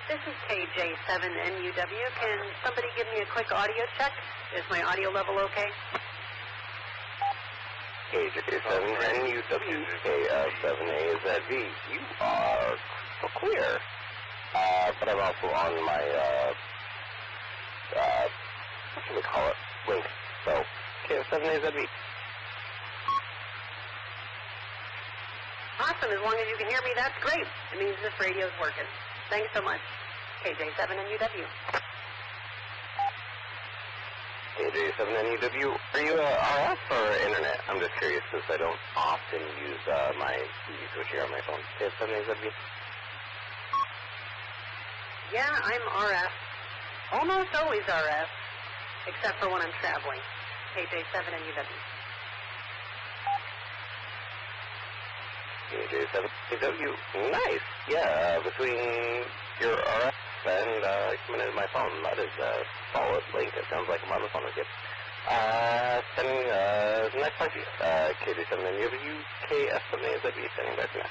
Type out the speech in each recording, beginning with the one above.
This is KJ7NUW. Can somebody give me a quick audio check? Is my audio level okay? KJ7NUW, K7AZV. You are crystal clear. But I'm also on my, what should we call it? Link. So, K7AZV. Awesome. As long as you can hear me, that's great. It means this radio's working. Thanks so much. KJ7NUW. KJ7NUW. Are you RF or internet? I'm just curious because I don't often use my TV switch here on my phone. K7AZV. Yeah, I'm RF. Almost always RF, except for when I'm traveling. KJ7NUW. KJ7NUW. Nice. Yeah, between your RF and coming into my phone, that is a solid link. It sounds like I'm on the phone with you. Sending next party. KJ7NUW, KS7AZV, sending back to now.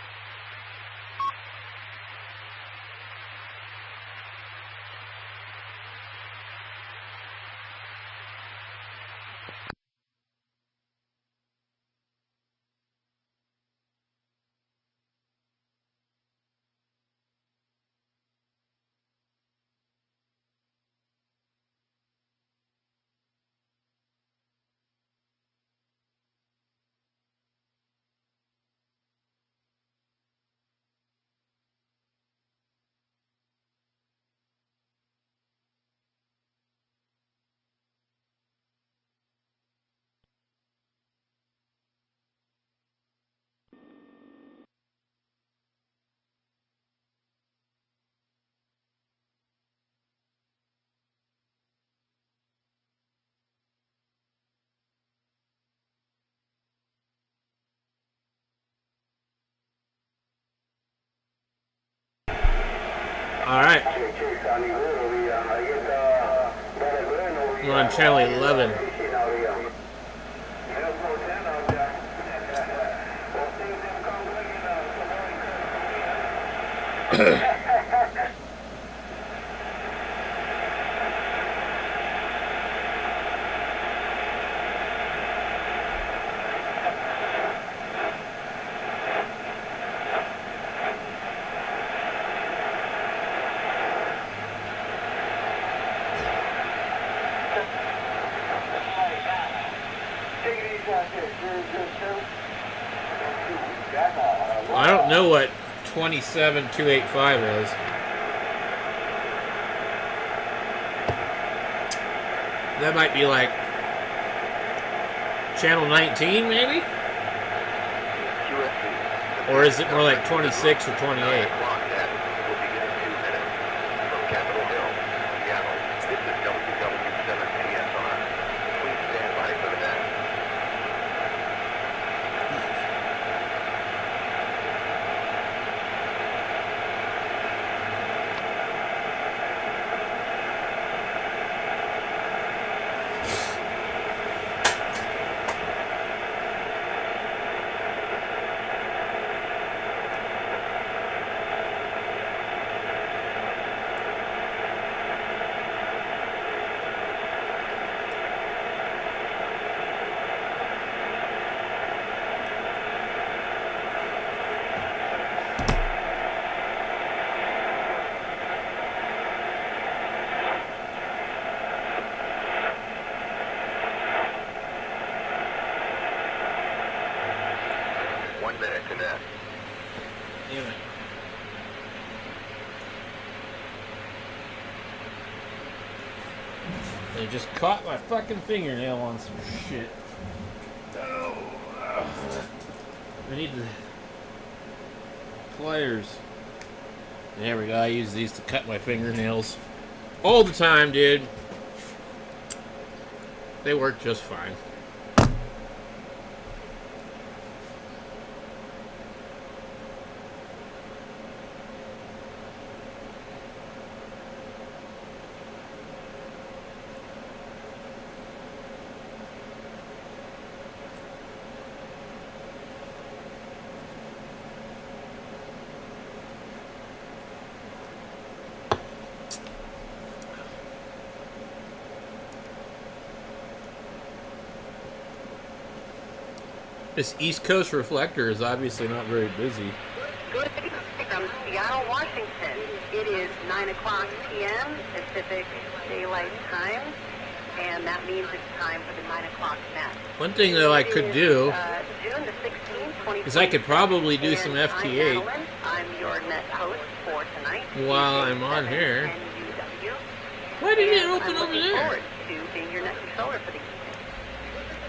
All right. We're on channel 11. I don't know what 27285 is. That might be like channel 19 maybe? Or is it more like 26 or 28? They just caught my fucking fingernail on some shit. Oh, I need the pliers. There we go. I use these to cut my fingernails all the time, dude. They work just fine. This East Coast reflector is obviously not very busy. Good evening from Seattle, Washington. It is 9 o'clock p.m. Pacific Daylight Time, and that means it's time for the 9 o'clock net. One thing, though, I could do June the 16th, is I could probably do some and FT8 I'm your net host for tonight. while I'm on here. NUW. Why did it And open I'm over looking there? forward to being your net controller for the evening.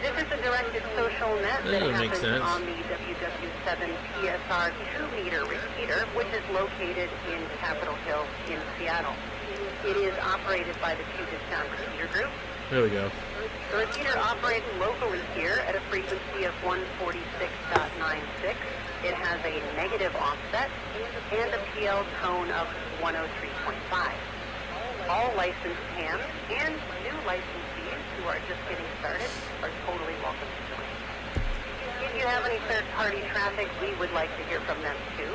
This is a directed social net That that doesn't make happens sense. on the WW7 PSR 2-meter repeater, which is located in Capitol Hill in Seattle. It is operated by the Puget Sound Repeater Group. There we go. The repeater operates locally here at a frequency of 146.96. It has a negative offset and a PL tone of 103.5. All licensed hams and new licensees who are just getting started are totally welcome to join. If you have any third-party traffic, we would like to hear from them too.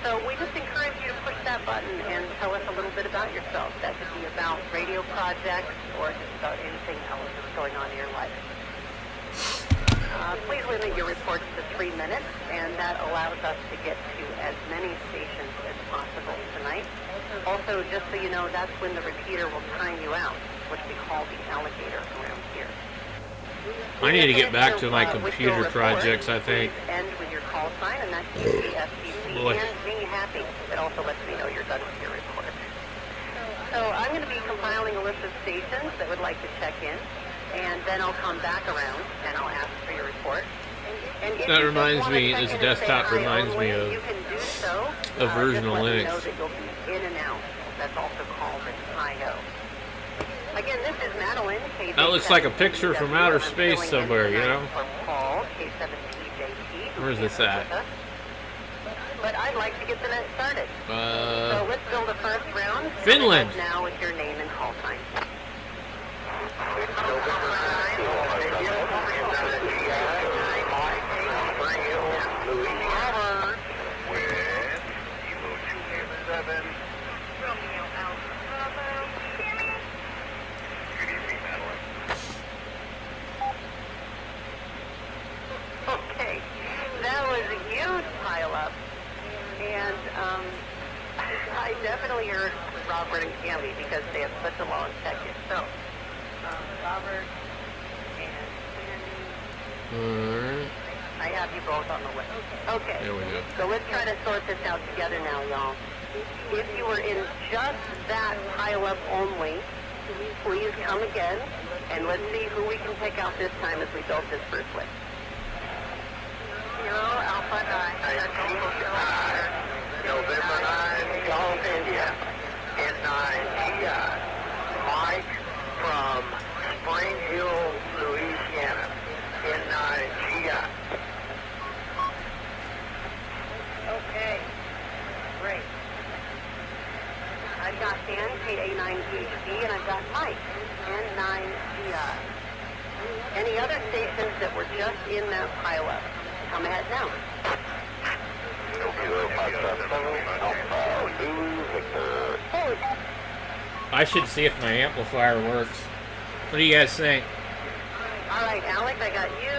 So we just encourage you to push that button and tell us a little bit about yourself. That could be about radio projects or just about anything else that's going on in your life. Please limit your reports to 3 minutes, and that allows us to get to as many stations as possible tonight. Also, just so you know, that's when the repeater will time you out, which we call the alligator around here. I need to get back to my computer projects, I think. End with your call sign, and that keeps the FCC Boy. and me happy. It also lets me know you're done with your report. So I'm going to be compiling a list of stations that would like to check in, and then I'll come back around and I'll ask for your report. And if That you reminds just wanna me, check this in and desktop say hi reminds me only, of you can do so. a version just of let me Linux. know that you'll be in and out. That's also called an I/O. Again, this is Madeline. That looks like a picture from outer I'm space filling in somewhere, you tonight know? for Paul, K7PJT, who Where's can't this be at? with us. But I'd like to get the net started. So let's build a first round. Finland. Now with your name and call sign. Okay, that was a huge pileup, and I definitely heard Robert and Cammy because they have such a long second. So, Robert and Cammy, I have you both on the list. Okay, There we go. so let's try to sort this out together now, y'all. If you were in just that pileup only, please come again, and let's see who we can pick out this time as we build this first list. Zero, Alpha 9, November 9, Golf India, N9, GI, Mike from Spring Hill, Louisiana, N9, GI. Okay, great. I've got Dan, K89HB, and I've got Mike, N9GI. Any other stations that were just in that pileup? Come ahead now. I should see if my amplifier works. What do you guys think? All right, Alex, I got you.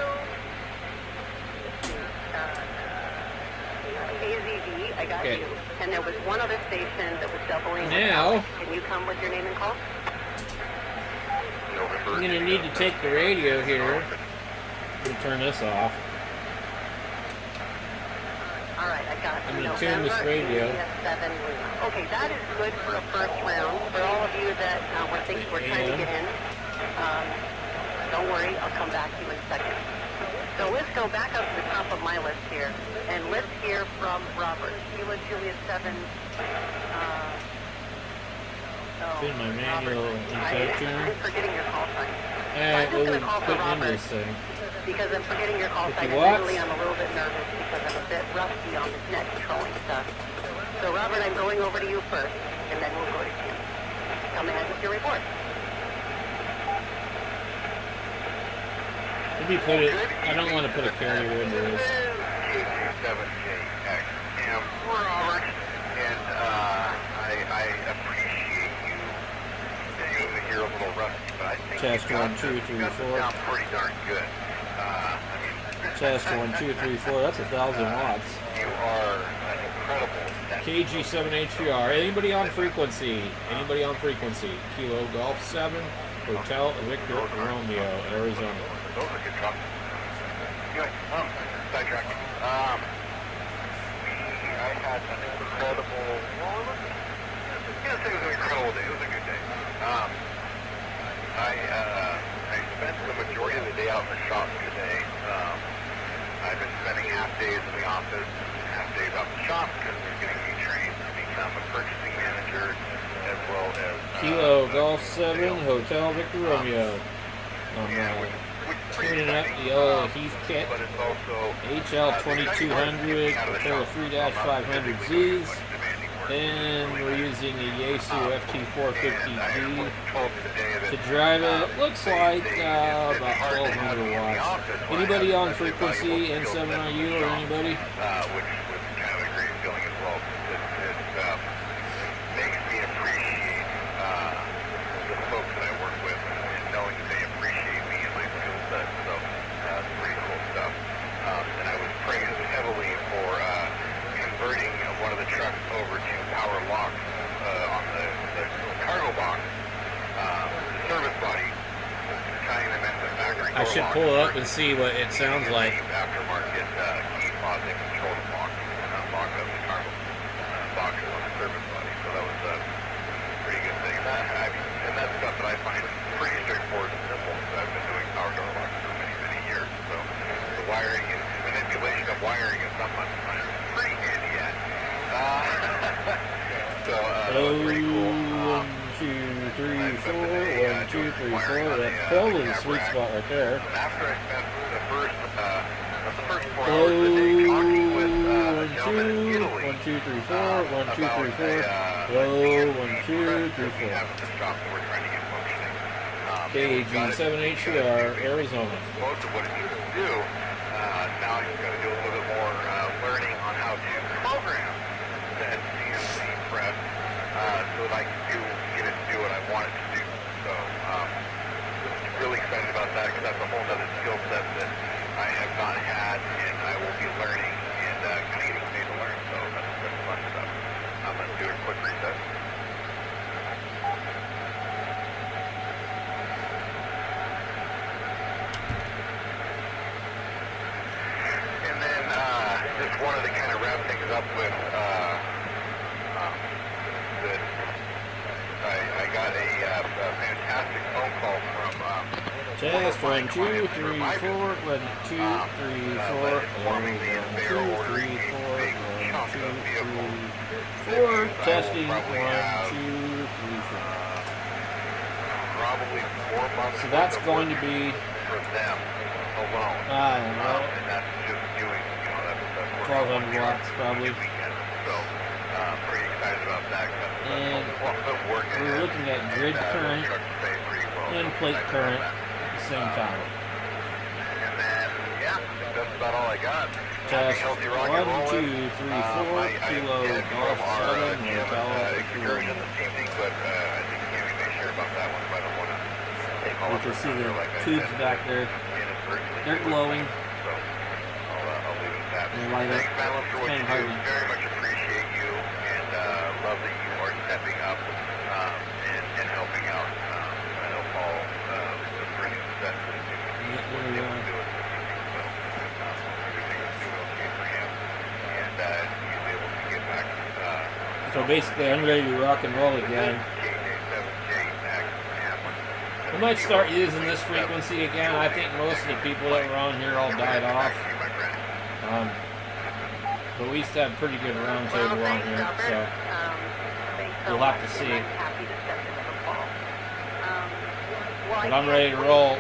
KZV, I got Okay. you. And there was one other station that was doubling. with Now- Alex. Can you come with your name and call? I'm going to need to take the radio here and turn this off. All right, I got I'm you. gonna tune this radio. Okay, that is good for a first round. For all of you that were thinking we're trying to get in, don't worry, I'll come back to you in a second. So let's go back up to the top of my list here, and let's hear from Robert. Kilo Juliet 7. It's in my manual I'm instruction. forgetting your call sign. Alright, I'm what just we going to call for putting into Robert this thing? because I'm forgetting your call 50 sign. watts? Admittedly, I'm a little bit nervous because I'm a bit rusty on this net controlling stuff. So, Robert, I'm going over to you first, and then we'll go to Kim. Come ahead with your report. Maybe put it, I don't want to put a carrier into this. K7JX. Robert, and I appreciate you saying that you're a little rusty, but I think Test you got 1, 2, this. 3, You got this 4. down pretty darn good. I mean, Test 1, 2, 3, 4. That's 1,000 watts. You are an incredible KG7HVR. Anybody on frequency? Anybody on frequency? Kilo Golf 7, Hotel Victor Romeo, Arizona. Those are good trucks. Anyway, sidetracking. I had an incredible, well, it was, yeah, it was an incredible day. It was a good day. I spent the majority of the day out in the shop today. I've been spending half days in the office, half days out in the shop because they're getting me trained to become a purchasing manager as well as Kilo Golf 7, Hotel Victor Romeo. Tuning up the yellow Heath kit. but it's also HL2200, Hotel 3-500Zs. And we're using a Yaesu FT450D to drive it. It looks like about 1,200 watts. Anybody on frequency N7IU or anybody? Which was kind of a great feeling as well. It makes me appreciate the folks that I work with and knowing that they appreciate me and my skill set. So it's pretty cool stuff. And I was praised heavily for converting one of the trucks over to power locks on the cargo box, the service body, tying them into the factory. I should pull it up and see what it sounds like. Aftermarket key fob that control the box, lock up the cargo boxes on the service body. So that was a pretty good thing. And that's stuff that I find pretty straightforward and simple. I've been doing power door locks for many, many years. So the wiring and manipulation of wiring is something I'm pretty handy at. So that was pretty cool. 1, 2, 3, 4. 1, 2, 3, 4. That's probably the sweet spot right there. After I spent the first 4 hours of the day talking with a gentleman in Italy 1, 2, 3, 4. 1, 2, 3, 4. Low, 1, 2, 3, 4. KG7HVR, Arizona. Most of what it needs to do, now he's got to do a little bit more learning on how to program that CNC press so that I can get it to do what I want it to do. So really excited about that because that's a whole other skill set that I have not had and I will be learning and kind of getting paid to learn. So that's fun stuff. Let's do a quick reset. And then just wanted to kind of wrap things up with that I got a fantastic phone call from Test 1, 2, 3, 4. 1, 2, 3, 4. 1, 2, 3, 4. 1, 2, 3, 4. Testing 1, 2, 3, 4. Probably 4 months. So that's going to be for them alone. I don't know. And that's just doing, that's 1,200 watts probably. Weekend. So pretty excited about that. And we're looking at grid current and plate current at the same time. And then, yeah, I think that's about all I got. Test Healthy 1, rock and 2, 3, 4. rolling. Kilo Golf 7. Hotel Excursion this evening, but I think Cammy may share about that one, but I don't want to take all You of can it see the like I tubes said, back there. inadvertently. They're glowing. So I'll leave it at that. They light up. Thanks, Madeline, for what Kind you of do. hard. Very much appreciate you, and love that you are stepping up and helping out. I know Paul was bringing the set to the team. Yeah, He was able to do it this evening, so everything was doing okay for him, and he's able to get back. So basically, I'm ready to rock and roll again. We might start using this frequency again. I think most of the people that were on here all died off. But we used to have a pretty good round table on here, so we'll have to see. But I'm ready to roll.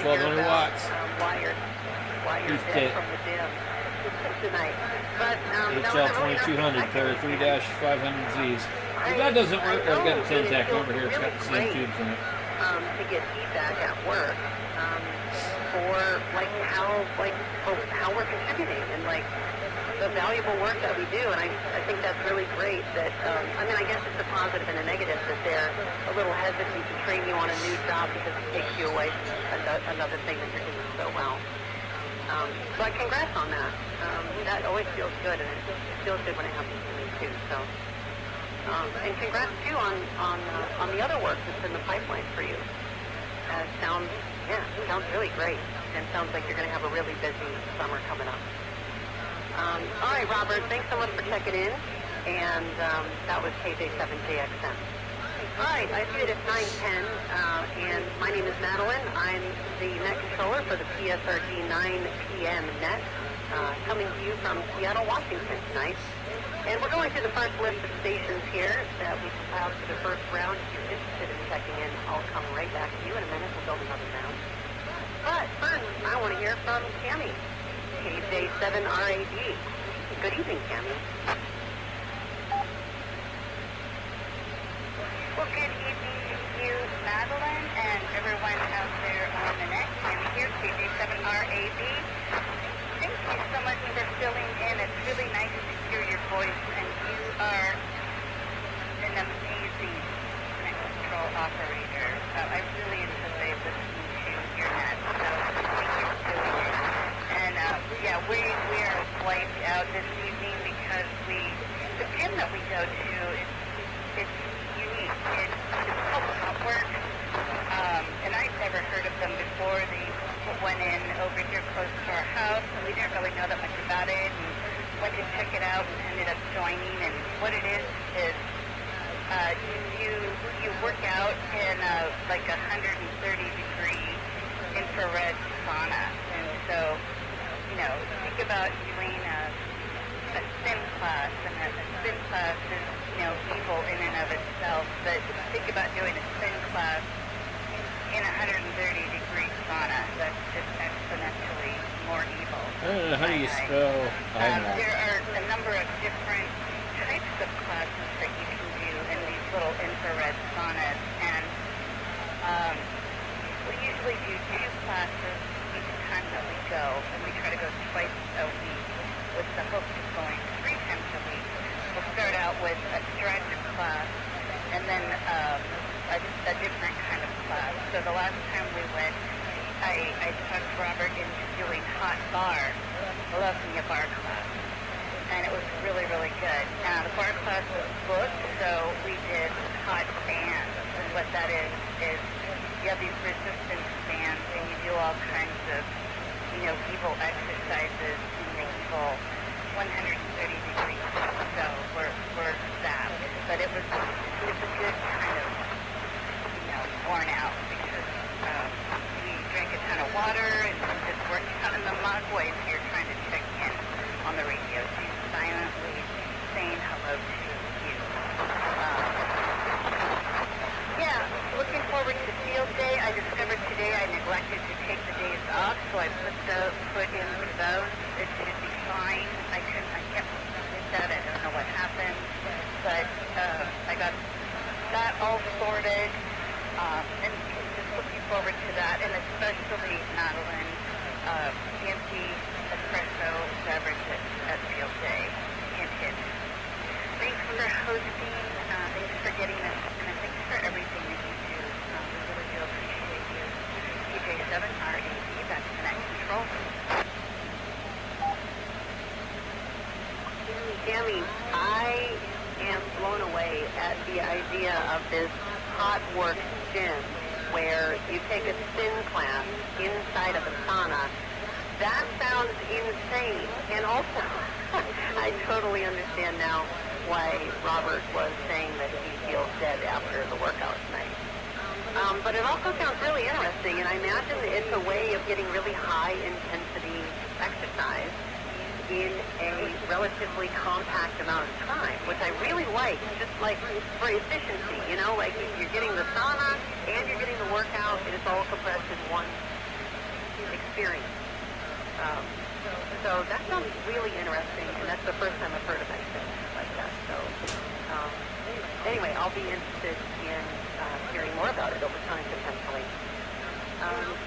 1,200 watts. Heath kit. HL2200, pair of 3-500Zs. If that doesn't work, I've got a 10-tack over here. It's got the same tubes in it. To get feedback at work for how we're contributing and the valuable work that we do, and I think that's really great. That I guess it's a positive and a negative that they're a little hesitant to train you on a new job because it takes you away from another thing that you're doing so well. But congrats on that. That always feels good, and it feels good when it happens to me too. So, and congrats too on the other work that's in the pipeline for you. Sounds really great, and sounds like you're going to have a really busy summer coming up. All right, Robert, thanks so much for checking in, and that was KJ7JXM. All right, I see it at 9:10, and my name is Madeline. I'm the net controller for the PSRG 9 p.m. net, coming to you from Seattle, Washington tonight. And we're going through the first list of stations here that we compiled for the first round. If you're interested in checking in, I'll come right back to you in a minute. We'll build another round. But first, I want to hear from Tammy, KJ7RAD. Good evening, Tammy. Well, good evening to you, Madeline, and everyone out there on the net. Tammy here, KJ7RAD. Thank you so much for filling in. It's really nice to hear your voice, and you are an amazing net control operator. I really enjoy listening to your net, so thank you for doing it. And we are wiped out this evening because the gym that we go to, it's unique. It's called Hotwork, and I'd never heard of them before. They put one in over here close to our house, and we didn't really know that much about it, and went to check it out and ended up joining. And what it is you work out in like 130-degree infrared sauna. And so, think about doing a spin class, and a spin class is, evil in and of itself, but think about doing a spin class in 130-degree sauna. That's just exponentially more evil. I don't know, how do you spell IMAX? There are a number of different types of classes that you can do in these little infrared saunas, and we usually do 2 classes each time that we go, and we try to go twice a week with the hope of going 3 times a week. We'll start out with a stretch class, and then a different kind of class. So the last time we went, I talked Robert into doing hot bar. I love me a bar class, and it was really, really good. The bar class was booked, so we did hot bands, and what that is you have these resistance bands, and you do all kinds of, evil exercises in the evil 130-degree. So we're zapped, but it was a good kind of, worn out, because we drank a ton of water and just worked out in the mug while you're trying to check in on the radio. She's silently saying hello to you. Looking forward to field day. I discovered today I neglected to take the days off, so I put in for those. It should be fine. I kept that. I don't know what happened, but I got that all sorted, and just looking forward to that, and especially Madeline, fancy espresso beverages at field day. Hint, hint. Thanks for hosting. Thanks for getting us, and thanks for everything that you do. We really do appreciate you. PJ7RAD, that's the net control. Tammy, I am blown away at the idea of this hot work gym where you take a spin class inside of a sauna. That sounds insane. And also, I totally understand now why Robert was saying that he feels dead after the workout tonight. But it also sounds really interesting, and I imagine it's a way of getting really high-intensity exercise in a relatively compact amount of time, which I really like, just like for efficiency, like you're getting the sauna and you're getting the workout, and it's all compressed in one experience. So that sounds really interesting, and that's the first time I've heard of anything like that. So anyway, I'll be interested in hearing more about it over time, potentially.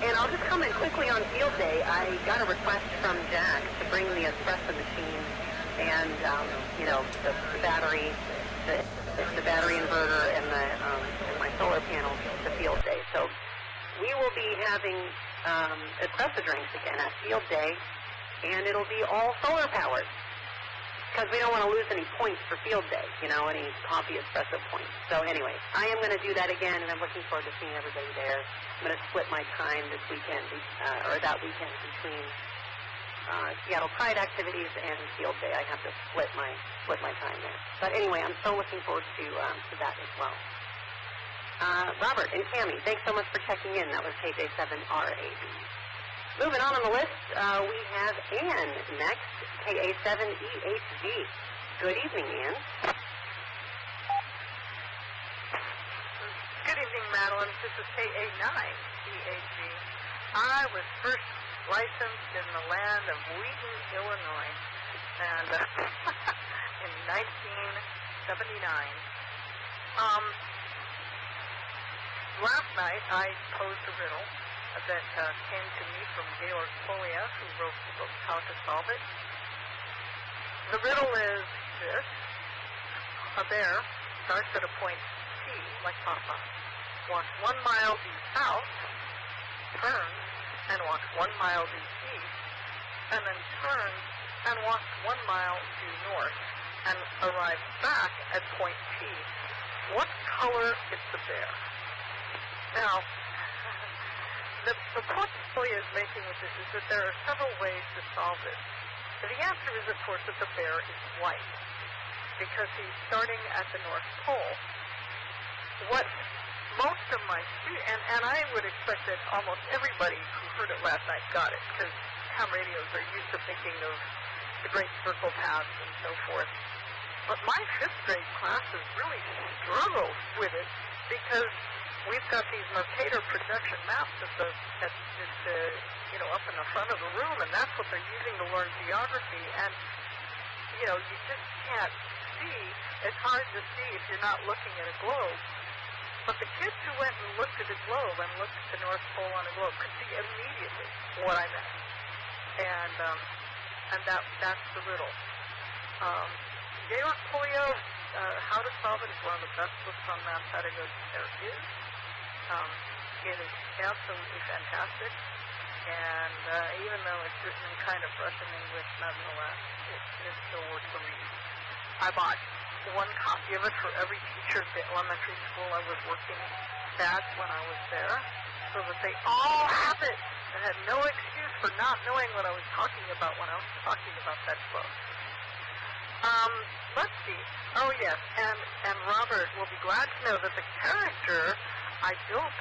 And I'll just comment quickly on field day. I got a request from Jack to bring the espresso machine and, the battery, the battery inverter and my solar panels to field day. So we will be having espresso drinks again at field day, and it'll be all solar powered. Because we don't want to lose any points for field day, you know, any coffee espresso points. So anyway, I am going to do that again, and I'm looking forward to seeing everybody there. I'm going to split my time this weekend, or that weekend, between Seattle Pride activities and field day. I have to split my time there. But anyway, I'm so looking forward to that as well. Robert and Tammy, thanks so much for checking in. That was KJ7RAB. Moving on the list, we have Ann next, KA7EHG. Good evening, Ann. Good evening, Madeline. This is KA9EHG. I was first licensed in the land of Wheaton, Illinois, and in 1979. Last night, I posed a riddle that came to me from Georg Polya, who wrote the book How to Solve It. The riddle is this: a bear starts at a point P, like Papa, walks 1 mile due south, turns and walks 1 mile due east, and then turns and walks 1 mile due north, and arrives back at point P. What color is the bear? Now, the point Polya is making with this is that there are several ways to solve this. The answer is, of course, that the bear is white, because he's starting at the North Pole. What most of my students, and I would expect that almost everybody who heard it last night got it, because ham radios are used to thinking of the great circle paths and so forth. But my 5th grade classes really struggled with it, because we've got these Mercator projection maps up in the front of the room, and that's what they're using to learn geography. And you just can't see. It's hard to see if you're not looking at a globe. But the kids who went and looked at a globe and looked at the North Pole on a globe could see immediately what I meant. And that's the riddle. Georg Polya, How to Solve It, is one of the best books on math pedagogy there is. It is absolutely fantastic, and even though it's written in kind of Russian English, nonetheless, it is still worth the read. I bought one copy of it for every teacher at the elementary school I was working at when I was there, so that they all have it and had no excuse for not knowing what I was talking about when I was talking about that book. Let's see. Oh, yes, and Robert will be glad to know that the character I built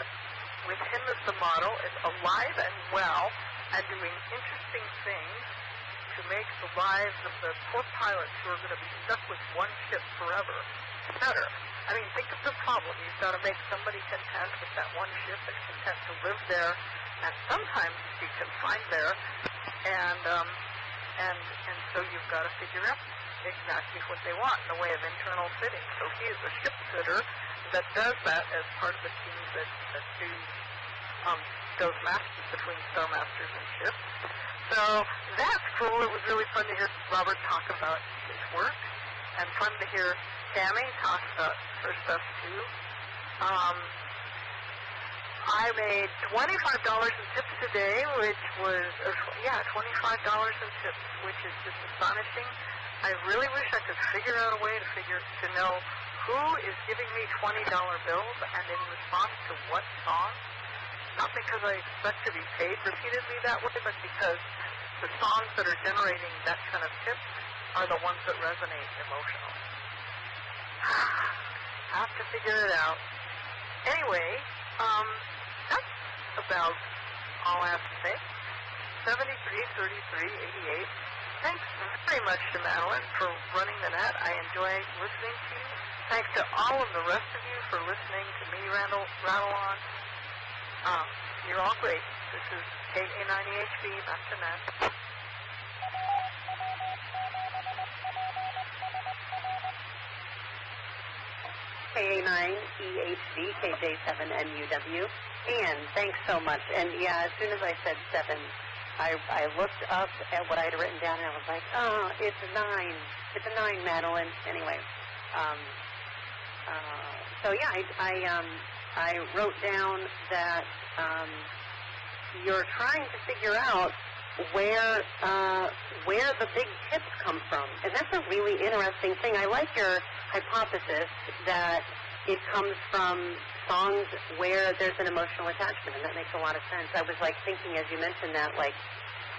with him as the model is alive and well and doing interesting things to make the lives of the poor pilots who are going to be stuck with one ship forever better. I mean, think of the problem. You've got to make somebody content with that one ship and content to live there and sometimes be confined there. And so you've got to figure out exactly what they want in the way of internal fitting. So he is a ship fitter that does that as part of the team that goes masters between Star Masters and ships. So that's cool. It was really fun to hear Robert talk about his work, and fun to hear Tammy talk about her stuff too. I made $25 in tips today, which was, $25 in tips, which is just astonishing. I really wish I could figure out a way to know who is giving me $20 bills and in response to what song. Not because I expect to be paid repeatedly that way, but because the songs that are generating that kind of tip are the ones that resonate emotionally. Have to figure it out. Anyway, that's about all I have to say. 733388. Thanks very much to Madeline for running the net. I enjoy listening to you. Thanks to all of the rest of you for listening to me rattle on. You're all great. This is KA9EHB, back to net. KA9EHB, KJ7NUW. And thanks so much. And yeah, as soon as I said 7, I looked up at what I had written down and I was like, oh, it's a 9. It's a 9, Madeline. Anyway, so yeah, I wrote down that you're trying to figure out where the big tips come from. And that's a really interesting thing. I like your hypothesis that it comes from songs where there's an emotional attachment, and that makes a lot of sense. I was like thinking as you mentioned that, like,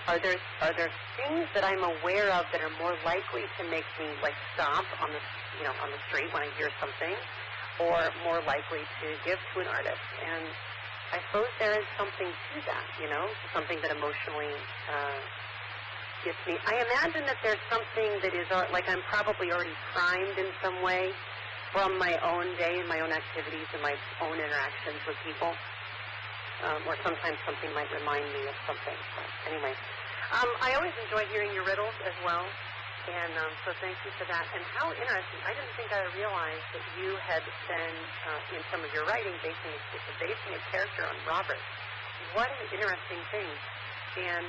are there things that I'm aware of that are more likely to make me like stop on the street when I hear something, or more likely to give to an artist? And I suppose there is something to that, something that emotionally gets me. I imagine that there's something that is like I'm probably already primed in some way from my own day and my own activities and my own interactions with people. Or sometimes something might remind me of something. But anyway, I always enjoy hearing your riddles as well, and so thank you for that. And how interesting! I didn't think I realized that you had been in some of your writing basing a character on Robert. What an interesting thing! And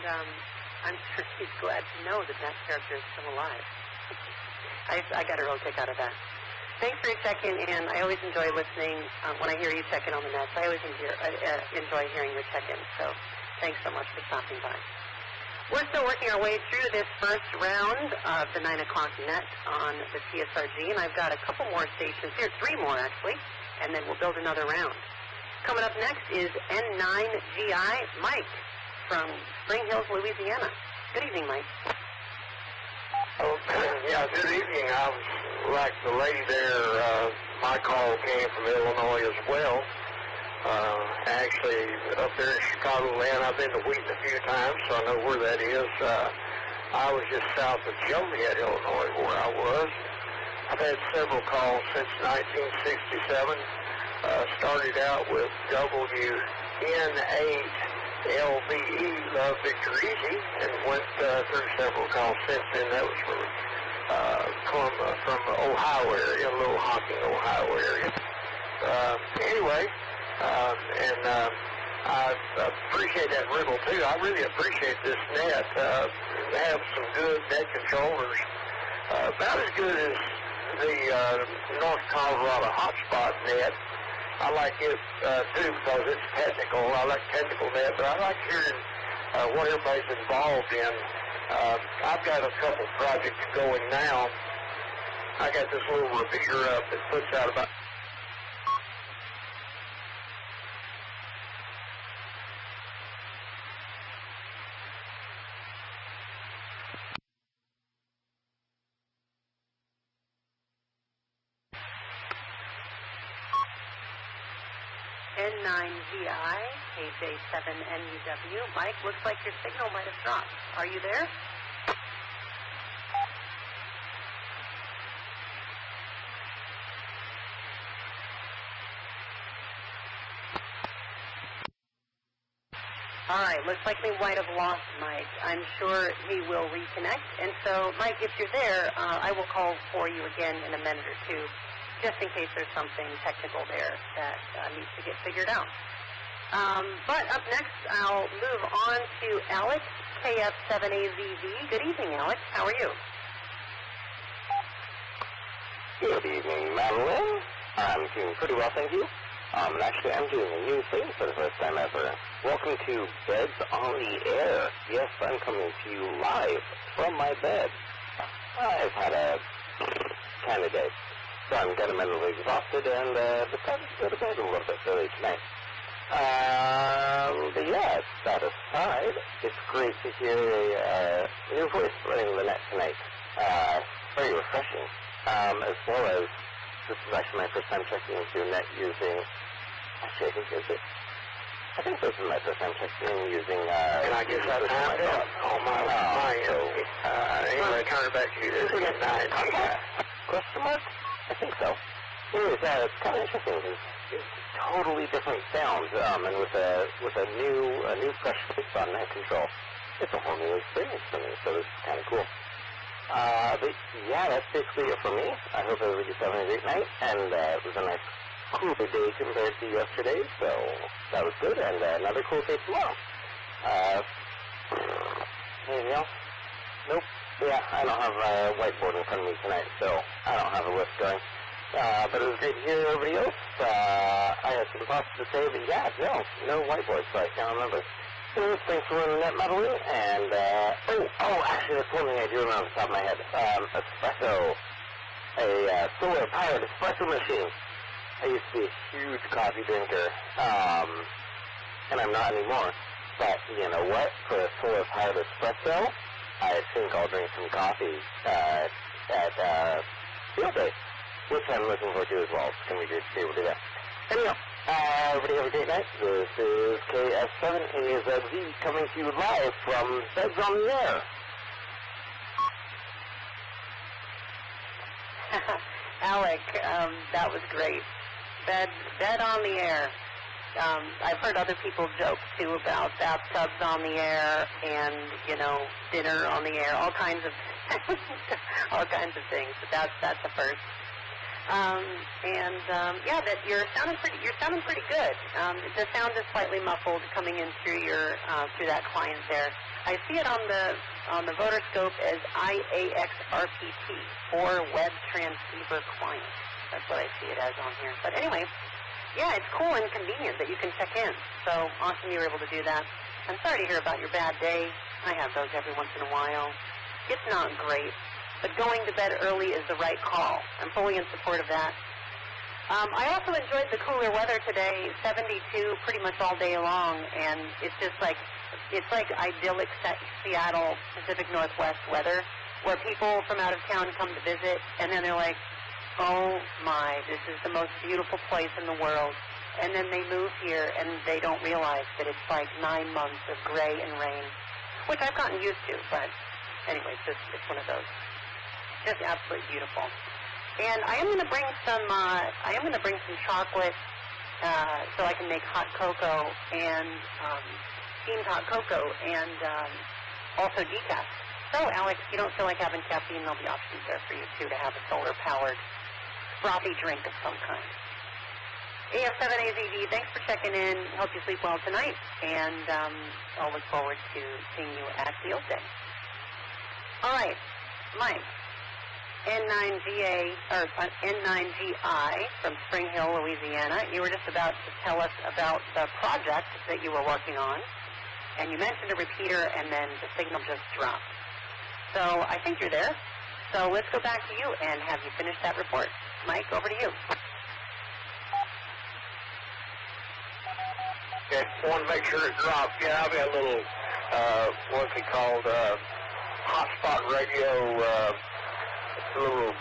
I'm sure he's glad to know that character is still alive. I got a real kick out of that. Thanks for your check-in, and I always enjoy listening when I hear you check in on the nets. I always enjoy hearing your check-in, so thanks so much for stopping by. We're still working our way through this first round of the 9 o'clock net on the CSRG, and I've got a couple more stations here, 3 more actually, and then we'll build another round. Coming up next is N9GI Mike from Spring Hills, Louisiana. Good evening, Mike. Oh, yeah, good evening. I was like the lady there, my call came from Illinois as well. Actually, up there in Chicagoland, I've been to Wheaton a few times, so I know where that is. I was just south of Joliet, Illinois, where I was. I've had several calls since 1967. Started out with WN8LVE, Love Victor Easy, and went through several calls since then. That was from the Ohio area, a little Hocking, Ohio area. Anyway, I appreciate that riddle too. I really appreciate this net. They have some good net controllers, about as good as the North Colorado hotspot net. I like it too because it's technical. I like technical net, but I like hearing what everybody's involved in. I've got a couple projects going now. I got this little repeater up that puts out about N9GI, KJ7NUW. Mike, looks like your signal might have dropped. Are you there? All right, looks like we might have lost Mike. I'm sure he will reconnect. And so, Mike, if you're there, I will call for you again in a minute or two, just in case there's something technical there that needs to get figured out. But up next, I'll move on to Alex, KF7AZV. Good evening, Alex. How are you? Good evening, Madeline. I'm doing pretty well, thank you. Actually, I'm doing a new thing for the first time ever. Welcome to Beds on the Air. Yes, I'm coming to you live from my bed. I've had a kind of day, so I'm kind of mentally exhausted and decided to go to bed a little bit early tonight. But yeah, that aside, it's great to hear a new voice running the net tonight. Very refreshing. As well as, this is actually my first time checking into net using, actually I think this is my first time checking in using, and I guess I timed out on my anyway, turn it back to you. This is a 9GI. Question mark? I think so. Anyways, it's kind of interesting because it's totally different sounds, and with a new fresh fix on net control, it's a whole new experience for me, so it's kind of cool. But yeah, that's basically it for me. I hope everybody's having a great night, and it was a nice, cool day compared to yesterday, so that was good, and another cool day tomorrow. Anything else? Nope. Yeah, I don't have a whiteboard in front of me tonight, so I don't have a list going. But it was great to hear everybody else. I had some thoughts to say, but yeah, no whiteboard, so I can't remember. Thanks for running that modeling. And, actually, that's one thing I do remember off the top of my head. Espresso. A solar-powered espresso machine. I used to be a huge coffee drinker, and I'm not anymore. But you know what? For a solar-powered espresso, I think I'll drink some coffee at field day, which I'm looking forward to as well. It's going to be great to be able to do that. Anyhow, everybody have a great night. This is KF7AZZ coming to you live from Beds on the Air. Alec, that was great. Bed on the air. I've heard other people joke too about bathtubs on the air and, you know, dinner on the air, all kinds of things. But that's the first. Yeah, that you're sounding pretty good. The sound is slightly muffled coming in through through that client there. I see it on the voter scope as IAXRPT, or Web Transceiver Client. That's what I see it as on here. But anyway, yeah, it's cool and convenient that you can check in. So awesome you were able to do that. I'm sorry to hear about your bad day. I have those every once in a while. It's not great, but going to bed early is the right call. I'm fully in support of that. I also enjoyed the cooler weather today, 72 pretty much all day long, and it's like idyllic Seattle, Pacific Northwest weather, where people from out of town come to visit, and then they're like, oh my, this is the most beautiful place in the world. And then they move here, and they don't realize that it's like 9 months of gray and rain, which I've gotten used to, but anyway, it's one of those. Just absolutely beautiful. And I am going to bring some chocolate so I can make hot cocoa and steamed hot cocoa and also decaf. So, Alex, if you don't feel like having caffeine, there'll be options there for you too to have a solar-powered frothy drink of some kind. AF7AZD, thanks for checking in. Hope you sleep well tonight, and I'll look forward to seeing you at Field Day. All right, Mike. N9GI from Spring Hill, Louisiana. You were just about to tell us about the project that you were working on, and you mentioned a repeater, and then the signal just dropped. So I think you're there. So let's go back to you and have you finish that report. Mike, over to you. Okay, I want to make sure it dropped. Yeah, I've got a little, what's it called, hotspot radio, little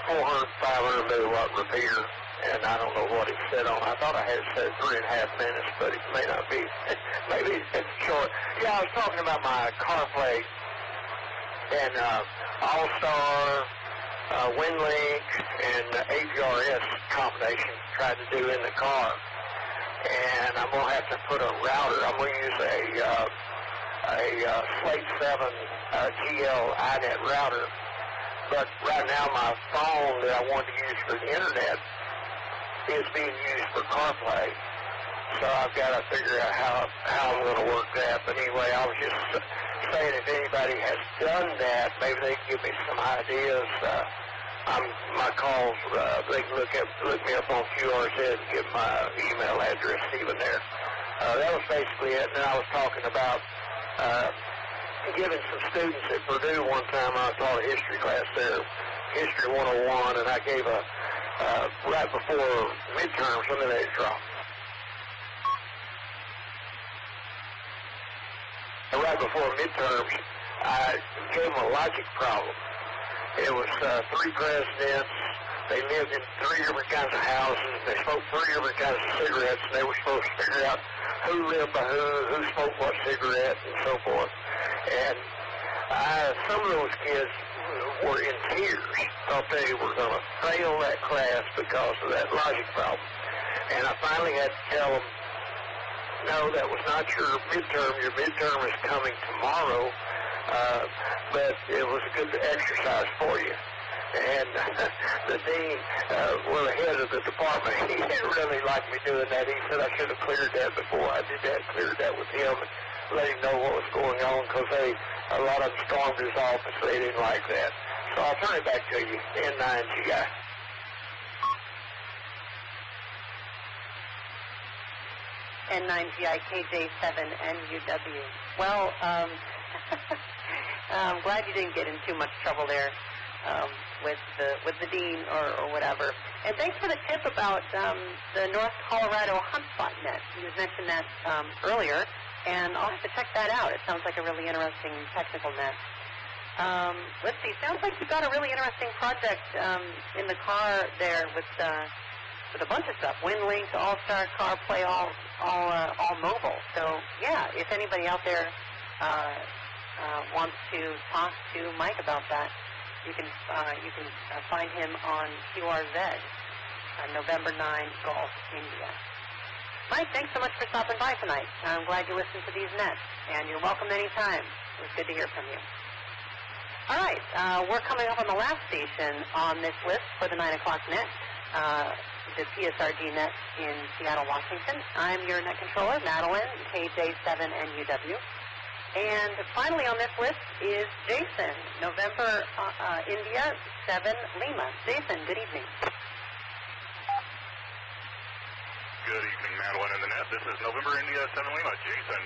400, 500 milliwatt repeater, and I don't know what it said on. I thought I had it set 3.5 minutes, but it may not be. Maybe it's short. Yeah, I was talking about my CarPlay and All-Star, WinLink, and APRS combination tried to do in the car. And I'm going to have to put a router. I'm going to use a Slate 7 GL iNet router. But right now my phone that I want to use for the internet is being used for CarPlay. So I've got to figure out how I'm going to work that. But anyway, I was just saying if anybody has done that, maybe they can give me some ideas. My calls, they can look me up on QRZ and get my email address even there. That was basically it. And then I was talking about giving some students at Purdue one time. I taught a history class there, History 101, and I gave right before midterms, when did they drop? Right before midterms, I gave them a logic problem. It was 3 presidents. They lived in 3 different kinds of houses. They smoked 3 different kinds of cigarettes, and they were supposed to figure out who lived by who smoked what cigarette, and so forth. And some of those kids were in tears, thought they were going to fail that class because of that logic problem. And I finally had to tell them, no, that was not your midterm. Your midterm is coming tomorrow, but it was a good exercise for you. And the dean, well, the head of the department, he didn't really like me doing that. He said I should have cleared that before I did that, cleared that with him, and let him know what was going on, because a lot of them stormed his office. They didn't like that. So I'll turn it back to you, N9GI. N9GI, KJ7, NUW. Well, I'm glad you didn't get in too much trouble there with the dean or whatever. And thanks for the tip about the North Colorado hunt spot net. You mentioned that earlier, and I'll have to check that out. It sounds like a really interesting technical net. Let's see. Sounds like you've got a really interesting project in the car there with a bunch of stuff. WinLink, All-Star, CarPlay, all mobile. So yeah, if anybody out there wants to talk to Mike about that, you can find him on QRZ, November 9, Golf, India. Mike, thanks so much for stopping by tonight. I'm glad you listened to these nets, and you're welcome anytime. It was good to hear from you. All right, we're coming up on the last station on this list for the 9 o'clock net, the PSRG net in Seattle, Washington. I'm your net controller, Madeline, KJ7NUW. And finally on this list is Jason, November, India, 7 Lima. Jason, good evening. Good evening, Madeline and the net. This is November, India, 7 Lima. Jason,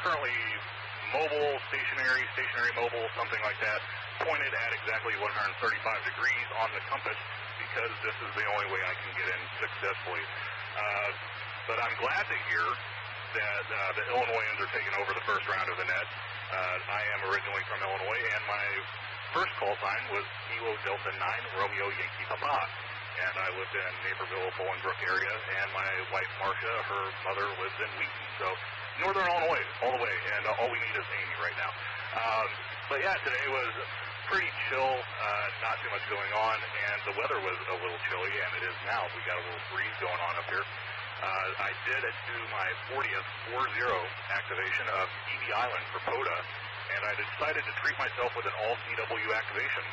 currently mobile, stationary mobile, something like that, pointed at exactly 135 degrees on the compass because this is the only way I can get in successfully. But I'm glad to hear that the Illinoisans are taking over the first round of the net. I am originally from Illinois, and my first call sign was Kilo Delta 9 Romeo Yankee Papa. And I lived in Naperville, Bolingbrook area, and my wife Marcia, her mother lives in Wheaton. So northern Illinois, all the way, and all we need is Amy right now. But yeah, today was pretty chill, not too much going on, and the weather was a little chilly, and it is now. We got a little breeze going on up here. I did do my 40th 4-0 activation of EB Island for POTA, and I decided to treat myself with an all-CW activation.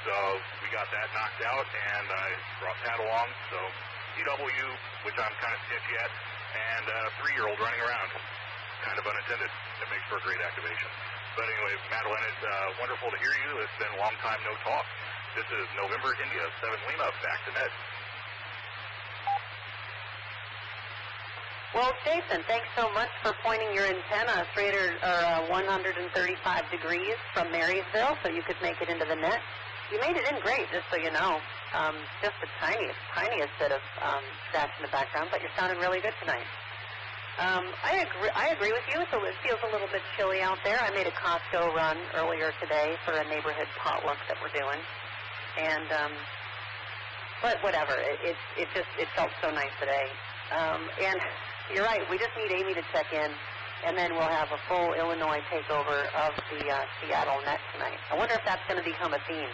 So we got that knocked out, and I brought Pat along. So CW, which I'm kind of sketchy at, and a 3-year-old running around. Kind of unintended. It makes for a great activation. But anyway, Madeline, it's wonderful to hear you. It's been a long time no talk. This is November, India, 7 Lima, back to net. Well, Jason, thanks so much for pointing your antenna 135 degrees from Marysville so you could make it into the net. You made it in great, just so you know. Just the tiniest bit of stats in the background, but you're sounding really good tonight. I agree with you. So it feels a little bit chilly out there. I made a Costco run earlier today for a neighborhood potluck that we're doing, and but whatever. It felt so nice today. And you're right. We just need Amy to check in, and then we'll have a full Illinois takeover of the Seattle net tonight. I wonder if that's going to become a theme.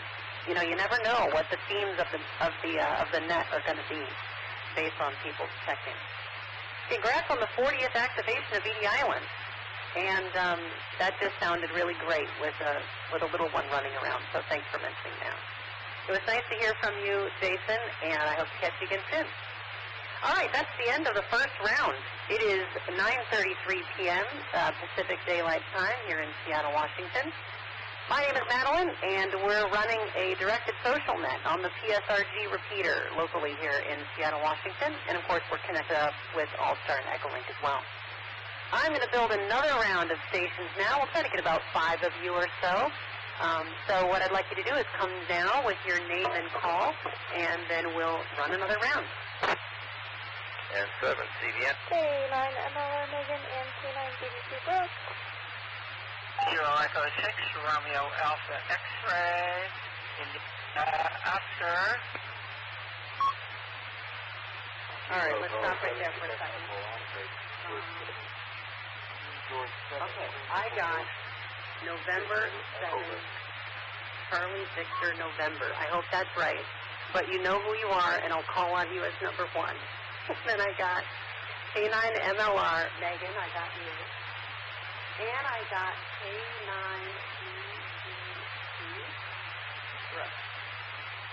You know, you never know what the themes of the net are going to be based on people's check-in. Congrats on the 40th activation of ED Island, and that just sounded really great with a little one running around. So thanks for mentioning that. It was nice to hear from you, Jason, and I hope to catch you again soon. All right, that's the end of the first round. It is 9:33 p.m. Pacific Daylight Time here in Seattle, Washington. My name is Madeline, and we're running a directed social net on the PSRG repeater locally here in Seattle, Washington. And, of course, we're connected up with All-Star and Echolink as well. I'm going to build another round of stations now. We'll try to get about 5 of you or so. So what I'd like you to do is come down with your name and call, and then we'll run another round. And 7, CDN. K9 MLR Megan and K9 BBC Brooke. 0 Echo 6, Romeo Alpha X-ray, Oscar. All right, let's stop right there for a second. Okay, I got November 7th, Charlie Victor November. I hope that's right. But you know who you are, and I'll call on you as number 1. Then I got K9 MLR, Megan, I got you. And I got K9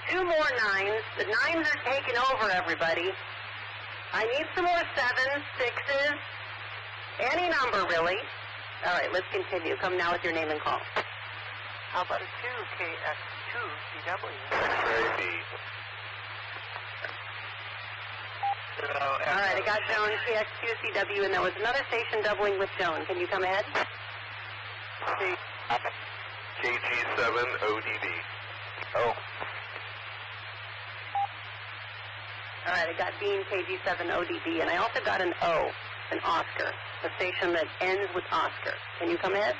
2 more 9s. The 9s are taking over, everybody. I need some more 7s, 6s, any number, really. All right, let's continue. Come now with your name and call. How about a 2KX2CW? X-ray B. All right, got Joan KX2CW, and there was another station doubling with Joan. Can you come ahead? KG7ODD. Oh. All right, I got Dean KG7ODD, and I also got an O, an Oscar, a station that ends with Oscar. Can you come ahead?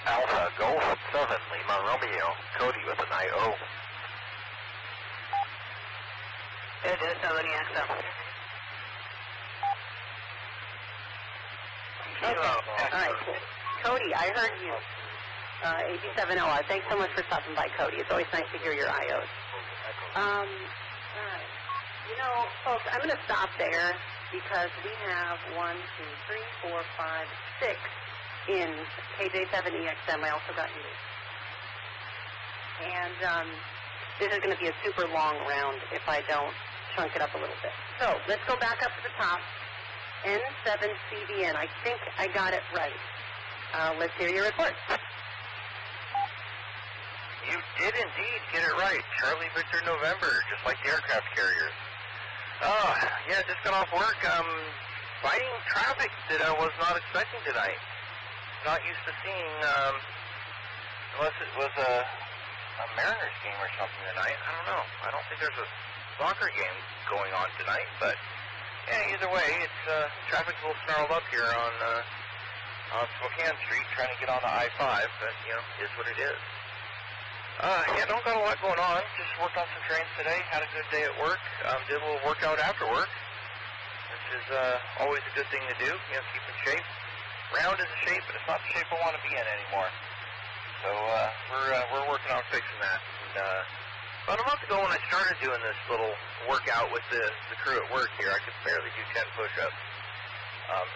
Alpha Golf 7 Lima Romeo. Cody with an IO. It is 7 EXM. Okay. All right, cool. Cody, I heard you. 87LR. Thanks so much for stopping by, Cody. It's always nice to hear your IOs. All right. You know, folks, I'm going to stop there because we have 1, 2, 3, 4, 5, 6 in KJ7EXM. I also got you. And this is going to be a super long round if I don't chunk it up a little bit. So let's go back up to the top. N7CVN. I think I got it right. Let's hear your report. You did indeed get it right. Charlie Victor November, just like the aircraft carriers. Yeah, just got off work. Fighting traffic that I was not expecting tonight. Not used to seeing, unless it was a Mariners game or something tonight. I don't know. I don't think there's a soccer game going on tonight, but yeah, either way, it's traffic's a little snarled up here on Spokane Street, trying to get on the I-5, but you know, is what it is. Yeah, don't got a lot going on. Just worked on some trains today. Had a good day at work. Did a little workout after work, which is always a good thing to do. You know, keep in shape. Round is a shape, but it's not the shape I want to be in anymore. So we're working on fixing that. And, about a month ago, when I started doing this little workout with the crew at work here, I could barely do 10 push-ups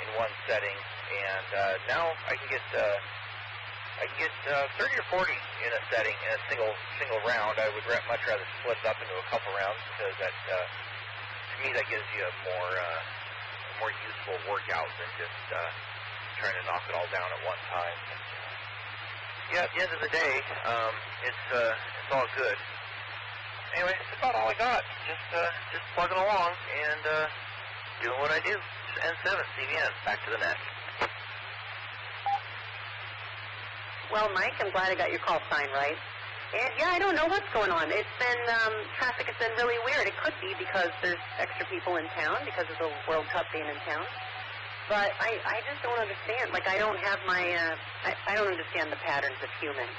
in one setting, and now I can get 30 or 40 in a setting in a single round. I would much rather split it up into a couple rounds because that to me that gives you a more useful workout than just trying to knock it all down at one time. Yeah, at the end of the day, it's all good. Anyway, that's about all I got. Just plugging along and doing what I do. N7 CVN, back to the net. Well, Mike, I'm glad I got your call sign right. And, yeah, I don't know what's going on. It's been, traffic has been really weird. It could be because there's extra people in town because of the World Cup being in town. But I just don't understand. Like, I don't have my, I don't understand the patterns of humans.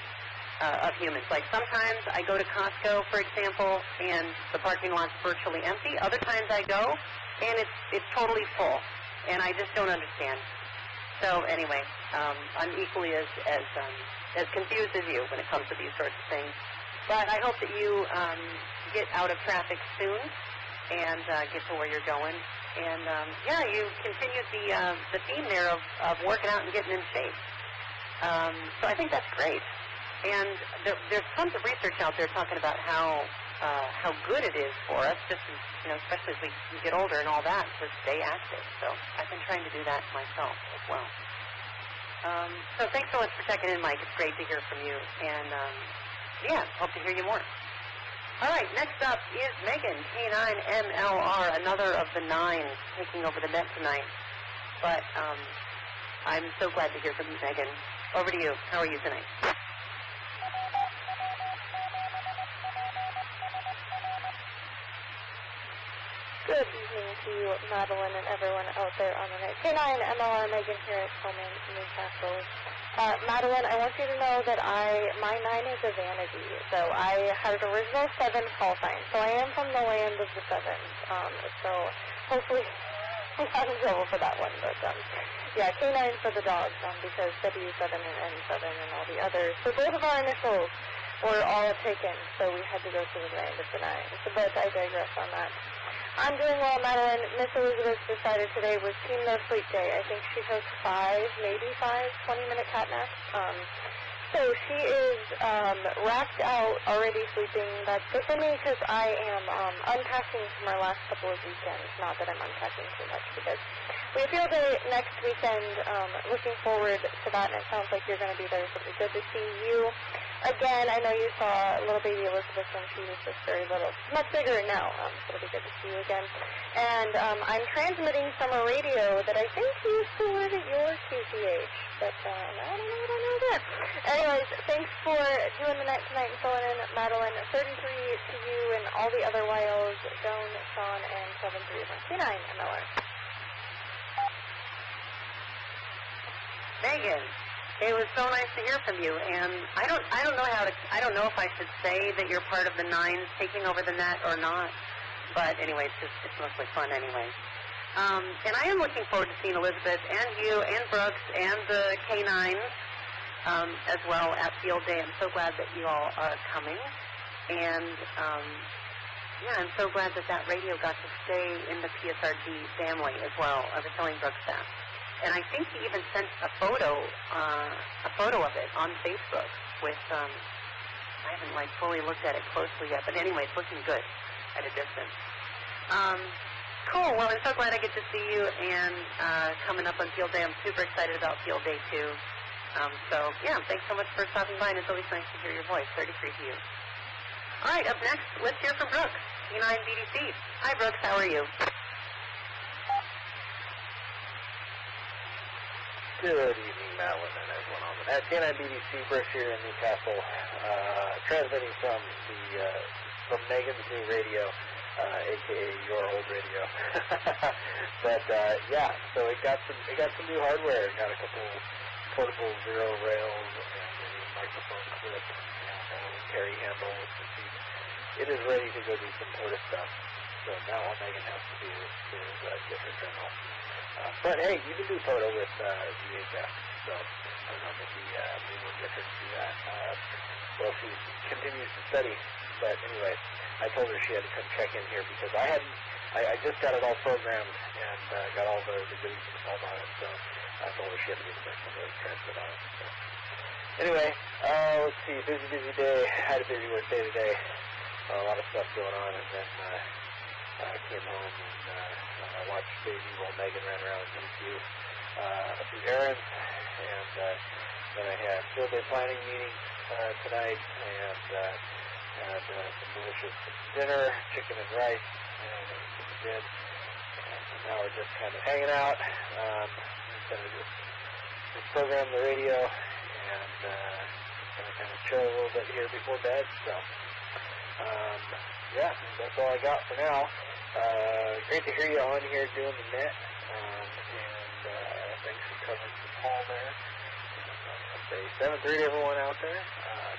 Like, sometimes I go to Costco, for example, and the parking lot's virtually empty. Other times I go, and it's totally full. And I just don't understand. So anyway, I'm equally as confused as you when it comes to these sorts of things. But I hope that you get out of traffic soon and get to where you're going. And yeah, you continued the theme there of working out and getting in shape. So I think that's great. And there's tons of research out there talking about how good it is for us, just as, you know, especially as we get older and all that, to stay active. So I've been trying to do that myself as well. So thanks so much for checking in, Mike. It's great to hear from you. And yeah, hope to hear you more. All right, next up is Megan, K9MLR, another of the 9s taking over the net tonight. But I'm so glad to hear from you, Megan. Over to you. How are you tonight? Good evening to you, Madeline, and everyone out there on the net. K9 MLR Megan here at Coleman Newcastle. Madeline, I want you to know that my 9 is a vanity. So I had an original 7 call sign. So I am from the land of the 7s. So hopefully I'm not in trouble for that one. But yeah, K9 for the dogs because W7 and N7 and all the others. So both of our initials were all taken. So we had to go to the land of the 9s. But I digress on that. I'm doing well, Madeline. Miss Elizabeth decided today was Team No Sleep Day. I think she took 5 20-minute cat naps. So she is racked out, already sleeping. That's good for me because I am unpacking from our last couple of weekends. Not that I'm unpacking too much because we have field day next weekend. Looking forward to that, and it sounds like you're going to be there. So it'll be good to see you. again, I know you saw little baby Elizabeth when she was just very little. Much bigger now, so it'll be good to see you again. And I'm transmitting from a radio that I think used to live at your QTH, but I don't know what I know there. Anyways, thanks for doing the night tonight and filling in, Madeline. 33 to you and all the other YOs, Joan, Sean, and 731K9 MLR. Megan, it was so nice to hear from you, and I don't know if I should say that you're part of the Nines taking over the net or not, but anyway, it's mostly fun anyway. And I am looking forward to seeing Elizabeth and you and Brooks and the K9s as well at Field Day. I'm so glad that you all are coming, and yeah, I'm so glad that radio got to stay in the PSRG family as well. I was telling Brooks that. And I think he even sent a photo of it on Facebook with, I haven't fully looked at it closely yet, but anyway, it's looking good at a distance. Cool, well, I'm so glad I get to see you, and coming up on Field Day, I'm super excited about Field Day too. So yeah, thanks so much for stopping by, and it's always nice to hear your voice. 33 to you. All right, up next, let's hear from Brooks, K9 BDC. Hi, Brooks, how are you? Good evening, Madeline, and everyone on the net. K9 BDC, Brooks here in Newcastle, transmitting from Megan's new radio, aka your old radio. But yeah, so it got some new hardware. It got a couple portable zero rails and a microphone clip and a little carry handle with the seat. It is ready to go do some Porta stuff. So now all Megan has to do is get her terminal. But hey, you can do photo with VHF, so I don't know, maybe we'll get her to do that. Well, she continues to study, but anyway, I told her she had to come check in here because I just got it all programmed and got all the goodies installed on it, so I told her she had to be the first one to transmit on it. So. Anyway, let's see, busy day. Had a busy work day today. A lot of stuff going on, and then I came home and watched baby while Megan ran around and did a few errands, and then I had field day planning meeting tonight, and had some delicious dinner, chicken and rice, and did. And now we're just kind of hanging out. Instead of just program the radio and gonna kind of chill a little bit here before bed. So yeah, that's all I got for now. Great to hear you on here doing the net, and thanks for covering some Paul there. I'll say 7-3 to everyone out there.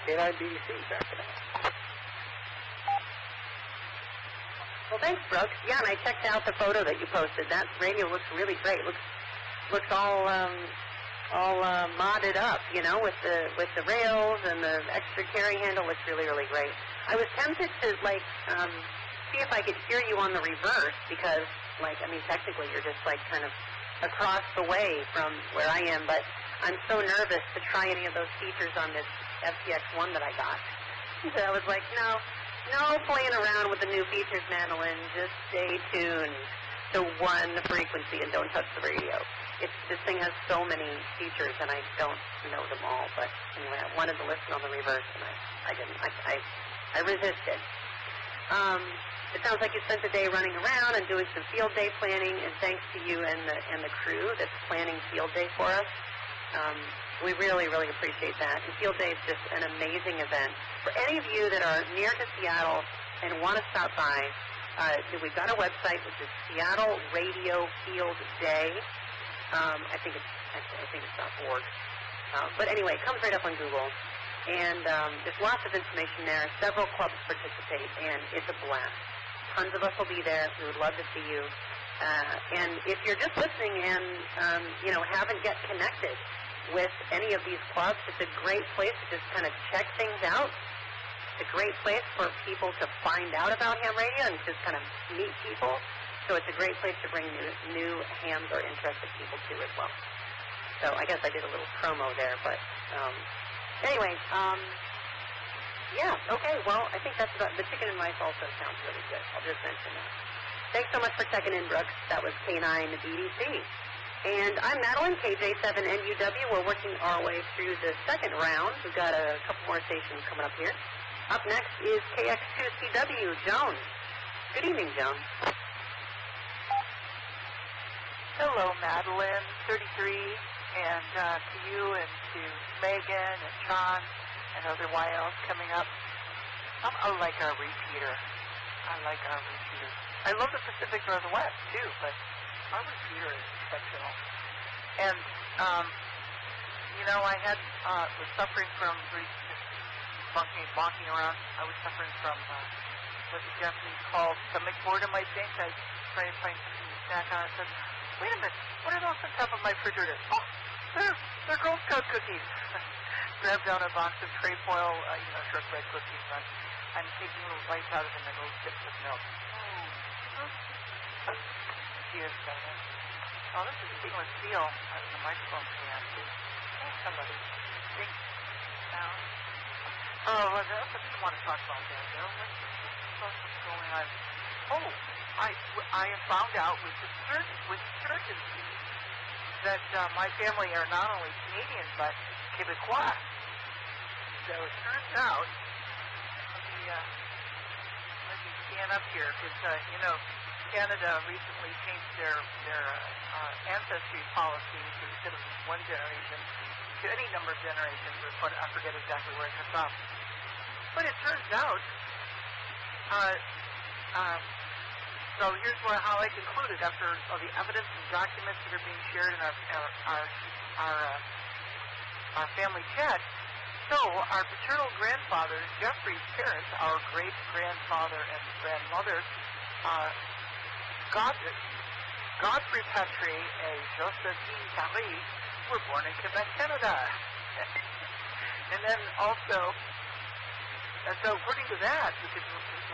K9 BDC, back to now. Well, thanks, Brooks. Yeah, and I checked out the photo that you posted. That radio looks really great. Looks all modded up, you know, with the rails and the extra carry handle. Looks really, really great. I was tempted to see if I could hear you on the reverse because, technically you're just kind of across the way from where I am, but I'm so nervous to try any of those features on this FTX1 that I got. So I was like, no playing around with the new features, Madeline. Just stay tuned to one frequency and don't touch the radio. This thing has so many features, and I don't know them all. But anyway, I wanted to listen on the reverse, and I didn't. I resisted. It sounds like you spent the day running around and doing some field day planning, and thanks to you and the crew that's planning field day for us. We really, really appreciate that. And Field Day is just an amazing event. For any of you that are near to Seattle and want to stop by, we've got a website, which is Seattle Radio Field Day. I think it's .org. But anyway, it comes right up on Google. And there's lots of information there. Several clubs participate, and it's a blast. Tons of us will be there. We would love to see you. And if you're just listening and, haven't yet connected with any of these clubs, it's a great place to just kind of check things out. It's a great place for people to find out about ham radio and just kind of meet people. So it's a great place to bring new hams or interested people to as well. So I guess I did a little promo there, but anyway, yeah, okay, well, I think that's about, the chicken and rice also sounds really good. I'll just mention that. Thanks so much for checking in, Brooks. That was K9 BDC. And I'm Madeline, KJ7NUW. We're working our way through the second round. We've got a couple more stations coming up here. Up next is KX2CW, Joan. Good evening, Joan. Hello, Madeline, 33, and to you and to Megan and Sean and other YLs coming up. I like our repeater. I love the Pacific Northwest, too, but our repeater is exceptional. And, was suffering from bonking around. I was suffering from what the Japanese call stomach boredom, I think. I tried to find something to snack on. I said, wait a minute, what are those on top of my refrigerator? Oh, they're Girl Scout cookies. Grabbed down a box of trefoil, shortbread cookies. I'm taking little bites out of them and little sips of milk. Cheers, Donna. Oh, this is stainless steel. The microphone stand. Oh, somebody. Big sound. Oh, well, I didn't want to talk about that, though. What's going on? Oh, I have found out with certainty that my family are not only Canadian, but Quebecois. So it turns out, let me stand up here, because, Canada recently changed their ancestry policy instead of one generation to any number of generations. I forget exactly where it cuts off. But it turns out, so here's how I concluded after all the evidence and documents that are being shared in our family chat. So our paternal grandfather, Jeffrey's parents, our great-grandfather and grandmother, Godfrey Petrie and Josephine Paris were born in Quebec, Canada. And then also, so according to that, we could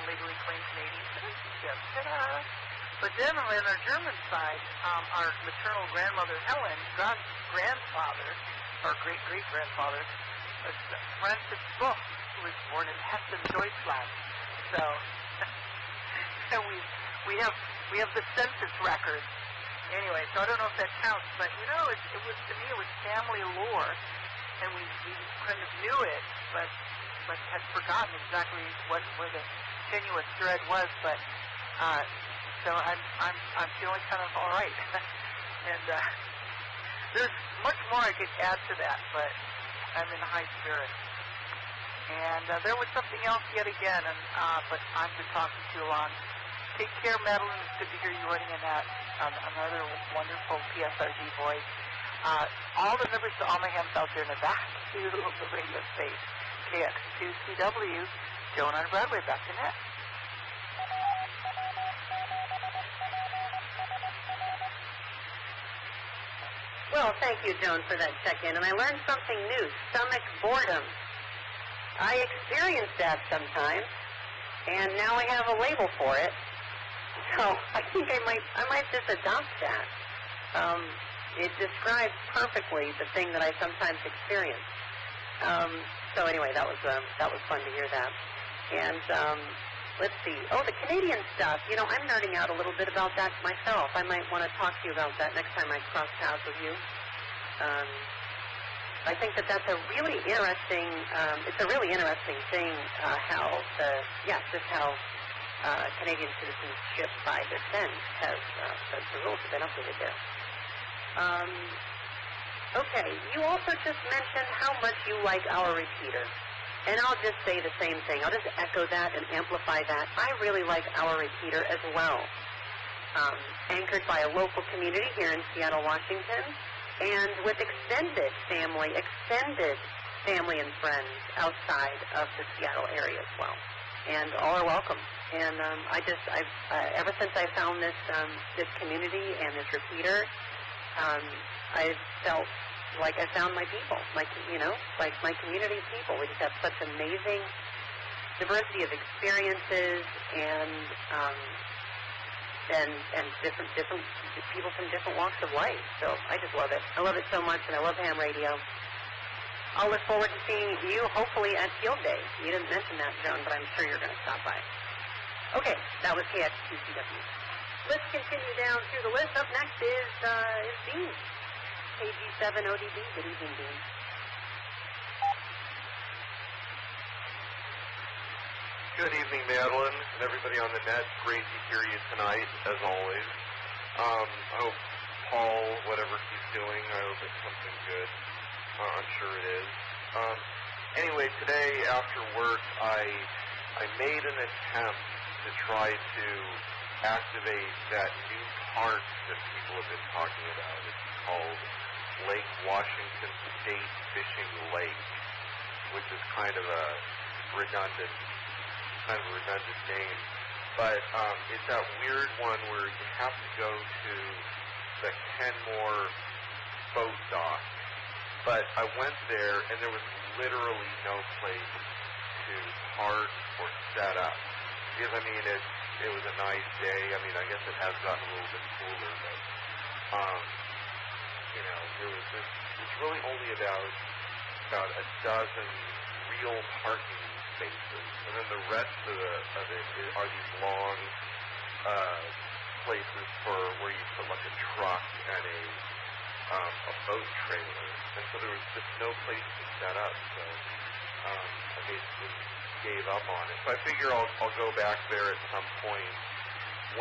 legally claim Canadian citizenship. Ta-da! But then on our German side, our maternal grandmother Helen, God's grandfather, or great-great-grandfather, was Francis Buch, who was born in Hessen, Deutschland. So we have the census records. Anyway, so I don't know if that counts, but it was, to me, it was family lore, and we kind of knew it, but had forgotten exactly where the tenuous thread was. But so I'm feeling kind of all right, and there's much more I could add to that, but I'm in high spirits. And there was something else yet again, and but I've been talking too long. Take care, Madeline. It's good to hear you running in that. Another wonderful PSRG voice. All the members of all my hams out there in the back to the radio space. KX2CW, Joan on Broadway, back to net. Well, thank you, Joan, for that check-in. And I learned something new, stomach boredom. I experience that sometimes, and now I have a label for it. So I think I might just adopt that. It describes perfectly the thing that I sometimes experience. So anyway, that was fun to hear that. And let's see. Oh, the Canadian stuff. I'm nerding out a little bit about that myself. I might want to talk to you about that next time I cross paths with you. I think that's a really interesting. It's a really interesting thing how Canadian citizenship by descent has the rules have been updated there. Okay, you also just mentioned how much you like our repeater. And I'll just say the same thing. I'll just echo that and amplify that. I really like our repeater as well. Anchored by a local community here in Seattle, Washington, and with extended family and friends outside of the Seattle area as well. And all are welcome. And ever since I found this community and this repeater, I've felt like I found my people, like my community people. We just have such amazing diversity of experiences and different people from different walks of life. So I just love it. I love it so much, and I love ham radio. I'll look forward to seeing you hopefully at Field Day. You didn't mention that, Joan, but I'm sure you're going to stop by. Okay, that was KX2CW. let's continue down through the list. Up next is Dean. KG7ODB. Good evening, Dean. Good evening, Madeline, and everybody on the net. Great to hear you tonight, as always. I hope Paul, whatever he's doing, I hope it's something good. I'm sure it is. Anyway, today after work, I made an attempt to try to activate that new park that people have been talking about. It's called Lake Washington State Fishing Lake, which is kind of a redundant name. But it's that weird one where you have to go to the Kenmore boat dock. But I went there, and there was literally no place to park or set up. Because, I mean, it was a nice day. I mean, I guess it has gotten a little bit cooler, but, you know, it's really only about a dozen real parking spaces. And then the rest of it are these long places for where you put like a truck and a boat trailer. And so there was just no place to set up. So I basically gave up on it. So I figure I'll go back there at some point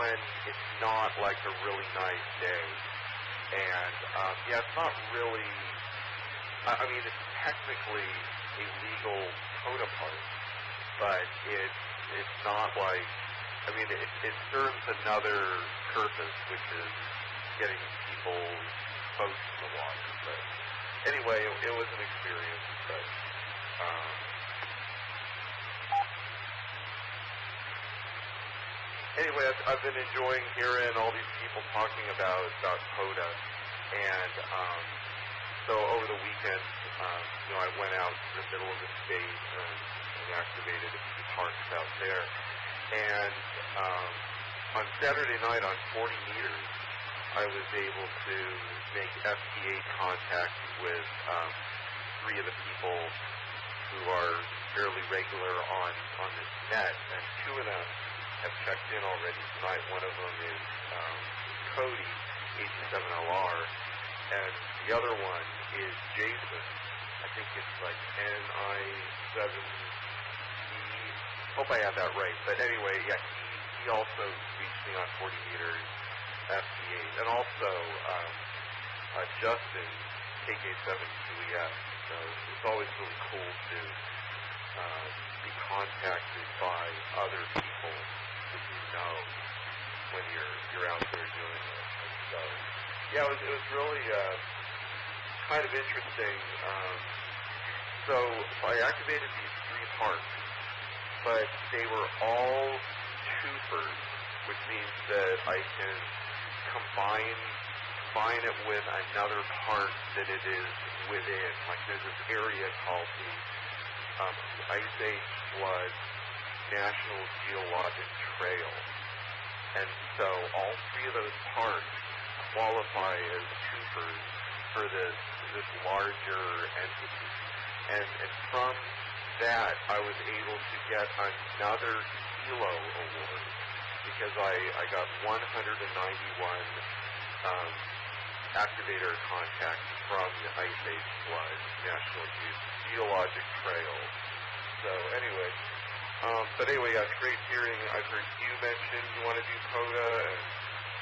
when it's not like a really nice day. And yeah, it's not really. I mean, it's technically a legal COTA park, but it's not like. I mean, it serves another purpose, which is getting people's boats in the water. But anyway, it was an experience. But anyway, I've been enjoying hearing all these people talking about COTA, and so over the weekend, you know, I went out to the middle of the state and activated a few parks out there. And on Saturday night on 40 meters, I was able to make FTA contact with 3 of the people who are fairly regular on this net, and 2 of them have checked in already tonight. One of them is Cody, 87LR, and the other one is Jason. I think it's like NI7. Hope I have that right. But anyway, yeah, he also reached me on 40 meters FTA. And also Justin, KK7QES. So it's always really cool to be contacted by other people that you know when you're out there doing this. And so, yeah, it was really kind of interesting. So I activated these 3 parks. But they were all twofers, which means that I can combine it with another park that it is within. Like there's this area called the Ice Age Flood National Geologic Trail. And so all 3 of those parks qualify as twofers for this larger entity. And from that, I was able to get another Kilo award because I got 191 activator contacts from the Ice Age Flood National Geologic Trail. So anyway, yeah, it's great hearing. I've heard you mention you want to do COTA, and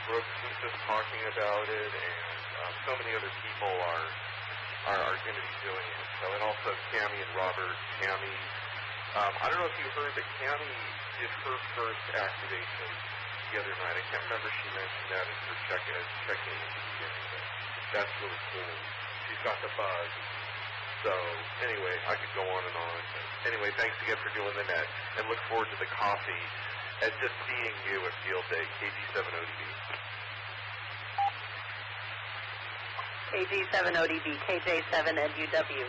Brooks was just talking about it, and so many other people are going to be doing it. So, and also Cammie and Robert. Cammie, I don't know if you heard that Cammie did her first activation the other night. I can't remember if she mentioned that as her checking in at the beginning, but that's really cool. She's got the bug. So, anyway, I could go on and on. But anyway, thanks again for doing the net, and look forward to the coffee and just seeing you at Field Day, KG7ODB. KG7ODB, KJ7NUW.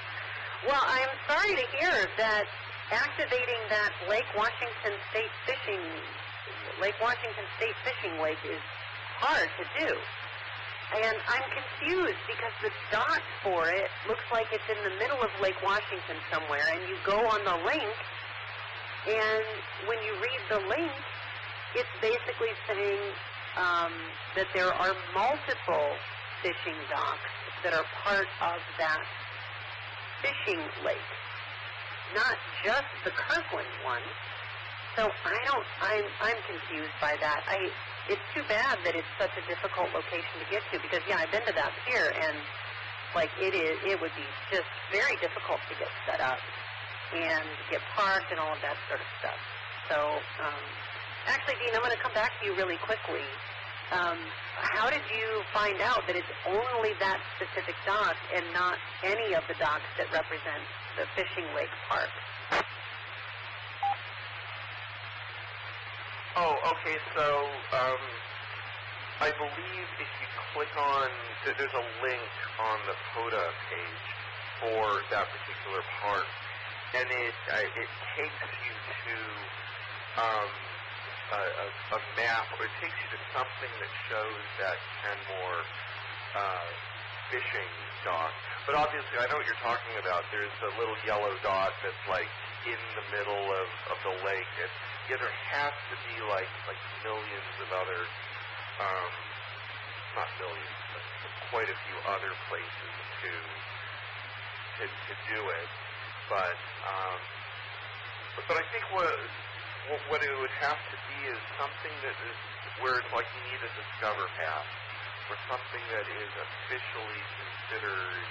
Well, I'm sorry to hear that activating that Lake Washington State Fishing Lake is hard to do. And I'm confused because the dock for it looks like it's in the middle of Lake Washington somewhere, and you go on the link, and when you read the link, it's basically saying that there are multiple fishing docks that are part of that fishing lake, not just the Kirkland one. So I'm confused by that. It's too bad that it's such a difficult location to get to, because I've been to that pier, and it would be just very difficult to get set up and get parked and all of that sort of stuff. So, actually, Dean, I'm going to come back to you really quickly. How did you find out that it's only that specific dock and not any of the docks that represent the fishing lake park? Oh, okay, so I believe if you click on, there's a link on the POTA page for that particular park, and it takes you to a map, or it takes you to something that shows that Kenmore fishing dock. But obviously, I know what you're talking about. There's a little yellow dot that's like in the middle of the lake. There has to be like millions of other, not millions, but quite a few other places to do it. But I think what it would have to be is something that is where it's like you need a Discover Pass, or something that is officially considered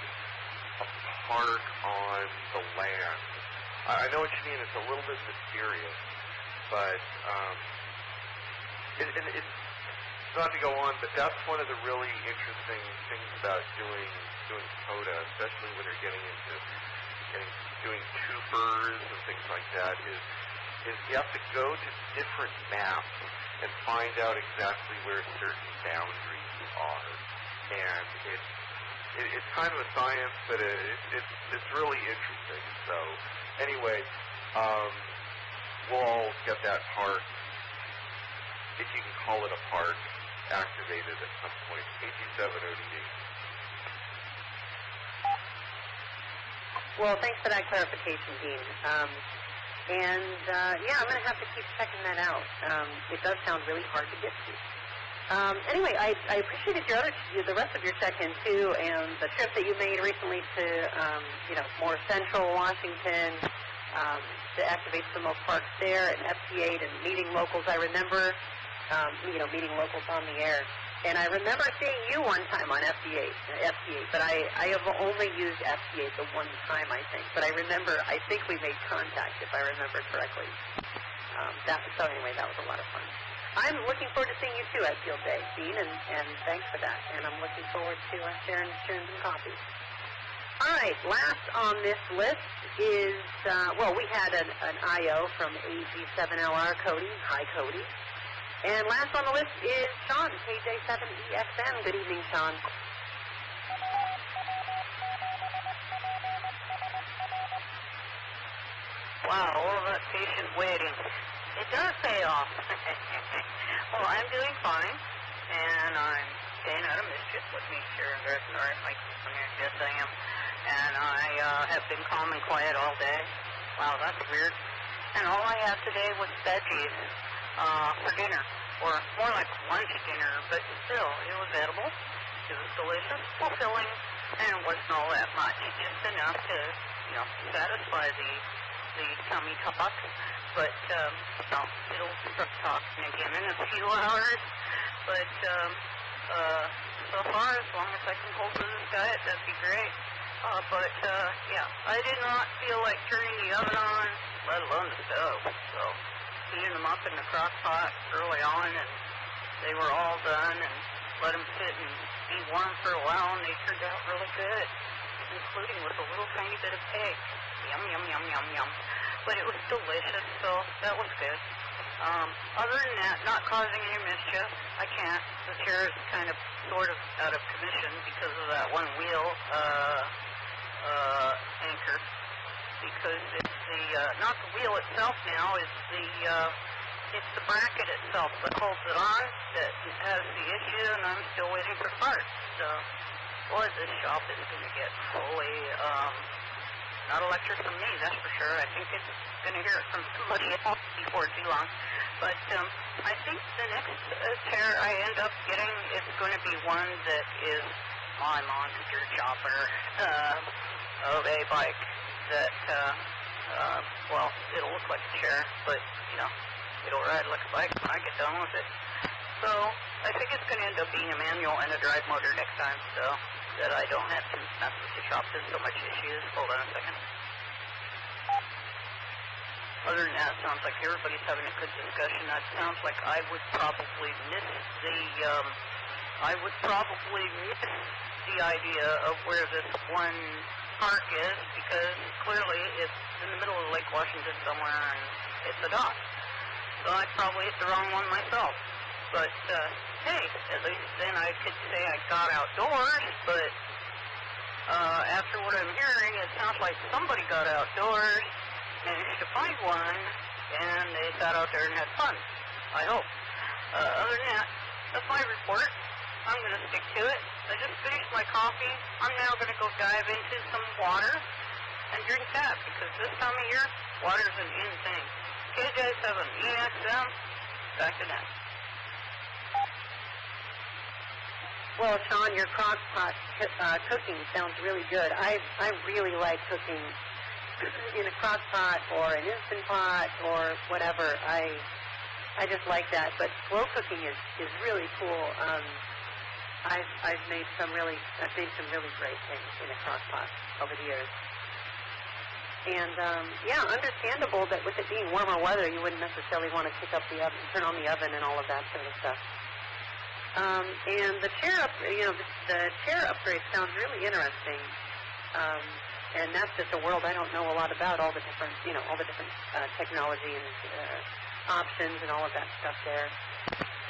a park on the land. I know what you mean. It's a little bit mysterious, but it's not to go on, but that's one of the really interesting things about doing POTA, especially when you're getting into doing tubers and things like that, is you have to go to different maps and find out exactly where certain boundaries are. And it's kind of a science, but it's really interesting. So anyway, we'll all get that park, if you can call it a park, activated at some point. KG7ODD. Well, thanks for that clarification, Dean. I'm going to have to keep checking that out. It does sound really hard to get to. Anyway, I appreciated the rest of your check-in too, and the trip that you made recently to more central Washington to activate some of those parks there, and FT8, and meeting locals. I remember meeting locals on the air, and I remember seeing you one time on FT8, but I have only used FT8 the one time, I think. But I think we made contact, if I remember correctly. So anyway, that was a lot of fun. I'm looking forward to seeing you too at Field Day, Dean, and thanks for that. And I'm looking forward to sharing some coffee. All right, last on this list is, we had an IO from AG7LR, Cody. Hi, Cody. And last on the list is Sean, KJ7EXN. Good evening, Sean. Wow, all of that patient waiting. It does pay off. Well, I'm doing fine, and I'm staying out of mischief with me sure there's an alright microphone here. Yes, I am. And I have been calm and quiet all day. Wow, that's weird. And all I had today was veggies for dinner, or more like lunch dinner, but still, it was edible. It was delicious, fulfilling, and it wasn't all that much. Just enough to, satisfy the tummy talk, but it'll start talking again in a few hours. But so far, as long as I can hold to this diet, that'd be great. I did not feel like turning the oven on, let alone the stove. So heating them up in the crock pot early on, and they were all done, and let them sit and be warm for a while, and they turned out really good, including with a little tiny bit of egg. Yum, yum, yum, yum, yum. But it was delicious, so that was good. Other than that, not causing any mischief. I can't. The chair is kind of sort of out of commission because of that one wheel anchor. Because it's not the wheel itself now, it's the bracket itself that holds it on that has the issue, and I'm still waiting for parts. So, boy, this shop is going to get fully, not electric from me, that's for sure. I think it's going to hear it from somebody else before too long. But I think the next chair I end up getting is going to be one that is my monster chopper of a bike that, well, it'll look like a chair, but, you know, it'll ride like a bike when I get done with it. So I think it's going to end up being a manual and a drive motor next time, so that I don't have to mess with the chops and so much issues. Hold on a second. Other than that, it sounds like everybody's having a good discussion. That sounds like I would probably miss the idea of where this one park is, because clearly it's in the middle of Lake Washington somewhere and it's a dock. So I'd probably hit the wrong one myself. But, hey, at least then I could say I got outdoors, but after what I'm hearing, it sounds like somebody got outdoors, managed to find one, and they sat out there and had fun, I hope. Other than that, that's my report. I'm going to stick to it. I just finished my coffee. I'm now going to go dive into some water and drink that, because this time of year, water's an in thing. KJ7 EXM, back to that. Well, Sean, your crock pot cooking sounds really good. I really like cooking in a crock pot or an instant pot or whatever. I just like that. But slow cooking is really cool. I've made some really great things in a crock pot over the years. And yeah, understandable that with it being warmer weather, you wouldn't necessarily want to kick up the oven, turn on the oven, and all of that sort of stuff. And the chair upgrade sounds really interesting. And that's just a world I don't know a lot about, all the different technology and options and all of that stuff there.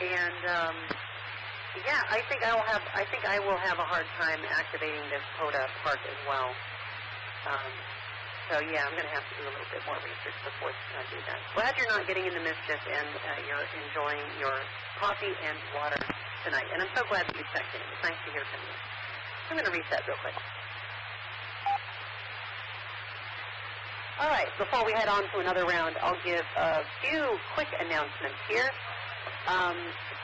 And yeah, I think I will have a hard time activating this POTA park as well. So yeah, I'm going to have to do a little bit more research before I do that. Glad you're not getting into mischief and you're enjoying your coffee and water tonight. And I'm so glad that you checked in. It's nice to hear from you. I'm going to reset real quick. All right, before we head on to another round, I'll give a few quick announcements here.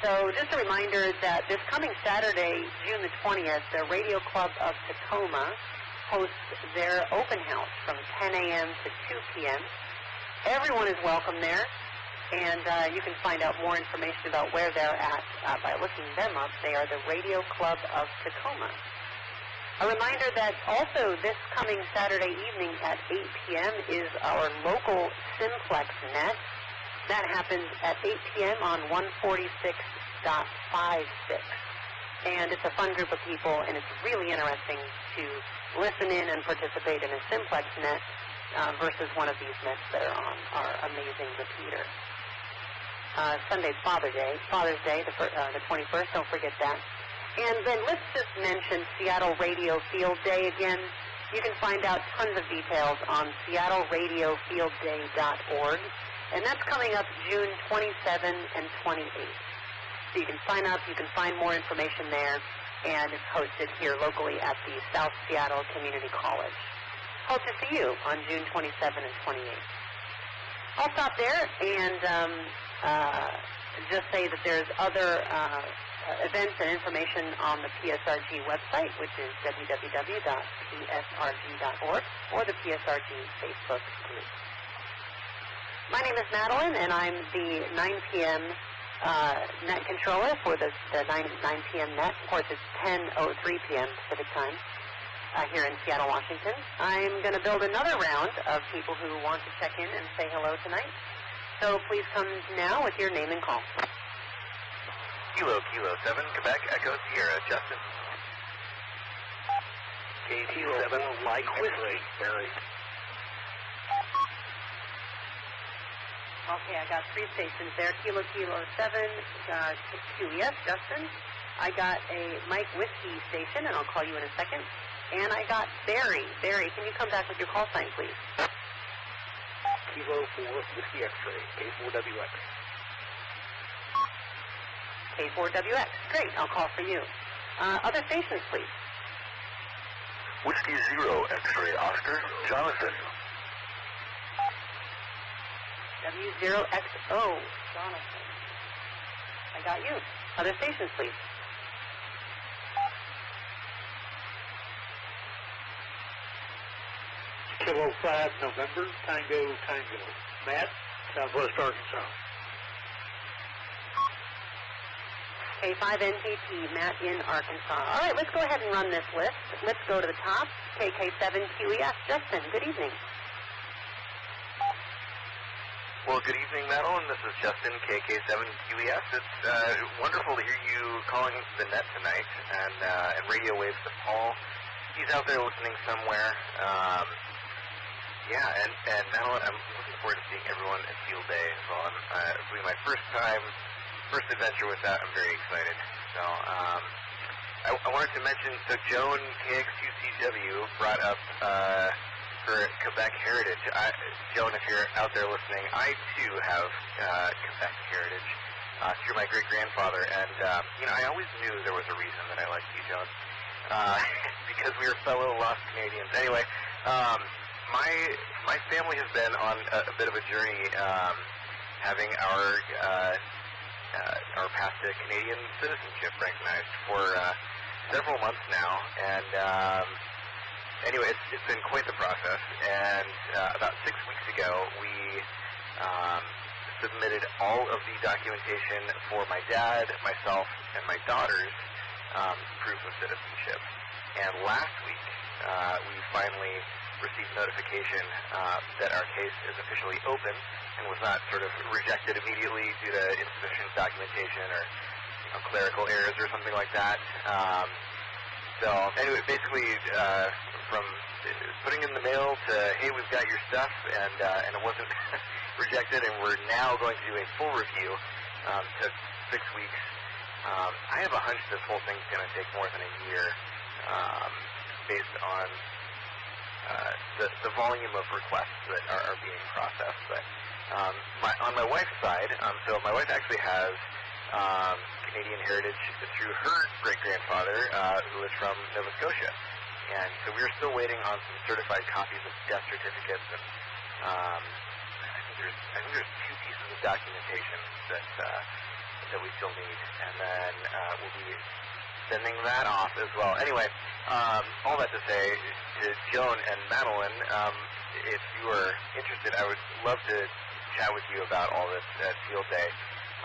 So just a reminder that this coming Saturday, June the 20th, the Radio Club of Tacoma hosts their open house from 10 a.m. to 2 p.m. Everyone is welcome there, and you can find out more information about where they're at by looking them up. They are the Radio Club of Tacoma. A reminder that also this coming Saturday evening at 8 p.m. is our local Simplex Net. That happens at 8 p.m. on 146.56. And it's a fun group of people, and it's really interesting to listen in and participate in a Simplex net versus one of these nets that are on our amazing repeater. Sunday's Father's Day, the 21st, don't forget that. And then let's just mention Seattle Radio Field Day again. You can find out tons of details on seattleradiofieldday.org, and that's coming up June 27 and 28. So you can sign up, you can find more information there, and it's hosted here locally at the South Seattle Community College. Hope to see you on June 27 and 28. I'll stop there and just say that there's other events and information on the PSRG website, which is www.psrg.org, or the PSRG Facebook group. My name is Madeline, and I'm the 9 p.m. Net controller for the 9 p.m. net. Of course, it's 10:03 p.m. Pacific time here in Seattle, Washington. I'm going to build another round of people who want to check in and say hello tonight. So please come now with your name and call. Kilo 7, Quebec, Echo Sierra, Justin. KT7, Mike Whiskey, Barry. Okay, I got 3 stations there. Kilo 7, QES, Justin. I got a Mike Whiskey station, and I'll call you in a second. And I got Barry. Barry, can you come back with your call sign, please? Kilo 4, Whiskey X-ray, K4WX. K4WX. Great, I'll call for you. Other stations, please. Whiskey 0, X-ray, Oscar, Jonathan. W0XO, Jonathan. I got you. Other stations, please. Kilo 5 November, Tango, Tango. Matt, Southwest Arkansas. K5NTP, Matt in Arkansas. All right, let's go ahead and run this list. Let's go to the top. KK7QES, Justin, good evening. Well, good evening, Madeline. This is Justin, KK7QES. It's wonderful to hear you calling the net tonight, and radio waves to Paul. He's out there listening somewhere. Yeah, and Madeline, I'm looking forward to seeing everyone at Field Day as well. It'll be my first adventure with that. I'm very excited. So, I wanted to mention, so Joan, KX2CW, brought up for Quebec heritage. Joan, if you're out there listening, I too have Quebec heritage through my great-grandfather, and I always knew there was a reason that I liked you, Joan, because we were fellow Lost Canadians. Anyway, my family has been on a bit of a journey, having our path to Canadian citizenship recognized for several months now, and anyway, it's been quite the process. And about 6 weeks ago, we submitted all of the documentation for my dad, myself, and my daughter's proof of citizenship. And last week, we finally received notification that our case is officially open and was not sort of rejected immediately due to insufficient documentation or clerical errors or something like that. So anyway, basically, from putting in the mail to, hey, we've got your stuff, and it wasn't rejected, and we're now going to do a full review, took 6 weeks. I have a hunch this whole thing's going to take more than a year, based on the volume of requests that are being processed. But on my wife's side, so my wife actually has Canadian heritage through her great-grandfather, who is from Nova Scotia. And so we're still waiting on some certified copies of death certificates. And I think there's 2 pieces of documentation that we still need. And then we'll be sending that off as well. Anyway, all that to say, to Joan and Madeline, if you are interested, I would love to chat with you about all this at Field Day.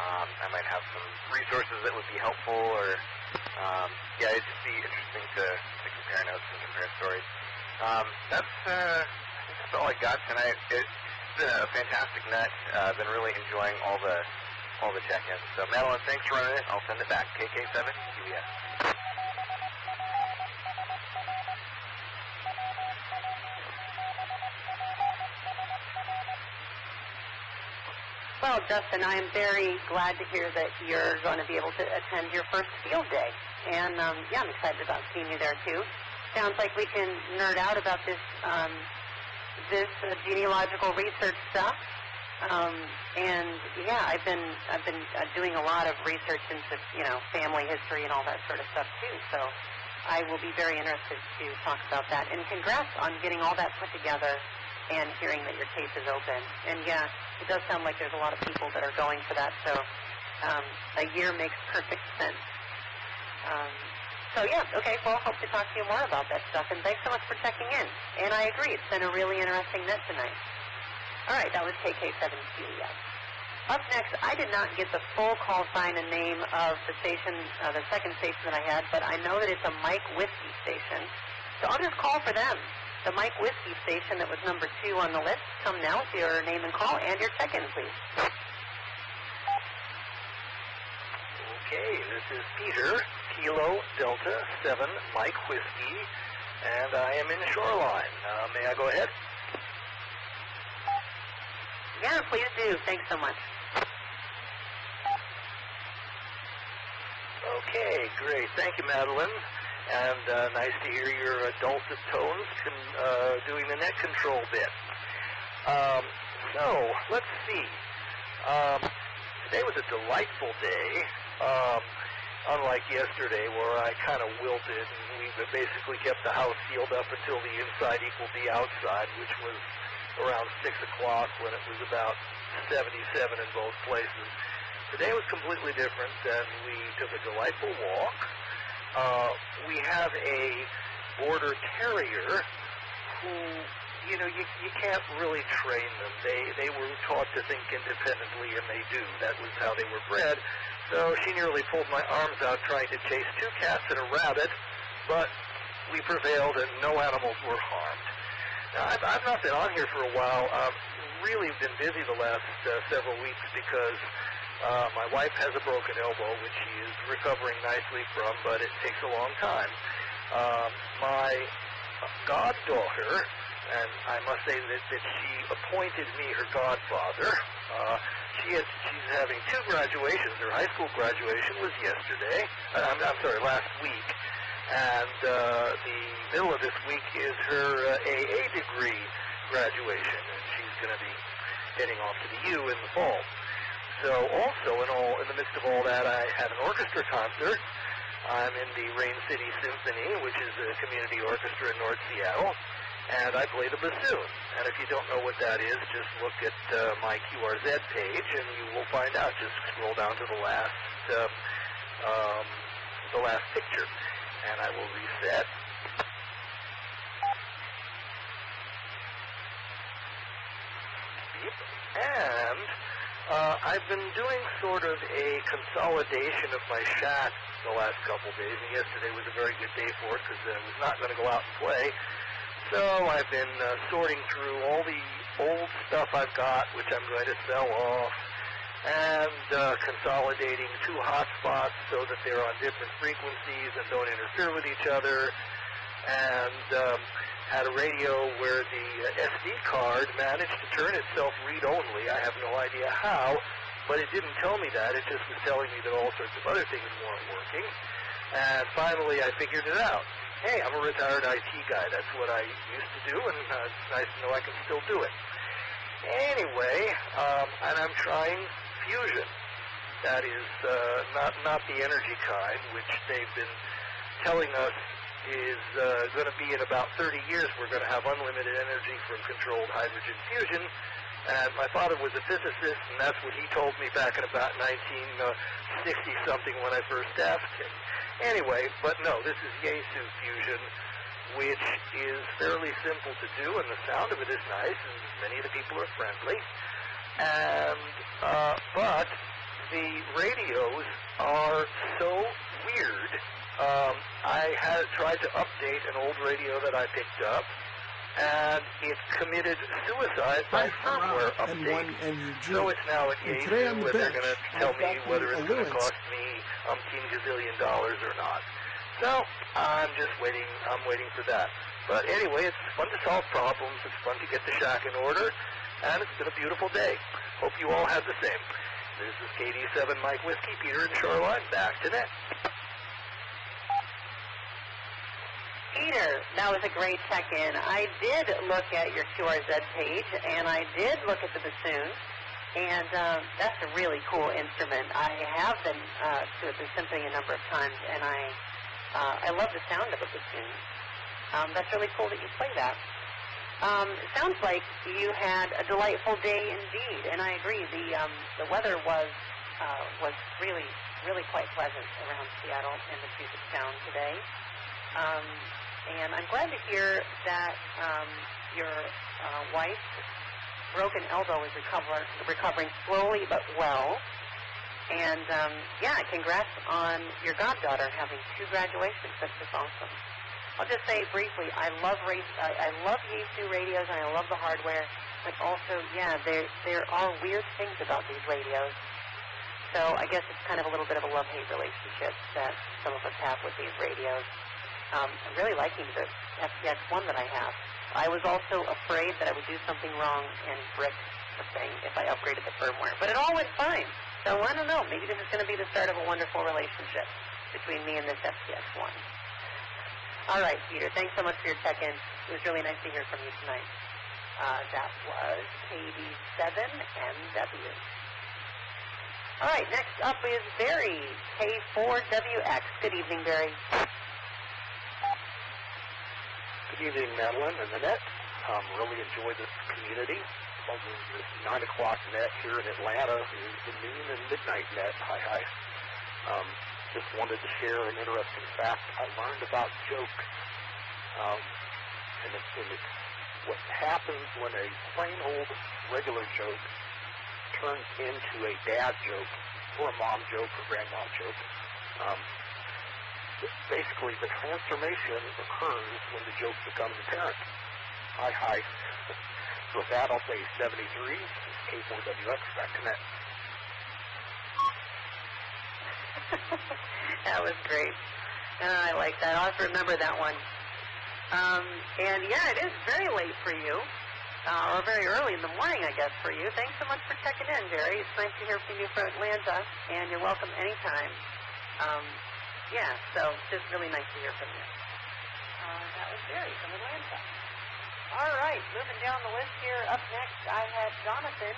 I might have some resources that would be helpful, or it'd just be interesting to compare notes and compare stories. I think that's all I got tonight. It's been a fantastic net. I've been really enjoying all the check-ins. So Madeline, thanks for running it. I'll send it back. KK7 QES. Well, Justin, I am very glad to hear that you're going to be able to attend your first Field Day. And, I'm excited about seeing you there, too. Sounds like we can nerd out about this genealogical research stuff. I've been doing a lot of research into, family history and all that sort of stuff, too. So I will be very interested to talk about that. And congrats on getting all that put together and hearing that your case is open. And it does sound like there's a lot of people that are going for that, so a year makes perfect sense. Well, hope to talk to you more about that stuff, and thanks so much for checking in. And I agree, it's been a really interesting net tonight. All right, that was KK7QES. Up next, I did not get the full call sign and name of the station, the second station that I had, but I know that it's a Mike Whiskey station, so I'll just call for them. The Mike Whiskey station that was number 2 on the list. Come now with your name and call and your check-in, please. Okay, this is Peter, Kilo Delta 7 Mike Whiskey, and I am in Shoreline. May I go ahead? Yeah, please do. Thanks so much. Okay, great. Thank you, Madeline. And nice to hear your dulcet tones doing the net control bit. So, let's see. Today was a delightful day, unlike yesterday where I kind of wilted and we basically kept the house sealed up until the inside equaled the outside, which was around 6 o'clock when it was about 77 in both places. Today was completely different, and we took a delightful walk. We have a border terrier who, you know, you can't really train them. They were taught to think independently, and they do. That was how they were bred. So she nearly pulled my arms out trying to chase 2 cats and a rabbit, but we prevailed and no animals were harmed. Now, I've not been on here for a while. Really been busy the last several weeks because my wife has a broken elbow, which she is recovering nicely from, but it takes a long time. My goddaughter, and I must say that she appointed me her godfather. She's having 2 graduations. Her high school graduation was yesterday. I'm sorry, last week. And the middle of this week is her AA degree graduation, and she's going to be heading off to the U in the fall. So also in the midst of all that, I had an orchestra concert. I'm in the Rain City Symphony, which is a community orchestra in North Seattle, and I play the bassoon. And if you don't know what that is, just look at my QRZ page, and you will find out. Just scroll down to the last picture, and I will reset. And I've been doing sort of a consolidation of my shack the last couple days, and yesterday was a very good day for it because I was not going to go out and play. So I've been sorting through all the old stuff I've got, which I'm going to sell off, and consolidating 2 hotspots so that they're on different frequencies and don't interfere with each other, and had a radio where the SD card managed to turn itself read-only. I have no idea how, but it didn't tell me that. It just was telling me that all sorts of other things weren't working. And finally, I figured it out. Hey, I'm a retired IT guy. That's what I used to do, and it's nice to know I can still do it. Anyway, and I'm trying fusion. That is not the energy kind, which they've been telling us is going to be in about 30 years. We're going to have unlimited energy from controlled hydrogen fusion. And my father was a physicist, and that's what he told me back in about 1960-something when I first asked him. Anyway, but no, this is Yaesu fusion, which is fairly simple to do, and the sound of it is nice, and many of the people are friendly. And but the radios are so weird. I had tried to update an old radio that I picked up, and it committed suicide by firmware update. So it's now at Yaesu, where they're going to tell me whether it's going to cost me umpteen gazillion dollars or not. So I'm just waiting. I'm waiting for that. But anyway, it's fun to solve problems. It's fun to get the shack in order, and it's been a beautiful day. Hope you all had the same. This is KD7 Mike Whiskey, Peter and Shoreline, back to net. Peter, that was a great check-in. I did look at your QRZ page, and I did look at the bassoon, and that's a really cool instrument. I have been to the symphony a number of times, and I love the sound of a bassoon. That's really cool that you play that. It sounds like you had a delightful day indeed, and I agree. The weather was really quite pleasant around Seattle and the Puget Sound today. And I'm glad to hear that your wife's broken elbow is recovering slowly but well. And yeah, congrats on your goddaughter having 2 graduations. That's just awesome. I'll just say briefly, I love Yaesu radios and I love the hardware, but also, yeah, there are weird things about these radios. So I guess it's kind of a little bit of a love-hate relationship that some of us have with these radios. I'm really liking the FTX1 that I have. I was also afraid that I would do something wrong and brick the thing if I upgraded the firmware. But it all went fine. So I don't know. Maybe this is going to be the start of a wonderful relationship between me and this FTX1. All right, Peter. Thanks so much for your check-in. It was really nice to hear from you tonight. That was KD7MW. All right, next up is Barry, K4WX. Good evening, Barry. Good evening, Madeline and Annette. Really enjoy this community. this 9 o'clock net here in Atlanta is the noon and midnight net. I just wanted to share an interesting fact I learned about jokes. And it's what happens when a plain old regular joke turns into a dad joke or a mom joke or grandma joke. Basically, the transformation occurs when the joke becomes apparent. Hi. So with that, I'll say 73, K4WX, back to net. That was great. I like that. I'll have to remember that one. And yeah, it is very late for you, or very early in the morning, I guess, for you. Thanks so much for checking in, Jerry. It's nice to hear from you from Atlanta, and you're welcome anytime. Yeah, so just really nice to hear from you. That was Jerry from Atlanta. All right, moving down the list here. Up next, I have Jonathan,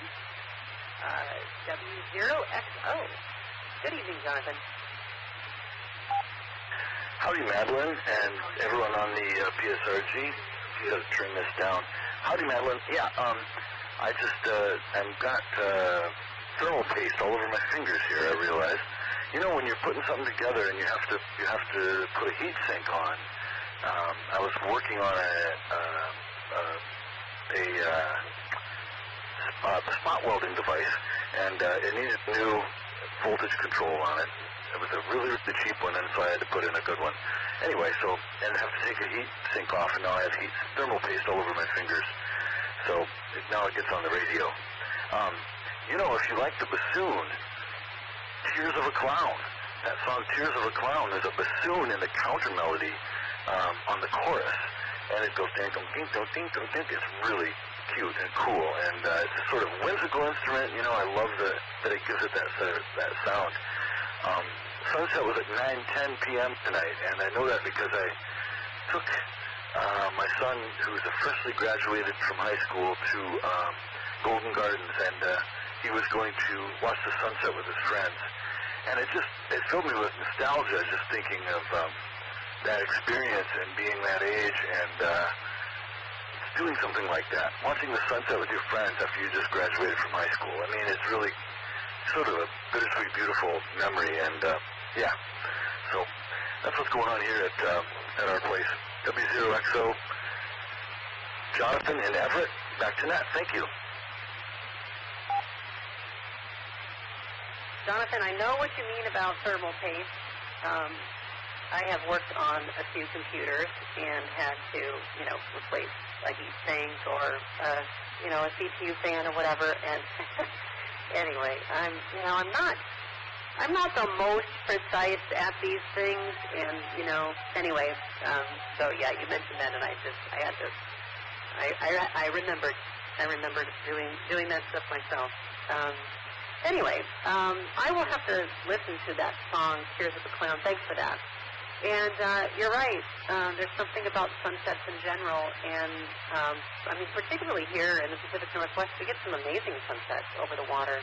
W0XO. Good evening, Jonathan. Howdy, Madeline, and everyone on the PSRG. You got to turn this down. Howdy, Madeline. Yeah, I just I've got thermal paste all over my fingers here. I realize. You know, when you're putting something together and you have to put a heat sink on. I was working on a spot welding device, and it needed new voltage control on it. It was a really, really cheap one, and so I had to put in a good one. Anyway, and I have to take a heat sink off, and now I have thermal paste all over my fingers. So now it gets on the radio. You know, if you like the bassoon, Tears of a Clown, that song Tears of a Clown, there's a bassoon in the counter melody on the chorus, and it goes ding dong ding dong ding dong ding. It's really cute and cool, and it's a sort of whimsical instrument. You know, I love that it gives it that sound. Sunset was at 9:10 p.m. tonight, and I know that because I took my son, who's freshly graduated from high school, to Golden Gardens, and he was going to watch the sunset with his friends. And it filled me with nostalgia, just thinking of that experience and being that age and doing something like that. Watching the sunset with your friends after you just graduated from high school. I mean, it's really sort of a bittersweet, beautiful memory, and yeah. So that's what's going on here at our place. W0XO, Jonathan and Everett, back to net. Thank you. Jonathan, I know what you mean about thermal paste. I have worked on a few computers and had to, replace a heat sink or, a CPU fan or whatever. And anyway, I'm not the most precise at these things. And anyway, so yeah, you mentioned that, and I remembered doing that stuff myself. Anyway, I will have to listen to that song, Tears of a Clown. Thanks for that. And you're right. There's something about sunsets in general, and particularly here in the Pacific Northwest, we get some amazing sunsets over the water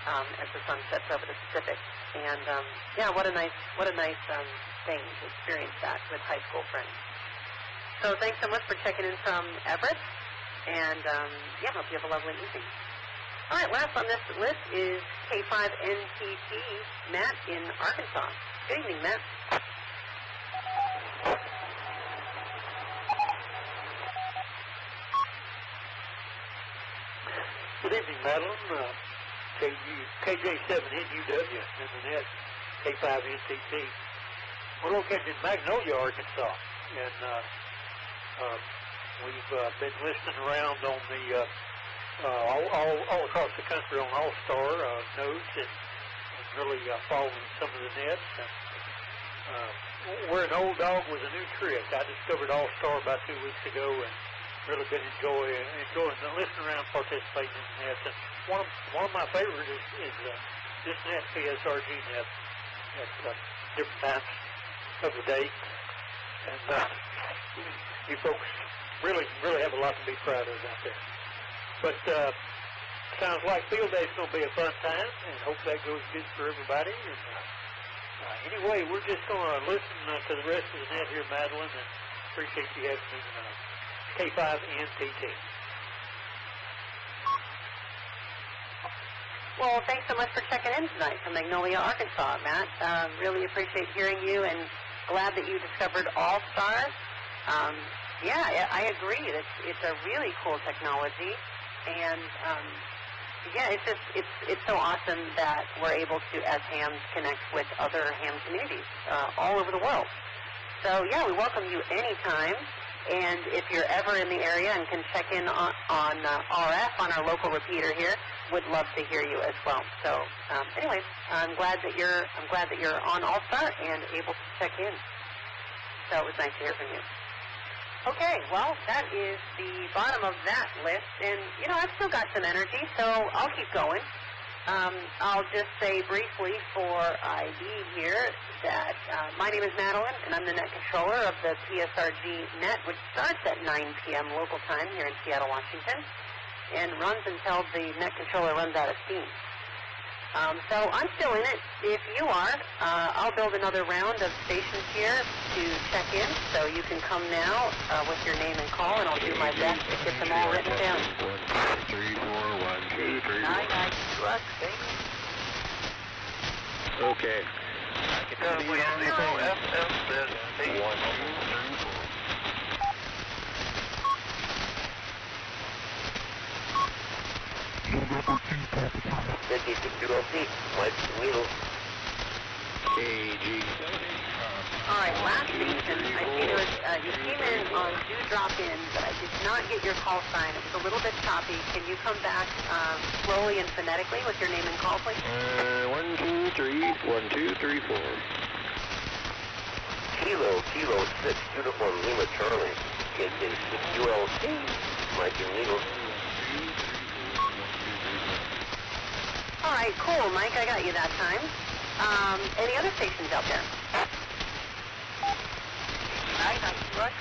as the sun sets over the Pacific. And yeah, what a nice thing to experience that with high school friends. So thanks so much for checking in from Everett, and yeah, hope you have a lovely evening. All right, last on this list is K5NTT, Matt in Arkansas. Good evening, Matt. Good evening, Madeline. KJ7NUW in the net, K5NTT. We're located in Magnolia, Arkansas, and we've been listening around on the all across the country on All-Star nodes and really following some of the nets. And we're an old dog with a new trick. I discovered All-Star about 2 weeks ago and really been enjoying listening around, participating in the nets. And one of my favorites is this net, PSRG net, at different times of the day. And you folks really have a lot to be proud of out there. But sounds like field day is going to be a fun time, and hope that goes good for everybody. And anyway, we're just going to listen to the rest of the net here, Madeline, and appreciate you having me tonight. K5NTT. Well, thanks so much for checking in tonight from Magnolia, Arkansas, Matt. Really appreciate hearing you, and glad that you discovered All-Star. Yeah, I agree. It's a really cool technology, and yeah, it's so awesome that we're able to, as hams, connect with other ham communities all over the world. So yeah, we welcome you anytime. And if you're ever in the area and can check in on RF, on our local repeater here, would love to hear you as well. So anyways, I'm glad that you're on All-Star and able to check in. So it was nice to hear from you. Okay, well, that is the bottom of that list, and, you know, I've still got some energy, so I'll keep going. I'll just say briefly for ID here that my name is Madeline, and I'm the net controller of the PSRG net, which starts at 9 p.m. local time here in Seattle, Washington, and runs until the net controller runs out of steam. So I'm still in it. If you are, I'll build another round of stations here to check in, so you can come now with your name and call, and I'll do my best to get them all written down. 1, 2, 3, 4, 1, 2, 3, 4. Okay. WFF says 1, 2, 3, 4. Mike Needle. KG. All right, last station, I see there was, you came in on Do Drop In, but I did not get your call sign. It was a little bit choppy. Can you come back slowly and phonetically with your name and call, please? 1, 2, 3, 1, 2, 3, 4. Kilo 6, Uniform Lima Charlie. KJ 6 ULC. Mike Needle. All right, cool, Mike. I got you that time. Any other stations out there?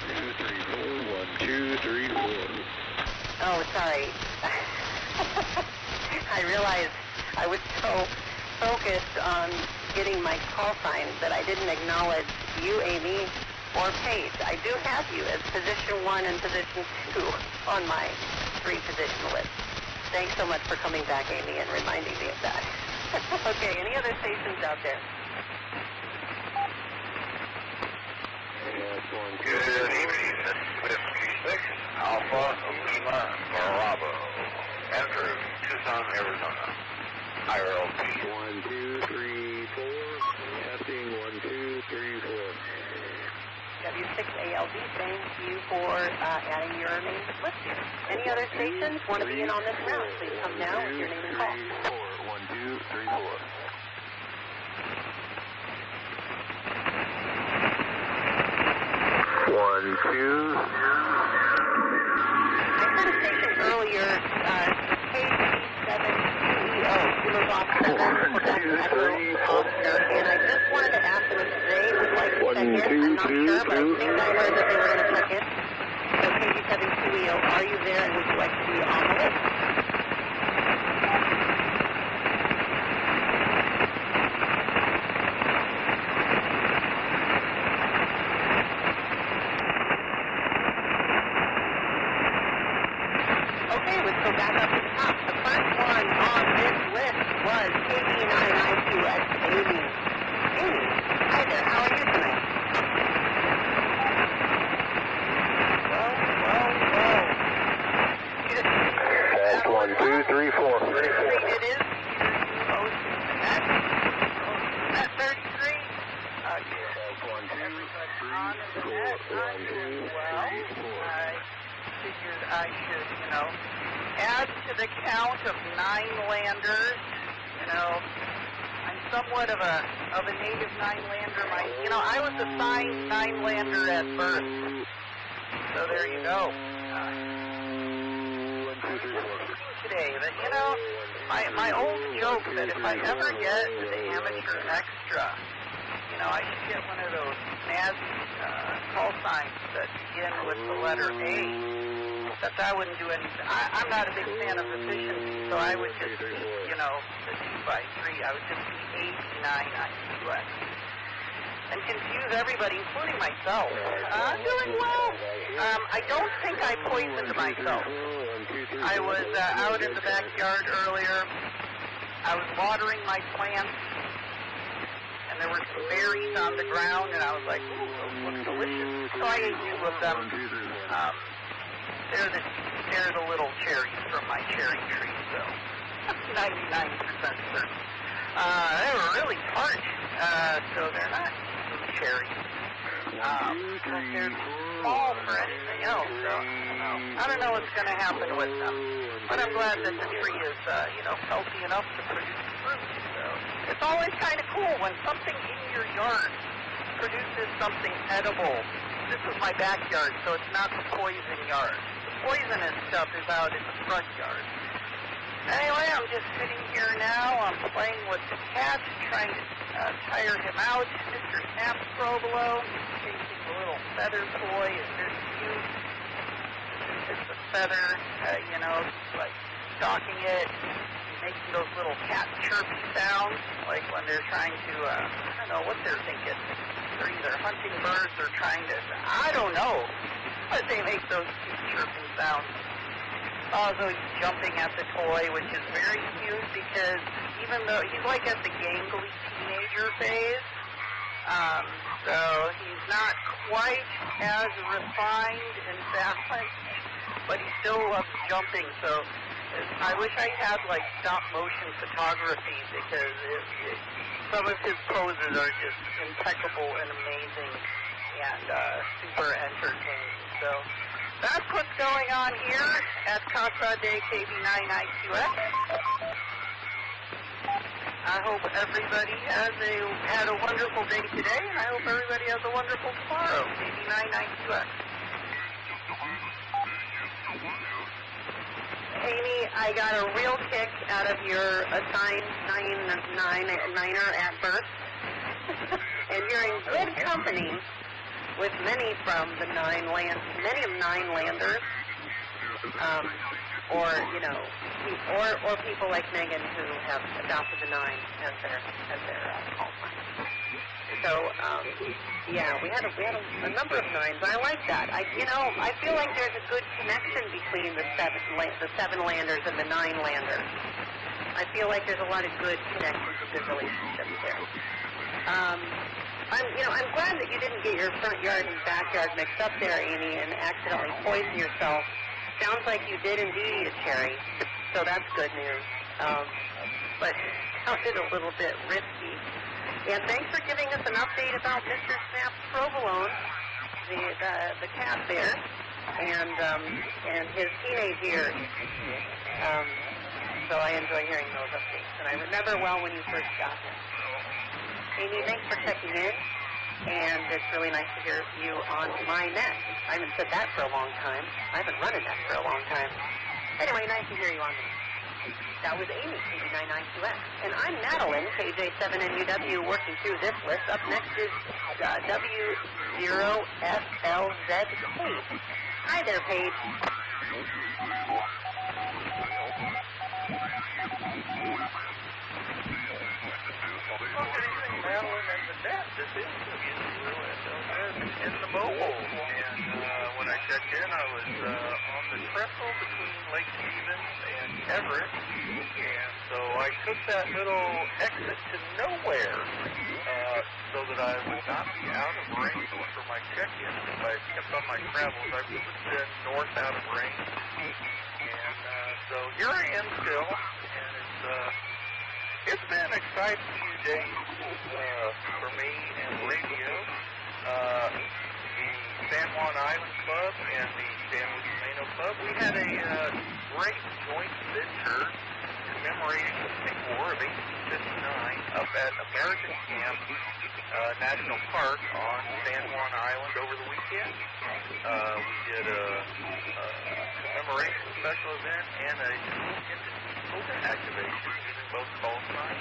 2, 3, 4, 1, 2, 3, 4. Oh, sorry. I realized I was so focused on getting my call sign that I didn't acknowledge you, Amy, or Paige. I do have you as position 1 and position 2 on my 3-position list. Thanks so much for coming back, Amy, and reminding me of that. Okay, any other stations out there? Good evening, this is Whiskey 6, Alpha Lima Bravo. Enter Tucson, Arizona. IRLP. 1, 2, 3, 4. Testing 1, 2, 3, 4. W6ALD, thank you for adding your name to the list here. Any other stations want to be in on this round? Please come now with your name and call. 1, 2, 3, 4. 1, 2. I heard a station earlier, KC7CEO, Kilo Box 7, Quebec Echo Oscar, and I just wanted to ask them if they would like to check in. I'm not sure, but I think I heard that they were going to check in. So KC7CEO, are you there, and would you like to be on the list? Okay, let's go back up to the top. The first one on this list was KD9IQX Amy. Amy, hi there. How are you tonight? Whoa. That's 1, 2, 3, 4. It is. At 33. That's 1, 2, 3, On the 4. net, 1, I'm 2, doing 3, well. 4. I figured I should, add to the count of 9-landers. I'm somewhat of a native 9-lander. I was assigned 9-lander at birth. So there you go. 1, 2, 3, 4. Today, that my old joke that if I ever get to the amateur extra, I should get one of those snazzy call signs that begin with the letter A. Except I wouldn't do anything. I'm not a big fan of efficiency, so I would just be, the 2x3. I would just be 89 IQX. And confuse everybody, including myself. I'm doing well. I don't think I poisoned myself. I was out in the backyard earlier, I was watering my plants, and there were some berries on the ground, and I was like, ooh, those look delicious. So I ate 2 of them. They're the little cherries from my cherry tree, so 99% certain. They were really tart, so they're not cherries. They're small for anything else, so I don't know what's going to happen with them. But I'm glad that the tree is, healthy enough to produce fruit. So it's always kind of cool when something in your yard produces something edible. This is my backyard, so it's not the poison yard. The poisonous stuff is out in the front yard. Anyway, I'm just sitting here now. I'm playing with the cat, trying to tire him out. Mr. Snap's Provolone, chasing the little feather toy. It's very cute. It's a feather, like stalking it, making those little cat chirpy sounds, like when they're trying to, I don't know what they're thinking. They're either hunting birds or trying to, I don't know, but they make those cute chirping sounds. Also, he's jumping at the toy, which is very cute because even though he's like at the gangly teenager phase, so he's not quite as refined and balanced, but he still loves jumping. So I wish I had like stop motion photography because some of his poses are just impeccable and amazing and super entertaining. So that's what's going on here at Casa de KB9IQS. I hope everybody had a wonderful day today, and I hope everybody has a wonderful tomorrow. KB9IQS. Amy, I got a real kick out of your assigned niner at birth, and you're in good company with many from the many of Nine-landers, or people like Megan who have adopted the Nine as their call sign. So, we had a number of Nines. I like that. I feel like there's a good connection between the Seven-landers and the Nine-landers. I feel like there's a lot of good connections, good relationships there. I'm glad that you didn't get your front yard and backyard mixed up there, Amy, and accidentally poison yourself. Sounds like you did indeed eat a cherry, so that's good news. But it sounded a little bit risky. And thanks for giving us an update about Mr. Snap's Provolone, the cat there, and his teenage years. So I enjoy hearing those updates, and I remember well when you first got him. Amy, thanks for checking in, and it's really nice to hear you on my net. I haven't said that for a long time. I haven't run a net for a long time. Anyway, nice to hear you on the net. That was Amy, KB99QS. And I'm Madeline, KJ7NUW, working through this list. Up next is W0FLZ Paige. Hi there, Paige. Well, good evening, Madeline and the net. This is in the mobile. And when I checked in, I was on the trestle between Lake Stevens and Everett. And so I took that little exit to nowhere so that I would not be out of range for my check-in. If I kept on my travels, I would have been north out of range. And so here I am still, and it's been an exciting few days for me and radio. The San Juan Island Club and the San Luis Camino Club, we had a great joint venture commemorating the Civil War of 1859 up at American Camp National Park on San Juan Island over the weekend. We did a commemoration special event and a open activation using both call signs.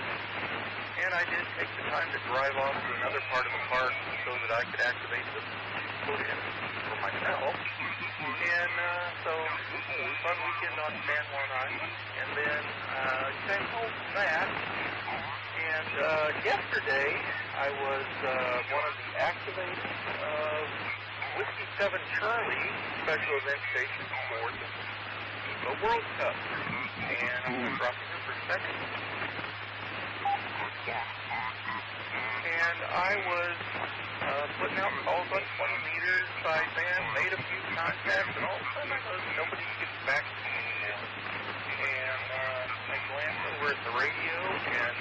And I did take the time to drive off to another part of the park so that I could activate the put-in for myself. And so it was a fun weekend on San Juan Island. And then came home from that. And yesterday I was one of the activators of Whiskey 7 Charlie special event station for the World Cup. And I'm going to drop in here for a second. I was putting out calls on 20 meters, sideband, made a few contacts, and all of a sudden I noticed nobody's getting back to me anymore. And I glanced over at the radio, and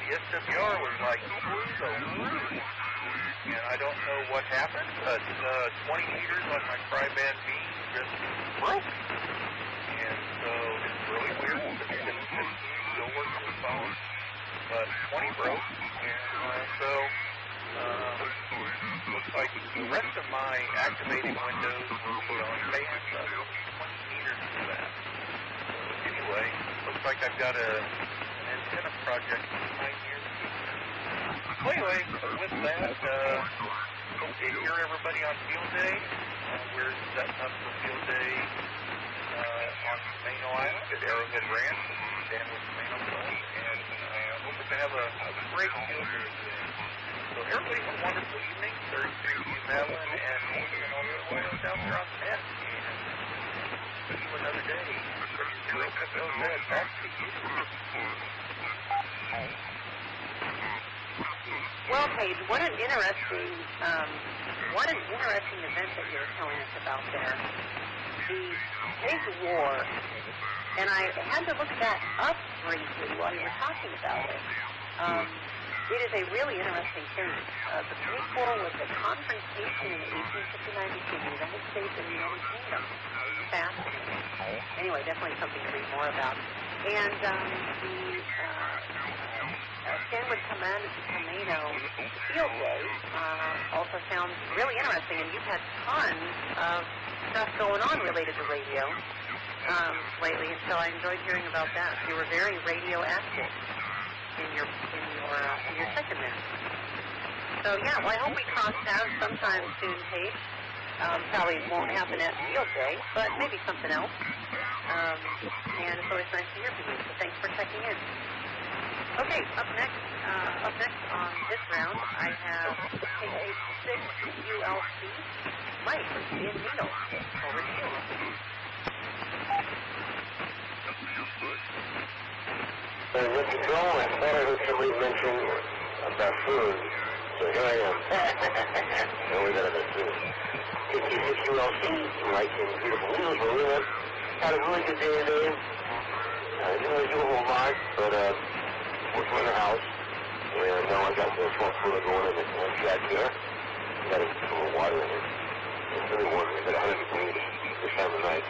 the SWR was like through the roof. And I don't know what happened, but 20 meters on my tri-band beam just broke. And so it's really weird because it's still working with phone, but 20 broke. And so looks like the rest of my activating windows will be on bands of 20 meters to that. So anyway, looks like I've got an antenna project 9 years ago. Well, anyway, with that, hope to hear everybody on field day. We're setting up for field day on Camino Island at Arrowhead Ranch, Sandwich Camino Club, and hope to have a great field day today. So everybody have a wonderful evening. Very thank you, Madeline, and Nathan, and all the other winos out there on the net. And see you another day. Back to you. Well, Paige, what an interesting event that you were telling us about there. The big war, and I had to look that up briefly while you were talking about it. It is a really interesting thing. The big war was a confrontation in 1859 between the United States and the United Kingdom. Fascinating. Anyway, definitely something to read more about. And the Sandwich Camino field day also sounds really interesting, and you've had tons of stuff going on related to radio lately, and so I enjoyed hearing about that. You were very radio active in your second there. So yeah, well, I hope we cross paths sometime soon, Paige. Probably won't happen at field day, but maybe something else. And it's always nice to hear from you. So thanks for checking in. Okay, up next on this round, I have KH6 ULC Mike in Needle. Over to you. With the control, I thought I heard somebody mention about food, so here I am. No, we got it soon. KH6 ULC, Mike in beautiful Needles, Marina. Had a really good day today. I didn't really do a whole lot, but worked on the house. And now I got the 12 footer going in the shack here. Got a little water in it. It's really warm. It's at 100 degrees this time of night.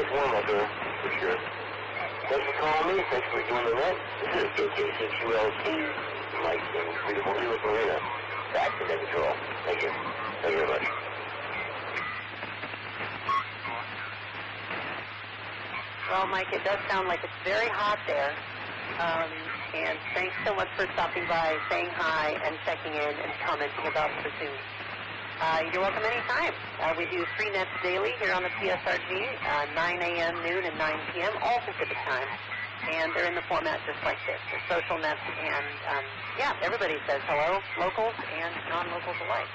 It's warm up there, for sure. Thanks for calling me. Thanks for doing the net. This is KH6 ULC, Mike in beautiful Needles, Marina. Back to net control. Thank you. Thank you very much. Well, Mike, it does sound like it's very hot there. And thanks so much for stopping by, saying hi, and checking in and commenting about the platoon. You're welcome anytime. We do 3 nets daily here on the PSRG, 9 a.m., noon, and 9 p.m., all Pacific time. And they're in the format just like this. They're social nets, and everybody says hello, locals and non-locals alike.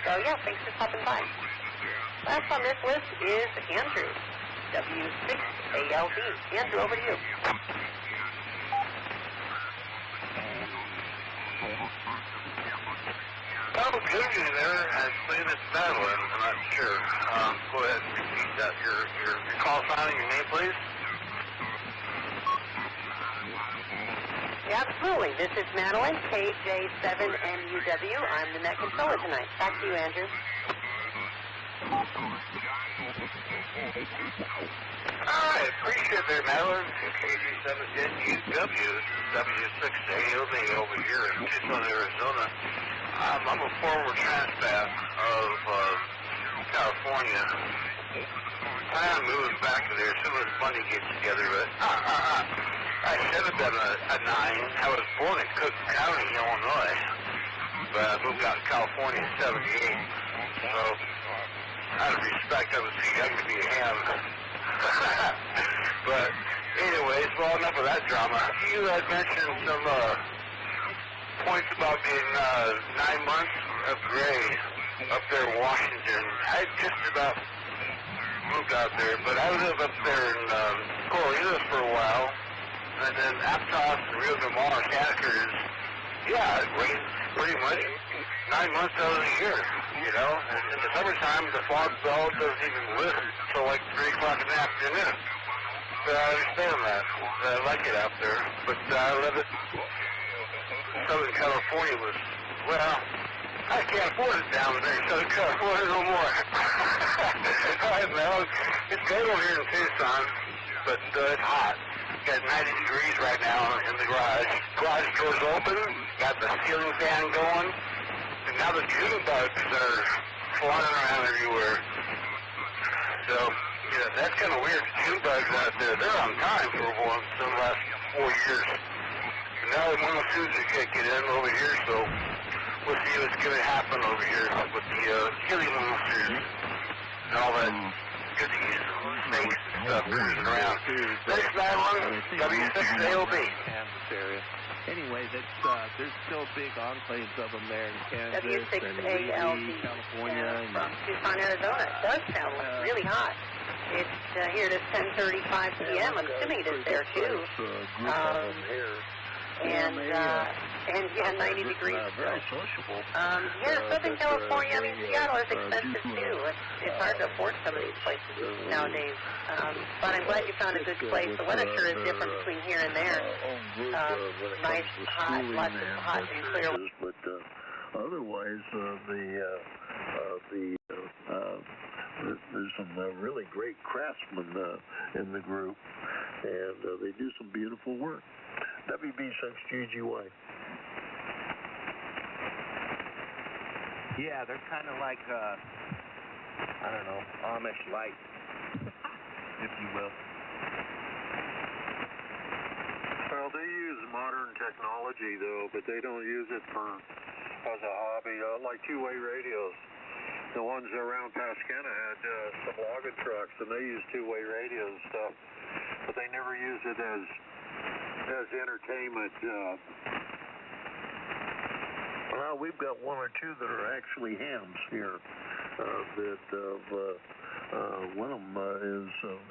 So yeah, thanks for stopping by. Last on this list is Andrew, W6ALB. Andrew, over to you. Oh, good evening there. I believe it's Madeline. I'm not sure. Go ahead and repeat that. Your call sign and your name, please. Yeah, absolutely. This is Madeline, KJ7MUW. I'm the net controller tonight. Back to you, Andrew. I appreciate that, Madeline. KG7NUW, W6AOB over here in Tucson, Arizona. I'm a former transplant of California. I'm moving back to there as soon as money gets together, but I should have been a 9. I was born in Cook County, Illinois, but I moved out to California in 78. So, out of respect, I was too young to be a ham. But, anyways, well, enough of that drama. You had mentioned some points about being 9 months of gray up there in Washington. I just about moved out there, but I lived up there in Corralitos for a while, and then Aptos and Rio de Mar, Santa Cruz, Yeah, it rains pretty much 9 months out of the year, you know. And in the summertime, the fog belt doesn't even lift until like 3 o'clock in the afternoon. So I understand that. I like it out there, but I live it. Southern California was, well, I can't afford it down there in Southern California no more. Right now, it's good over here in Tucson, but it's hot. Got 90 degrees right now in the garage. Garage doors open, got the ceiling fan going, and now the June bugs are flying around everywhere. So, yeah, that's kind of weird. June bugs out there, they're on time for once in the last 4 years. And now the monsoons are kicking in over here, so we'll see what's going to happen over here with the chili monsters and all that goodies and snakes and stuff cruising around. Next Madeline, W6AOB. Kansas area. Anyway, there's still big enclaves of them there in Kansas and Lee, California. From Tucson, Arizona. It does sound really hot. It's here at 10:35 p.m. I'm assuming it is there too. And yeah, 90 degrees. Very sociable. Yeah, Southern California, I mean, Seattle is expensive too. It's hard to afford some of these places nowadays. But I'm glad you found a good place. The weather sure is different between here and there. Nice, hot, lots of hot and clear. But otherwise, there's some really great craftsmen in the group, and they do some beautiful work. WB6GGY. Yeah, they're kind of like, I don't know, Amish light, if you will. Well, they use modern technology, though, but they don't use it as a hobby, like two-way radios. The ones around Pascana had some logging trucks, and they use two-way radios and stuff, but they never use it as entertainment. Well, we've got one or two that are actually hams here. One of them is,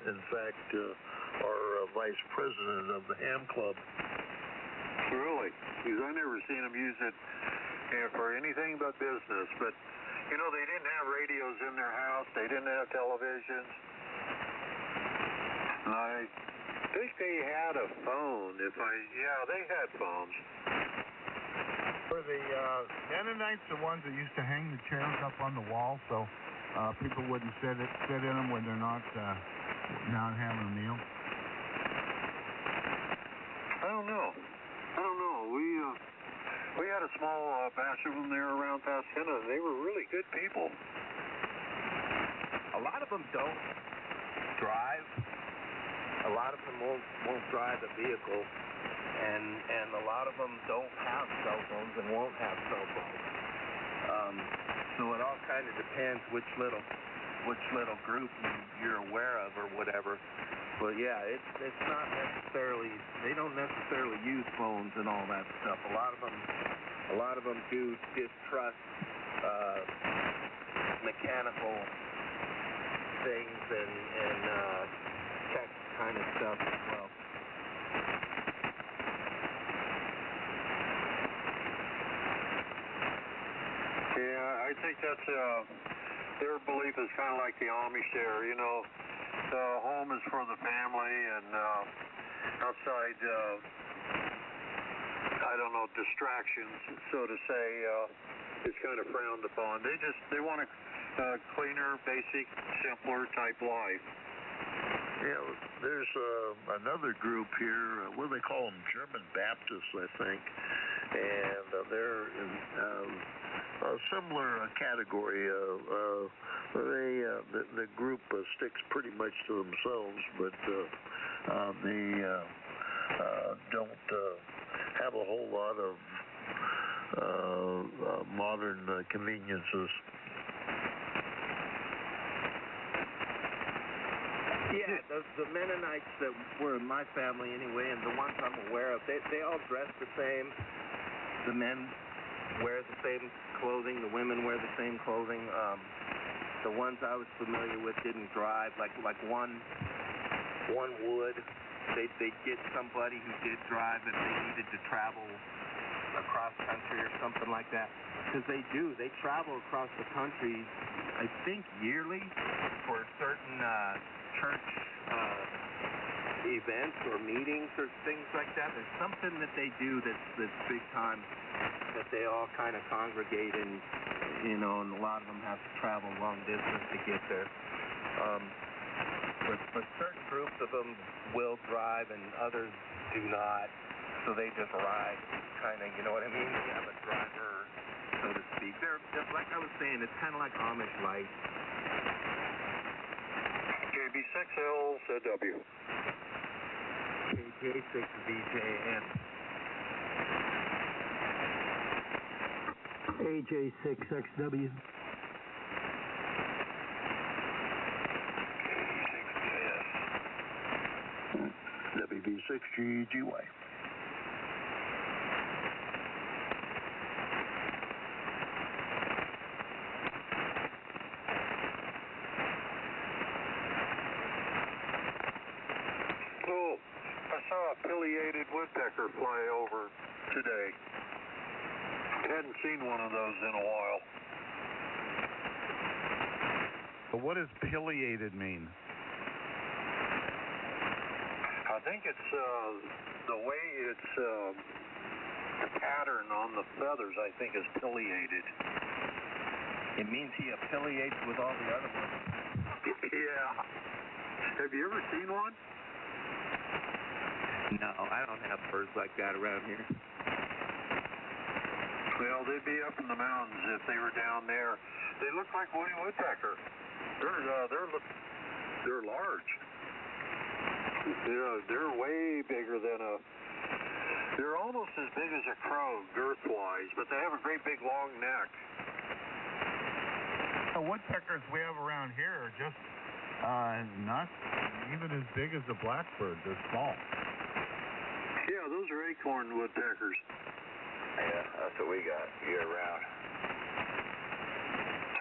in fact, our vice president of the ham club. Really? Because I've never seen them use it for anything but business. But, you know, they didn't have radios in their house. They didn't have televisions. I think they had a phone. Yeah, they had phones. Were the Mennonites the ones that used to hang the chairs up on the wall so people wouldn't sit in them when they're not having a meal? I don't know. We had a small batch of them there around Pascana, and they were really good people. A lot of them don't drive. A lot of them won't drive a vehicle, and a lot of them don't have cell phones and won't have cell phones. So it all kind of depends which little group you're aware of or whatever. But yeah, it's not necessarily, they don't necessarily use phones and all that stuff. A lot of them do distrust mechanical things and tech kind of stuff as well. Yeah, I think that's their belief is kind of like the Amish there, you know. Home is for the family, and outside, I don't know, distractions, so to say, is kind of frowned upon. They want a cleaner, basic, simpler type life. Yeah, there's another group here. What do they call them? German Baptists, I think. And they're in a similar category. The group sticks pretty much to themselves, but they don't have a whole lot of modern conveniences. Yeah, the Mennonites that were in my family anyway, and the ones I'm aware of, they all dress the same. The men wear the same clothing. The women wear the same clothing. The ones I was familiar with didn't drive. Like one would. They'd get somebody who did drive if they needed to travel across country or something like that. Because they do. They travel across the country, I think, yearly for certain church events or meetings or things like that. There's something that they do that's big time, that they all kind of congregate in, you know, and a lot of them have to travel long distance to get there. But certain groups of them will drive and others do not, so they just ride, kind of, you know what I mean? They have a driver, so to speak. They're like I was saying, it's kind of like Amish life. KB6LZW. KJ6VJN. AJ6XW. WB6GGY. Oh, I saw a pileated woodpecker fly over today. Hadn't seen one of those in a while. What does pileated mean? I think it's the way it's the pattern on the feathers, I think, is pileated. It means he affiliates with all the other ones. Yeah. Have you ever seen one? No, I don't have birds like that around here. Well, they'd be up in the mountains if they were down there. They look like woody woodpecker. They're large. Yeah, they're way bigger than a. They're almost as big as a crow, girth-wise, but they have a great big long neck. The woodpeckers we have around here are just not even as big as the blackbird. They're small. Yeah, those are acorn woodpeckers. Yeah, that's what we got year-round.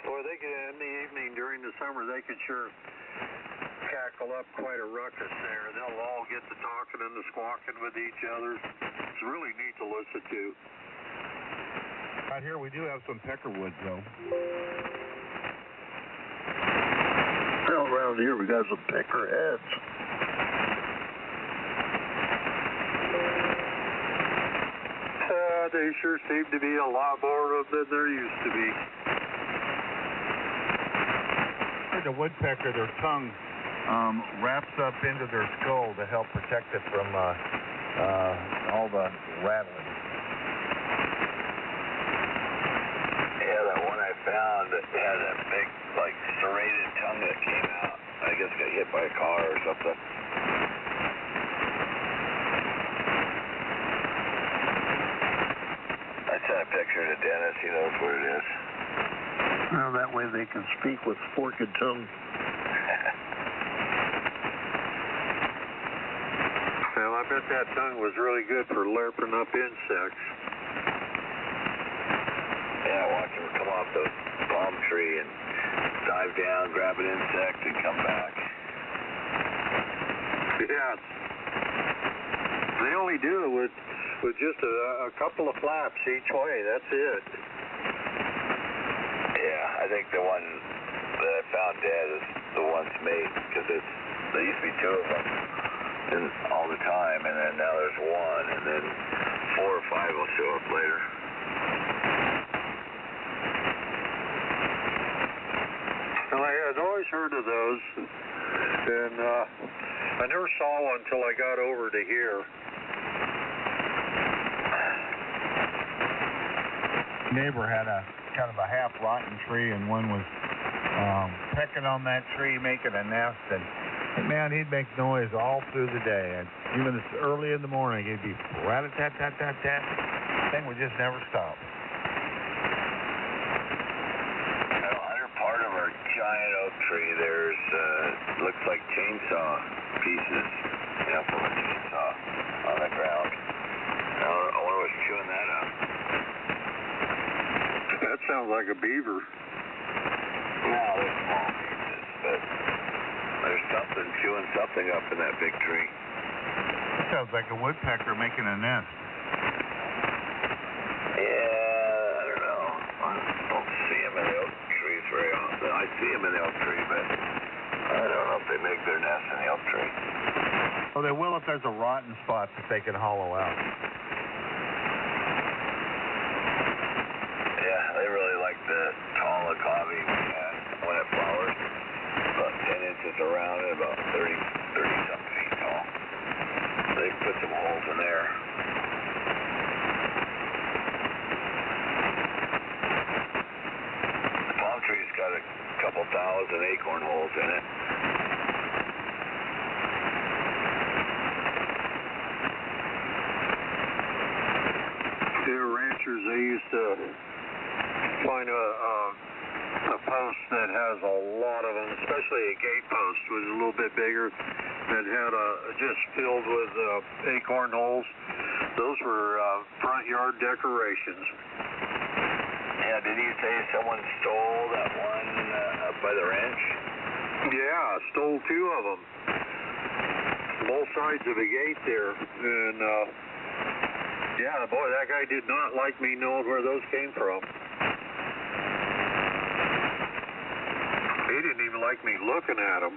Boy, they get in the evening during the summer, they could sure cackle up quite a ruckus there. They'll all get to talking and to squawking with each other. It's really neat to listen to. Out here we do have some peckerwoods, though. Well, around here we got some peckerheads. They sure seem to be a lot more of them than there used to be. The woodpecker, their tongue wraps up into their skull to help protect it from all the rattling. Yeah, that one I found that had that big, like, serrated tongue that came out. I guess got hit by a car or something. I sent a picture to Dennis. He knows where it is. Well, that way they can speak with forked tongue. Well, I bet that tongue was really good for lerping up insects. Yeah, watch him come off the palm tree and dive down, grab an insect, and come back. Yes. They only do it with just a couple of flaps each way. That's it. Yeah, I think the one that I found dead is the one's mate, because there used to be two of them all the time, and then now there's one, and then 4 or 5 will show up later. Well, I had always heard of those, and I never saw one until I got over to here. Neighbor had a kind of a half rotten tree, and one was pecking on that tree, making a nest, and man, he'd make noise all through the day, and even as early in the morning, he'd be rat-a-tat-tat-tat-tat. Thing would just never stop. Well, under part of our giant oak tree, there's looks like chainsaw pieces, from a chainsaw on the ground. I wonder what's chewing that up. That sounds like a beaver. No, they're small pieces, but there's something chewing something up in that big tree. Sounds like a woodpecker making a nest. I see them in the oak tree, but I don't know if they make their nest in the oak tree. Well, they will if there's a rotten spot that they can hollow out. Yeah, they really like the tall agave we had when it flowers. About 10 inches around it, about 30-something feet tall. They put some holes in there. The palm tree's got a couple thousand acorn holes in it. There are ranchers, they used to find a post that has a lot of them, especially a gate post, was a little bit bigger, that had just filled with acorn holes. Those were front yard decorations. Yeah, did you say someone stole that one up by the ranch? Yeah, stole two of them. Both sides of the gate there. And, yeah, boy, that guy did not like me knowing where those came from. He didn't even like me looking at them.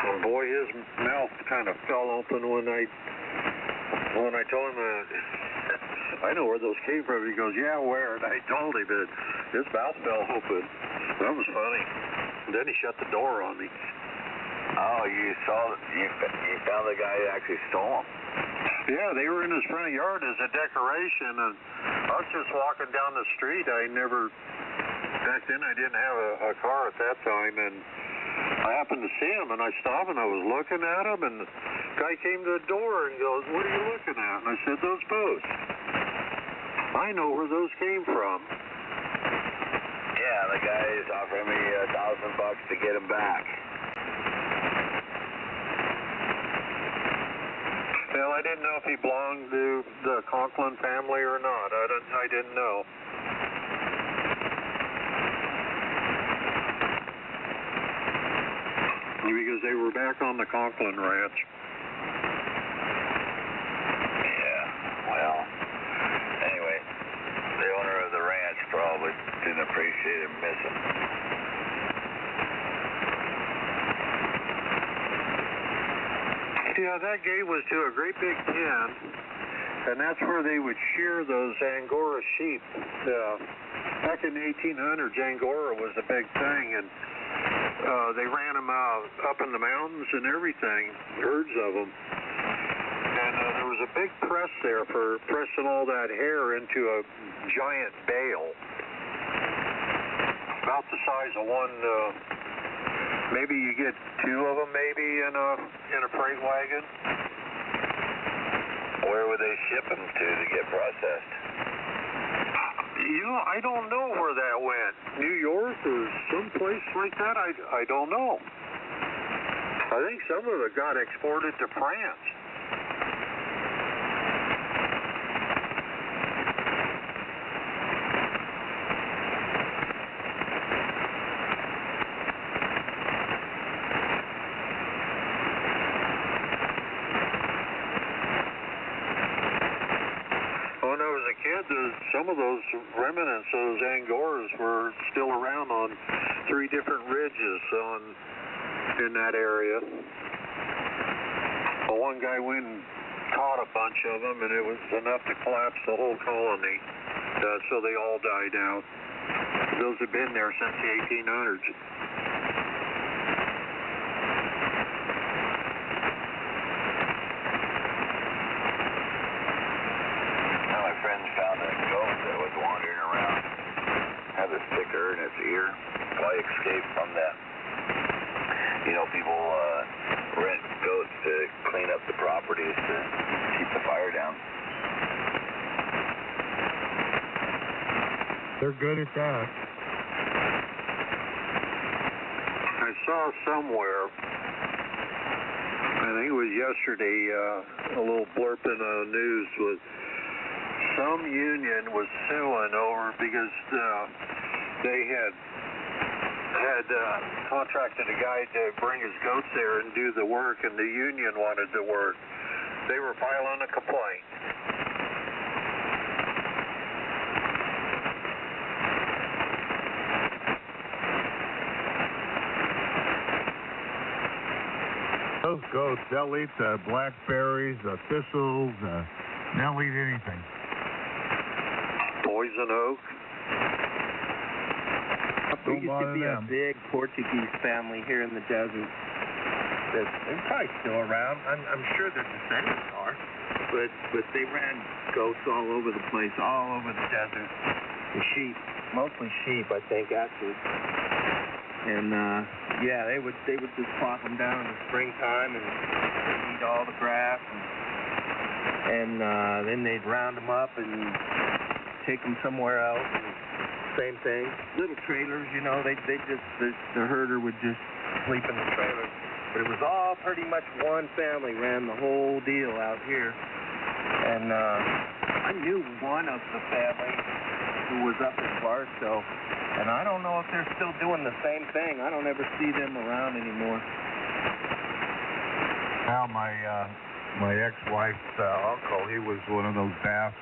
And boy, his mouth kind of fell open when I told him I know where those came from. He goes, yeah, where? And I told him that his mouth fell open. That was funny. And then he shut the door on me. Oh, you found the guy that actually stole them? Yeah, they were in his front yard as a decoration, and I was just walking down the street. Back then I didn't have a car at that time, and I happened to see him, and I stopped, and I was looking at him, and the guy came to the door and goes, what are you looking at? And I said, those posts. I know where those came from. Yeah, the guy is offering me $1,000 to get them back. Well, I didn't know if he belonged to the Conklin family or not. I didn't know. Because they were back on the Conklin ranch. Yeah, well, anyway, the owner of the ranch probably didn't appreciate him missing. Yeah, that gate was to a great big pen, and that's where they would shear those Angora sheep. Back in the 1800s, Angora was a big thing, and they ran them up in the mountains and everything, herds of them. And there was a big press there for pressing all that hair into a giant bale, about the size of one. Maybe you get two of them, maybe in a freight wagon. Where would they ship them to get processed? You know, I don't know where that went. New York or someplace like that. I don't know. I think some of it got exported to France. Some of those remnants, those Angoras, were still around on 3 different ridges in that area. Well, one guy went and caught a bunch of them, and it was enough to collapse the whole colony, so they all died out. Those have been there since the 1800s. Have a sticker in its ear. Why escape from that? You know, people rent goats to clean up the properties to keep the fire down. They're good at that. I saw somewhere, I think it was yesterday, a little blurb in the news was some union was suing over because they had had contracted a guy to bring his goats there and do the work, and the union wanted the work. They were filing a complaint. Those goats, they'll eat blackberries, thistles, they'll eat anything. Poison oak. There used to be a big Portuguese family here in the desert. They're probably still around. I'm sure their descendants are. But they ran goats all over the place, all over the desert. And sheep, mostly sheep, I think, actually. And yeah, they would just plop them down in the springtime and they'd eat all the grass. And then they'd round them up and take them somewhere else. And same thing. Little trailers, you know, the herder would just sleep in the trailer. But it was all pretty much one family ran the whole deal out here. And I knew one of the family who was up in Barstow. And I don't know if they're still doing the same thing. I don't ever see them around anymore. Well, my ex-wife's uncle, he was one of those Basque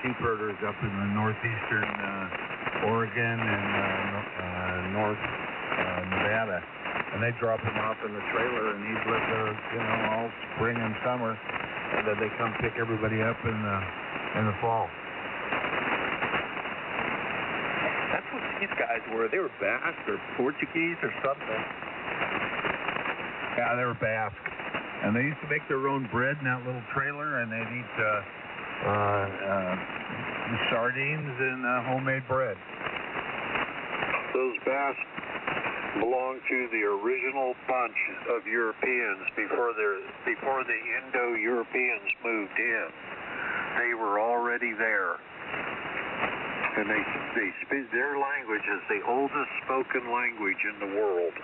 sheep herders up in the northeastern Oregon and north Nevada. And they drop him off in the trailer, and he'd live there, you know, all spring and summer. And then they come pick everybody up in the fall. That's what these guys were. They were Basque or Portuguese or something. Yeah, they were Basque. And they used to make their own bread in that little trailer, and they'd eat sardines and homemade bread. Those Basque belonged to the original bunch of Europeans before the Indo-Europeans moved in. They were already there. And they speak, their language is the oldest spoken language in the world.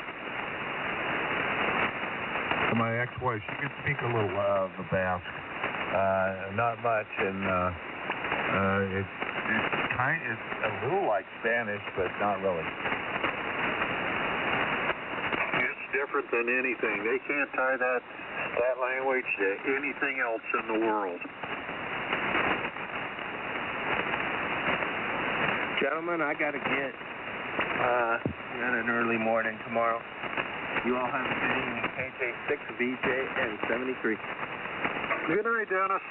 My ex-wife, she could speak a little of the Basque. Not much, and it's a little like Spanish, but not really. It's different than anything. They can't tie that language to anything else in the world. Gentlemen, I gotta get. Got an early morning tomorrow. You all have a good evening. KJ6 VJ and 73. Good night, Dennis.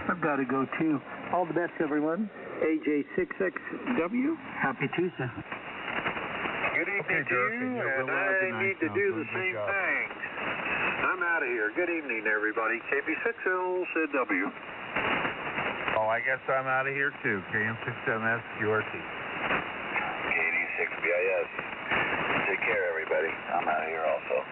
I've got to go too. All the best, everyone. AJ6XW. Happy Tuesday. Good evening to you, and I need to do the same thing. I'm out of here. Good evening, everybody. KB6L said W. Oh, I guess I'm out of here too. KM67S QRT. KD6BIS. Take care, everybody. I'm out of here also.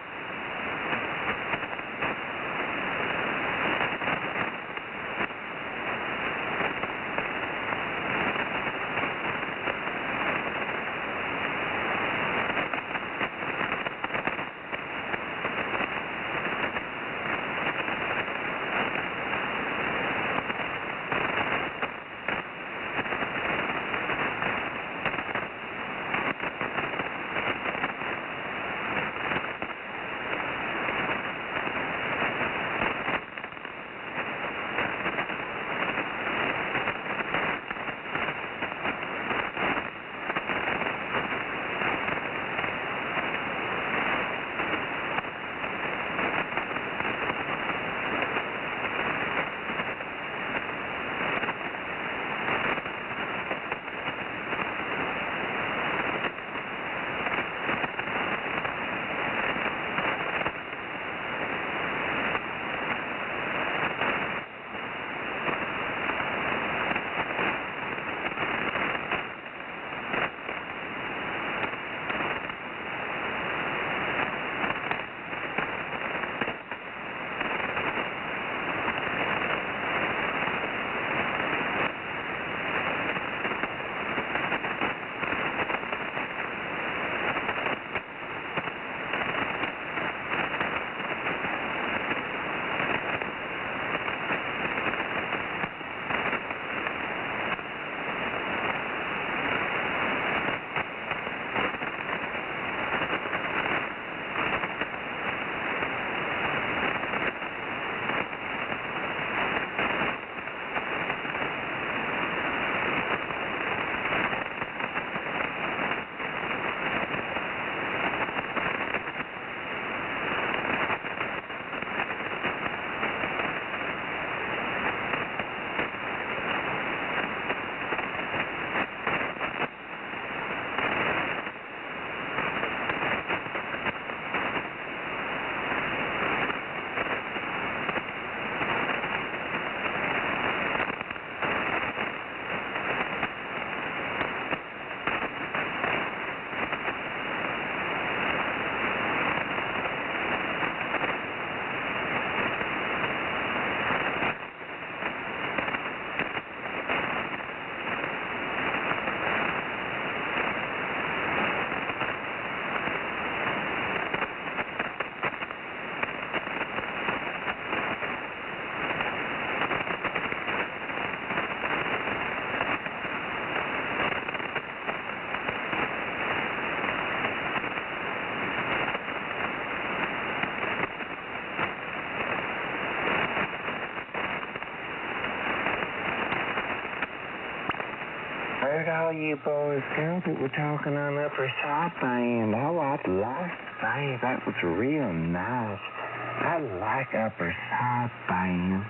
heard all you boys, girls that were talking on Upper South End. Oh, I'd like to say that was real nice. I like Upper South End.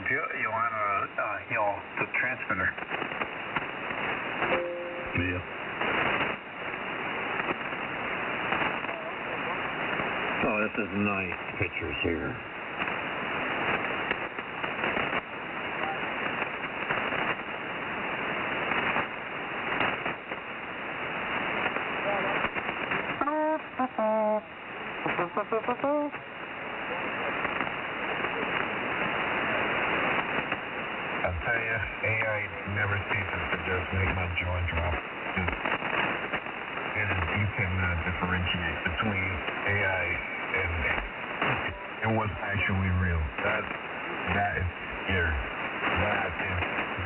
you want the transmitter. Yeah. Oh, this is nice pictures here. I'll tell you, AI never ceases to just make my jaw drop. You can differentiate between AI and what's actually real. That is scary.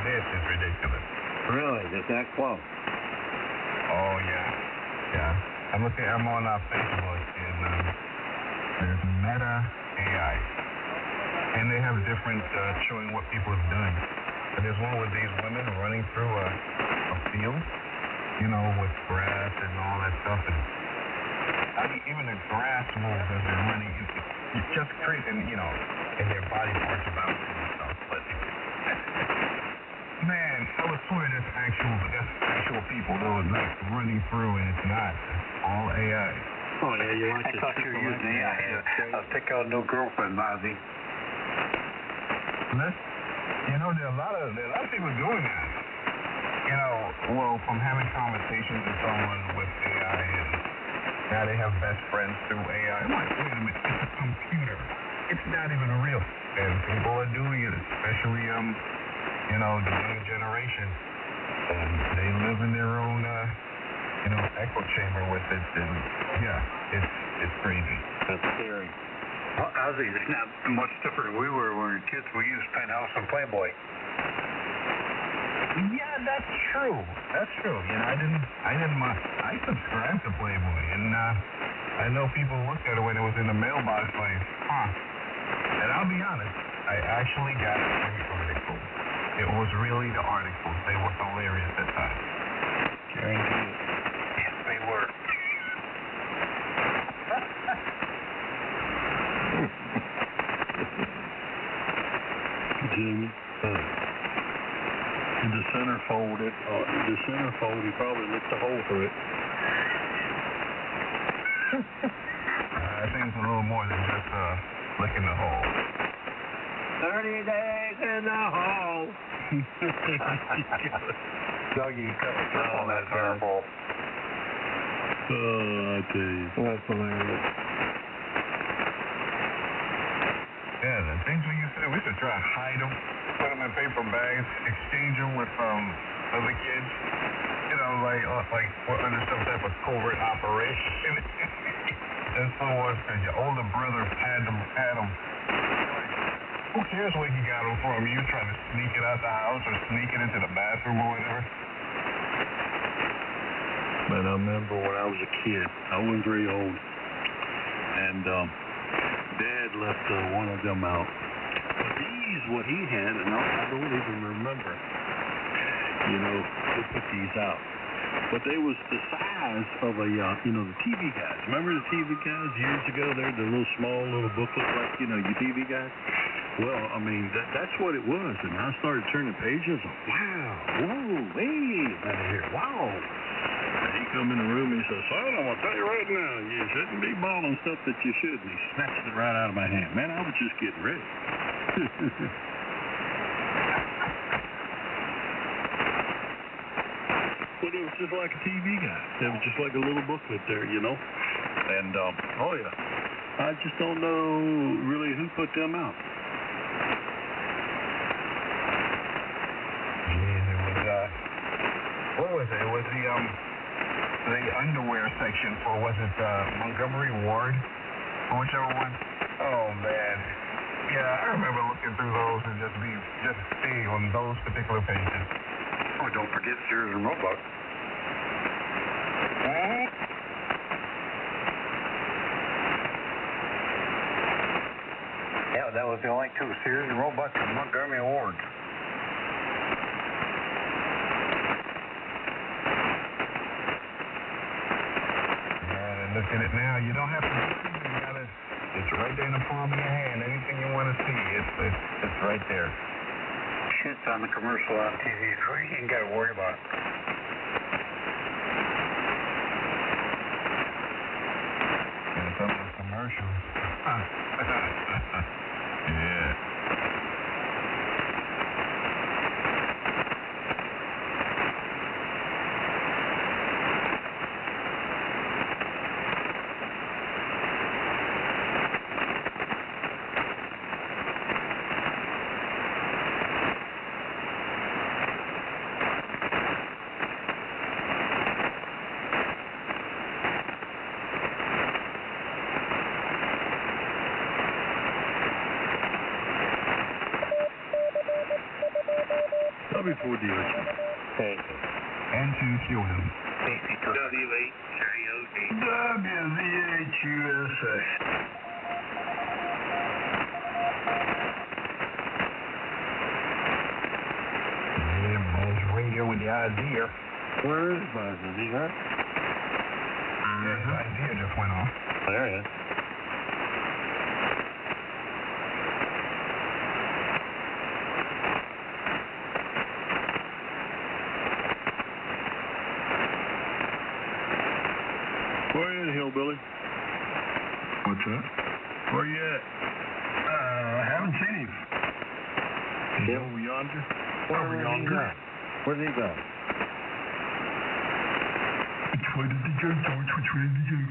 This is ridiculous. Really? Is that close? Oh yeah. I'm on Facebook, and there's Meta AI, and they have different showing what people have done. But there's one with these women running through a field, with grass and all that stuff, and even the grass moves as they're running. It's just crazy, and their body parts bouncing and stuff. But man, I would swear that's actual people that was like running through, and it's not. It's all AI. Oh yeah, you watch it. I thought you were using AI. I'll take out no girlfriend, Ozzy. There are a lot of people doing that. From having conversations with someone with AI, and now they have best friends through AI. I'm like, wait a minute, it's a computer. It's not even real. And people are doing it, especially, the young generation. And they live in their own, echo chamber with it. And yeah, it's crazy. That's scary. Well, Ozzy, it's not much different than we were when we were kids. We used Penthouse and Playboy. Yeah, that's true. I subscribed to Playboy, and I know people looked at it when it was in the mailbox like, And I'll be honest, I actually got every article. It was really the articles. They were hilarious at times. Guaranteed. Yes, they were. Jimmy. The centerfold, he probably licked a hole through it. I think it's a little more than just licking the hole. 30 days in the hole. Dougie, you cut on that centerfold. Oh, I tell you. That's hilarious. Yeah, the things we used to do, we used to try to hide them, put them in paper bags, exchange them with other kids, like we're under some type of covert operation. And so was because your older brother had them. Who cares where he got them from? You trying to sneak it out the house or sneak it into the bathroom or whatever? Man, I remember when I was a kid, I wasn't very old, and Dad left one of them out. But these, what he had, and I don't even remember, who put these out. But they was the size of the TV guides. Remember the TV guides years ago? They're the little small little booklets like, your TV guide. Well, I mean, that's what it was. And I started turning pages. Wow. Whoa. Hey. Here. Wow. And he come in the room and he says, son, I'm going to tell you right now, you shouldn't be balling stuff that you shouldn't. He snatched it right out of my hand. Man, I was just getting ready. But it was just like a TV guide. It was just like a little booklet there, And, oh yeah, I just don't know really who put them out. Geez, it was, what was it? It was the underwear section for, was it Montgomery Ward? Or whichever one? Oh, man. Yeah, I remember looking through those and just seeing on those particular pages. Oh, don't forget Sears and Roebuck. Yeah, that was the only two, Sears and Roebuck and Montgomery Ward. Yeah, and look at it now. You don't have to do anything. It's right there in the palm of your hand. Anything you want to see, it's right there. shit's on the commercial on TV. You ain't got to worry about it. Yeah, some of the commercials. Yeah. W4 dealership. Okay. And to QM. WVHUSA. Yeah, man's radio with the idea. Where is Buzz? Is he hurt? Yeah, his idea just went off. There he is. Where you at, Hillbilly? What's that? Where you at? I haven't seen him. Is he over yonder? Over yonder? Where did he go? Which way did he go, George? Which way did he go?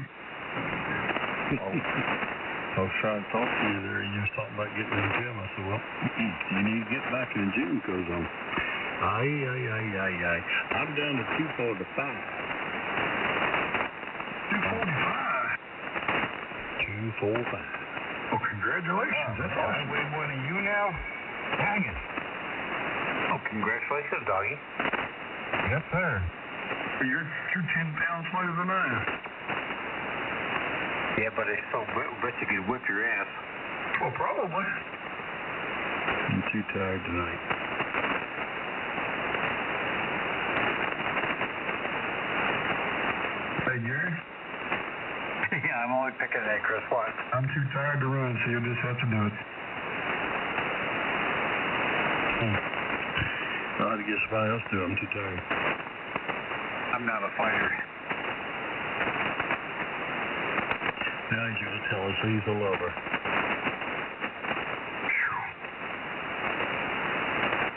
I was trying to talk to you there, and you was talking about getting in the gym. I said, well, you need to get back in the gym, because I'm down to 245. 245. Well, congratulations. That's awesome. I weigh more than you now? Dang it. Oh, congratulations, doggy. Yes, sir. You're 10 pounds lighter than I am. Yeah, but it's so bet you could whip your ass. Well, probably. I'm too tired tonight. Hey, Gary? Yeah, I'm only picking at Chris. What? I'm too tired to run, so you'll just have to do it. I'll have to get somebody else to do it. I'm too tired. I'm not a fighter. Now he's going to tell us he's a lover.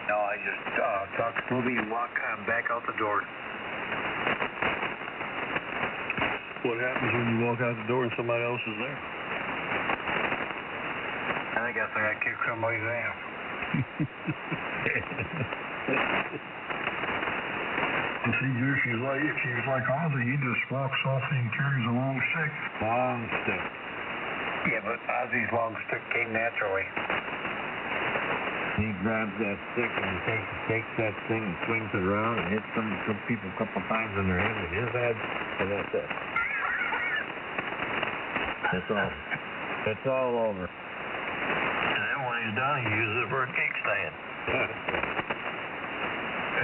No, I just talked smoothly and walk back out the door. What happens when you walk out the door and somebody else is there? I guess I gotta kick somebody's ass. You see, if she's like Ozzy, he just walks off and carries a long stick. Long stick. Yeah, but Ozzy's long stick came naturally. He grabs that stick and he takes that thing and swings it around and hits some people a couple times in their head with his head, and that's it. It's all over. And then when he's done, he uses it for a cake stand.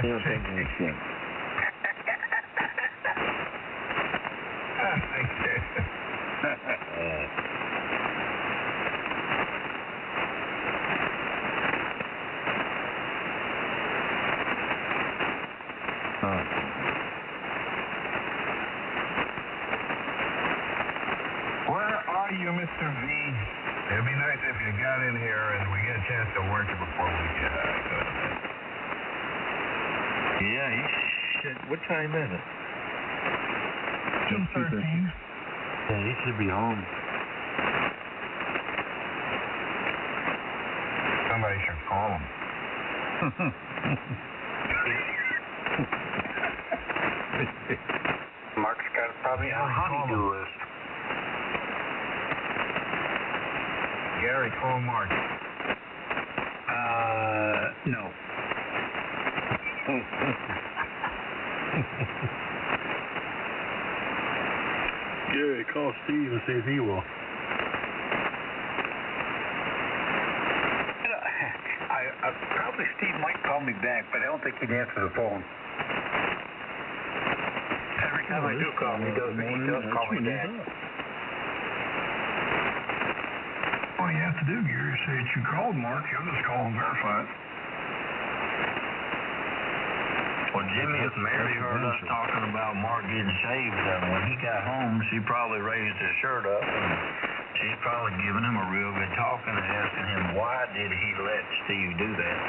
He don't take any shit. Where are you, Mr. V? It'd be nice if you got in here and we get a chance to work it before we get Yeah, shit. What time is it? 2:13. Yeah, he should be home. Somebody should call him. Mark's got probably a honey-do list. Gary, call Mark. No. Gary, call Steve and see if he will. Probably Steve might call me back, but I don't think he'd answer the phone. Every time I do call him, he does call me back. All you have to do, Gary, is say that you called Mark. He'll just call and verify it. Well, Jimmy, if Mary heard us talking about Mark getting shaved, when he got home, she probably raised his shirt up, and she's probably giving him a real good talking and asking him, why did he let Steve do that?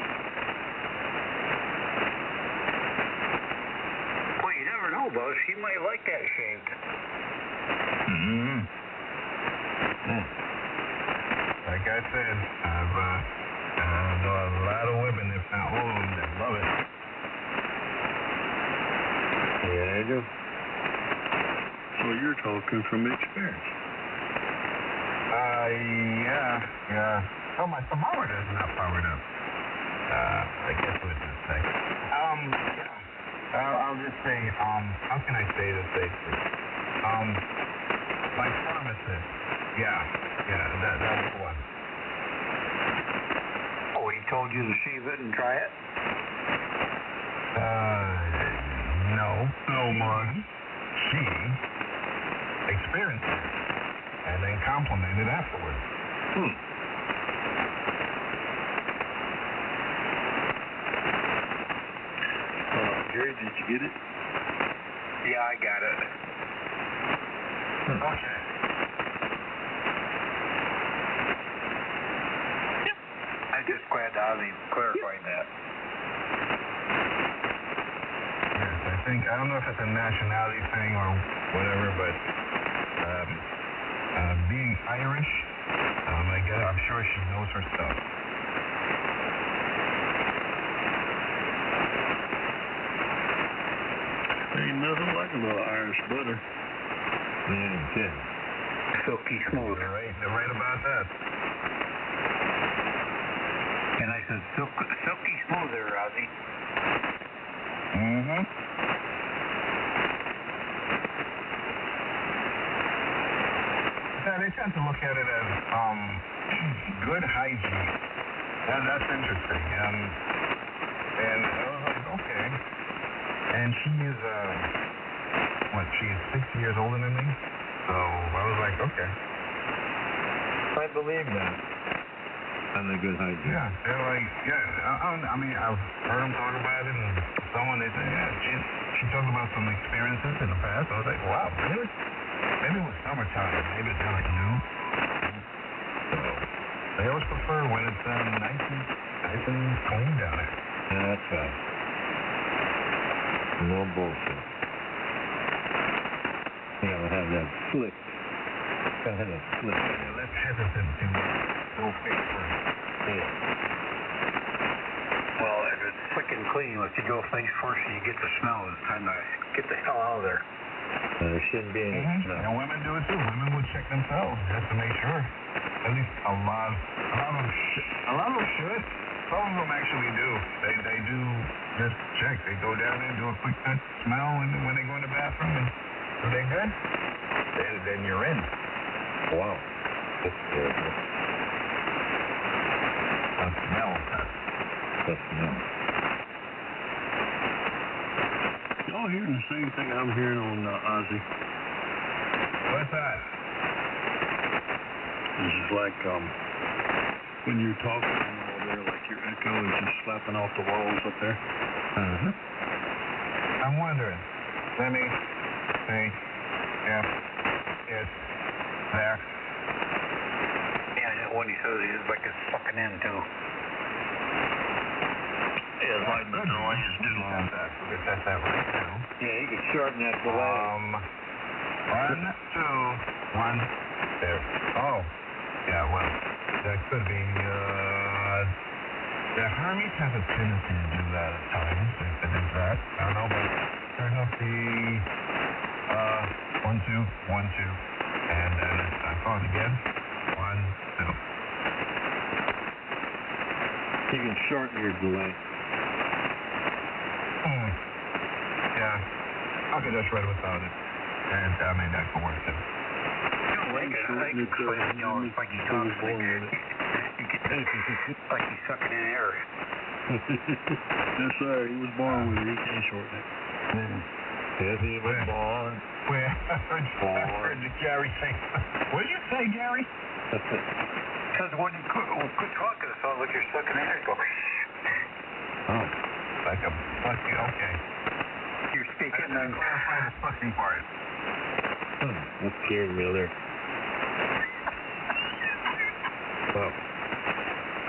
Well, you never know, Buzz. He might like that shaved. Mm-hmm. Yeah. Like I said, I know a lot of women, if not all of them, that love it. Yeah, I do. So you're talking from experience. Yeah. Oh, my thermometer is not powered up. I guess what to say. I'll just say, how can I say this safely? My pharmacist. Yeah, that's the one. Oh, he told you to shave it and try it? No, Mark. She experienced it and then complimented afterwards. Jerry, did you get it? Yeah, I got it. Okay. I'm just glad Ozzy clarified that. I don't know if it's a nationality thing or whatever, but being Irish, I'm sure she knows her stuff. Ain't nothing like a little Irish butter. Man, kid. Silky smooth. They're right about that. And I said, silky smooth there, Ozzy. Mm-hmm. Yeah, they tend to look at it as good hygiene. That's interesting. And I was like, okay. And she is, she's 6 years older than me? So I was like, okay. I believe that. And a good hygiene. Yeah, they're like, I've heard them talk about it, and someone, they say, she talked about some experiences in the past. I was like, wow, really? Maybe it was summertime. Maybe they're like, no. So, they always prefer when it's nice and clean down there. Yeah, that's right. No bullshit. You gotta have that slick. Gotta have that slick. Yeah, less hesitant to go face first. Yeah. Well, if it's slick and clean, if you go face first and you get the smell, it's time to get the hell out of there. There shouldn't be any smell. And women do it too. Women would check themselves just to make sure. At least a lot of them should. Some of them actually do. They do just check. They go down there and do a quick touch, smell, and when they go in the bathroom, and are they good? Then you're in. Wow. That's terrible. A smell test. The smell. Y'all hearing the same thing I'm hearing on Ozzy? What's that? This is like when you're talking and all there, like your echo is just slapping off the walls up there. Mm-hmm. I'm wondering. Let me see if it's there. Yeah, when he says he's like it's sucking in too. Yeah, it's like the delays too. We'll get that right now. Yeah, you can shorten that delay. 1, 2, 1. There. Oh. Yeah, well, that could be, the Hermes has a tendency to do that at times, if it is that. I don't know, but turn off the, 1, 2, 1, 2, and then it's on again. 1, 2. You can shorten your delay. Yeah. Okay, that's right without it. And, that could work too. Like it's like he's talking to you. Like he's sucking in air. Yes, sir. He was born with it. He can't shorten it. Yes, he was born. I heard you, Gary, say. What did you say, Gary? Because when you quit talking, it sounds like you're sucking in air. Go. Oh. Like a fucking, okay. You're speaking I didn't clarify the fucking part. That scared me there. Well,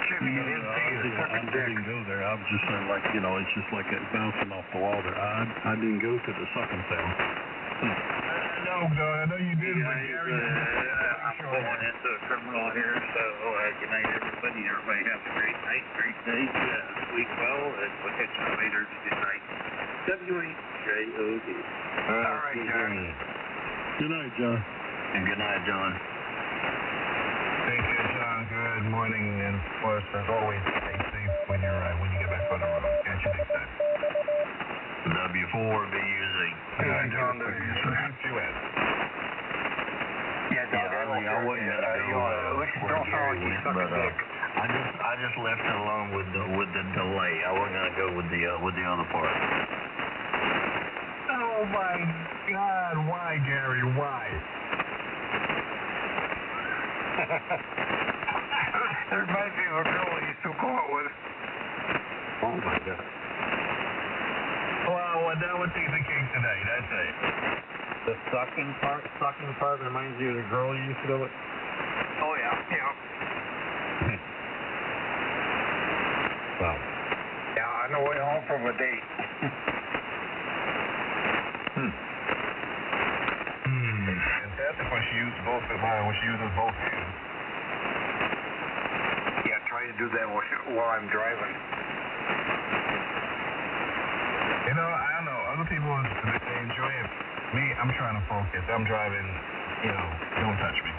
Jimmy, you didn't say the fucking dick. I didn't go there. I was just saying, like, you know, it's just like it bouncing off the wall there. I didn't go to the sucking sound. I know you did, but Gary, I'm going into a terminal here, so good night, everybody. Everybody have a great night, great day. Sleep well, and we'll catch you later. Good night. WHJOD. All right, John. Good night, John. And good night, John. Thank you, John. Good morning, and of course, as always, stay safe when you get back on the road. Catch you next time. W4BUZ. Good night, John. WQS. Yeah, I wasn't gonna go where Gary went, but I just left it alone with the delay. I wasn't gonna go with the other part. Oh my God! Why, Gary? Why? There might be a girl I used to go out with. Oh my God. Well, that would be the case today. That's it. The sucking part reminds you of the girl you used to go with? Oh yeah. Well. Yeah, on the way home from a date. Fantastic when she uses both hands. Yeah, try to do that while I'm driving. You know, I don't know. Other people, they enjoy it. Me, I'm trying to focus. I'm driving, don't touch me.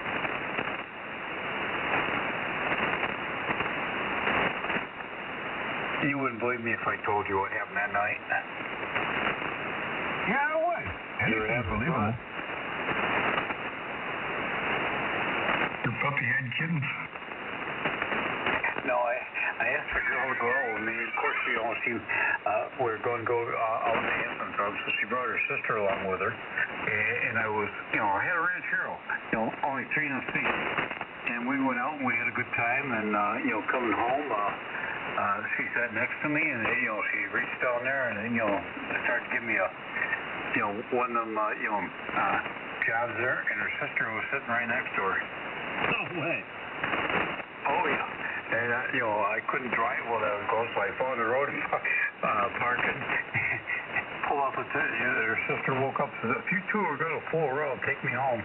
You wouldn't believe me if I told you what happened that night. Yeah, I would. Anything's believable. Your puppy had kittens? No, I asked the girl to go out with me. Of course, we're going to go out in the Hampton Club, so she brought her sister along with her. And I was, I had a ranchero, only 300 feet. And we went out and we had a good time. And, coming home, she sat next to me and, she reached down there and, started giving me one of them, jobs there. And her sister was sitting right next to her. No way. Oh, yeah. And, I couldn't drive while that was going, so I found the road and parked and pull up at her sister woke up and said, if you two are going to fool around, take me home.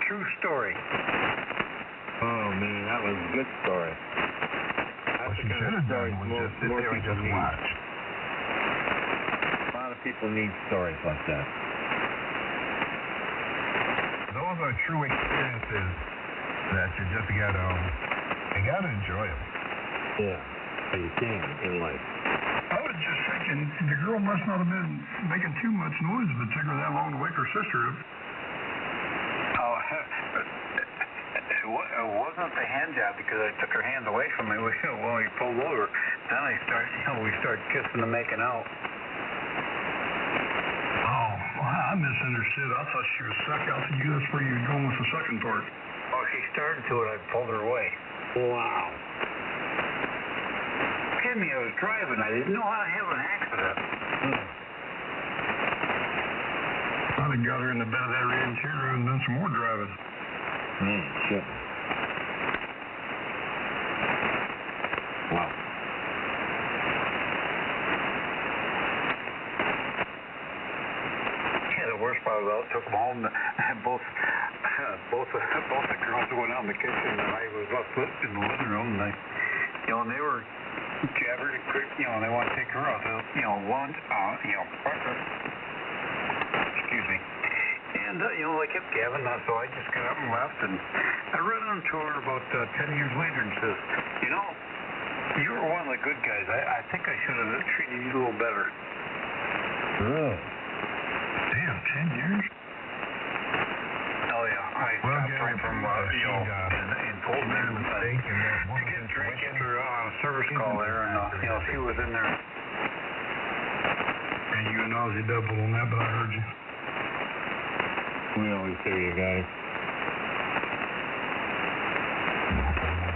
True story. Oh, man, that was a good story. What she should have done was just sit there and just watch. A lot of people need stories like that. Those are true experiences that you just gotta enjoy them. Yeah, but you can in life. I was just thinking, the girl must not have been making too much noise if it took her that long to wake her sister up. Oh, it wasn't the hand job because I took her hands away from me when we pulled over. Then we started kissing and making out. Oh, I misunderstood. I thought she was sucking. I thought that's where you were going with the sucking part. Oh, she started to it. I pulled her away. Wow. Kidding me, I was driving. I didn't know how to have an accident. I'd have got her in the bed of that ranchero and done some more driving. Shit. Wow. Yeah, the worst part was I took them home. Both the girls went out in the kitchen, and I was left in the living room. And they were jabbered and and they want to take her out. Breakfast. Excuse me. And they kept gabbing, so I just got up and left. And I ran into her about 10 years later and says, you were one of the good guys. I think I should have treated you a little better. Really? Damn, 10 years? Oh, yeah. I stopped right from, and told me to get drinking her service call there, and, she was in there. And you and Ozzy doubled on that, but I heard you. We always hear you guys.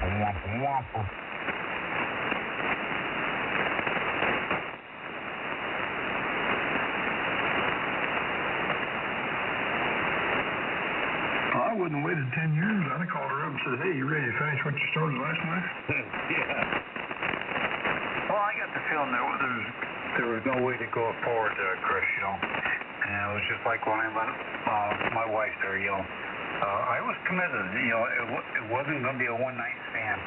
Womp, womp, womp. wouldn't have waited 10 years, I'd have called her up and said, hey, you ready to finish what you started last night? Yeah. Well, I got the feeling there was no way to go forward, Chris, you know. And it was just like when I met my wife there, you know. I was committed, you know. It wasn't going to be a one-night stand.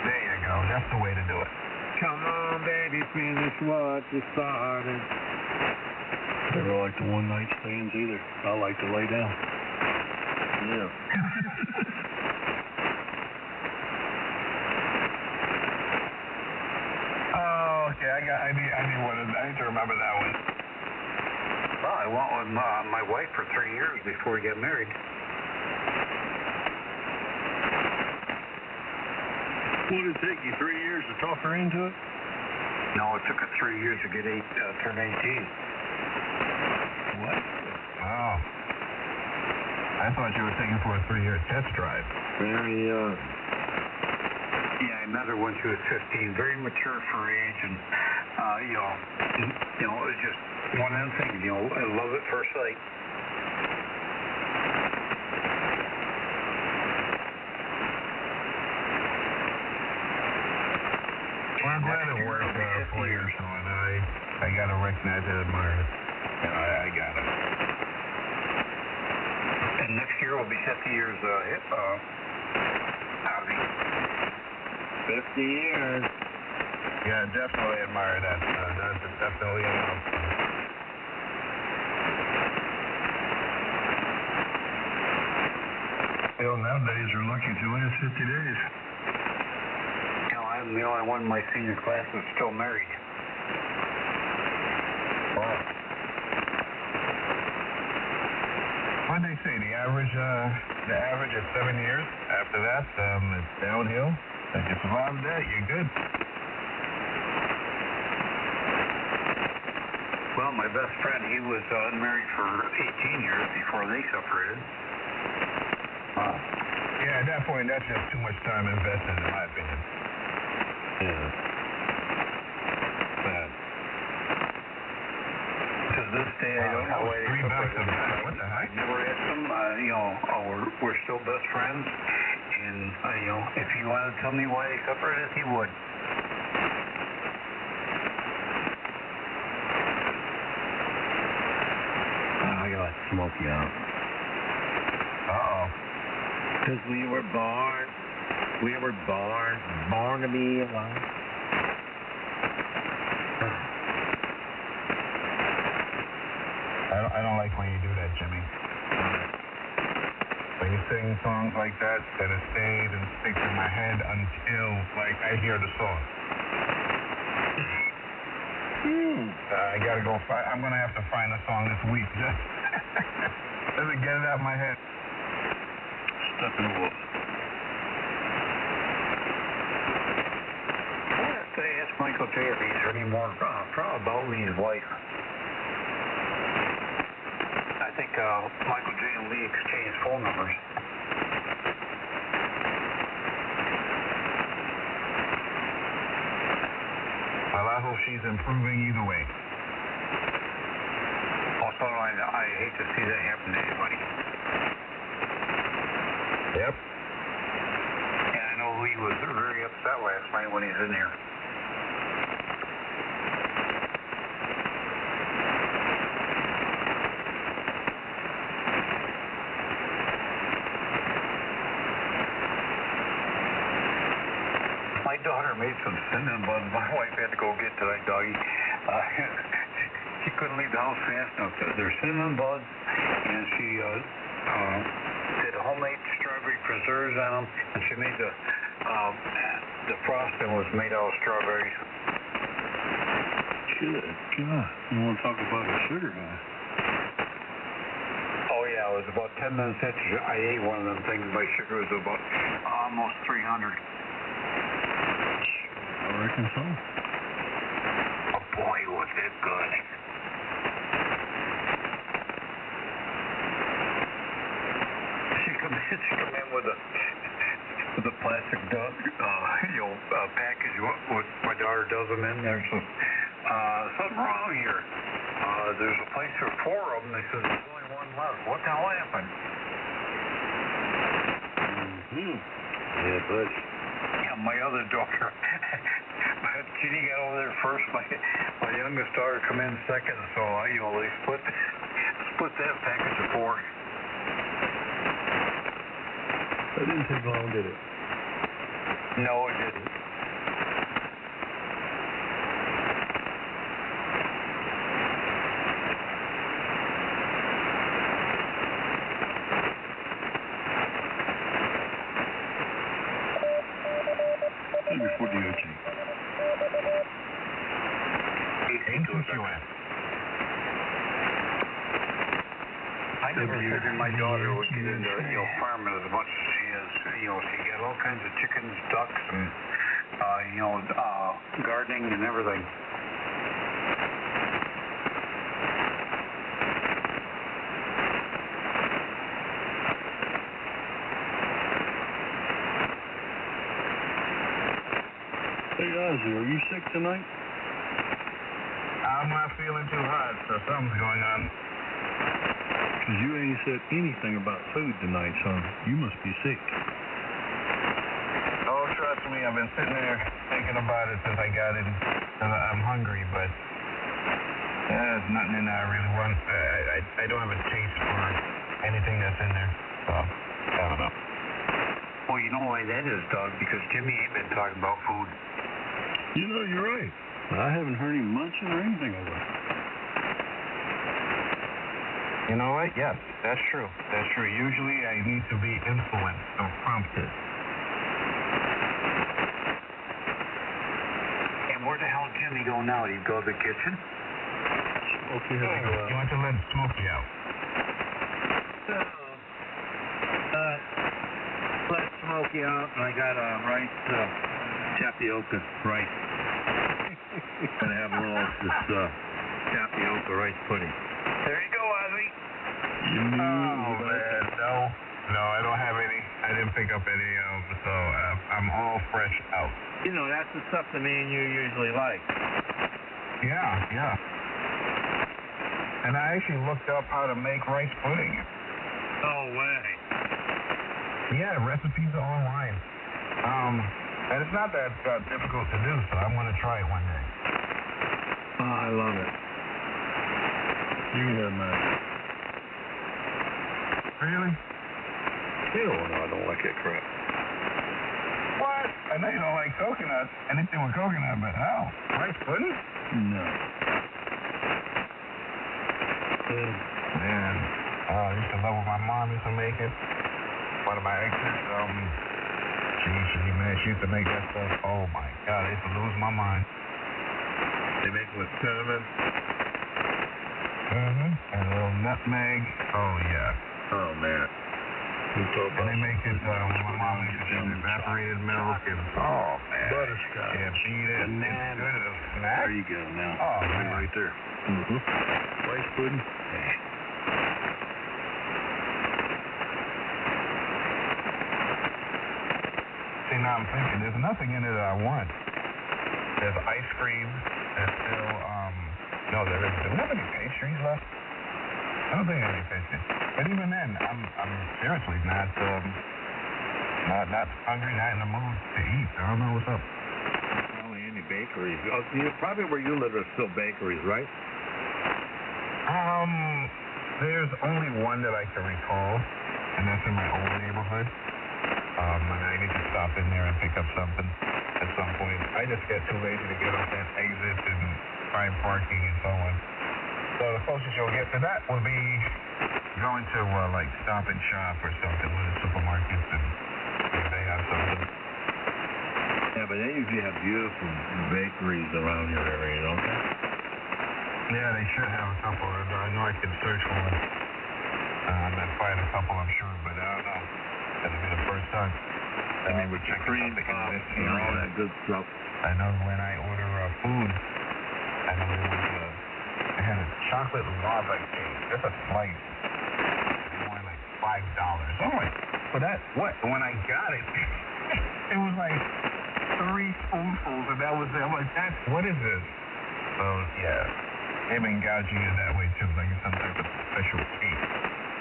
There you go. That's the way to do it. Come on, baby, finish what you started. Never liked the one-night stands either. I like to lay down. Yeah. Oh, okay. I need to remember that one. Well, I went with my wife for 3 years before we got married. What did it take you, 3 years to talk her into it? No, it took us 3 years to get turn 18. What? Oh. I thought you were taking for a 3-year test drive. Very, Yeah, I met her when she was 15, very mature for her age, and, you know, it was just one of them things, you know, love at first sight. Well, I'm glad it worked for you, so, and I got to recognize and admire it. I got it. And next year will be 50 years, Ozzy. 50 years. Yeah, definitely admire that. That's definitely a milestone. Well, nowadays they're lucky to last 50 days. You know, I'm the only one in my senior class that's still married. Wow. What did they say? The average is 7 years. After that, it's downhill. If you survive that, you're good. Well, my best friend, he was unmarried for 18 years before they separated. Wow. Yeah, at that point, that's just too much time invested, in my opinion. Yeah. Sad. To this day, I don't know why they separated. What the heck? I never asked him, you know, we're still best friends. And, you know, if he wanted to tell me why they separated, he would. I got Smokey out. Uh-oh. Because we were born to be alive. I don't like when you do that, Jimmy. When you sing songs like that it stays and sticks in my head until, like, I hear the song. I gotta go I'm gonna have to find a song this week. Just let me get it out of my head. Steppenwolf. I have to ask Michael J. if he's any more proud about his wife. I think Michael J. and Lee exchanged phone numbers. Well, I hope she's improving either way. Also, I hate to see that happen to anybody. Yep. And I know Lee was very upset last night when he's in here. My daughter made some cinnamon buns. My wife had to go get to that doggy. She couldn't leave the house fast enough. They're cinnamon buns, and she did homemade strawberry preserves on them, and she made the frosting was made out of strawberries. Good God. You want to talk about the sugar, huh? Oh, yeah, it was about 10 minutes after I ate one of them things. My sugar was about almost 300. I reckon so. Oh, boy, was it good. She come in with a plastic package. What my daughter does them in there. So something wrong here. There's a place for 4 of them. They said there's only one left. What the hell happened? Yeah, but yeah, my other daughter, but Ginny got over there first. My youngest daughter come in second, so they split that package of 4. That didn't take long, did it? No, it didn't. Before DOT. I never figured my daughter would get into, farming as much as she is. She got all kinds of chickens, ducks, and, gardening and everything. Hey, Ozzy, are you sick tonight? I'm not feeling too hot, so something's going on. Because you ain't said anything about food tonight, son. You must be sick. Oh, trust me, I've been sitting there thinking about it since I got in. I'm hungry, but there's nothing in there I really want. I don't have a taste for anything that's in there, so I don't know. Well, you know why that is, Doug, because Jimmy ain't been talking about food. You know, you're right. I haven't heard him munching or anything over it. You know what? Yes, that's true. That's true. Usually I need to be influenced or prompted. And where the hell did Jimmy go now? Did he go to the kitchen? Okay, here we go out. You want to let Smokey out? Let Smokey out, and I got rice, tapioca rice. Gonna have a little this tapioca rice pudding. There you go, Ozzy. Oh, man, no, I don't have any. I didn't pick up any, so I'm all fresh out. You know, that's the stuff that me and you usually like. Yeah. And I actually looked up how to make rice pudding. No way. Yeah, recipes are online. And it's not that difficult to do, so I'm going to try it one day. Oh, I love it. You can have mine. Really? Ew, no, I don't like that crap. What? I know you don't like coconut, anything with coconut, but how? Rice pudding? No. Man, I used to love what my mom used to make it. One of my exes, she used to make that stuff. Oh my God, I used to lose my mind. They make it with cinnamon. And a little nutmeg. Oh yeah. Oh man. And they make it when my mom makes it with evaporated milk and butterscotch. Yeah, beat it. It's good as a snack. There you go now. Oh man, right there. Rice pudding. See, now I'm thinking, there's nothing in it that I want. There's ice cream. There's still, no, there isn't. Do we have any pastries left? I don't think I have any pastries. But even then, I'm seriously not hungry, not in the mood to eat. I don't know what's up. Only any bakeries. Probably where you live there's still bakeries, right? There's only one that I can recall, and that's in my old neighborhood. And I need to stop in there and pick up something at some point. I just get too lazy to get off that exit and find parking and so on. So the closest you'll get to that will be going to like Stop and Shop or something, one of the supermarkets, and if they have something. Yeah, but they usually have beautiful bakeries around your area, don't they? Yeah, they should have a couple. I know I can search for one. And find a couple, I'm sure, but I don't know. That'll be the first time. I mean, with your cream puff and all that good stuff. I know when I order food, I know they had a chocolate lava cake. That's a slice. It's more like $5. I'm like, for that, what? And when I got it, it was like 3 spoonfuls, and that was it. I'm like, what is this? So, yeah, they've been gouging it that way, too, like it's some type of special cake.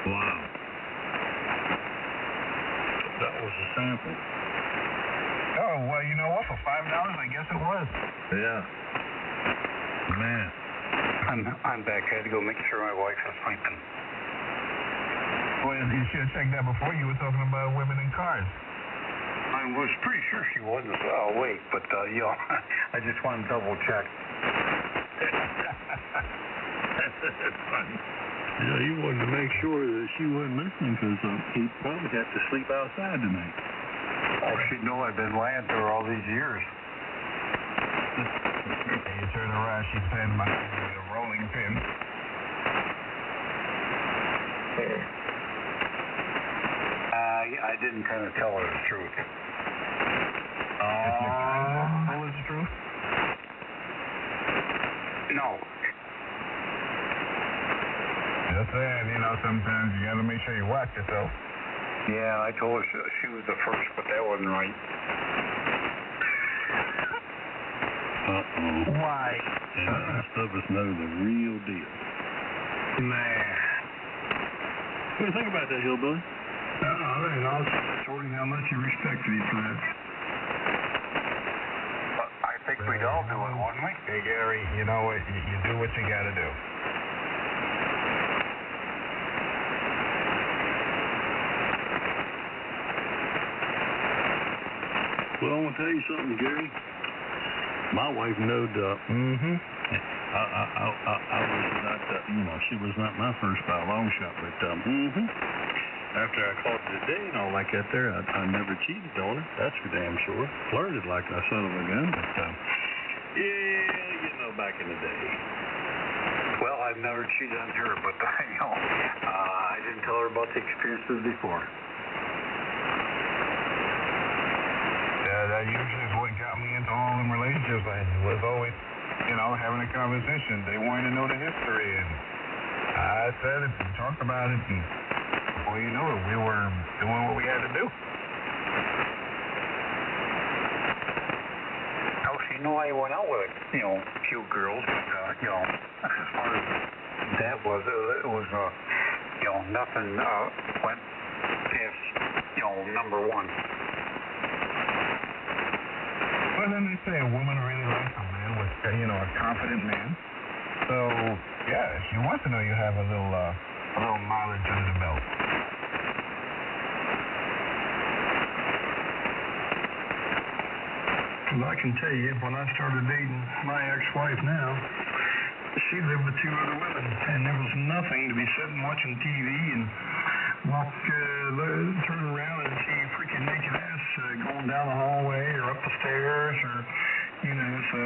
Wow. That was the sample. Oh, well, you know what? For $5, I guess it was. Yeah. Man. I'm back. I had to go make sure my wife was sleeping. Well, you should have checked that before. You were talking about women in cars. I was pretty sure she wasn't awake, but, you know, I just wanted to double check. That's funny. Yeah, he wanted to make sure that she wasn't listening because he'd probably have to sleep outside tonight. Oh, she'd know I've been lying to her all these years. You turn around, she's standing behind you with a rolling pin. I didn't kind of tell her the truth. If you kind of told her the truth? No. Just saying, you know, sometimes you gotta make sure you watch yourself. Yeah, I told her she was the first, but that wasn't right. Uh-oh. Why? And the rest of us know the real deal. Man. What do you think about that, Hillbilly? I was sorting how much you respected me for that. I think we'd all do it, wouldn't we? Hey, Gary, you know what? You do what you gotta do. Well, I want to tell you something, Gary. My wife knowed, I was not, she was not my first by a long shot, but, after I caught her today and all like that there, I never cheated on her. That's for damn sure. Flirted like a son of a gun, but, back in the day. Well, I've never cheated on her, but, I didn't tell her about the experiences before. That usually is what got me into all them relationships. I was always, having a conversation. They wanted to know the history, and I said it and talked about it, and before you knew it, we were doing what we had to do. Oh, so I went out with, a few girls, but, as far as that was, it was, nothing went past, number one. Well, then they say a woman really likes a man with, a confident man. So, yeah, she wants to know you have a little mileage under the belt. Well, I can tell you, when I started dating my ex-wife now, she lived with two other women, and there was nothing to be sitting watching TV and turn around and see freaking naked ass going down the hallway or up the stairs or, so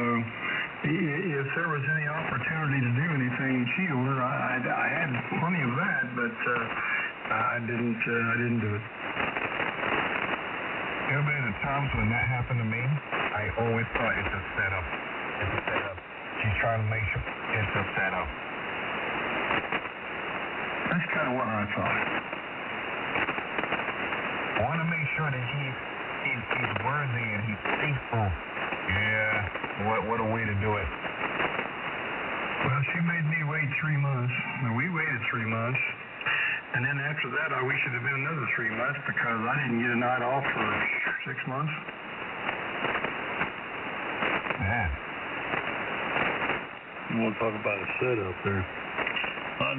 if there was any opportunity to do anything cheat on her, I had plenty of that, but I didn't do it. There have been times when that happened to me, I always thought it's a setup. It's a setup. She's trying to make sure it's a setup. That's kind of what I thought. I want to make sure that he's worthy and he's faithful. Yeah, what a way to do it. Well, she made me wait 3 months. And we waited 3 months. And then after that, I wish it had been another 3 months because I didn't get a night off for 6 months. Man. You want to talk about a setup there? I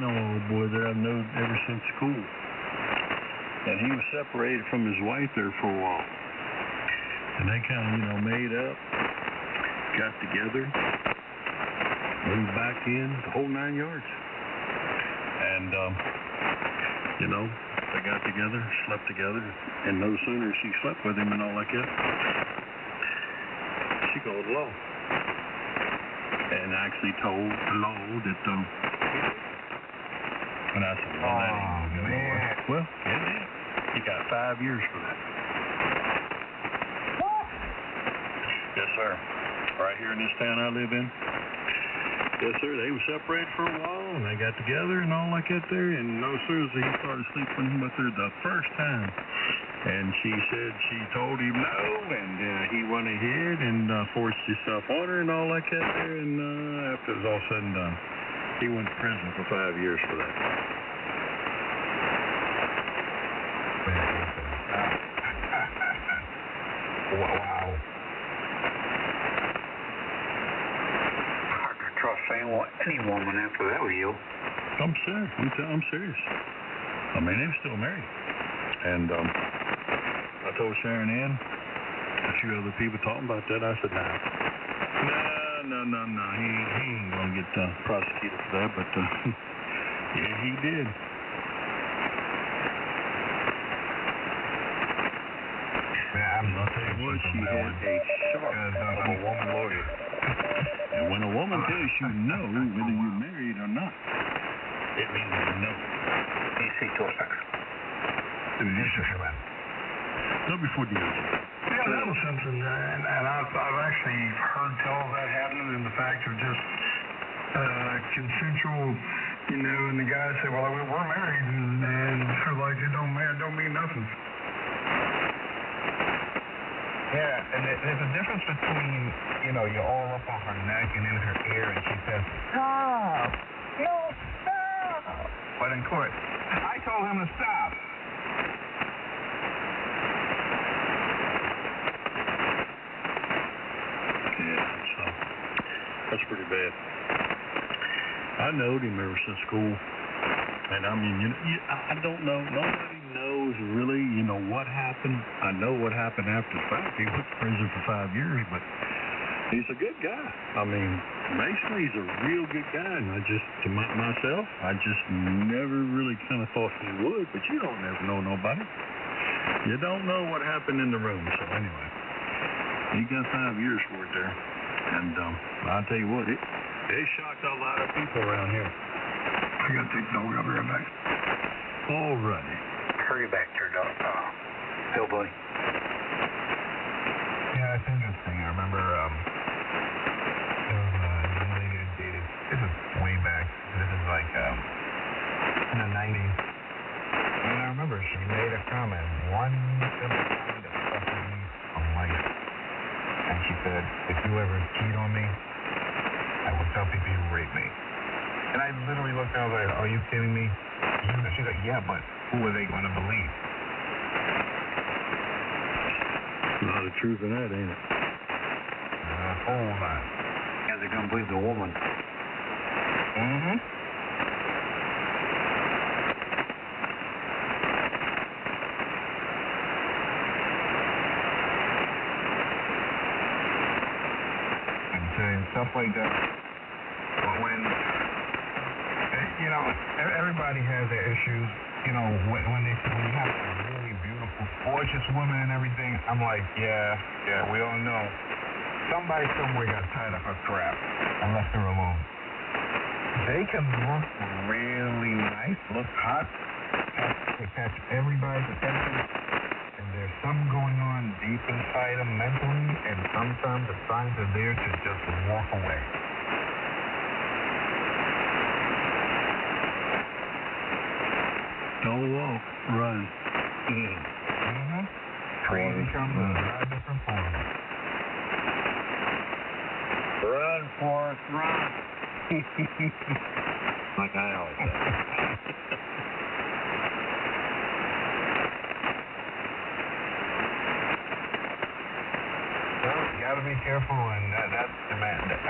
know an old boy there I've known ever since school. And he was separated from his wife there for a while. And they kind of, made up, got together, moved back in, the whole 9 yards. And, they got together, slept together, and no sooner she slept with him and all like that, she called the law. And actually told the law that, and I said, well, that ain't gonna go nowhere. Well, it did. He got 5 years for that. Yes, sir. Right here in this town I live in. Yes, sir. They were separated for a while, and they got together and all like that there, and no sooner as he started sleeping with her the first time, and she said she told him no, and he went ahead and forced himself on her and all like that there, and after it was all said and done, he went to prison for 5 years for that. Wow. Hard to trust any woman after that with you. I'm serious. I'm serious. I mean, they're still married. And I told Sharon Ann, a few other people talking about that, I said, no. He ain't going to get prosecuted for that, but yeah, he did. I'll tell you what, she had a shark of a woman lawyer. And when a woman tells you no, whether you're married or not, it means no. AC-26. No, before DOJ. Yeah, that was something, and I've actually heard tell of that happening, and the fact of just consensual, and the guy said, well, we're married, and they're like, it don't mean nothing. Yeah, and there's a difference between, you're all up on her neck and in her ear, and she says, stop! No, stop! But in court, I told him to stop. Yeah, so that's pretty bad. I knowed him ever since school. And I mean, I don't know. Nobody knows really, what happened. I know what happened after the fact. He went to prison for 5 years, but he's a good guy. I mean, basically, he's a real good guy. And myself, I just never really kind of thought he would. But you don't never know nobody. You don't know what happened in the room. So anyway, he got 5 years for it there. And I'll tell you what, it shocked a lot of people around here. I got to take the dog out right back. All righty. Hurry back there, hillbilly. Yeah, it's interesting. I remember there was a young lady I dated. This is way back. This is like in the 90s. And I remember she made a comment, one simple comment that stuck with me for life. And she said, if you ever cheat on me, I will tell people you raped me. And I literally looked down and was like, are you kidding me? She's like, yeah, but who are they going to believe? A lot of truth in that, ain't it? A whole lot. Yeah, they're going to believe the woman. Mm-hmm. And saying stuff like that. When everybody has their issues. When you have a really beautiful, gorgeous woman and everything, I'm like, yeah, we all know. Somebody somewhere got tired of her crap and left her alone. They can look really nice, look hot, catch everybody's attention, and there's something going on deep inside them mentally, and sometimes the signs are there to just walk away. Don't walk, run. Mm-hmm. Crazy comes in a lot of different forms. Run, Forrest, run. Like I always say. Well, you gotta be careful, and that's the man that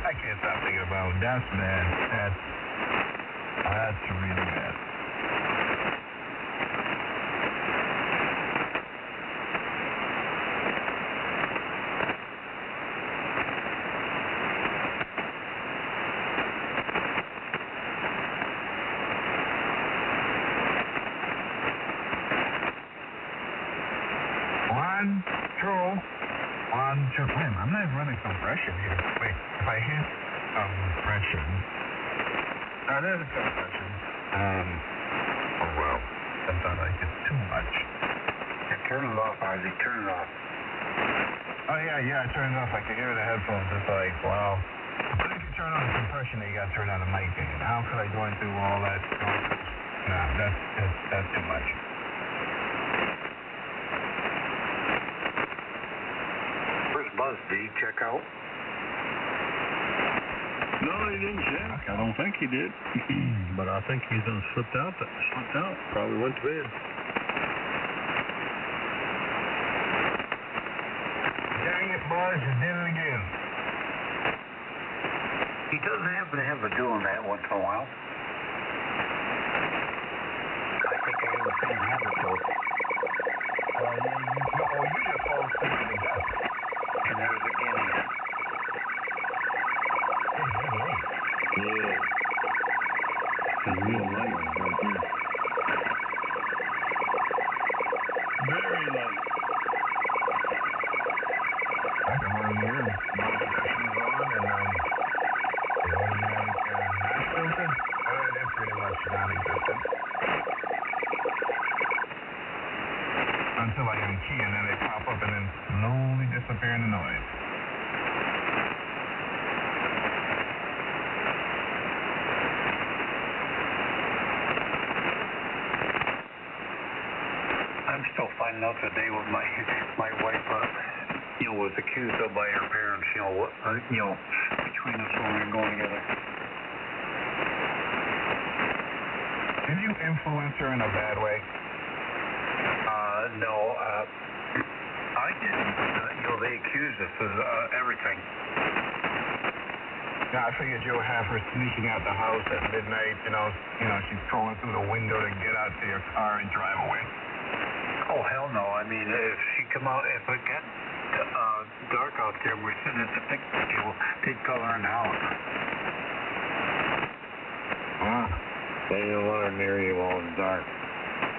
I can't stop thinking about. That's bad. That's really bad. Man, I'm not running compression here. Wait, if I hit compression. There's a compression. Oh well. Sometimes I get too much. Yeah, turn it off, Ozzy. Turn it off. Oh yeah, I turned it off. I can hear the headphones. It's like, wow. But if you turn on the compression, then you gotta turn on the mic gain. How could I go through all that? Nah, that's too much. Buzz, did he check out? No, he didn't check. I don't think he did. But I think he done slipped out. Probably went to bed. boss, you did it again. He does happen to have a doing that once in a while. I think I have the same habit, though. You just fall asleep in the desk. And there's the guineas. Yeah. It's real light right there. Very light. I come on here, notifications on, and the automatic not filtered. They're pretty much non-existent. Until I unkey, and then they pop up and then slowly disappear in the noise. I'm still finding out today what my wife, was accused of by her parents. Between us when we were going together. Did you influence her in a bad way? No, I didn't. They accused us of everything. Yeah, I figured you'll have her sneaking out the house at midnight. She's crawling through the window to get out to your car and drive away. Oh, hell no. I mean, if she come out, if it got dark out there and we're sitting at the picnic table, they'd call her in the house. They don't want her near you while it's dark.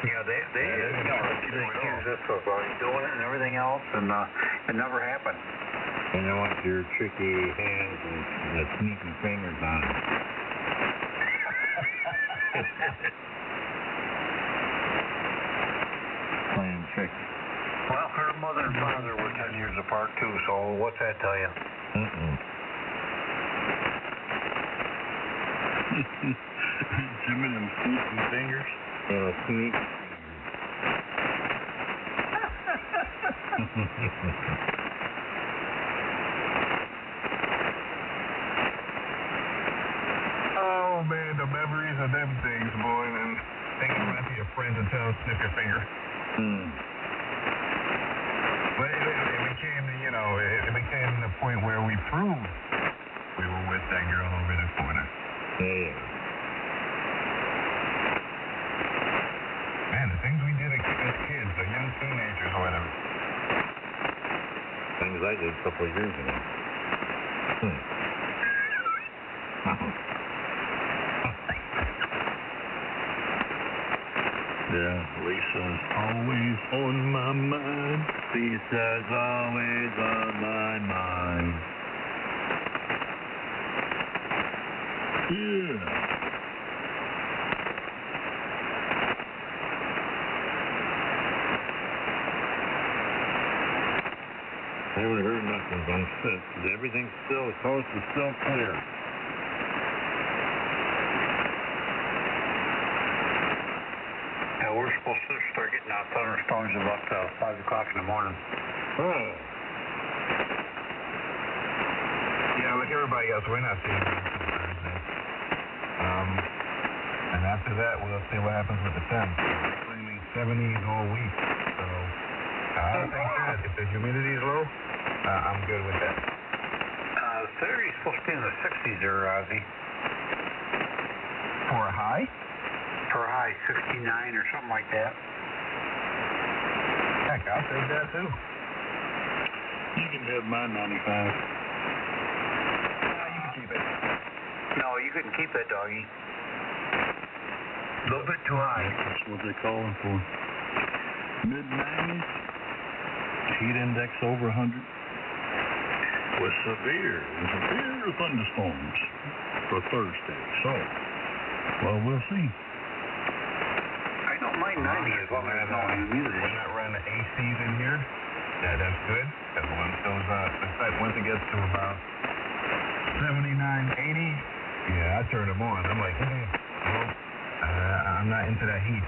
Yeah, they accuse us of doing it and everything else, and it never happened. And they want your tricky hands and the sneaky fingers on it. Playing tricks. Well, her mother and father were 10 years apart, too, so what's that tell you? Jimmy, them sneaky fingers. Sneak. Oh, man, the memories of them things, boy, and then you run to your friends and tell them to snip your finger. But it became, it became the point where we proved we were with that girl over the corner. Yeah. Man, the things we did as kids, or young teenagers or whatever. Things I did a couple of years ago. Yeah, Lisa's always on my mind. Lisa's always on my mind. Yeah. I haven't heard nothing. Everything's still, the coast is still clear. Yeah, we're supposed to start getting out thunderstorms about 5 o'clock in the morning. Yeah, like everybody else, we're not seeing it until Thursday. And after that, we'll see what happens with the temps. They're claiming 70s all week. So, I think that if the humidity is low, I'm good with that. Saturday's supposed to be in the 60s there, Ozzy. For a high? For a high, 69 or something like that. Heck, I'll take that too. You can have my 95. You can keep it. No, you couldn't keep that, doggy. A little bit too high. That's what they're calling for. Mid-90s. Heat index over 100. With severe thunderstorms for Thursday. So, well, we'll see. I don't mind 90 as long as we're not running ACs in here. Yeah, that's good. Because once it gets to about 79, 80, yeah, I turn them on. I'm like, I'm not into that heat.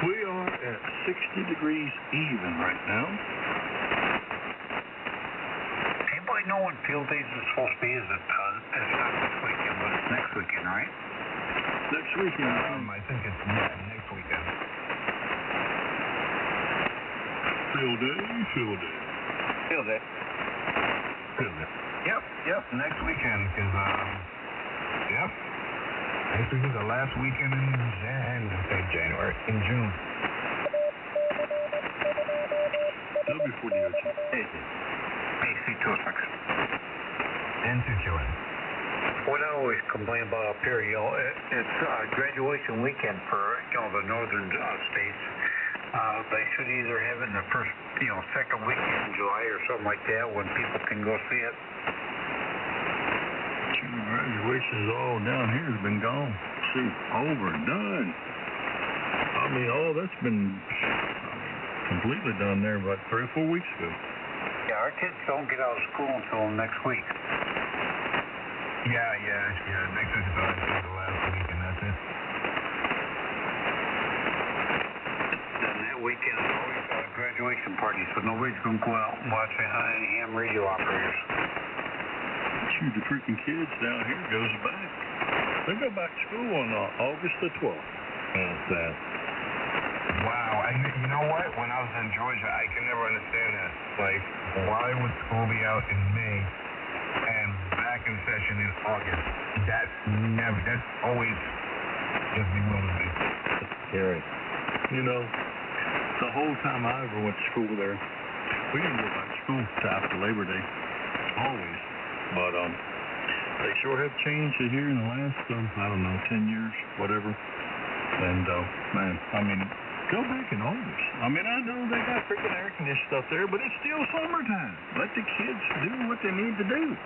We are at 60 degrees even right now. Anybody know when field days is supposed to be? Is it, it's not this weekend, but it's next weekend, right? Next weekend. I think it's next weekend. Field day. Field day. Yep, next weekend, because, next week is the last weekend in January, in June. W4DOT. AC26. N2QN. What I always complain about up here, it's graduation weekend for, the northern states. They should either have it in the first, second weekend in July or something like that when people can go see it. Graduations all down here has been gone. See, over, done. I mean, all that's been completely done there about 3 or 4 weeks ago. Yeah, our kids don't get out of school until next week. Yeah, next week is the last week, and that's it. Then that weekend is always graduation parties, so nobody's going to go out and watch any ham radio operators. Shoot, the freaking kids down here goes back. They go back to school on August the 12th. That's that. Wow, you know what? When I was in Georgia, I can never understand that. Like, why would school be out in May and back in session in August? That's always just bewildering me. Scary. The whole time I ever went to school there, we didn't go back to school till after Labor Day. Always. But they sure have changed it here in the last, 10 years, whatever. And, go back in August. I know they got freaking air conditioned stuff there, but it's still summertime. Let the kids do what they need to do.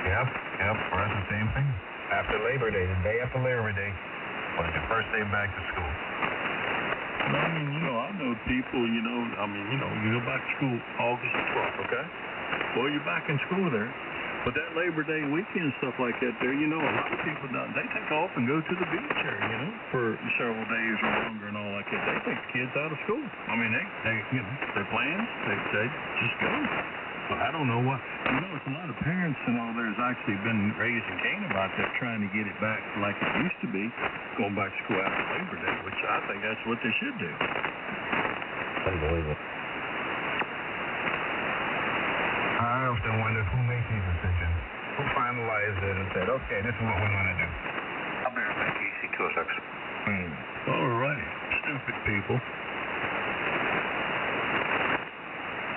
Yep, for us the same thing. After Labor Day, the day after Labor Day was the first day back to school. I know people, you go back to school August the 12th, okay? Well, you're back in school there. But that Labor Day weekend stuff like that there, a lot of people, they take off and go to the beach there, for several days or longer and all like that. They take the kids out of school. Their plans, they just go. But I don't know what, it's a lot of parents and all there's actually been raising Cain about that, trying to get it back like it used to be, going back to school after Labor Day, which I think that's what they should do. Unbelievable. I often wonder who makes these decisions, who finalized it and said, okay, this is what we're going to do. I'll be right back, AC206. All right, stupid people.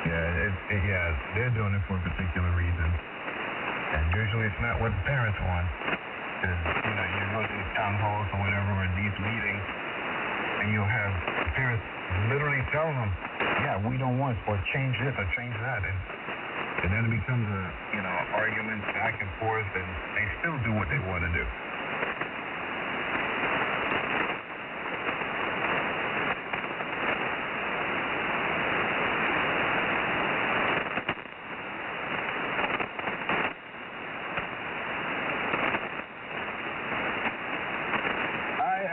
Yeah, they're doing it for a particular reason. And usually it's not what the parents want. Because, you go to these town halls or whatever, or these meetings, and you'll have the parents literally telling them, yeah, we don't want it, or change this or change that. And then it becomes arguments back and forth, and they still do what they want to do.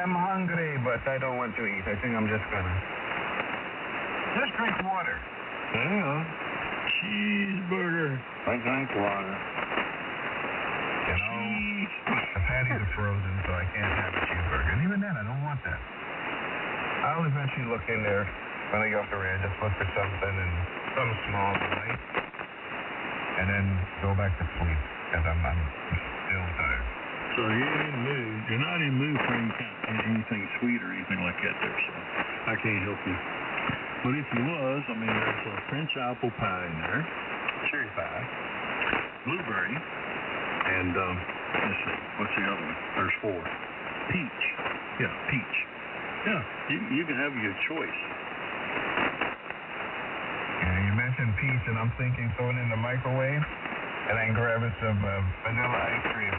I'm hungry, but I don't want to eat. I think I'm just gonna drink water. Yeah. Cheeseburger. I drank water. The patties are frozen, so I can't have a cheeseburger. And even then, I don't want that. I'll eventually look in there when I get off the rail, just look for something small tonight, and then go back to sleep because I'm still tired. So you're not in the mood for anything sweet or anything like that there, so I can't help you. But if you was, there's a French apple pie in there, cherry pie, blueberry, and, let's see, what's the other one? There's 4. Peach. Yeah, peach. Yeah, you can have your choice. Yeah, you mentioned peach, and I'm thinking throw it in the microwave, and then grabbing some vanilla ice cream.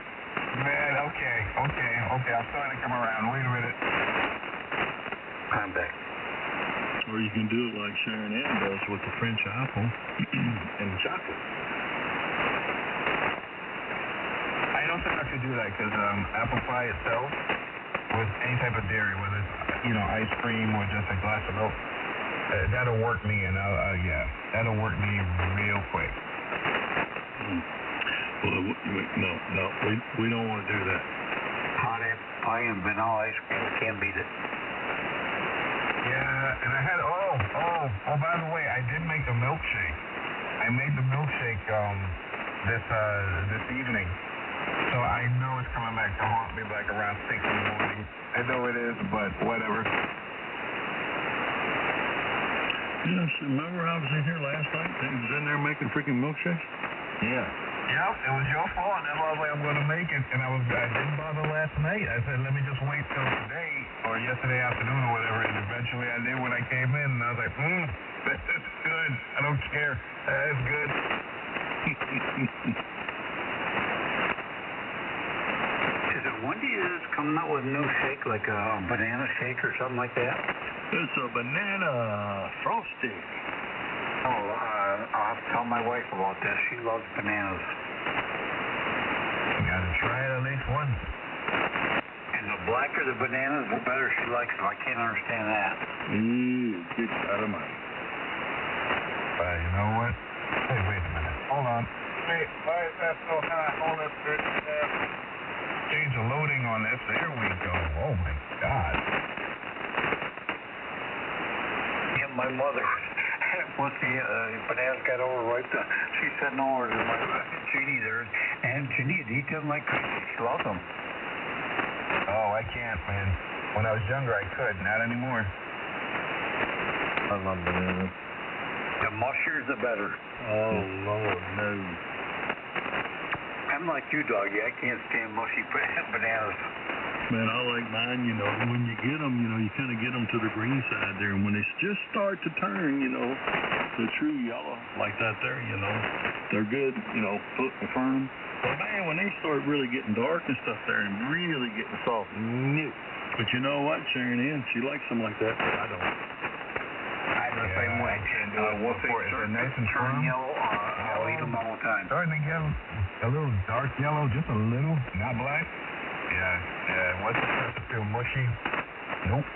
Man, okay. I'm starting to come around. Wait a minute. I'm back. Or you can do it like Sharon Ann does with the French apple and chocolate. I don't think I could do that because apple pie itself with any type of dairy, whether it's, ice cream or just a glass of milk. That'll work me, and that'll work me real quick. Well, no, we don't want to do that. Hot apple pie and vanilla ice cream can't beat it. Yeah, and I had, by the way, I did make a milkshake. I made the milkshake this evening. So I know it's coming back to haunt me like around 6 in the morning. I know it is, but whatever. Yes, remember I was in here last night? He was in there making freaking milkshakes? Yeah. Yep, it was your fault. That's why I was like, I'm going to make it. And I didn't bother last night. I said, let me just wait till today or yesterday afternoon or whatever. And eventually I did when I came in. And I was like, that's good. I don't care. That's good. When do you come out with a new shake, like a banana shake or something like that? It's a banana frosty. Oh, I'll have to tell my wife about that. She loves bananas. You gotta try it at least once. And the blacker the bananas, the better she likes them. I can't understand that. Get out of mine. But you know what? Hey, wait a minute. Hold on. Hey, why is that so high? Hold up. Change the loading on this. There we go. Oh my God. Yeah, my mother, once the bananas got overripe, she sent over to my Jeannie there, and Jeannie eat them like crazy. She loved them. Oh, I can't, man. When I was younger, I could. Not anymore. I love bananas. The mushier, the better. Oh, Lord, no. I'm like you, doggy. I can't stand mushy bananas. Man, I like mine, when you get them, you kind of get them to the green side there, and when they just start to turn, the true yellow, like that there, they're good, foot and firm. But man, when they start really getting dark and stuff there and really getting soft, no. But you know what, Sharon Ann, she likes them like that, but I don't. I'm the same way. I can't do it. Once they're nice and turn firm, yellow, I'll eat them all the time. Starting to get a little dark yellow, just a little, not black. Yeah. Once it starts to feel mushy, nope.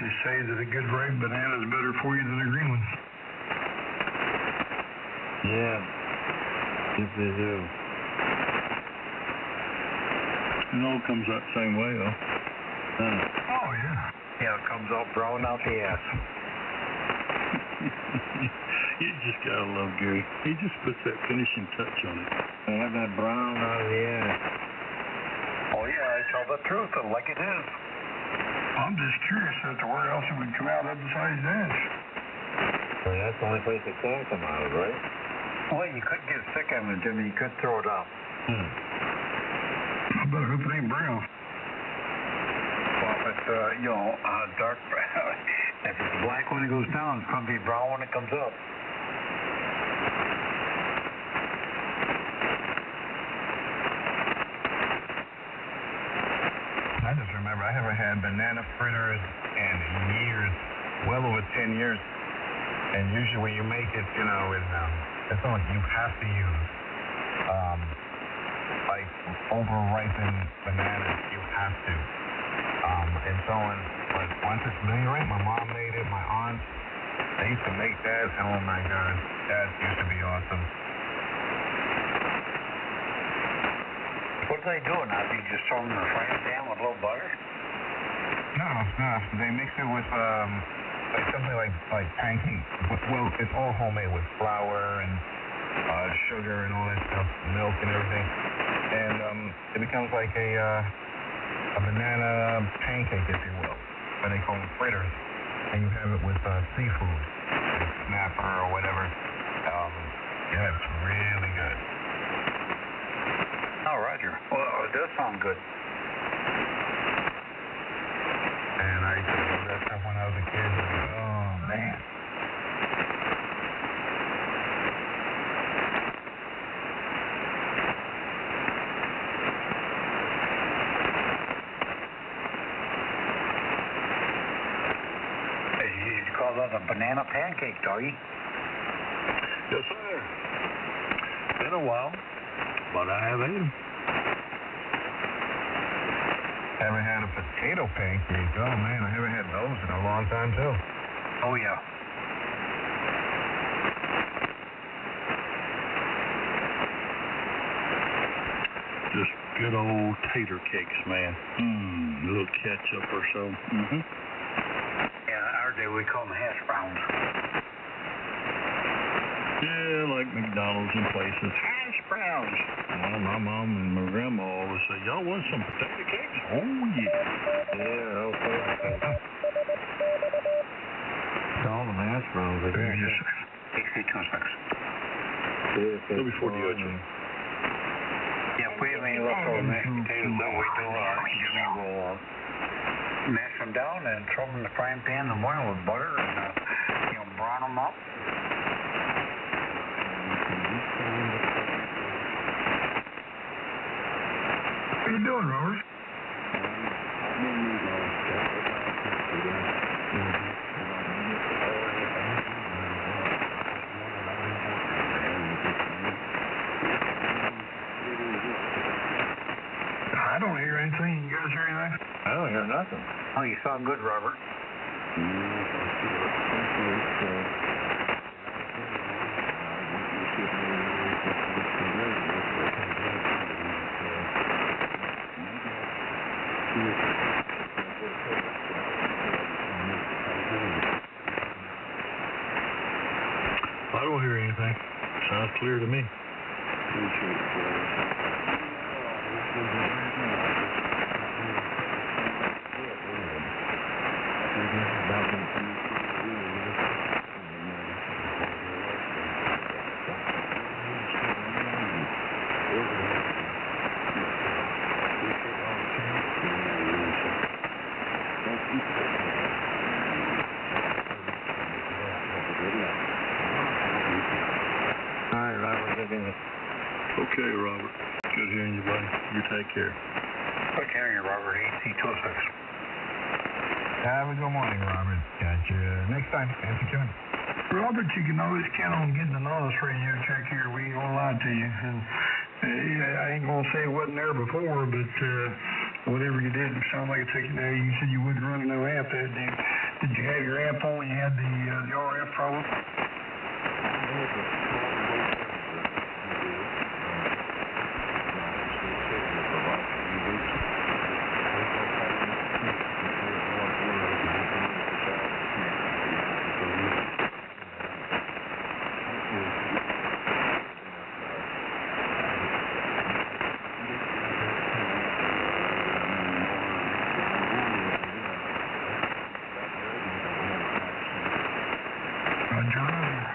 They say that a good ripe banana is better for you than a green one. Yeah. Yes, they do. It all comes out the same way, though. Oh, yeah. Yeah, it comes out brown out the ass. You just gotta love Gary. He just puts that finishing touch on it. They have that brown out of the ass. Oh, yeah, I tell the truth, like it is. I'm just curious as to where else it would come out of besides this. Well, that's the only place it can come out of, right? Well, you could get sick of it, Jimmy. You could throw it out. I better hope it ain't brown. Well, if it's, dark brown. If it's black when it goes down, it's going to be brown when it comes up. I just remember I haven't had banana fritters in years, well over 10 years. And usually when you make it, it's not like you have to use, like over-ripened bananas. You have to. And so on. But once it's made right, my mom made it, my aunt, they used to make that. Oh my God, that used to be awesome. What are they doing now? Do you just throw them in the frying pan with a little butter? No. They mix it with like something like pancake. Well, it's all homemade with flour and sugar and all that stuff, milk and everything. And it becomes like a banana pancake, if you will. But they call them fritters. And you have it with seafood, like snapper or whatever. Yeah, it's really good. Oh, Roger. Well, it does sound good. And I used to love that stuff when I was a kid. Oh, man. You call that a banana pancake, doggy? Yes, sir. Been a while, but I have ate them. Haven't had a potato pancake. Oh, man, I haven't had those in a long time, too. Oh, yeah. Just good old tater cakes, man. A little ketchup or so. Yeah, our day we call them hash browns. Yeah, like McDonald's and places. Hash browns. Well, my mom and my grandma always say, y'all want some potato cakes? Oh, yeah. Yeah, okay. All the hash browns are good. Yes, 62 WBFD. Yeah, we ain't left over mashed potatoes that we do. Jimmy will mash them down and throw them in the frying pan in the morning with butter and, brown them up. What are you doing, Robert? I don't hear anything. You guys hear anything? I don't hear nothing. Oh, you sound good, Robert. I don't hear anything. Sounds clear to me. Okay, Robert. Good hearing you, buddy. You take care. Good hearing you, Robert. 8206. Have a good morning, Robert. Catch you next time. Fancy Kim. Robert, you can always count on getting an honest radio check here. We ain't gonna lie to you. And I ain't gonna say it wasn't there before, but whatever you did, it sounded like it took you there. You said you wouldn't run no amp that day. Did you have your amp on when you had the RF problem?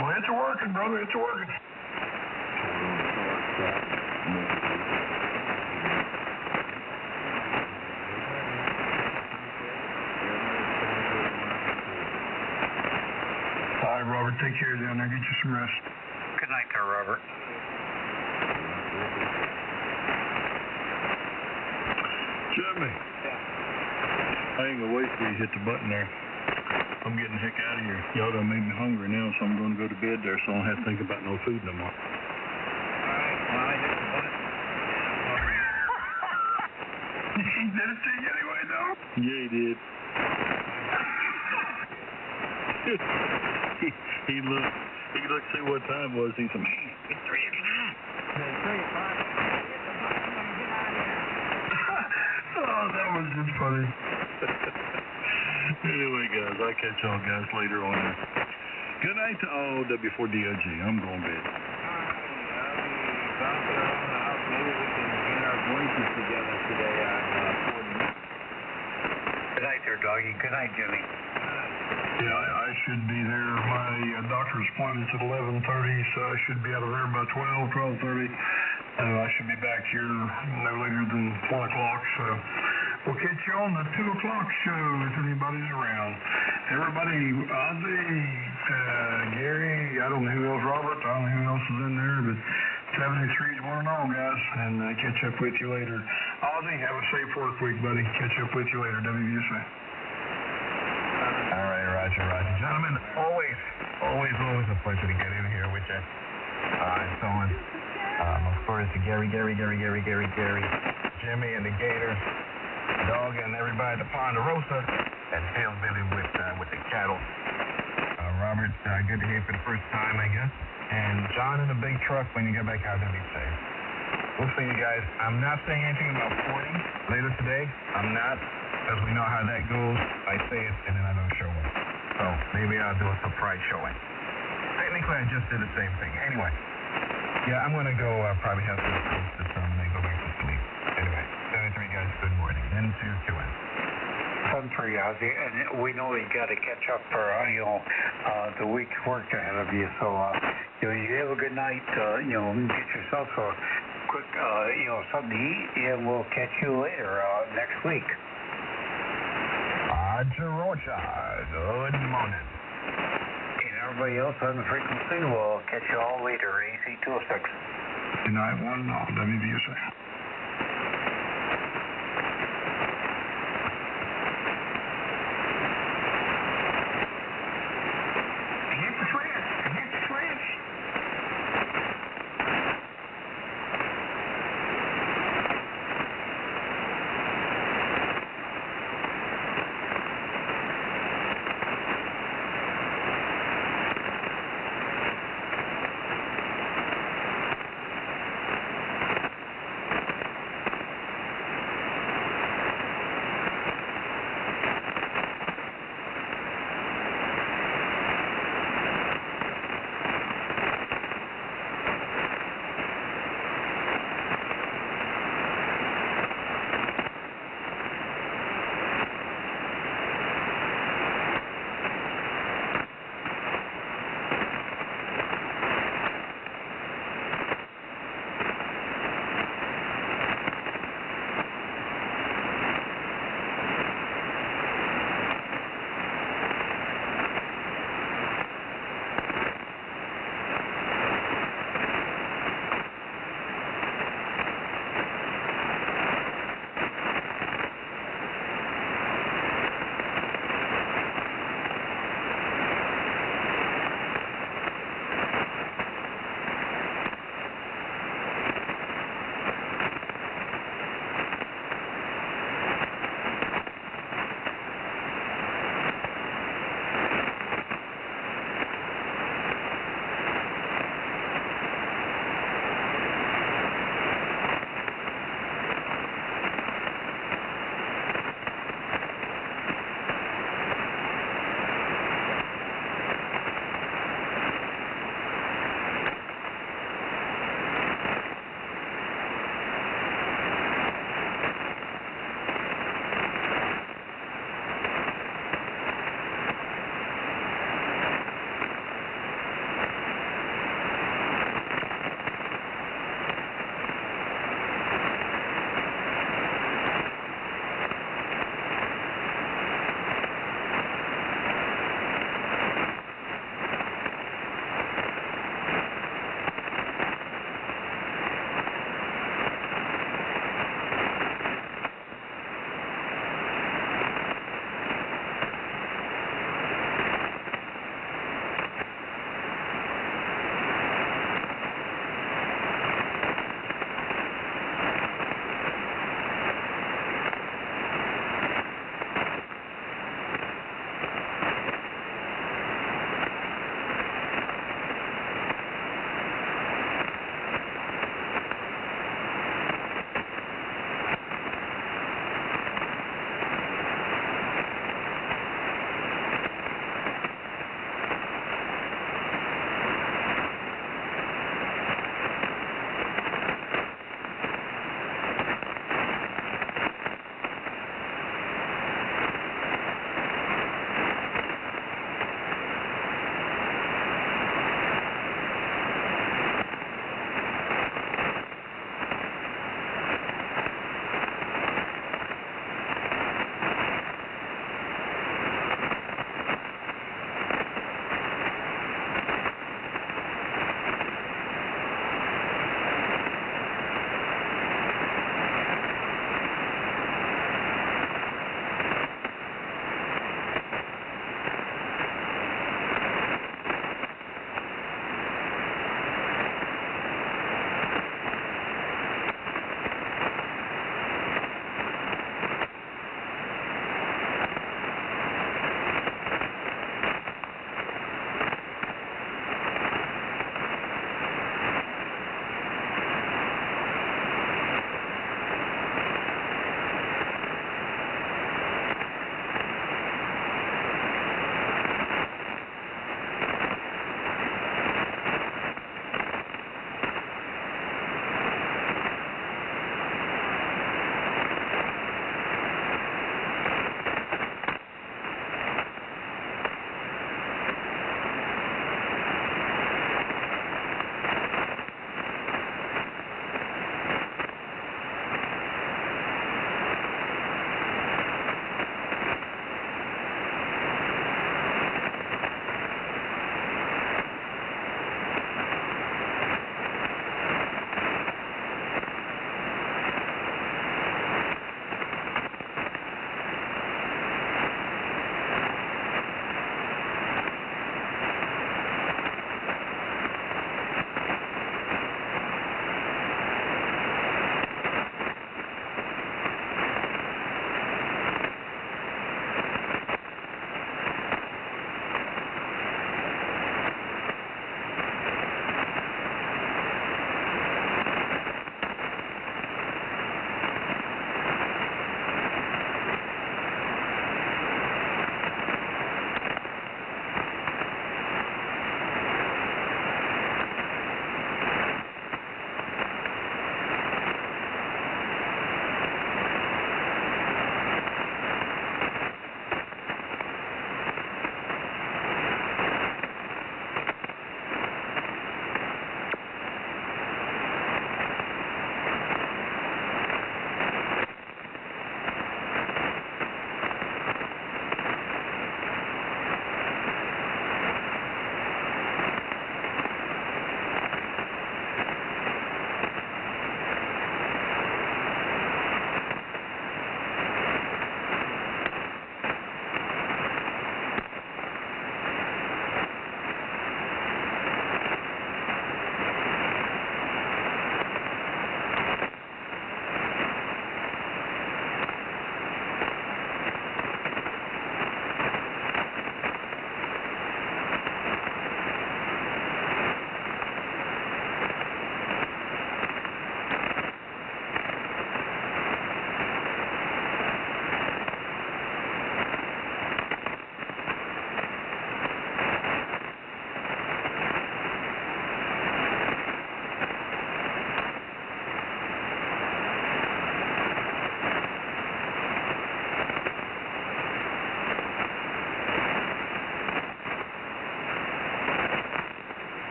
Well, it's working, brother. It's working. All right, Robert. Take care down there. Get you some rest. Good night there, Robert. Jimmy. I ain't gonna wait till you hit the button there. I'm getting the heck out of here. Y'all done made me hungry now, so I'm going to go to bed there so I don't have to think about no food no more. All right, well, I hit the button. He did it to you anyway, though? Yeah, he did. he looked, see what time it was. He said, man, it's 3 o'clock. It's 3 o'clock. Hit the button and get out of here. Oh, that was just funny. Anyway, guys, I'll catch y'all guys later on. Good night to all W4DOG. I'm going to bed. All right, I'll be bouncing around the house. Maybe we can get our voices together today on 40. Good night there, doggy. Good night, Jimmy. Yeah, I should be there. My doctor's appointment's at 11:30, so I should be out of there by 12:30. I should be back here no later than 1 o'clock, so we'll catch you on the 2 o'clock show if anybody's around. Everybody, Ozzy, Gary, I don't know who else, Robert, I don't know who else is in there, but 73's one and all, guys, and catch up with you later. Ozzy, have a safe work week, buddy. Catch up with you later, WBSA. All right, Roger. Gentlemen, always a pleasure to get in here with you. And so on. Of course, Gary, Jimmy, and the Gators. Dog and everybody at the Ponderosa, and Hillbilly with the cattle. Robert, good to hear you for the first time, I guess. And John in the big truck, when you get back out there, be safe. We'll see you guys. I'm not saying anything about porting later today. I'm not, because we know how that goes. I say it, and then I don't show up. So maybe I'll do a surprise showing. Technically, I just did the same thing. Anyway, yeah, I'm going to go probably have some toast or something and then go back to sleep. Anyway, 73 guys, good morning. Into QN. 73, Ozzy, and we know you got to catch up for, the week's work ahead of you. So, you have a good night. Get yourself a quick, something to eat, and we'll catch you later next week. Roger, Roger. Good morning. And everybody else on the frequency, we'll catch you all later, AC 206. Good night, one, WBSA.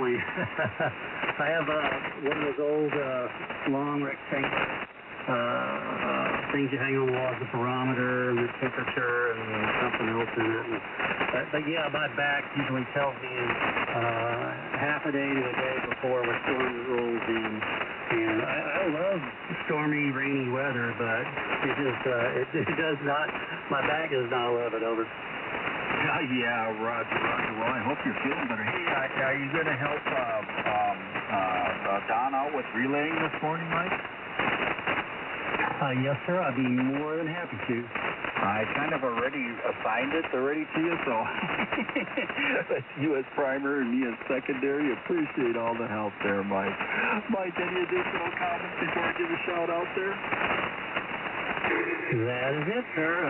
morning. I have one of those old long rectangular things you hang on the wall, the barometer and the temperature and something else in it. But yeah, my back usually tells me half a day to a day before a storm rolls in. And I love stormy, rainy weather, but it just it does not. My back does not love it. Over. Yeah, Roger. Well, I hope you're feeling better. Hey, are you going to help Don out with relaying this morning, Mike? Yes, sir. I'd be more than happy to. I kind of already assigned it already to you, so you as primary and me as secondary. Appreciate all the help there, Mike. Mike, any additional comments before I give a shout out there? That is it, sir.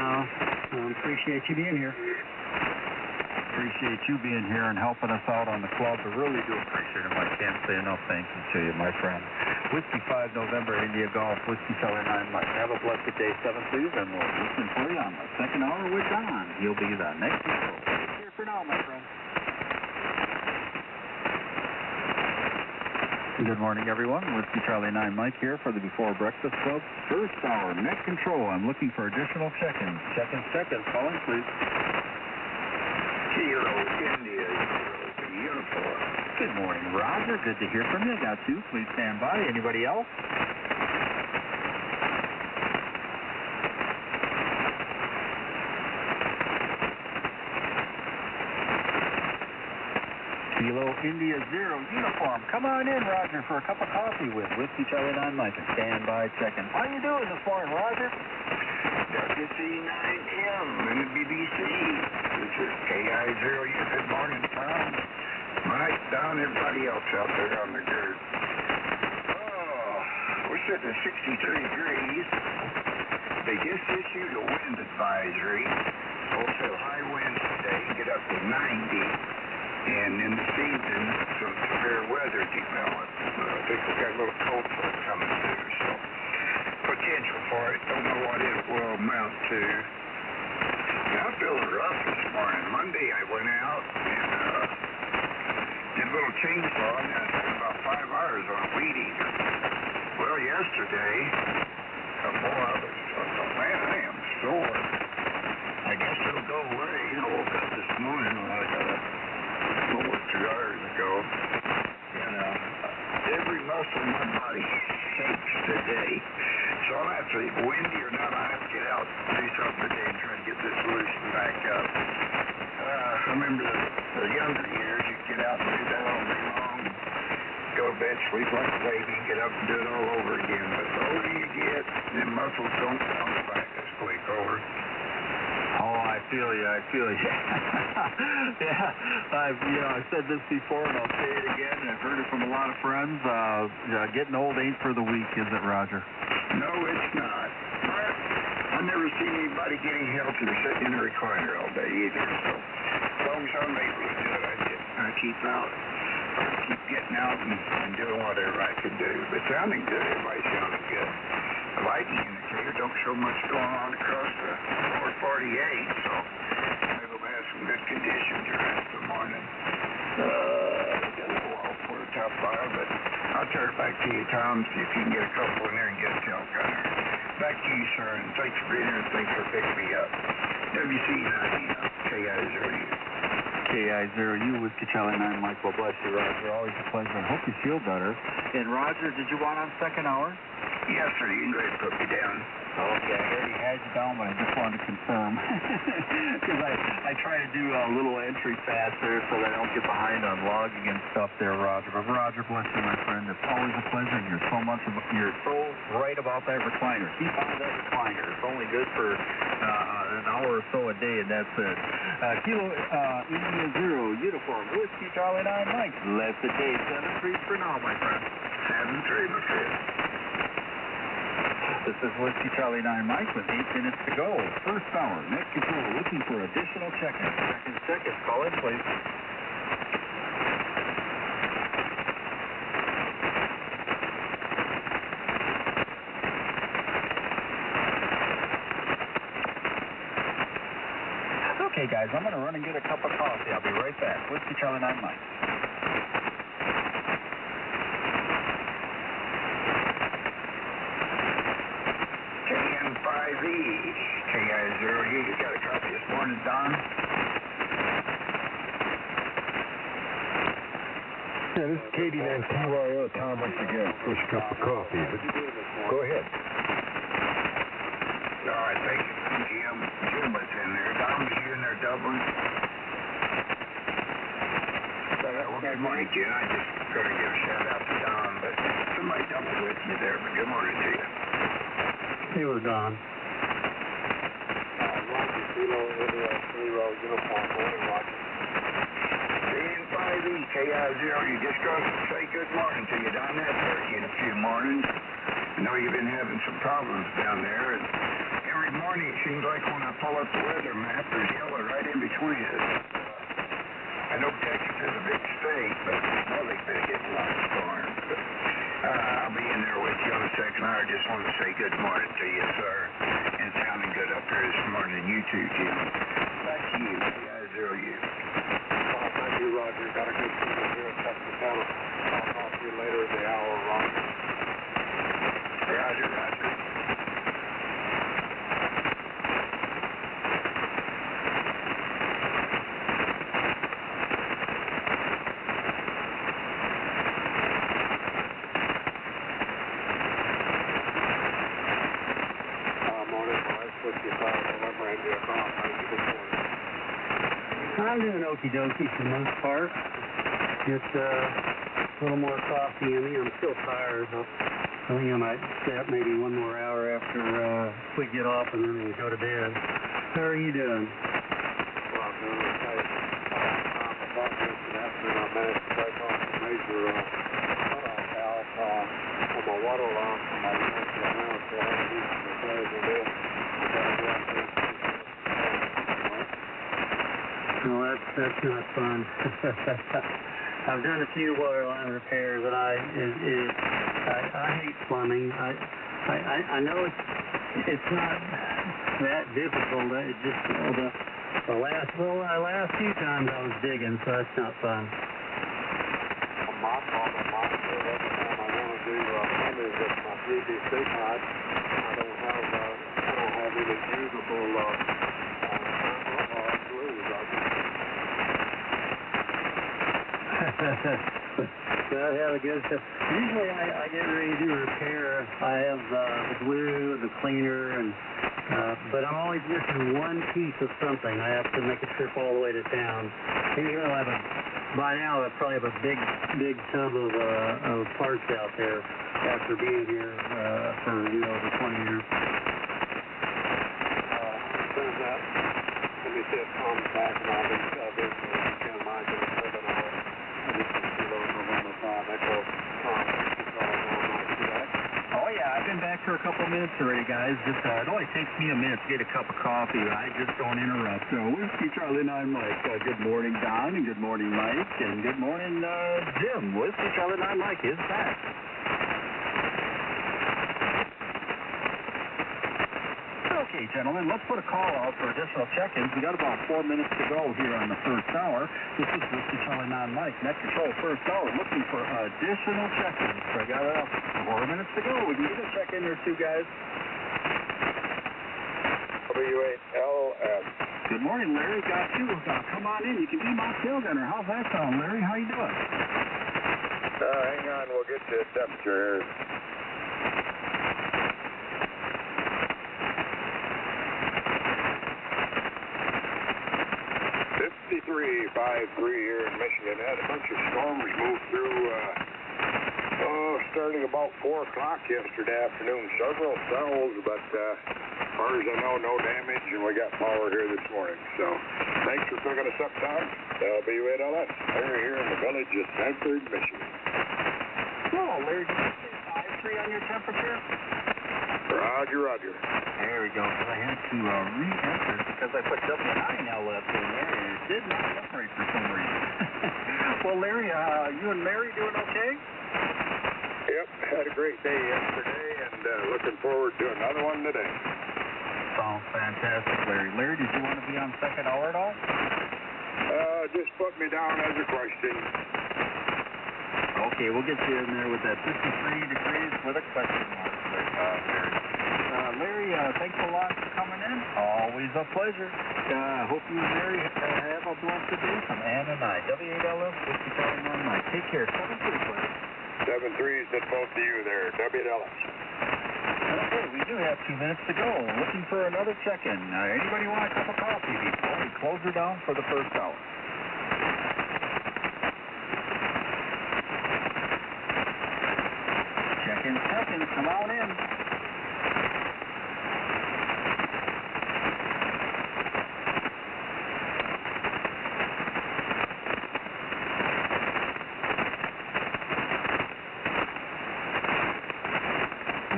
Appreciate you being here. Appreciate you being here and helping us out on the club. I really do appreciate it. I can't say enough thank you to you, my friend. Whiskey 5 November, India Golf, Whiskey Charlie 9 Mike. Have a blessed day, 7 please, and we'll listen for you on the second hour with Don. He'll be the next show. Take care for now, my friend. Good morning, everyone. Whiskey Charlie 9 Mike here for the Before Breakfast Club. First hour, net control. I'm looking for additional check-ins. Check-in seconds. Call in, please. Kilo, India, uniform. Good morning, Roger. Good to hear from you. Got two. Please stand by. Anybody else? Kilo, India, 0, uniform. Come on in, Roger, for a cup of coffee with Whiskey Charlie 9 Mike and stand by check-in. How you doing this morning, Roger? WC9M in the BBC. This is KI0. Good morning, Tom. Mike, Don, everybody else out there on the group. Oh, we're sitting at 63 degrees. They just issued a wind advisory. Also high winds today, get up to 90. And in the season, some severe weather developed. I think we got a little cold front coming through, so potential for it. Don't know what it will amount to. I'm feeling rough this morning. Monday I went out and did a little chainsaw, and I spent about 5 hours on a weed eater. Well, yesterday, a couple hours, I thought, man, I am sore. I guess it'll go away. I woke up this morning when I got up over 2 hours ago. Every muscle in my body shakes today. So I'm actually, windy or not, I have to get out and do something today and try to get this loosened back up. I remember the younger years, you'd get out and do that all day long, go to bed, sleep like a baby, get up and do it all over again. But the older you get, the muscles don't bounce back as quick. Over. Oh, I feel you. Yeah, I've said this before, and I'll say it again, and I've heard it from a lot of friends. Getting old ain't for the weak, is it, Roger? No, it's not. I've never seen anybody getting healthier sitting in a recliner all day either. So as long as I'm able to do it, I keep getting out and doing whatever I can do. But sounding good, everybody's sounding good. The lighting indicator don't show much going on across the lower 48, so maybe we'll have some good conditions the rest of the morning. Got a little off for the top fire, but I'll turn it back to you, Tom, see if you can get a couple in there and get a tail gunner. Back to you, sir, and thanks for being here and thanks for picking me up. WC9, KI0U. KI0U, Whiskey Charlie 9 Mike. Well, bless you, Roger. Always a pleasure. I hope you feel better. And Roger, did you want on second hour? Yes, sir. You can go ahead and put me down. Okay, I already had you down, but I just wanted to confirm. Because I try to do a little entry faster so that I don't get behind on logging and stuff there, Roger. But Roger, bless you, my friend. It's always a pleasure. You're so right about that recliner. Keep on that recliner. It's only good for an hour or so a day, and that's it. Kilo India 0, uniform, Whiskey Charlie 9 Mike. Let the day 7-3 for now, my friend. 7-3, my friend. This is Whiskey Charlie 9 Mike with 8 minutes to go. First hour, net control, looking for additional check-ins. Seconds. Call in, please. Okay, guys, I'm going to run and get a cup of coffee. I'll be right back. Whiskey Charlie 9 Mike. Yeah, this is Katie Man QRO. Tom wants to get a first cup of coffee, but go ahead. All right, thank you, Jim. Jim was in there. Don, was you in there, Dublin? Well, good morning, Jim. I just going to give a shout out to Don, but somebody dumped it with you there, but good morning to you. It was Don. Kilo India 3-row uniform, morning watch. DN5E, KI0, you just going to say good morning to you, Don. That's heard you in a few mornings. I know you've been having some problems down there, and every morning it seems like when I pull up the weather map, there's yellow right in between us. I know Texas is a big state, but Northern's been getting a lot of storms. But I'll be in there with you on a second hour. I just want to say good morning to you, sir. And it's sounding good up here this morning. You too, Jim. Back to you, KI0U. Thank you, Roger. Got a good signal here in Texarkana. I'll talk to you later in the hour, Roger. Roger, Roger. I'm doing okie dokie for the most part. It's a little more coffee in me. I'm still tired, but I think I might stay up maybe one more hour after we get off and then we'll go to bed. How are you doing? Well, I'm doing okay. I thought yesterday afternoon I managed to break off a major cutoff valve on my water line for my unit to around, so I had to do some repairs on this. Well, that's not fun. I've done a few water line repairs, and I hate plumbing. I know it's not that difficult. It just the last few times I was digging, so that's not fun. My problem, every time I want to do plumbing with my 3DC pipe, I don't have any usable Well, have a good stuff. Usually I get ready to do a repair. I have the glue, the cleaner, and but I'm always missing one piece of something. I have to make a trip all the way to town. Usually by now I probably have a big tub of parts out there after being here for over 20 years. Let me see if Tom's back, and I'll be in mind in 7 hours. Oh yeah, I've been back for a couple minutes already, guys. Just it only takes me a minute to get a cup of coffee. I just don't interrupt. So Whiskey Charlie 9 Mike. Good morning, Don, and good morning, Mike, and good morning, Jim. Whiskey Charlie 9 Mike is back. Okay, gentlemen, let's put a call out for additional check-ins. We got about 4 minutes to go here on the first hour. This is Whiskey Charlie 9 Mike, Net Control first hour, looking for additional check-ins. So I got 4 minutes to go. We can get a check-in or two, guys. W8LS. Good morning, Larry. Got you. Come on in. You can be my tail gunner. How's that sound, Larry? How you doing? Hang on. We'll get you a temperature here. 53 here in Michigan. Had a bunch of storms move through, starting about 4 o'clock yesterday afternoon. Several cells, but as far as I know, no damage, and we got power here this morning. So thanks for picking us up, Tom. W8LS. Larry here in the village of Sanford, Michigan. Oh, Larry, did you say 5.3 on your temperature? Roger, Roger. There we go. Because I had to re-enter because I put W9LS in there and it did not separate for some reason. Well, Larry, you and Mary doing okay? Yep, had a great day yesterday and looking forward to another one today. Sounds fantastic, Larry. Larry, did you want to be on second hour at all? Just put me down as a question. Okay, we'll get you in there with that 53 degrees with a question mark, Larry. Larry, thanks a lot for coming in. Always a pleasure. Hope you and Mary have a blessed day from Ann and I. W8LS, Whiskey Charlie 9 Mike. Take care. 7-3, buddy. 7-3s to both of you there. W8LS. Okay, we do have 2 minutes to go. Looking for another check-in. Anybody want a cup of coffee before we close her down for the first hour? Check-in seconds. Come on in.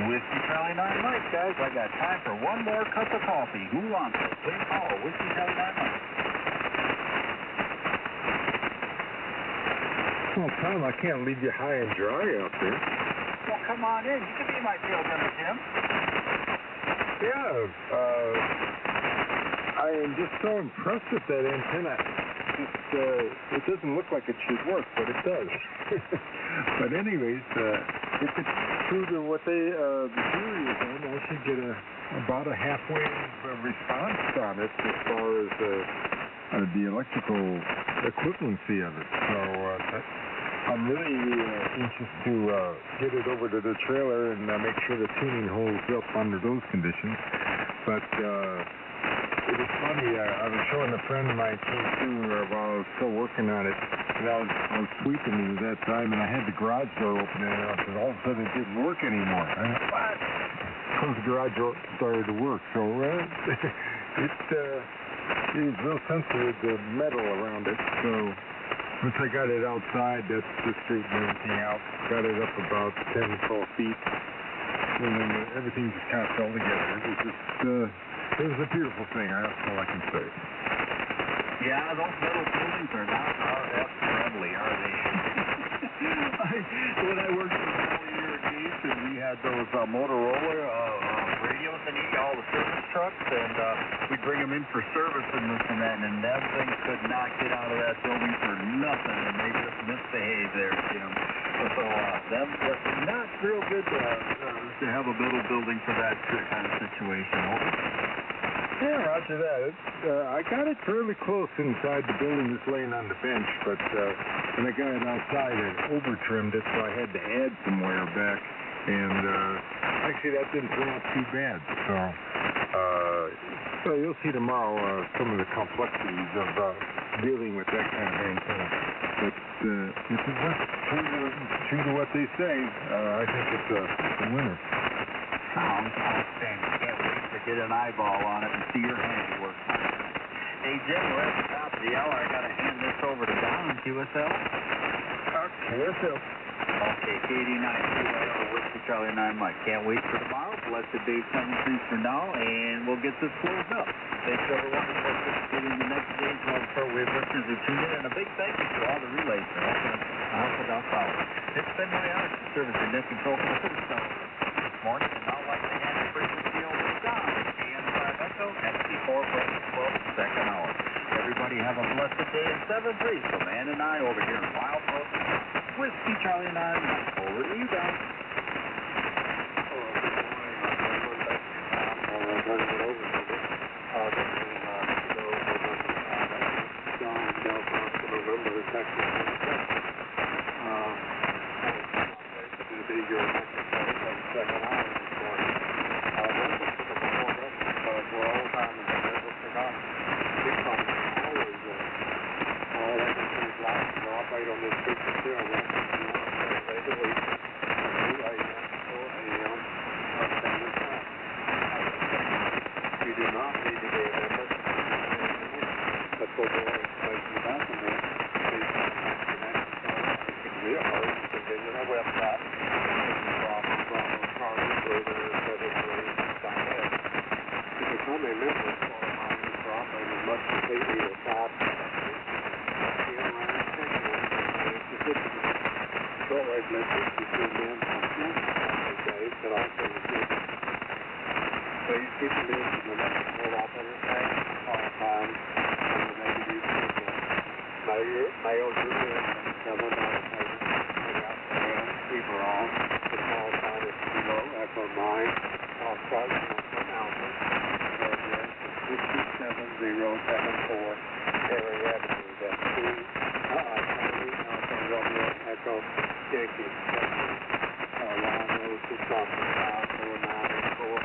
Whiskey Charlie 9 Mike, guys. I got time for one more cup of coffee. Who wants it? Please call Whiskey Charlie 9 Mike. Well, Tom, I can't leave you high and dry out there. Well, come on in. You can be my field dinner, Jim. Yeah, I am just so impressed with that antenna. It doesn't look like it should work, but it does. But anyways, if it's true to what the theory is on, I should get about a halfway response on it as far as the electrical equivalency of it. So I'm really anxious to get it over to the trailer and make sure the tuning holds up under those conditions. But it was funny, I was showing a friend of mine came through while I was still working on it, and I was sweeping at that time, and I had the garage door open, and all of a sudden it didn't work anymore. I went, what? Because the garage door started to work, so it is real sensitive to metal around it, so once I got it outside, that's just straightened everything out, got it up about 10, 12 feet, and then everything just kind of fell together. It was just, it was a beautiful thing, that's all I can say. Yeah, those metal buildings are not RF friendly, are they? When I worked for Valley Irrigation, we had those Motorola radios in all the service trucks, and we'd bring them in for service and this and that, and that thing could not get out of that building for nothing, and they just misbehaved there, Jim. So that's not real good to have a metal building for that kind of situation, over. Yeah, roger that. I got it fairly close inside the building that's laying on the bench, but when I got it outside, it over-trimmed it, so I had to add some wire back. And actually, that didn't turn out too bad. So you'll see tomorrow some of the complexities of dealing with that kind of antenna. But if it was true to what they say, I think it's a winner. Sounds outstanding. Can't wait to get an eyeball on it and see your handiwork. Hey, Jim, we're at the top of the hour. I got to hand this over to Don, QSL. QSL. Okay, K89, QSL, Whiskey Charlie 9 Mike. Can't wait for tomorrow. Blessed day 7-3 for now, and we'll get this closed up. Thanks, everyone, for participating in the next day's shortwave listeners who tuned in, and a big thank you to all the relays for helping us out with our power. It's been my honor to serve as your net control for the first hour this morning, and now I'd like to hand the frequency over to Don, KN5 Echo, and before break 12 second hour. Everybody have a blessed day in 7-3 from Ann and I over here in Wild Post, Whiskey Charlie 9. Over to you, Don. Mail receiver on. The small sign is Kilo Echo 9. I'll start from Alpha. Address is 67074 Perry Avenue. That's Charlie Alpha Romeo Echo Yankee. Line goes to Trumpet 54984.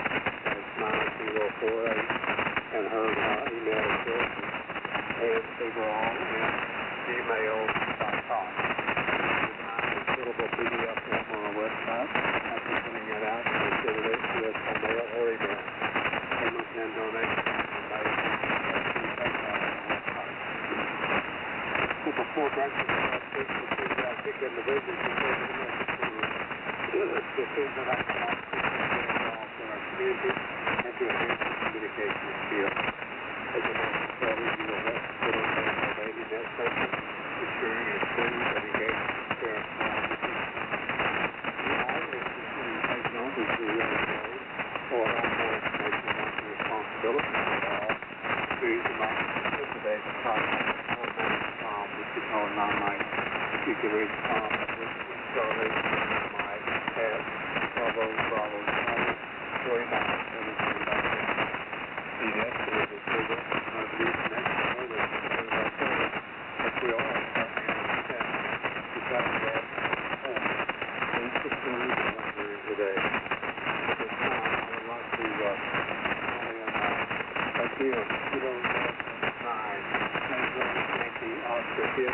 That's 9048. And her email address is gmail.com. Fillable PDF form on our website. After filling it out, you can send it to us by mail or email. Payments and donations are made through PayPal on the website. So before breakfast, people figured out pick individuals and take the message to the things that I can also involved in our community and to enhance the communication skills. As a message earlier, you will have to put on our daily net session, ensuring it's smooth and engaged and fair for ongoing information on the responsibility of all. Please remind us of today's contact Tom, which is called non-Mike. You can reach Tom at Charlie Mike at Bravo Bravo 3973. The estimated figure of the next one is as we all currently understand. The fact that please consider the luxury today. At this time, I would like to appeal Kilo 9, Major Yankee Oscar Kilo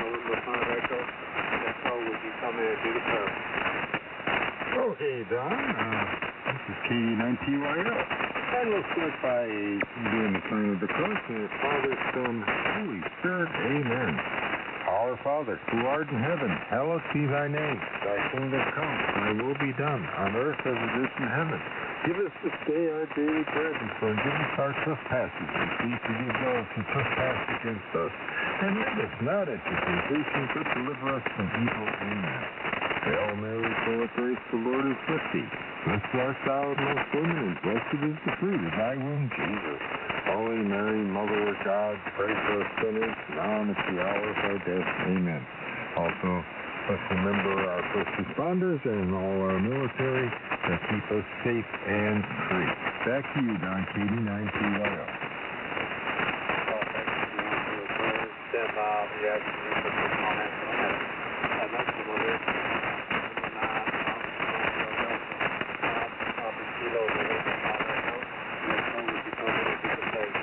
November 5 Echo. Echo, would you come in and do the code? Okay, Don. This is KD9TYL. That looks like by doing the sign of the cross, Father, Son, Holy Spirit, Amen. Our Father, who art in heaven, hallowed be thy name. Thy kingdom come, thy will be done, on earth as it is in heaven. Give us this day our daily bread, and forgive us our trespasses, as we forgive those who trespass against us. And lead us not into temptation, but deliver us from evil. Amen. Hail Mary, full of grace, the Lord is with thee. Blessed art thou amongst women, and blessed is the fruit of thy womb, Jesus. Holy Mary, Mother of God, pray for us sinners, now and at the hour of our death. Amen. Also, let's remember our first responders and all our military that keep us safe and free. Back to you, Don KD9TYL. Stand by, we have some comments on that. And that's the one there. Kilo November 5 Echo. Let's know if you come in and get the page.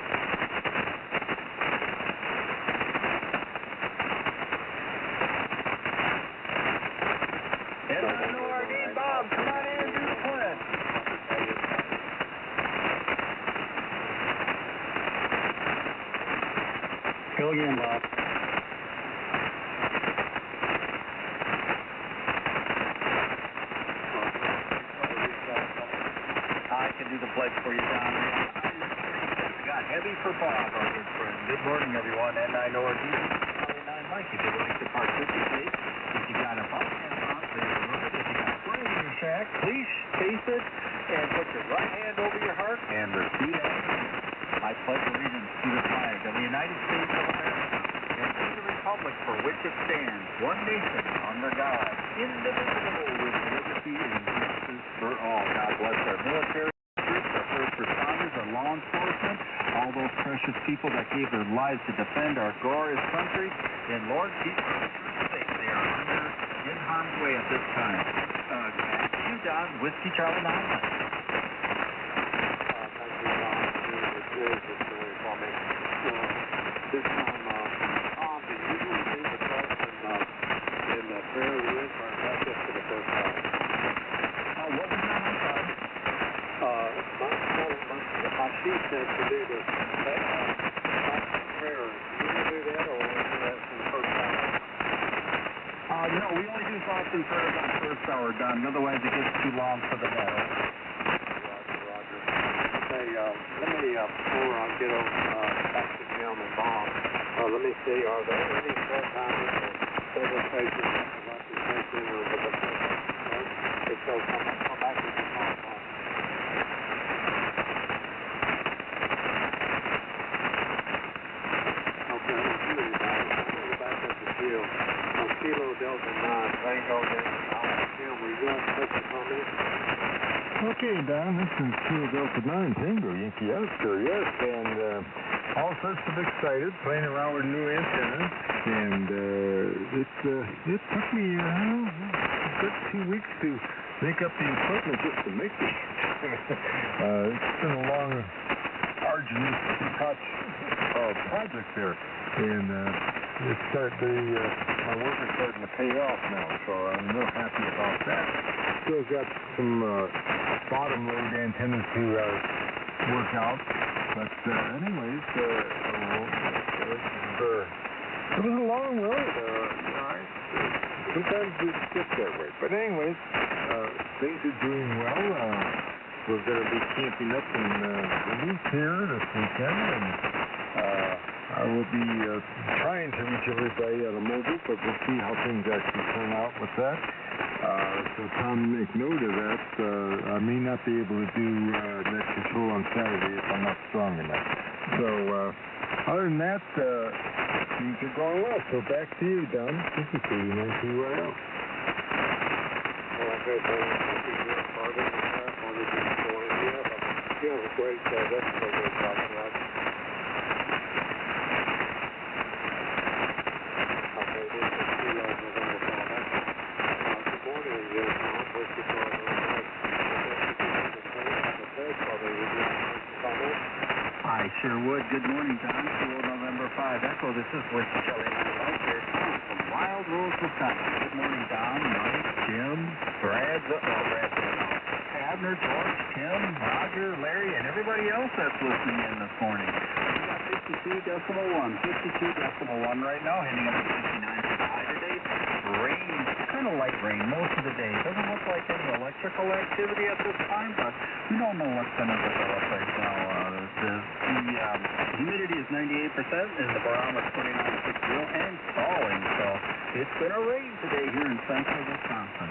NRD Bob, come on in and do the pledge. Go again, Bob. I can do the pledge for you, John. God, heavy for Bob, our good friend. Good morning, everyone. N9 North East, Charlie 9 Mike. If you'd like to participate, if you got a bottle cap on for your road, if you got a flag in your shack, please face it and put your right hand over your heart and repeat after me. I pledge allegiance to the flag of the United States of America and to the republic for which it stands, one nation, under God, indivisible, with liberty and justice for all. God bless our military troops, our first responders, our law enforcement, all those precious people that gave their lives to defend our glorious country. And Lord, keep our troops safe. They are in harm's way at this time. Back to you, Don. Whiskey Charlie 9. This time, Tom, do you usually lead the class in prayer with, or is that just for the first time? What was that? I'm sorry. My sheet says to do the prayer. Do you do that, or will you do that for the first time? No, we only do thoughts and prayers on first hour, Don. Otherwise, it gets too long for the net. Roger. Say, let me, before I get over back to Jim and Bob, let me see, are there any full-timers or several patients that would like to take in with the if so, come back with your phone call. Okay, I'm going to go back up the field. Kilo Delta 9, right over there. Yeah, were you going to touch the comment? Okay, Don, this is Kilo Delta 9 Tango, Yankee Oscar, yes, and all sorts of excited, playing around with new antennas, and it took me a good 2 weeks to make up the equipment just to make the it's been a long, arduous project there, and my work is starting to pay off now, so I'm real happy about that. Still got some bottom load antennas to work out, but anyways, it was a long road. Sometimes it gets that way, but anyways, things are doing well. We're going to be camping up in Duluth here this weekend, and I will be trying to reach everybody at a mobile, but we'll see how things actually turn out with that. So Tom, make note of that. I may not be able to do net control on Saturday if I'm not strong enough. So other than that, things are going well. So back to you, Don. This is KD9TYL. Okay, so you have a great that's so good job tonight. Okay, this is Kilo November 5. Good morning, Tom. What's your call? I sure would. Good morning, Don. Kilo November 5 Echo. This is Whiskey Charlie 9 Mike here from Wild Rose, Wisconsin. Good morning, Don, Mike, Jim, Brad, Abner, George, Tim, Roger, Larry, and everybody else that's listening in this morning. We got 52.1 right now, heading up to 59 for the high today. Rain, kind of light rain most of the day. Doesn't look like any electrical activity at this time, but we don't know what's going to develop right now. The humidity is 98%, and the barometer 29.60 and falling, so it's going to rain today here in central Wisconsin.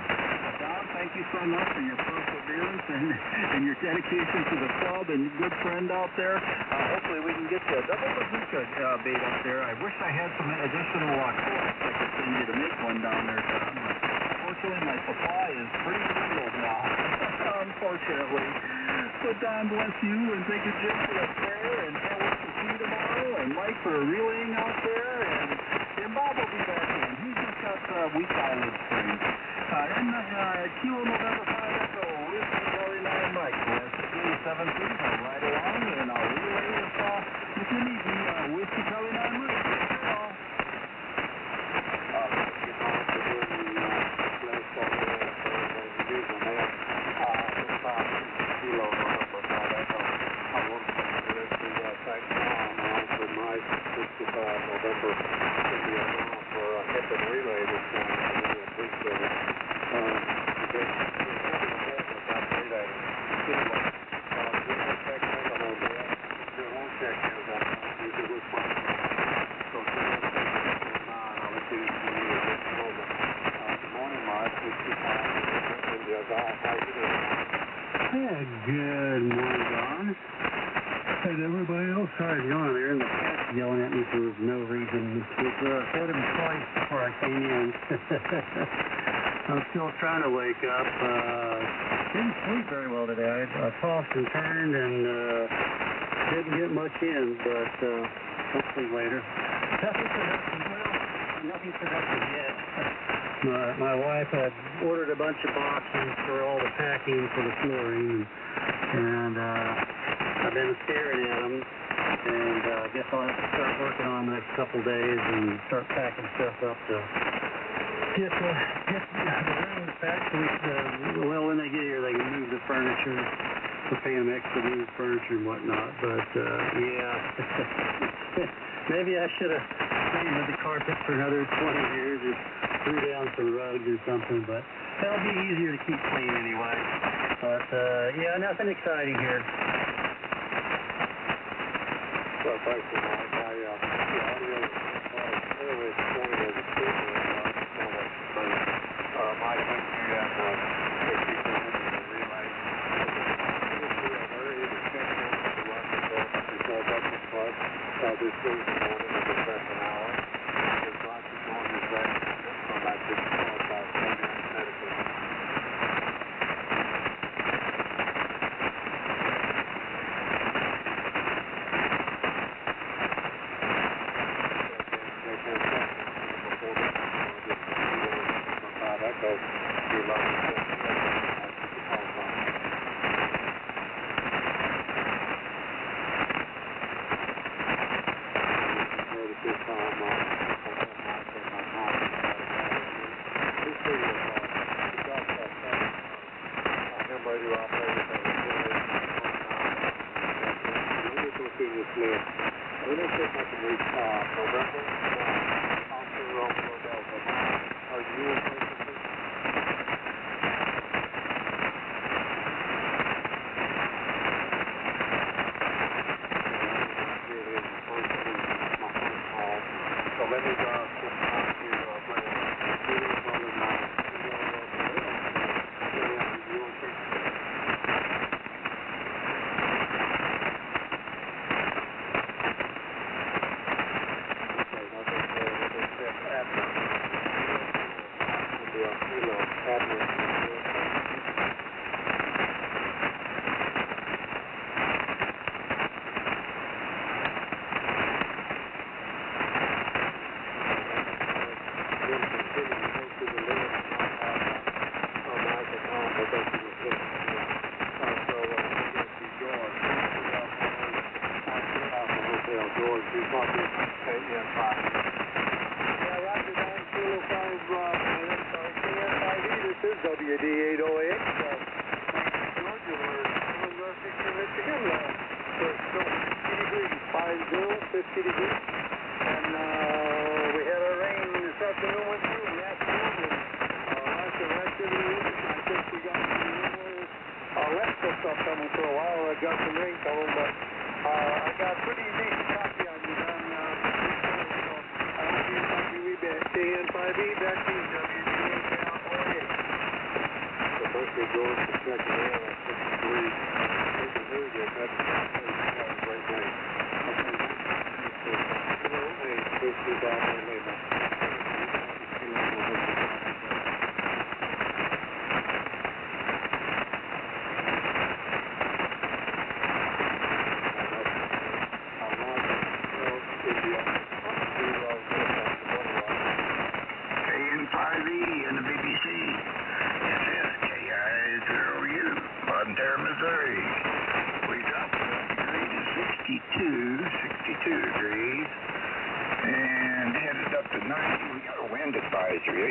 Don, thank you so much for your perseverance and your dedication to the club and good friend out there. Hopefully we can get you a double bazooka bait up there. I wish I had some additional coax I could send you to make one down there, Don, but unfortunately my supply is pretty dwindled now, unfortunately. So Don, bless you, and thank you, Jim, for the prayer, and can't wait to see you tomorrow, and Mike for relaying out there, and Bob will be back in. He's just got weak eyelid strain. Kilo November 5 Echo, Whiskey Charlie 9 Mike. Blessed day 17, I'll ride along, and I'll relay if you need me, Whiskey Charlie 9 Mike. November for a hip and relay this morning. I really appreciate it. Good morning, Don. And everybody else, sorry, John, there in the past yelling at me for no reason. I fed him twice before I came in. I'm still trying to wake up. Didn't sleep very well today. I tossed and turned and didn't get much in, but hopefully later. Nothing productive yet. My wife had ordered a bunch of boxes for all the packing for the flooring, and I've been staring at them, and I guess I'll have to start working on the next couple days and start packing stuff up to get the rooms packed so well, when they get here, they can move the furniture. We're paying them extra to move furniture and whatnot, but yeah, maybe I should have stayed with the carpet for another 20 years or threw down some rugs or something, but that'll be easier to keep clean anyway. But yeah, nothing exciting here. Well, thank you, Mike. The audio is early this morning as a speaker, Mike, thank you, and for keeping it in the relay. We are very interested in the run before breakfast club this Thursday morning at the second hour. It's not to join us from that 6 o'clock so you're not going to radio operator that was let me go through this list. Let me see if I can reach November 1, Oscar Romeo Delta. Are you in frequency? So let me just talk to you bring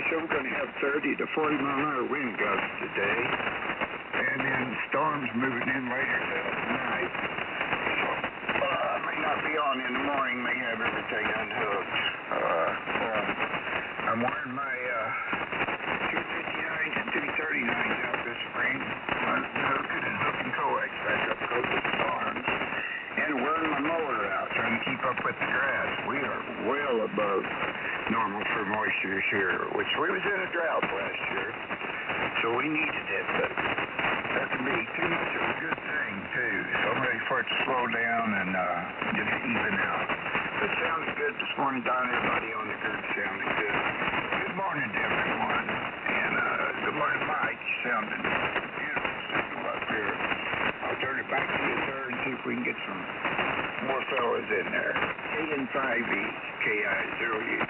So we're going to have 30 to 40 mile an hour wind gusts today, and then storms moving in later tonight. So I may not be on in the morning, may have everything unhooked. I'm wearing my 259s and 239s out this spring, unhooking and hooking coax back up close to the storms, and wearing my mower out, trying to keep up with the grass. We are well above normal for moisture here, which we was in a drought last year, so we needed it, but that can be too much of a good thing, too. So I'm ready for it to slow down and just even out. It sounded good this morning, Don. Everybody on the group sounded good. Good morning to everyone, and good morning, Mike. You sounded beautiful signal up here. I'll turn it back to you, sir, and see if we can get some more fellas in there. KN5E, KI0U.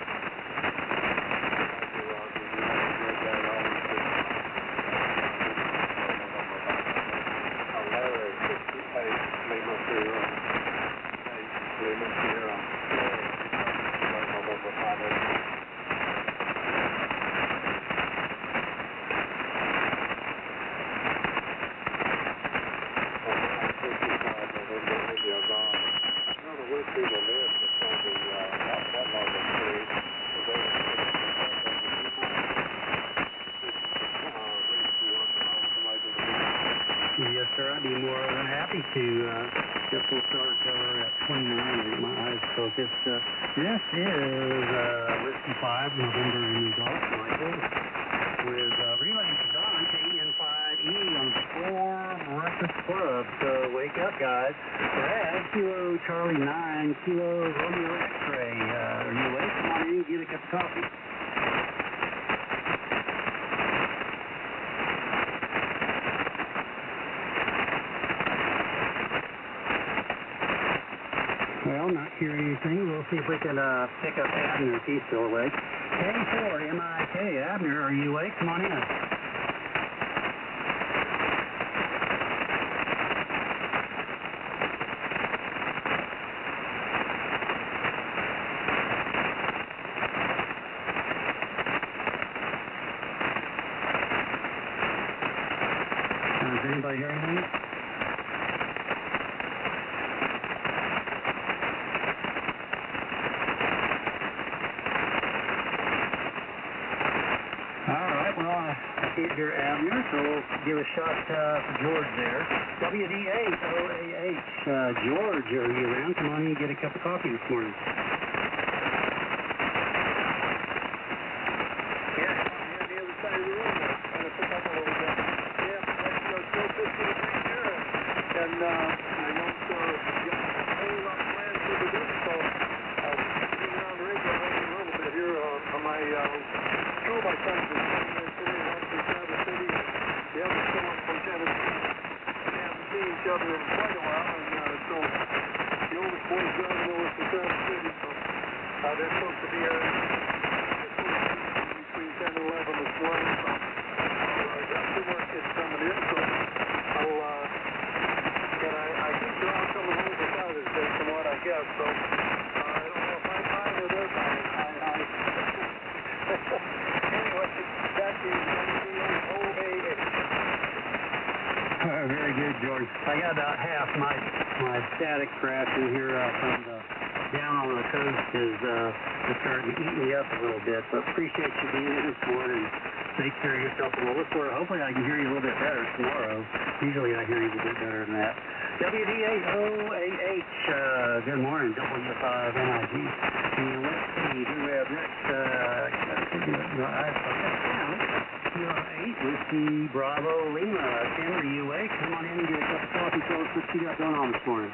Yes, sir. I'd be more than happy to get full start cover at 29 with my eyes focused. This is Whiskey 5, November in the Gulf, Michael, with relaying to Don, KN5E on the 4 Breakfast Club. So wake up, guys. Brad, Kilo Charlie 9, Kilo Romeo X-Ray. Are you awake? Come on in, get a cup of coffee. Well, not hearing anything. We'll see if we can pick up Abner if he's still awake. K4, MIK, Abner, are you awake? Come on in. Does anybody hear anything? All right, well, I can't hear Abner, so we'll give a shot for George there. WD8OAH, George, are you around? Come on in and get a cup of coffee this morning. Yeah, the other side of the room, kind of pick up a little bit. Yeah, it's still 50 degrees here, and I know it's cold up plans for the day, so I'll be around the radio a little bit here on my, two of my sons are coming in today, one from Traverse City, and the other someone from Tennessee. We haven't seen each other in quite a while, and so the oldest boy's driving over from Traverse City, so they're supposed to be between 10 and 11 this morning, so I got two more kids coming in, so I think they're all coming home for Father's Day from what I guess, so I don't know if I'm mine or they're mine. Anyway, back to WD8OAH. Very good, George. I got about half my static crashing here from the down on the coast is starting to eat me up a little bit, but appreciate you being in this morning. Take care of yourself a little bit. Hopefully I can hear you a little bit better tomorrow. Usually I hear you a bit better than that. WD8OAH, good morning, W5NIG. And let's see who we have next. Whiskey Bravo Lima. Tim, are you awake? Come on in and get a cup of coffee. Tell us what you got going on this morning.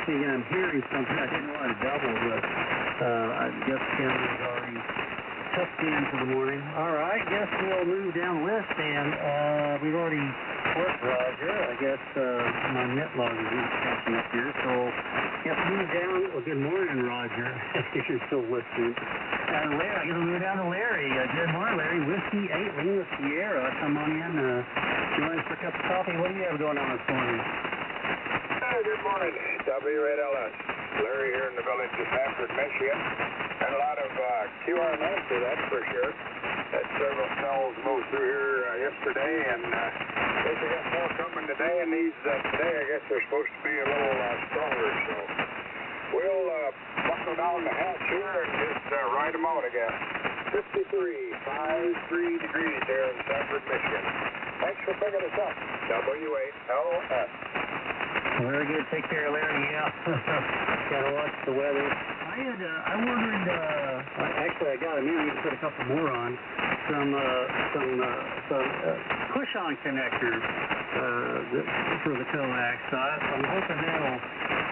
I'm hearing something. I didn't want to double, but I guess Ken was already tucked in for the morning. All right, guess we'll move down the list, and we've already worked Roger. I guess my net log is not catching up here, so guess move down. Well, good morning, Roger, if you're still listening. Larry, I guess we'll move down to Larry. Good morning, Larry. Whiskey 8 Lima Sierra. Come on in, join us for a cup of coffee. What do you have going on this morning? Good morning, W8LS. Larry here in the village of Sanford, Michigan. And a lot of QR Nancy, that's for sure. Had several cells moved through here yesterday, and I guess we got more coming today, and these today I guess they're supposed to be a little stronger, so we'll buckle down the hatch here and just ride them out again. 53 degrees there in Sanford, Michigan. Thanks for picking us up, W8LS. Very good. Take care, Larry. Yeah. Gotta watch the weather. I wondered, actually I got them in. I need to put a couple more on. Some push-on connectors for the coax. So I'm hoping that'll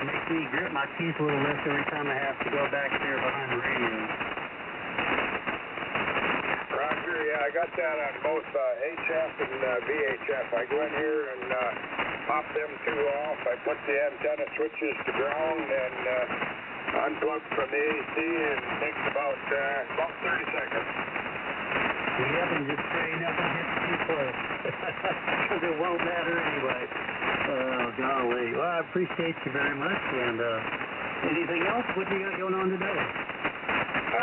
make me grip my teeth a little less every time I have to go back there behind the radio. Roger, yeah, I got that on both HF and VHF. I go in here and pop them two off. I put the antenna switches to ground and unplug from the AC, and it takes about 30 seconds. Yep, and just pray nothing gets too close, because it won't matter anyway. Oh, golly. Well, I appreciate you very much, and anything else? What do you got going on today?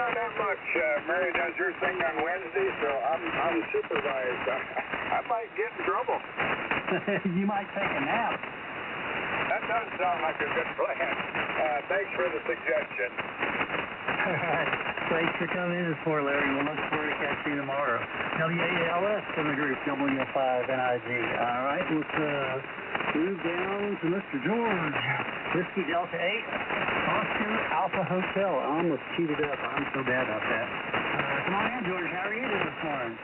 Not much. Mary does her thing on Wednesday, so I'm supervised. I might get in trouble. You might take a nap. That does sound like a good plan. Thank thanks for the suggestion. All right. Thanks for coming in this morning, Larry. We'll look forward to catching you tomorrow. WALS in the group, W5NIG. All right, let's move down to Mr. George. Whiskey Delta 8, Oscar Alpha Hotel. I almost cheated up. I'm so bad about that. Come on in, George. How are you doing this morning?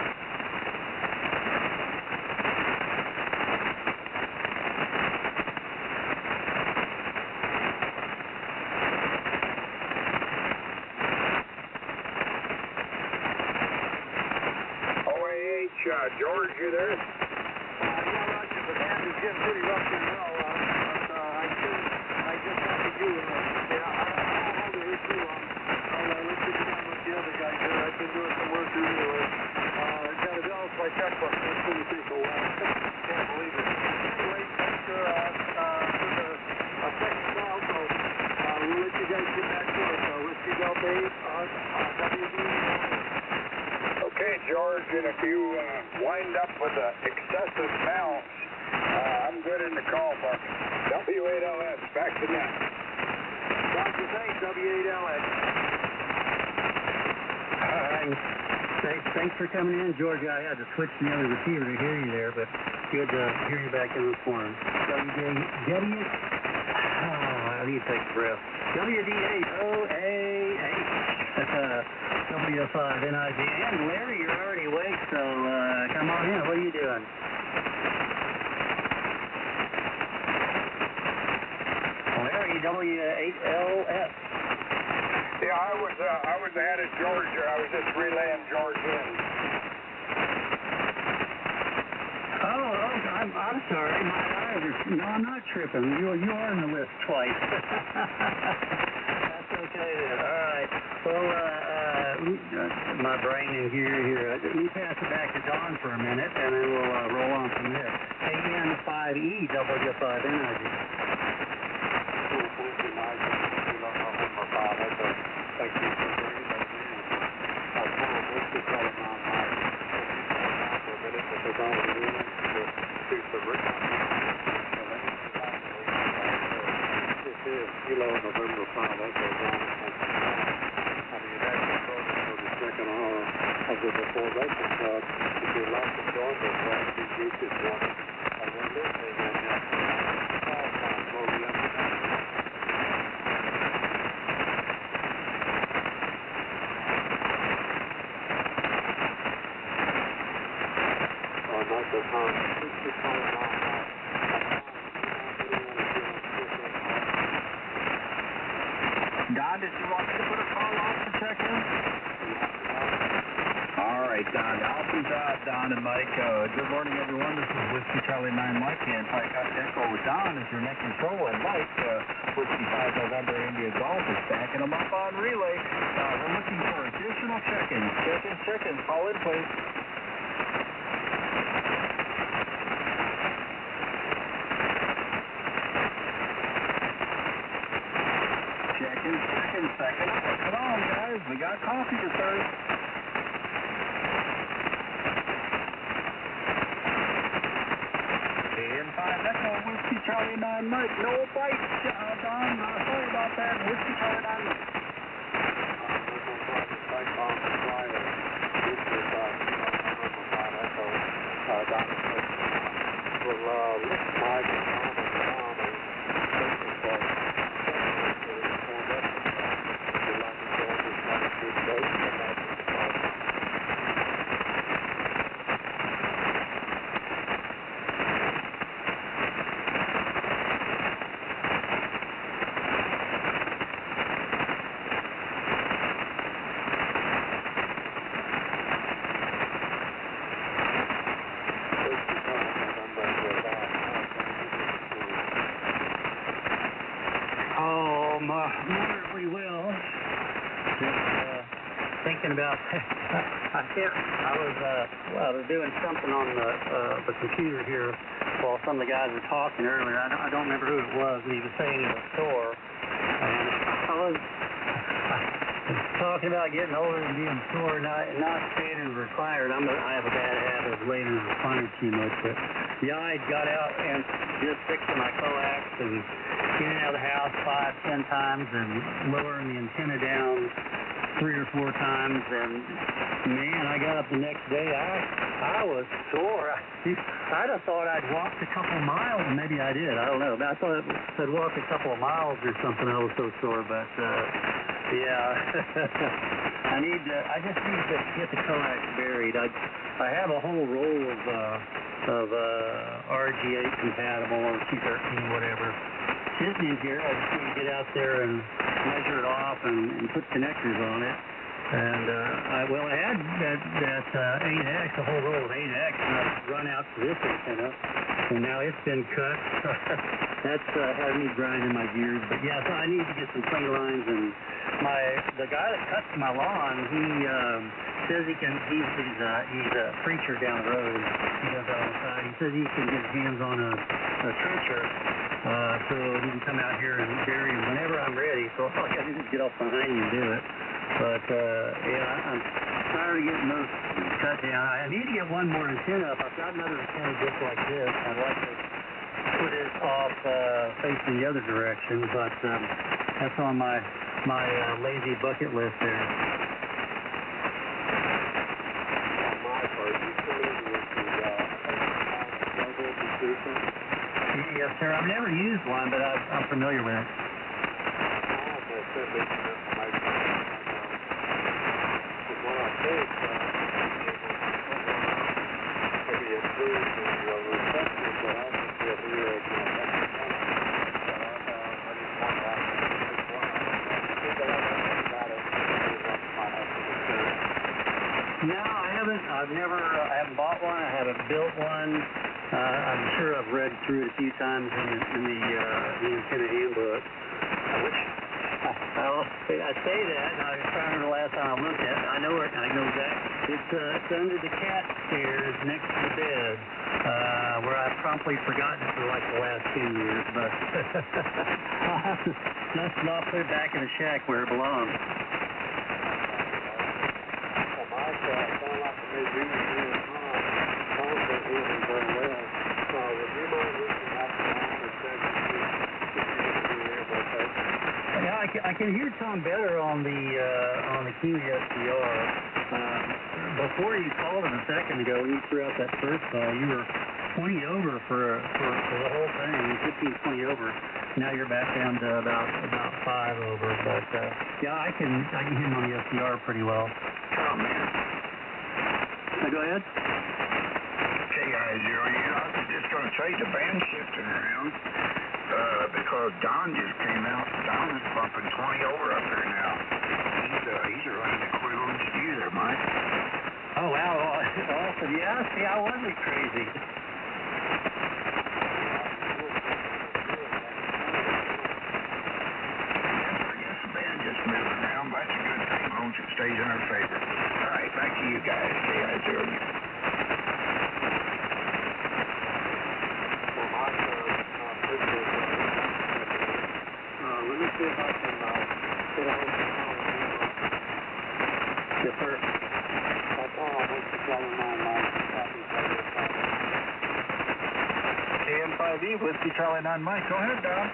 George, you there? Yeah, Roger, the band is getting pretty rough and well, but I just have to do it. Yeah, I don't hold it with you. I'll let you down with the other guys there. I've been doing some work through anyway. Got to balance my checkbook. It's going to take a while. Can't believe it. Anyway, thanks for the second call, so we'll let you guys get back to it. Whiskey Delta 8, WD. Okay, George, and if you wind up with an excessive bounce, I'm good in the call book. W8LS, back to net. Roger, thanks, W8LS. All right. Thanks for coming in, George. I had to switch the other receiver to hear you there, but good to hear you back in this morning. I need to take a breath. WD8OAH. W5NIG. And Larry, you're already awake, so come on in. What are you doing? Larry, W8LS. Yeah, I was ahead of George. I was just relaying George in. I'm sorry. My eyes are... No, I'm not tripping. You are on the list twice. That's okay then. All right. Well, my brain in here. Let me pass it back to Don for a minute, and then we'll roll on from there. AN5E, W5NIG. Kilo November 5, that goes on. I mean, you had control for the second hour of the before-vacant club. If you lost the door, there's going to be juices one. I wonder if they get that call time slowly up and down. Not the time. It's the time now. Don, did you want me to put a call off to check in? All right, Don. Alpha, Don, and Mike. Good morning, everyone. This is Whiskey Charlie 9 Mike and Pike Echo with Don as your next control. And Mike, Whiskey 5 November India Golf is backing them up on relay. We're looking for additional check-ins. Check-ins. Call in, please. Second. Come on, guys. We got coffee to serve. And 5 Echo, Whiskey Charlie 9 Mike. No bite, Don. Sorry about that. Whiskey Charlie 9 Mike. Moderately well. Just thinking about. I was doing something on the computer here while some of the guys were talking earlier. I don't remember who it was, but he was saying in the store, and I was talking about getting older and being sore, not stated required. I have a bad habit of laying in the recliner too much, but Yeah, I got out and just fixing my coax and in and out of the house 5, 10 times and lowering the antenna down 3 or 4 times. And man, I got up the next day. I was sore. I'd have thought I'd walked a couple of miles. Maybe I did. I don't know. I thought I'd walked a couple of miles or something. I was so sore. But yeah, I just need to get the coax buried. I have a whole roll of RG8 compatible or 213, whatever, sitting in here. I just need to get out there and measure it off and put connectors on it. And I had that 8X, a whole roll of 8X, and I've run out to this antenna, and now it's been cut. That's had me grinding my gears. But yeah, so I need to get some clean lines. And the guy that cuts my lawn, he says he can. He's a preacher down the road. He does that all the time. He says he can get his hands on a trencher, so he can come out here and bury him whenever I'm ready. So all I got to do is get off behind you and do it. But yeah, I'm tired of getting those cut down. I need to get one more antenna up. I've got another antenna just like this. I'd like to put it off facing the other direction, but that's on my lazy bucket list there. Yes, sir. I've never used one, but I'm familiar with it. No, I haven't. I haven't bought one. I haven't built one. I'm sure I've read through it a few times in the antenna handbook. I say that, and I was trying to remember the last time I looked at it. I know exactly. It's under the cat stairs next to the bed, where I've promptly forgotten it for like the last 2 years. But I'll have to not put it back in the shack where it belongs. I can hear Tom better on the QESCR. Before you called him a second ago, when you threw out that first call, you were 20 over for the whole thing, 15, 20 over. Now you're back down to about 5 over. But yeah, I can hear him on the SCR pretty well. Oh man. Go ahead. Hey guys, I was just going to trade the band shifting around. Because Don just came out. Don is bumping 20 over up there now. He's running the equivalent speed there, Mike. Oh, wow. Awesome. Yeah, see, I wasn't crazy. I guess the band just moving around, but that's a good thing. As long as it stays in our favor. All right, back to you guys. KI0. Let me see if I can get a hold of Yes, sir. That's all. I hope to tell him KM5E, Whiskey Charlie 9 Mike. Go ahead, Don.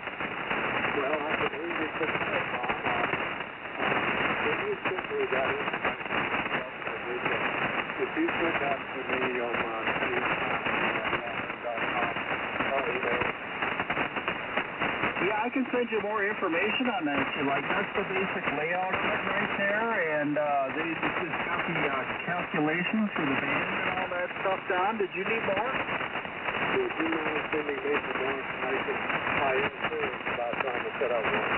Well, I believe you put the test on. If you simply got it, if you put that to me on my yeah, I can send you more information on that if you like. That's the basic layout of it right there, and they just got the calculations for the band and all that stuff, Don. Did you need more? Would you mind sending me some more information? I am serious about trying to set up one.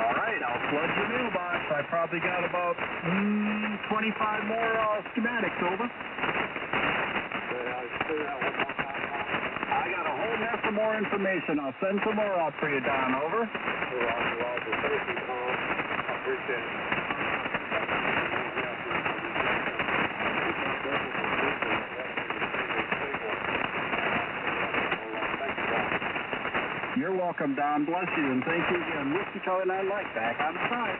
All right, I'll flood your mailbox. I probably got about 25 more schematics, over. I got a whole mess of more information. I'll send some more out for you, Don. Over. Roger. Thank you, Tom. I appreciate it. You're welcome, Don. Bless you, and thank you again. Whiskey Charlie 9 Mike, back on the side.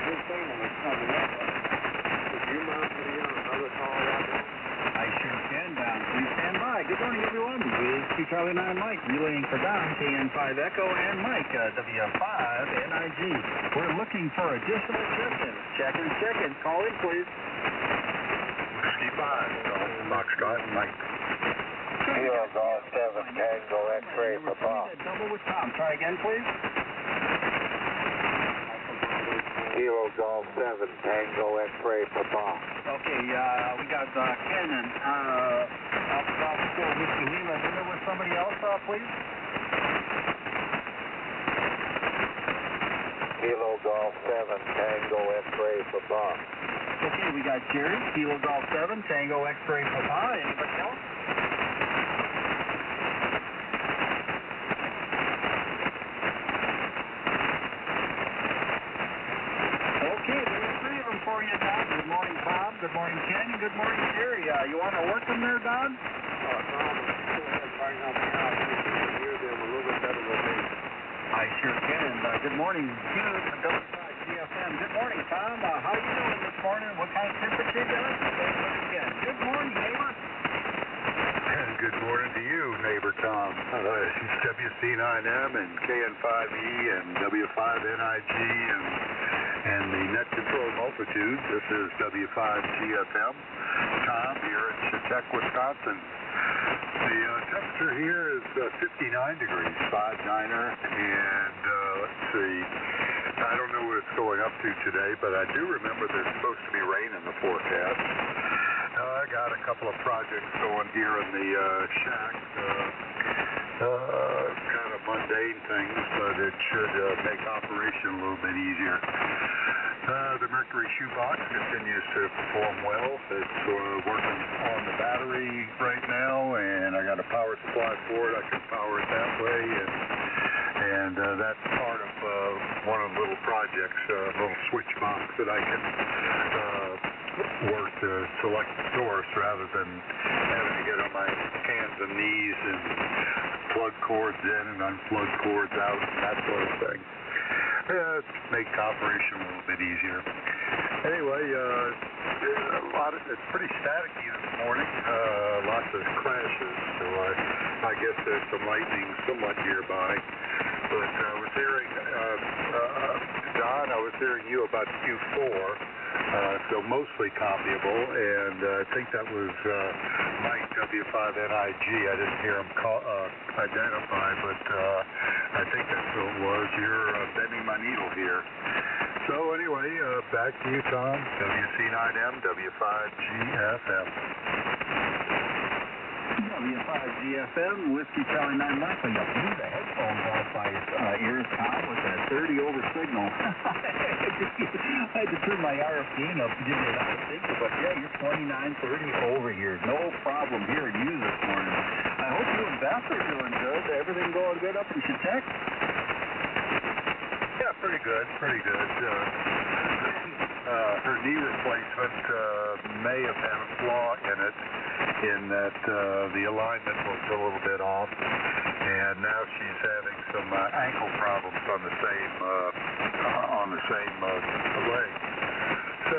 Good thing when it's coming up. Would you mind putting on another call right now? I I sure can, Don. Please stand by. Good morning, everyone. Whiskey Charlie 9 Mike, relaying for Don, KN5 Echo, and Mike, W5NIG. We're looking for additional check-ins. Check-ins. Call in, please. Whiskey 5, Golf Foxtrot, Mike. Kilo Golf 7, Tango X-ray for Bob. Double with Tom. Try again, please. Kilo Golf 7, Tango X-ray for Bob. Okay, we got Cannon, Alpha Golf School, Whiskey Lima. Is there with somebody else, please? Kilo Golf 7, Tango X-ray for Bob. Okay, we got Jerry, Kilo Golf 7, Tango X-ray for Bob. Anybody else? Okay, there's three of them for you, Don. Good morning, Bob. Good morning, Ken. Good morning, Jerry. You want to work them there, Don? Tom, go ahead and try and help me out. You can hear them a little bit better than me. I sure can. Good morning, Hugh from WFM. Good morning, Tom. How you doing this morning? What kind of temperature you got? Again. Good morning, neighbor. And good morning to you, neighbor Tom. It's WC9M and KN5E and W5NIG and the Net Control Multitude. This is W5GFM. Tom here in Chetek, Wisconsin. The temperature here is 59 degrees, 5-9er, and let's see, I don't know what it's going up to today, but I do remember there's supposed to be rain in the forecast. I got a couple of projects going here in the shack, kind of mundane things, but it should make operation a little bit easier. The Mercury shoebox continues to perform well. It's working on the battery right now, and I got a power supply for it. I can power it that way, and that's part of one of the little projects, a little switch box that I can work to select the source rather than having to get on my hands and knees and plug cords in and unplug cords out and that sort of thing. Make operation a little bit easier. Anyway, it's pretty staticky this morning. Lots of crashes, so I guess there's some lightning somewhat nearby. But I was hearing, Don, I was hearing you about Q4, so mostly copyable, and I think that was Mike W5NIG. I didn't hear him identify, but I think that's who it was. You're bending my needle here. So anyway, back to you, Tom. WC9M, W5GFM. W5GFM, Whiskey Charlie 9 Mike. You blew the headphones off my ears, Tom, with that 30 over signal. I had to turn my RF gain up to give you another signal, but yeah, you're 29, 30 over here. No problem hearing you this morning. I hope you and Beth are doing good. Everything going good up in Chetek? Yeah, pretty good. Her knee replacement may have had a flaw in it, in that the alignment was a little bit off, and now she's having some ankle problems on the same leg. So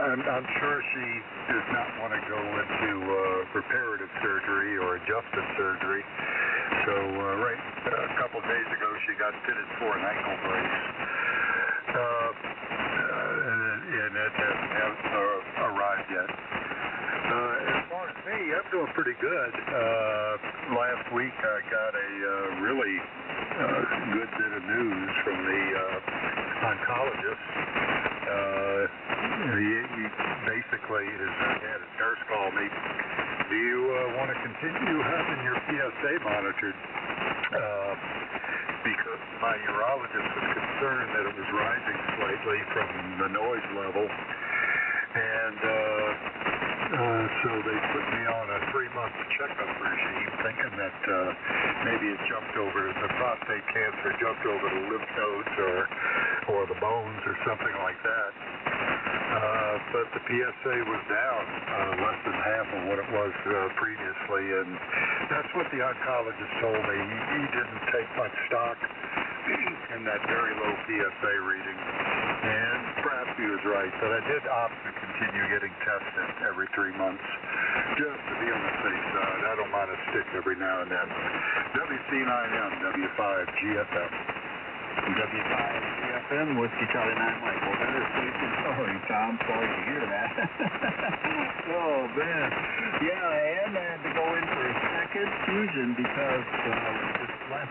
I'm sure she does not want to go into reparative surgery or adjusted surgery. So a couple of days ago she got fitted for an ankle brace. And it hasn't arrived yet. As far as me, I'm doing pretty good. Last week I got a really good bit of news from the oncologist. He basically had a nurse call me. Do you want to continue having your PSA monitored? Because my urologist was concerned that it was rising slightly from the noise level, and so they put me on a 3-month checkup regime, thinking that maybe it jumped over, the prostate cancer jumped over the lymph nodes or the bones or something like that. But the PSA was down less than half of what it was previously, and that's what the oncologist told me. He didn't take much stock and that very low PSA reading. And perhaps he was right, but I did opt to continue getting tested every 3 months just to be on the safe side. I don't mind a stick every now and then. WC9M, W5GFM. W5GFM, Whiskey Charlie 9 Mike. Well, that is station. Sorry, Tom. Sorry to hear that. Oh, man. Yeah, and I had to go in for a second fusion because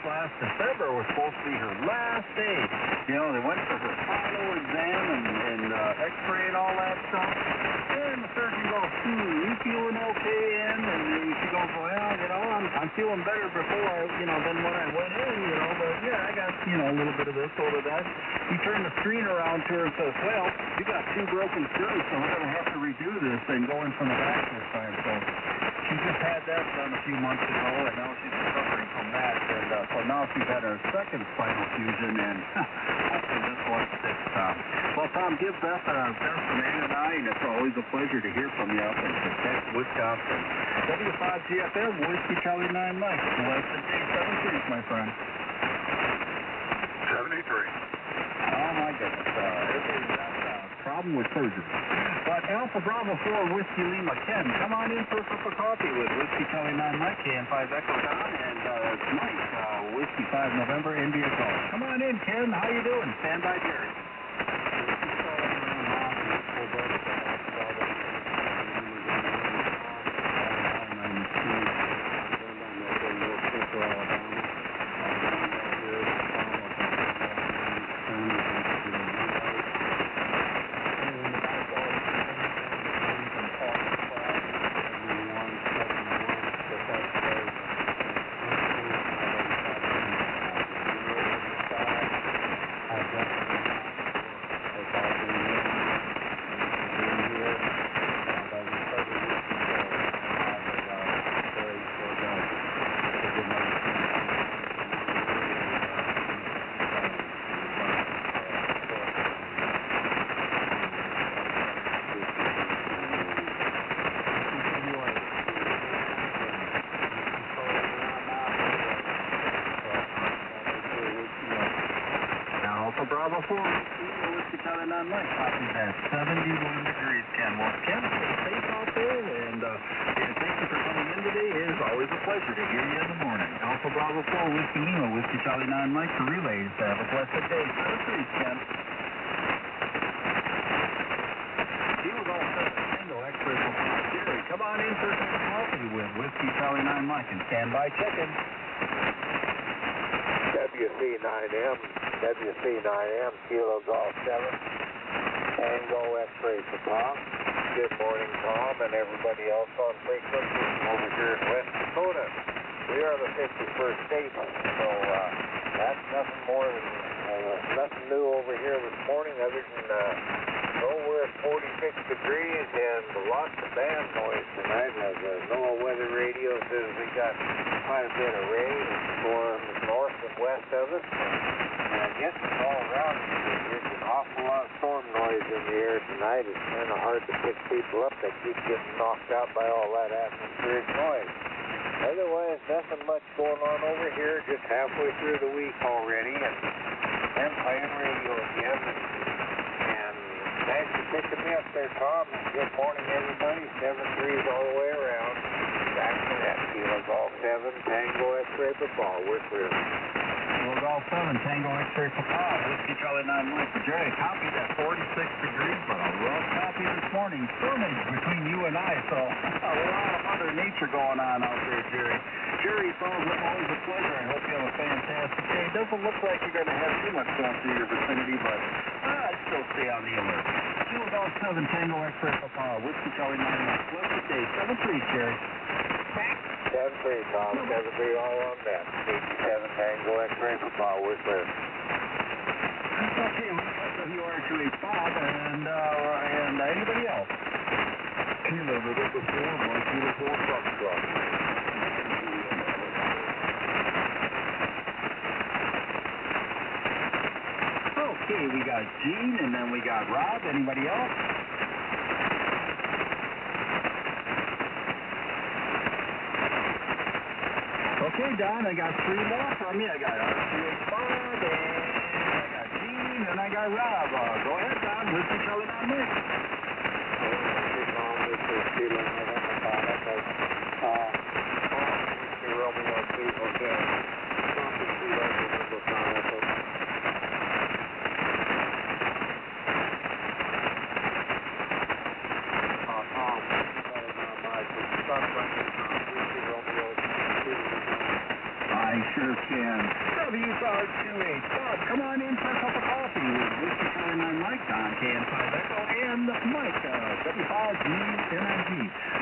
last December was supposed to be her last day. You know, they went for her final exam and x-ray and all that stuff. And the surgeon goes, you feeling okay, Ann? And she goes, well, you know, I'm feeling better before, than when I went in, but yeah, I got, a little bit of this, a little of that. He turned the screen around to her and says, well, you got 2 broken screws, so we're going to have to redo this and go in from the back this time. So she just had that done a few months ago, and now she's recovering from that. And so now she's had her second spinal fusion, and hopefully this one sticks, Tom. Well, Tom, give Beth our best from Ann and I, and it's always a pleasure to hear from you up in Quebec, Wisconsin. W5GFM, Whiskey Charlie 9 Mike. Blessed day, 7-3, my friend. 73. Oh, my goodness. Everybody's got a problem with surgery. But Alpha Bravo 4, Whiskey Lima Ken, come on in for a cup of coffee with Whiskey Charlie 9 Mike, KN5 Echo Don, and tonight, Whiskey 5 November, India Golf. Come on in, Ken. How you doing? Stand by, Jerry. Bravo 4, Whiskey Charlie 9 Mike. Coffee's at 71 degrees, Ken. Well, Ken, stay safe out there, and thank you for coming in today. It is always a pleasure to hear you in the morning. Alpha Bravo 4, Whiskey Lima, Whiskey Charlie 9 Mike for relays. Have a blessed day. 7-3, Ken. He was all set. Tango X-ray for Jerry. Come on in for a cup of coffee with Whiskey Charlie 9 Mike and standby chicken. WC9M, WC9M, Kilo Golf 7, Tango X-ray for Tom. Good morning, Tom, and everybody else on frequency over here in West Dakota. We are the 51st state, so that's nothing more than, nothing new over here this morning other than, we're at 46 degrees and lots of band noise tonight. As the NOAA weather radio says we got quite a bit of rain and storms north and west of us. And I guess it's all around here. There's an awful lot of storm noise in the air tonight. It's kind of hard to pick people up. They keep getting knocked out by all that atmospheric noise. Otherwise, nothing much going on over here. Just halfway through the week already, and playing radio again. And thanks for picking me up there, Tom. And good morning, everybody. 7-3s all the way around. Back to that. Kilo Golf 7, Tango X-ray for ball. We're clear. Kilo Golf 7, Tango X-ray for ball. Whiskey Charlie 9 Mike for Jerry. Coffee's at 46 degrees, but a rough coffee this morning. Skirmish between you and I, so a lot of Mother Nature going on out there, Jerry. Jerry, it's always a pleasure. I hope you have a fantastic day. It doesn't look like you're going to have too much sun in your vicinity, but I'd still stay on the alert. Kilo Golf 7, Tango X-ray for ball. Whiskey Charlie 9 Mike. Blessed day. 7-3, Jerry. 7-3, Tom. 7-3 all on that. 87 Tango X-ray for ball. We're clear. Okay, we got WR2H Bob and anybody else? Kilo November 4, Mike Uniform Foxtrot. Okay, we got Gene, and then we got Rob. Anybody else? Okay, Don, I got 3 more from you. I got R2H5 and guy Rob. Go ahead, Don. Whiskey Charlie 9 Mike. This is Kilo November 5 Echo. Whiskey Romeo 2 Hotel. Copy Kilo November 5 Echo. Tom, Charlie 9 Mike. Stop running Whiskey Romeo 2 I sure can. W528. Bob, come on in for a cup of coffee with Whiskey Charlie 9 Mike, Don KN5 Echo, and Mike, W5GNIG.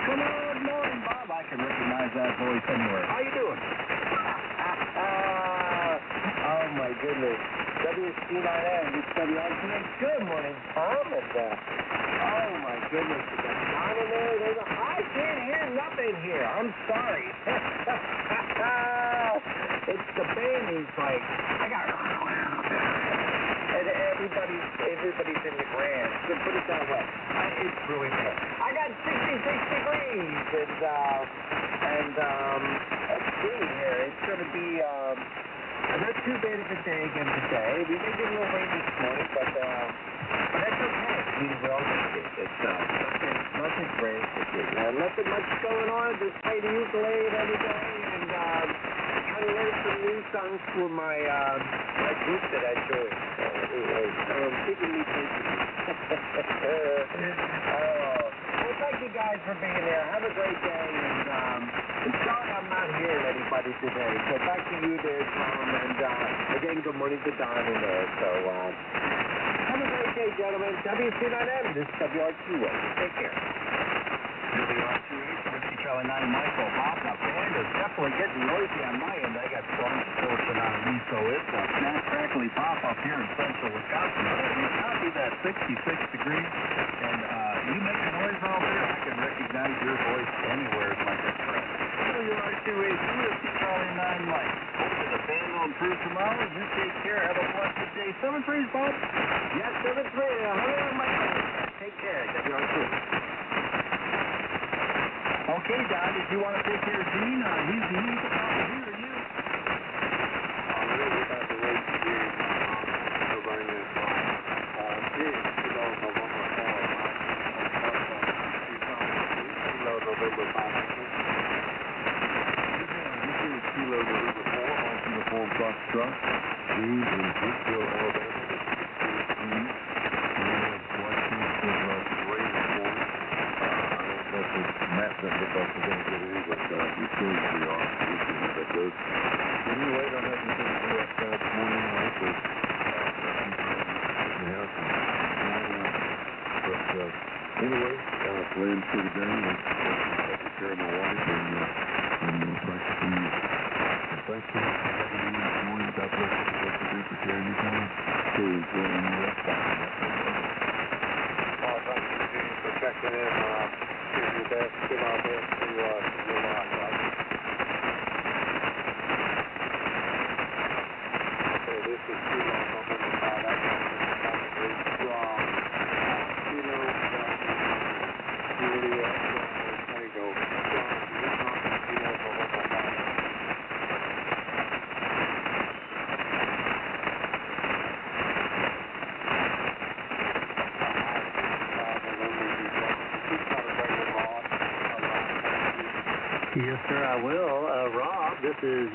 Good morning, Bob. I can recognize that voice anywhere. How you doing? Oh, my goodness. WC9M, it's WITH. Good morning, Tom. And, oh, my goodness. You got Don in there. I can't hear nothing here. I'm sorry. It's the band is like, I got and everybody's in the grand. So put it that way. It's really bad. I got 66 degrees, and let's see here. It's going to be not too bad of a day again today. We may get a little rain this morning, but that's okay. I mean, we're all going to do it. It's nothing great. Nothing much going on. Just play the ukulele every day, and trying to learn some new songs for my group that I joined. Anyway, keeping me busy. Well, thank you guys for being there. Have a great day, and sorry I'm not hearing anybody today. So back to you there, Tom, and again, good morning to Don in there. So have a great day, gentlemen. WC9M, this is WR2A. Take care. WR28, Whiskey Charlie 9 Michael. Bob, now band is definitely getting noisy on my end. I got storm portion on me, so it's a snap, crackly pop up here in central Wisconsin. But I can copy that 66 degrees, and you make a noise out there, I can recognize your voice anywhere, my good friend. WR28, Whiskey Charlie 9 Mike. Hopefully the band will improve tomorrow. You take care. Have a blessed day. 7-3, Bob. Yes, 7-3. Hello, Michael. Take care. WR2. Okay, Don, did you want to take care of Gene? He's the to hear you. I'm going to get out the way to Gene. Everybody is Gene, Kilo November 4. Kilo November 5. This is Kilo November 4 on Uniform Foxtrot. Gene in Brookville, Alabama. We have watching some rain this morning. Matt doesn't look like we're going to get any, but we soon we are. We'll see how that goes. But anyway, I don't have anything to do outside this morning, right? So, in the house but anyway, plans for the day. Taking care of my wife and practicing. Thanks for having me this morning. God bless you. What to do for sharing your time. So, enjoying the rest of it. Thank you, Gene, for checking in. Do your best, give our best to your wife, right? Okay, this is Kilo November 5. That's very strong. Kilo, Juliet, Tango. Kilo November 5. Yes, sir, I will. Rob, this is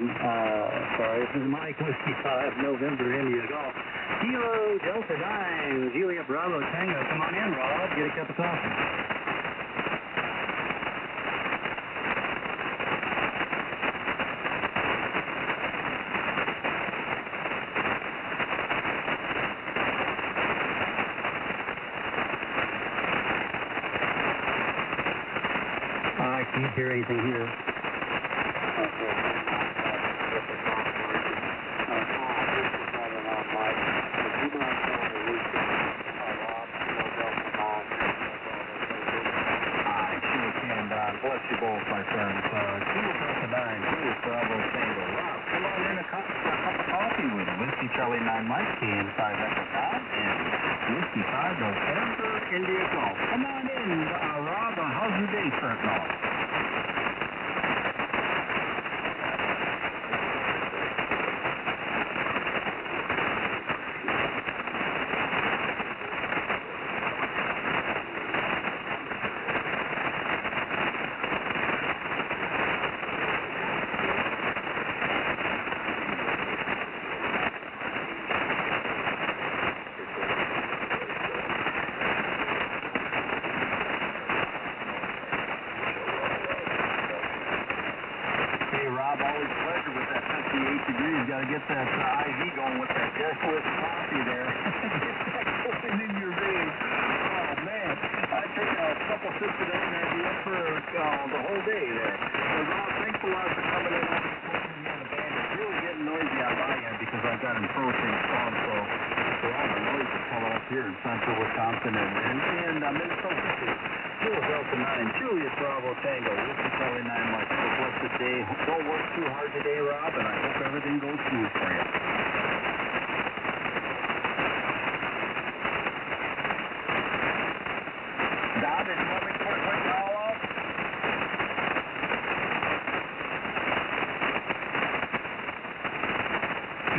Mike, Whiskey 5, November, India Golf. Kilo Delta 9, Juliet Bravo Tango. Come on in, Rob. Get a cup of coffee. I can't hear anything here. Bless you both, my friends. Kilo Delta 9, Juliet Bravo Tango. Rob, come on in a cup of coffee with Whiskey Charlie 9 Mike, KN5 Echo Todd, and Whiskey 5 November India Golf. Come on in, Rob. How's your day starting off? with coffee there. It's like going in your veins. Oh, man. I'd take a couple sips of that and I'd be up for the whole day there. Thanks a lot for coming in. The band is really getting noisy on my end because I've got them approaching songs, so a lot of noise is coming up here in central Wisconsin and Minnesota, too. Jules Delta 9, Julius Bravo Tango, Whiskey Charlie 9 Mike. Have a blessed day. Don't work too hard today, Rob, and I hope everything goes smooth for you. Don, did you want me to put a quick call out?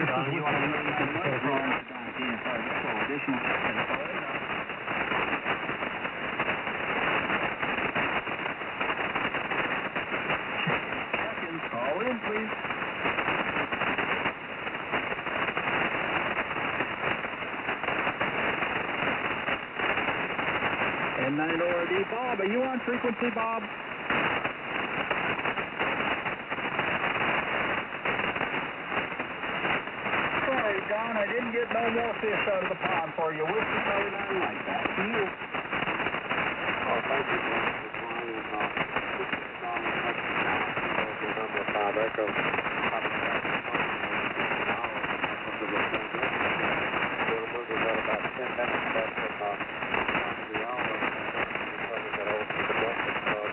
Don, you want to put a quick call out? Don, additional info. Call in, please. N9ORD, Bob, are you on frequency, Bob? Sorry, Don, I didn't get no more fish out of the pond for you. Whiskey Charlie 9 Mike, back to you. Oh, thank you, John. Bob Echo. We've got about 10 minutes left of the hour. Probably got over to the breakfast club.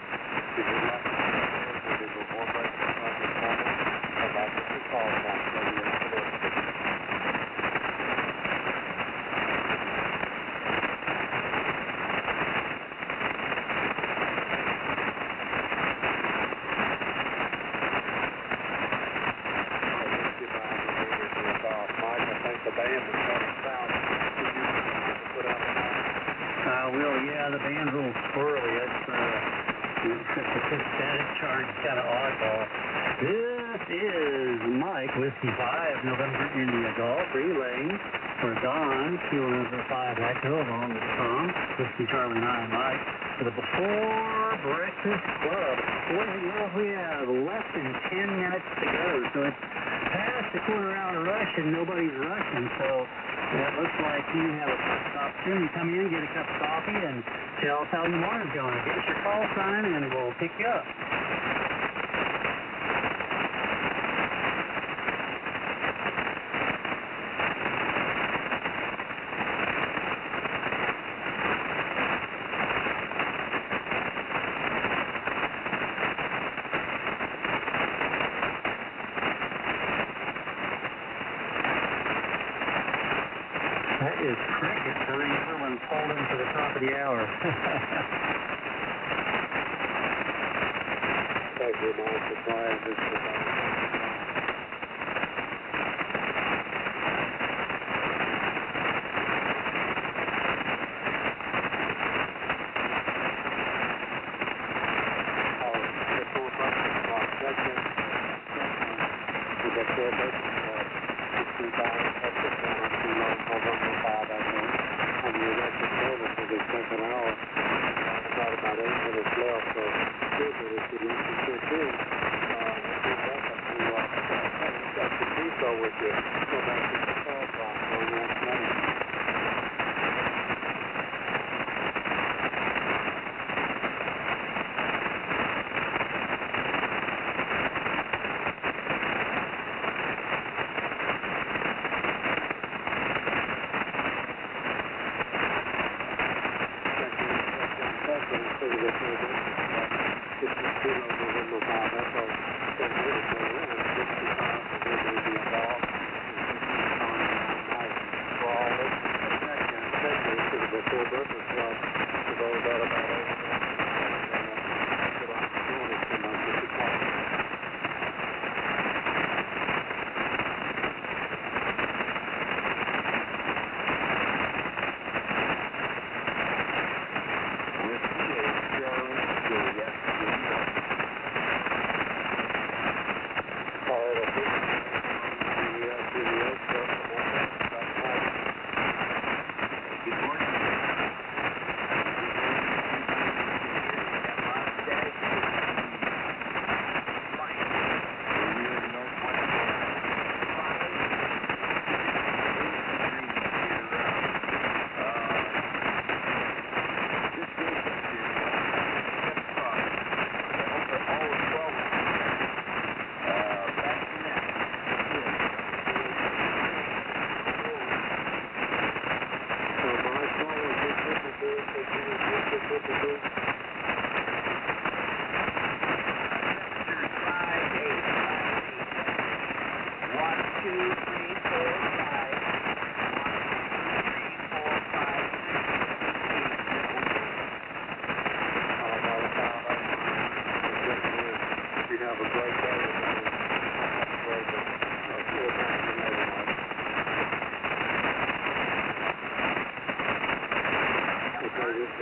If you'd like to do more breakfast club this morning, about 50 calls back to you. The band is running south. Did you put out a call? Yeah, the band's a little squirrely. It's static charge kind of oddball. This is Mike, Whiskey 5, November India Golf, relaying for Don, Kilo November 5 Echo, along with Tom, Whiskey Charlie 9 Mike, for the Before Breakfast Club. Well, we have less than 10 minutes to go, so it's past the quarter hour rush and nobody's rushing, so it looks like you have a opportunity to come in, get a cup of coffee, and tell us how your morning's going. Give us your call sign and we'll pick you up. That is cricket for everyone pulled in for the top of the hour. Thank you, Mike, for trying this.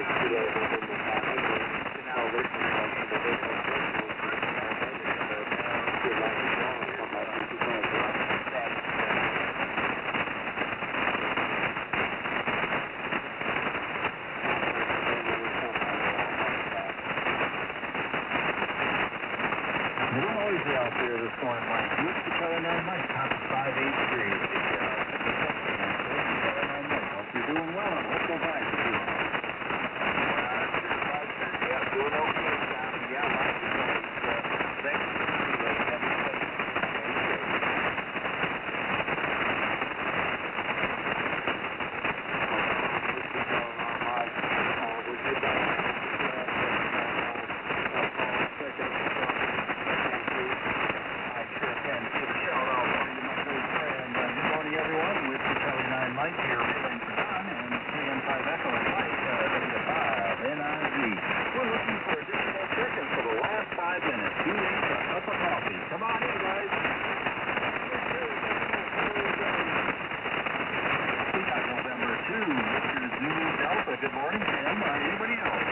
kilo November Papa, salvation from the vehicle personal for the paramedics, good luck as well, and come back to 2011. Noisy out there this morning, Mike. Whiskey Charlie 9 Mike, top of 583. Hope you're doing well. Hope those eyes are doing well. Yeah, doing okay, John. Yeah, Mike is always thanks for the relay. Heavy plate. Whiskey Charlie 9 Mike. We'll get back to Mike here, relaying for Don, and CN5 Echo and Mike, WAVAPI, NIV. We're looking for additional seconds for the last 5 minutes. 2 weeks, a cup of coffee. Come on in, guys. We got November 2, Mr. Zulu Delta. Good morning, Tim. Anybody else?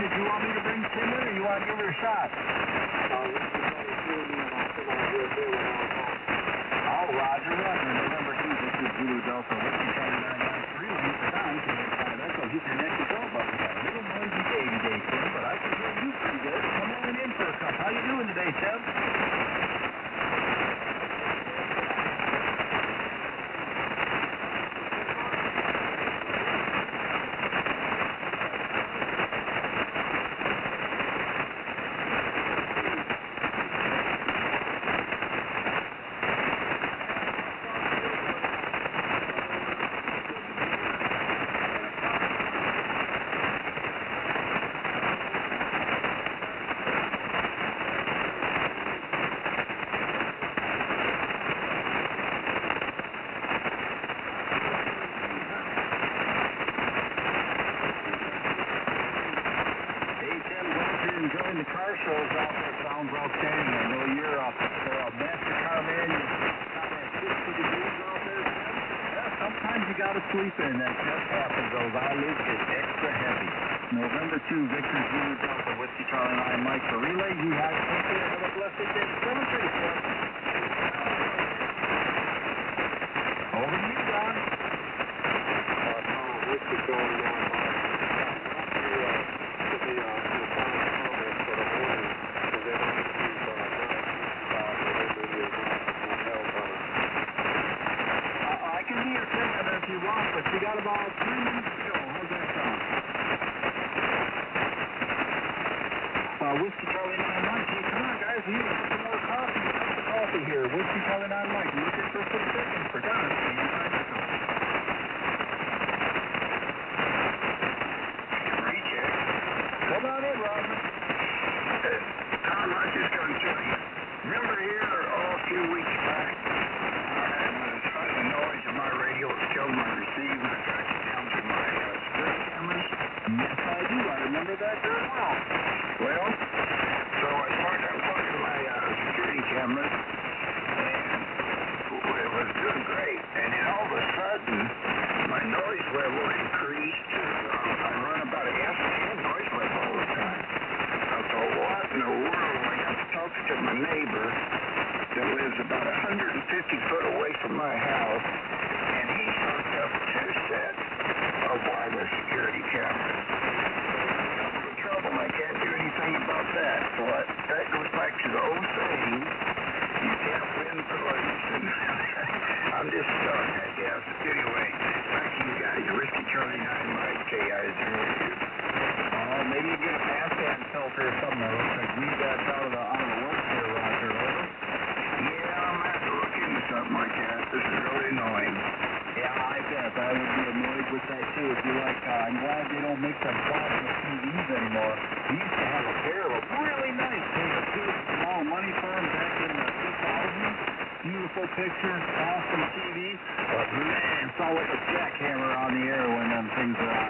Did you want me to bring Tim in, or you want to give her a shot? Oh, Roger, November 2, this is Zulu Delta, Whiskey Charlie 993, lane for Don, CN5 Echo. Hit your neck control button. Got a little noisy day today, Tim, but I can hear you pretty good. Come on in for a cup. How you doing today, Tim? Enjoying the car shows out there. Sounds outstanding. I know you're a master car man. You're got that 60 degrees out there. Yeah, sometimes you got to sleep in. That just happens. Those eyelids get extra heavy. November 2, Victor Zulu Delta, Whiskey Charlie 9 Mike for relay. You have a blessed day. 737. Over to you, Don. Whiskey Charlie 9 Mike. I can be your friend if you want, but you got about 3 minutes to go. How's that sound? Whiskey Charlie 9 Mike. Hey, come on, guys. We need some more coffee. Cup of coffee here. Whiskey Charlie 9 Mike. Looking for some seconds for Don. Recheck. Come on in, Roger. Tom, I was just going to tell you. Remember here a few weeks back, I was having noise in my radio. It killed my receiver. I tracked it down through my security cameras. Yes, I do. I remember that very well. Well, so I started unplugging my security cameras, and it was doing great. And then all of a sudden, my noise level increased. I run about a half a noise level all the time. I thought, what in the world? I got to talk to my neighbor that lives about 150 foot away from my house, and he hooked up 2 sets of wireless security cameras. I'm in trouble. I can't do anything about that. So that goes back to the old saying, you can't win for losing. I'm just stuck, I guess. Anyway, back to you guys. Whiskey Charlie 9 Mike, KI02. Oh, maybe you get a passband filter or something that looks like weed that's out of the works here, Roger. Yeah, I'm going to have to look into something like that. This is really annoying. Yeah, I bet. I would be annoyed with that, too. If you like, I'm glad they don't make them plasma TVs anymore. We used to have a pair of them. Really nice. Paid a good amount of money for them back in the 2000s. Beautiful picture, awesome TV. But, man, it's all like a jackhammer on the air when them things are on.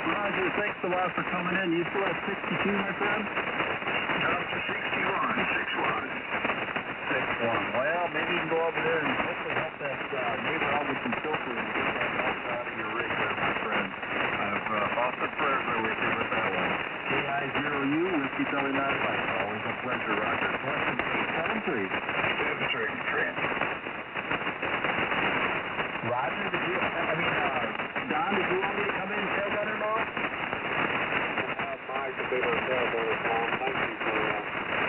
Roger, thanks a lot for coming in. You still have 62, my friend? Up to 61, 61. fix for him. Well, maybe you can go over there and hopefully help that neighbor out with some filters and get that dust out of your rig there, my friend. Thoughts and prayers are with you with that one. KI0U, Whiskey Charlie 9 Mike. Always a pleasure, Roger. Question 873. 733. Roger, Don, did you want me to come in and tell that or not? Mike, a bit of a tailboard, Tom. Thank you for that.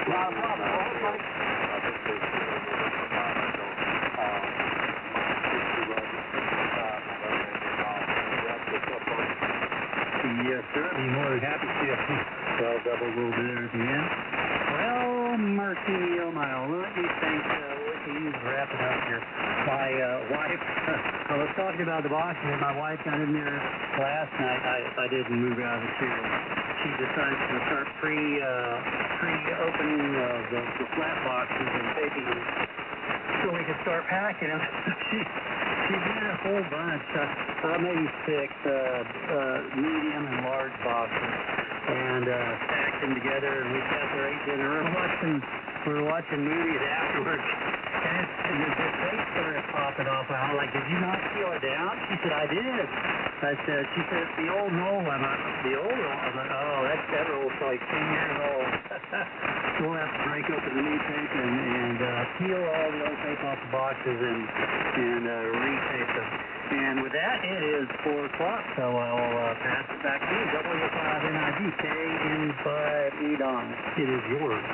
Not a problem. Well, Mike. I think there's Yes, sir. I'd be more than happy to. Well, double will do there at the end. Well, mercy me, oh my, let me think. We can use wrap it up here. My wife, I was talking about the boxes, and my wife got in there last night. I didn't move out of the chair. She decided to start pre-opening the flat boxes and taping them so we could start packing them. She did a whole bunch, maybe 6 medium and large boxes, and stacked them together, and we sat there ate dinner. We were watching movies afterwards, and the tape started popping off. I'm like, did you not seal it down? She said, I did. She said, it's the old roll. I'm like, the old roll? I'm like, oh, that roll's like 10 years old. We'll have to break open the new tape and peel all the old tape off the boxes and retape them. And with that, it is 4 o'clock, so I'll pass it back to you. W5NIG, KN5E Don. It is yours.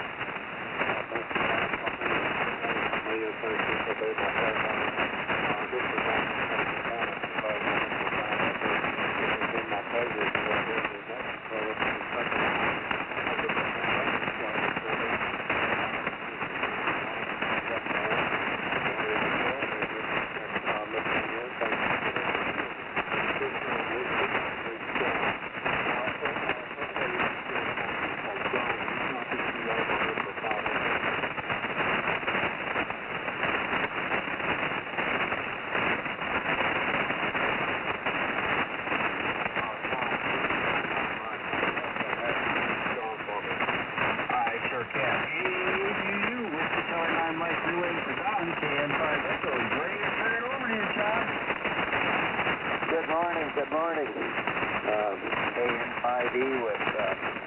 Good morning. KN5E with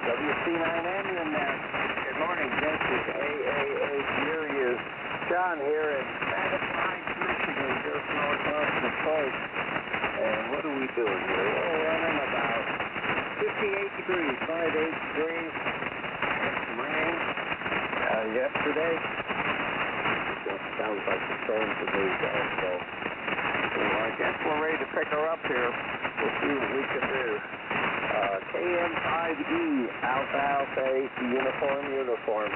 WC9N in there. Good morning. This is AAA Furious. John here in Madison Heights, Michigan, just north of Detroit. And what are we doing here? We're running about 58 degrees, 58 degrees. Had some rain yesterday. It sounds like the storm to me, guys. So I guess we're ready to pick her up here. We'll see what we can do. KN5E, Alpha Alpha 8, uniform.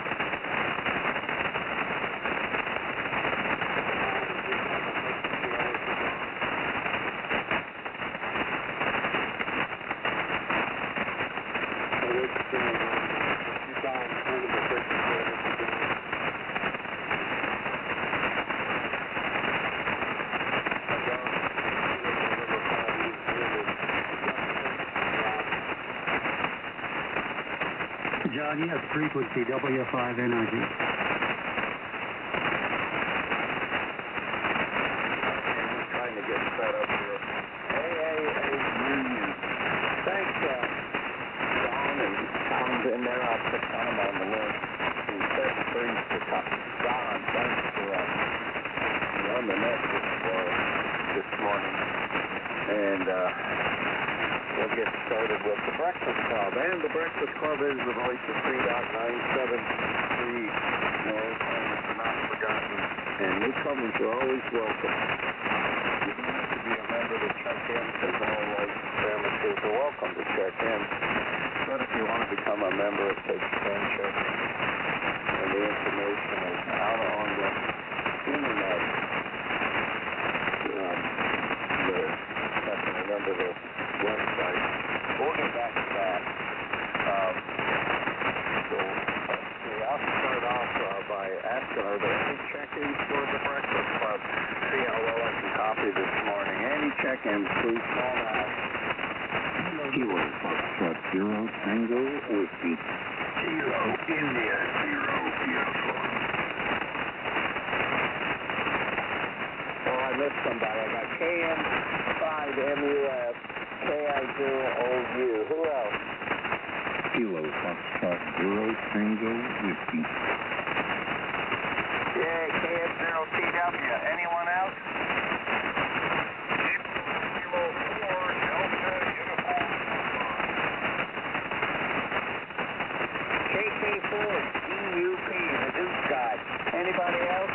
John, you have frequency W5NIG. Trying to get set up here. AAAU. Thanks, Don and Tom's in there. I'll put Tom on the list. He said freeze to top. Don, thanks for on the net this morning. And we'll get started with the Breakfast Club. And the Breakfast Club is the voice of 3.973 North, and not forgotten. And newcomers are always welcome. You don't have to be a member to check in, because all white amateurs are welcome to check in. But if you want to become a member, it takes friendship. And the information is out on the internet. I can remember the website. We'll get back to that. So let's see. I'll start off by asking, are there any check-ins for the Breakfast Club? See how well I can copy this morning. Any check-ins, please call now. Kilo Foxtrot 0 Tango Whiskey. Kilo India 0 Uniform. David MUF, KI0OU. Who else? Kilo Foxtrot 0 Tango Whiskey. Yeah, KF0TW. Anyone else? KK4 DUP, the Duke guy. Anybody else?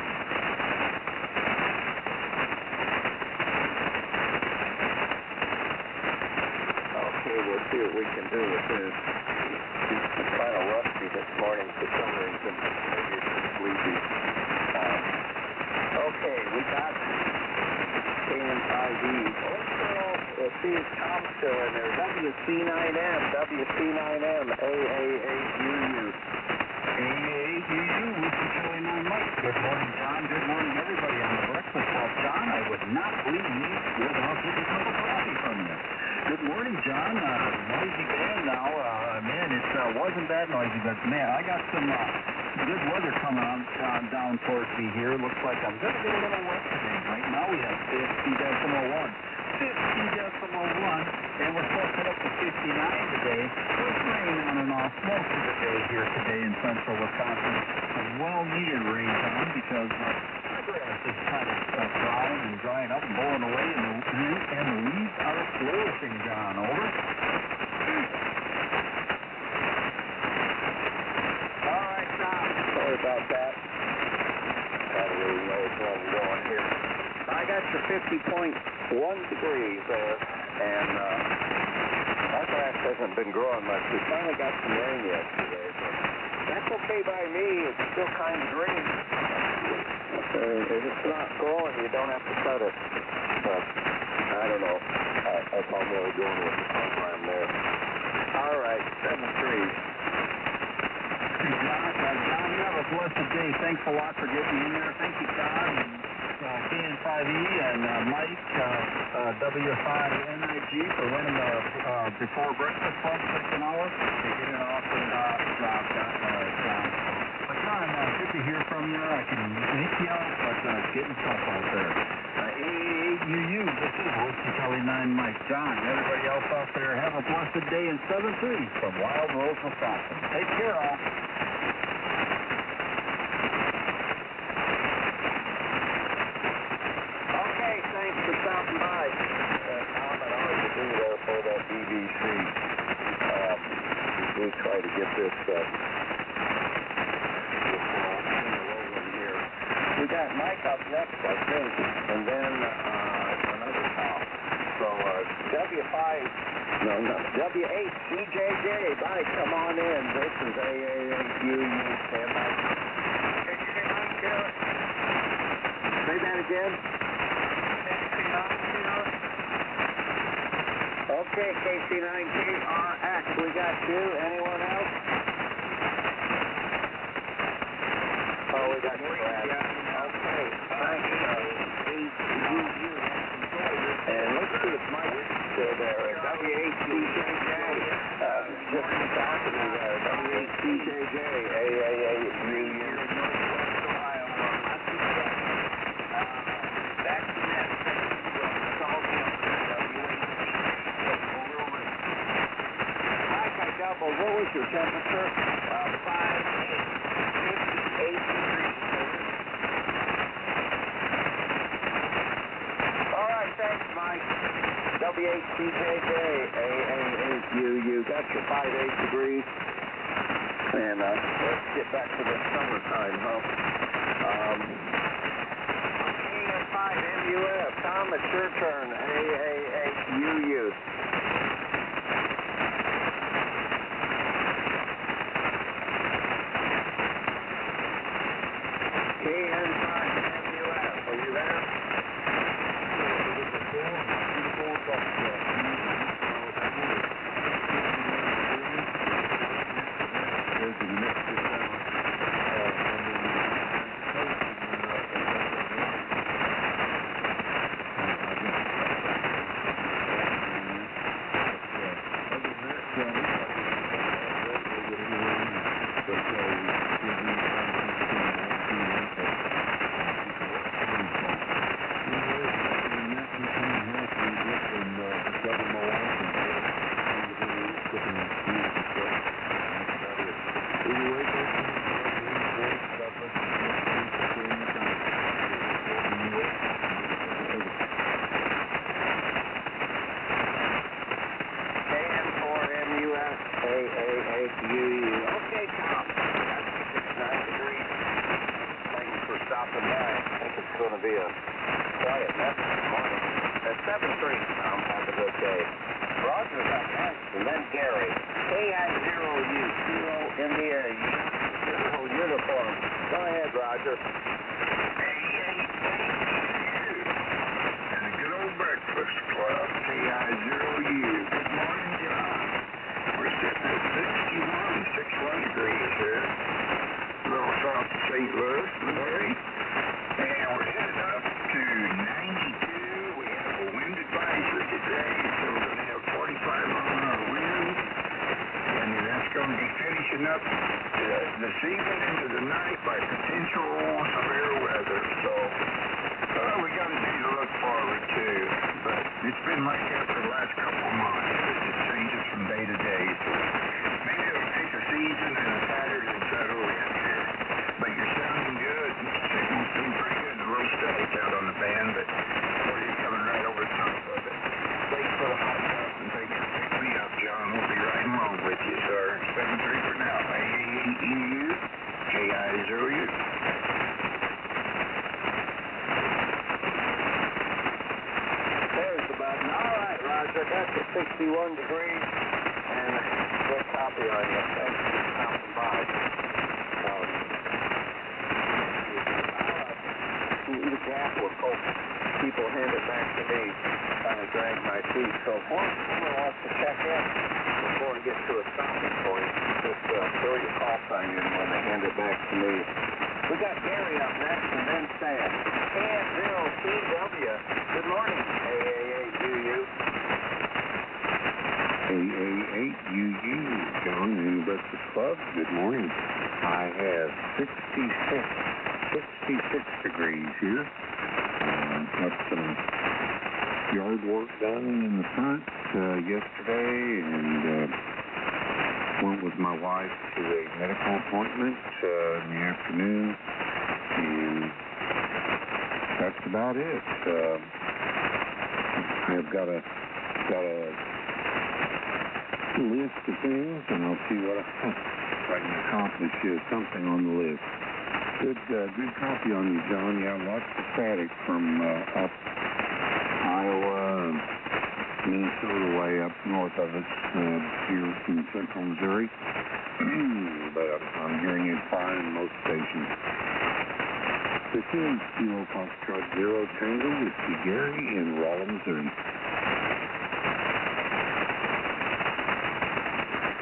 Okay, we'll see what we can do with this. He's kind of rusty this morning for some reason. Maybe it's just sleepy. Okay, we got KN5E. Let's see if Tom's still in there. WC9M, WC9M, AAAUU. AAUU, Whiskey Charlie 9 Mike. Good morning, John. Good morning, everybody on the breakfast club. John, I would not believe me without getting a cup of coffee from you. Good morning, John. Noisy band now. Man, it wasn't that noisy, but man, I got some good weather coming on down towards me here. Looks like I'm going to get a little wet today. Right now we have 50.1. 50.1, and we're supposed to get up to 59 today. It's raining on and off most of the day here today in central Wisconsin. Some well-needed rain time because my grass is kind of brown and drying up and blowing away, and the weeds are flourishing, John. Over. All right, Tom. Sorry about that. Got a little nose one going here. I got your 50.1 degrees there, and our grass hasn't been growing much. We finally got some rain yesterday, but that's okay by me. It's still kind of green. If it's not growing, you don't have to cut it. But I don't know if I'm really going with the program there. All right, 7-3. John, you have a blessed day. Thanks a lot for getting me in there. Thank you, Todd, and KN5E, and Mike, W5NIG for running the before breakfast club 6 an hour. They get it off and John. But John, good to hear from you. I can make you out, but getting tough out there. AAUU, this is Whiskey Charlie 9 Mike. John, everybody else out there, have a blessed day in 7-3 from Wild Rose, Wisconsin. Take care, all. Thanks for stopping by. Comment all you do there for that BBC. We try to get this rolling here. We got Mike up next, I think, and then another call. So W8CJJ, Mike, come on in. This is AAAU. Stand by. Say that again. Okay, KC9KRX, we got you. Anyone else? Oh, we got you, Brad. Okay, thanks. And let's see if Mike's still there. W8CJJ. Just talking to me there. W8CJJ. AAAU. What was your temperature? 58 degrees. All right, thanks, Mike. W8CJJ, AAAU, got your 58 degrees. And let's get back to the summertime, huh? KN5MUF, Tom, it's your turn. AAAU. KN5MUF, are you there? going to be a quiet message this morning. At 7:03, Tom, have a good day. Roger's up next, and then Gary. KI0U, Kilo India, Zero uniform. Go ahead, Roger. And a good old breakfast club, KI0U. Good morning, John. We're sitting at 61 degrees here. A little south of St. Louis, Missouri. And we're headed up to 92. We have a wind advisory today, so we're going to have 45-mile-an-hour winds. And then that's going to be finishing up this evening into the night by potential severe weather. So we got a day to look forward to. But it's been like that for the last couple of months. It just changes from day to day. So maybe it'll take a season and a pattern and settle in here. But you're sounding good. Signal's doing pretty good. A little static out on the band, but you're coming right over the top of it. Thanks for the hot stuff and thanks for picking me up, John. We'll be riding along with you, sir. 7-3 for now. AAEU, KI0U. There's the button. All right, Roger. That's at 61 degrees. And good copy on you. Thanks for stopping by. The gap will cope. People hand it back to me, kind of drag my feet. So if one wants to check in before we get to a stopping point, just throw your call sign in when they hand it back to me. We got Gary up next and then Stan. KF0TW. Good morning. AAA8UU. AA8UU, John, in the Breakfast Club. Good morning. I have 66 degrees here. Got some yard work done in the front yesterday, and went with my wife to a medical appointment in the afternoon, and that's about it. I've got a list of things, and I'll see what I can accomplish here. Something on the list. Good copy on you, John. Yeah, lots of static from up Iowa and Minnesota way up north of us here in central Missouri. But I'm hearing it fine in most stations. This is Kilo Foxtrot 0 Tango Whiskey Gary in Rolla, Missouri.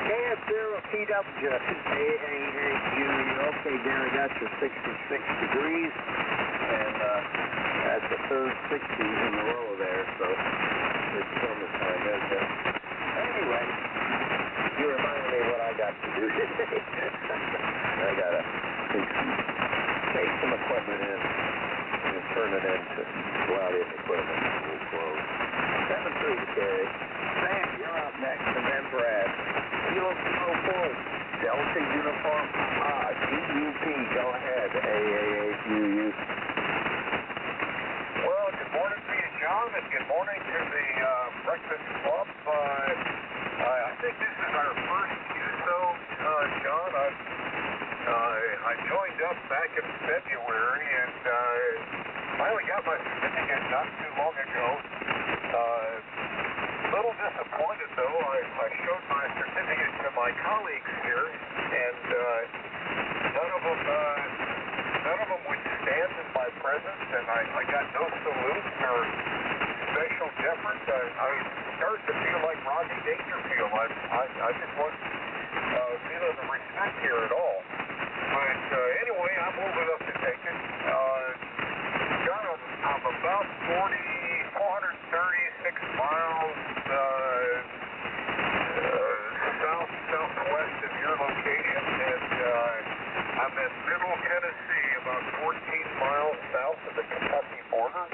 KF0TW, AAAU. Okay, Gary, that's your 66 degrees, and that's the third 60 in a row there, so it's summertime, isn't it? Anyway, you reminded me what I got to do today. I got to take some equipment in and turn it into welding equipment. We'll close. 7-3 to Gary. Sam, you're up next, and then Brad. Kilo 4, Delta Uniform, DUP, go ahead, AAAUU. Well, good morning to you, John, and good morning to the Breakfast Club. I think this is our first USO, John. I joined up back in February, and finally got my certificate not too long ago. A little disappointed, though. I showed my certificate to my colleagues here, and none of them would stand in my presence, and I got no salutes or special deference. I'm starting to feel like Rodney Dangerfield. I just wasn't feeling the respect here at all. But anyway, I'm old enough to take it. John, I'm about 436 miles southwest of your location, and I'm in Middle Tennessee, about 14 miles south of the Kentucky border.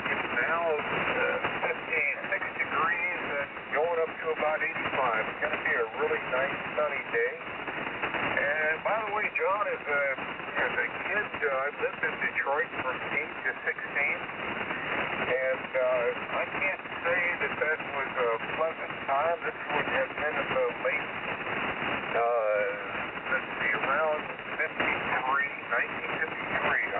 It's now 56 degrees and going up to about 85. It's going to be a really nice sunny day. And by the way, John, as a kid, I lived in Detroit from 8 to 16. And I can't say that was a pleasant time. This would have been in the late, let's see, around 1953. I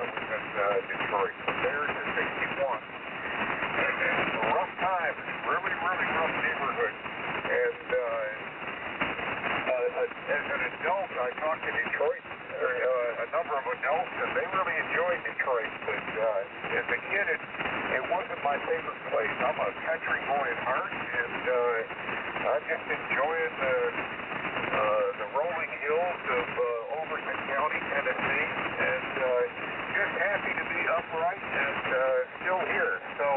as an adult, I talked to Detroit, a number of adults, and they really enjoyed Detroit. But as a kid, it wasn't my favorite place. I'm a country boy at heart, and I'm just enjoying the rolling hills of Overton County, Tennessee, and just happy to be upright and still here. So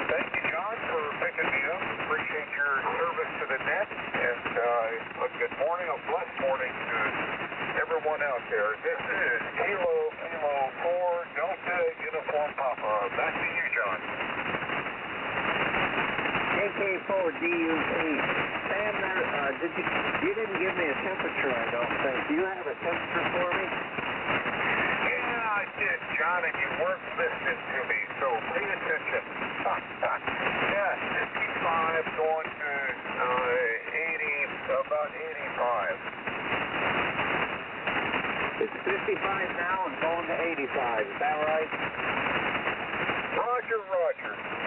thank you, John, for picking me up. Appreciate your service to the net, and a good morning, a blessed morning to everyone out there. This is Kilo 4 Delta Uniform Papa. Back to you, John. KK4DUP. Sam, you didn't give me a temperature, I don't think. Do you have a temperature for me? Yeah, I did, John, and you weren't listening to me, so pay attention. Yeah, 55 going to 80, about 85. It's 55 now and going to 85. Is that right? Roger.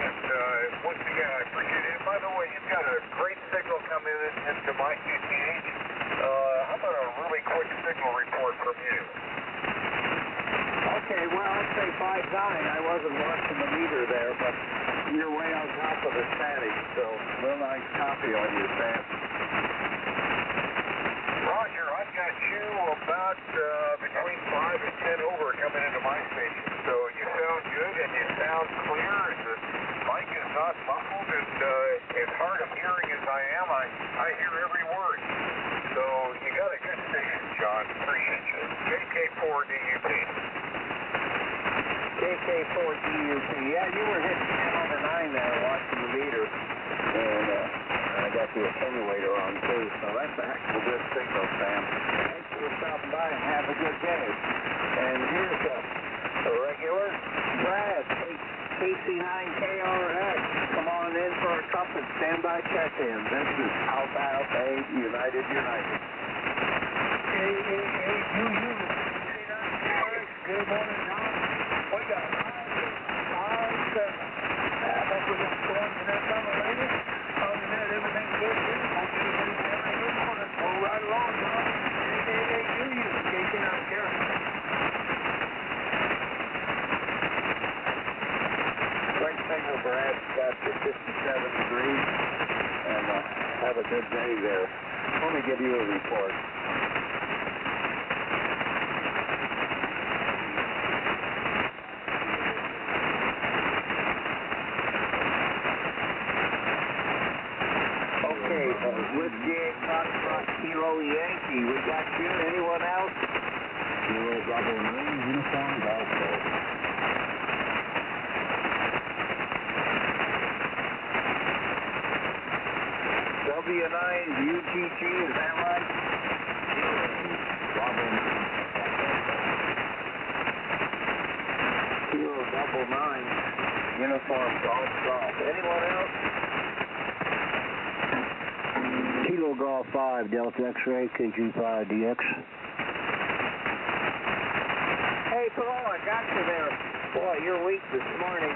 And once again, I appreciate it. And by the way, you've got a great signal coming into my QTH. How about a really quick signal report from you? Okay, well, I'd say 5.9. I wasn't watching the meter there, but you're way on top of the static, so real nice copy on you, Sam. Roger, I've got you about between 5 and 10 over coming into my station. So you sound good and you sound clear, and the mic is not muffled, and as hard of hearing as I am, I hear every word. So you got a good station, John. Appreciate you. KK4DUP. KK4DUP. Yeah, you were hitting 10 over 9 there watching the meter, and I got the attenuator on too, so that's a heck of a good signal, Sam. Thanks for stopping by and have a good day. And here's a regular Brad, KC9KRX. Come on in for a cup and standby check-in. This is Alpha Alpha 8, United. Hey, KC9KRX. Good morning, John. We got 957. I think we're just going to that summer, lady. On the net, everything's good here. Hope everybody's having a good morning. Roll right along, John. Hey, KC9KRX. Great signal, Brad. Got to 57 degrees, and have a good day there. Let me give you a report. Okay, Whiskey 8 Foxtrot Kilo Yankee. We got you. Anyone else? Kilo Bravo 9 Uniform Golf Ball. W9UTG, is that right? Bravo 9. Kilo 99, Uniform Golf. Anyone else? Kilo Golf 5, Delta X-Ray, KG5DX. Hey, come on, got you there. Boy, you're weak this morning.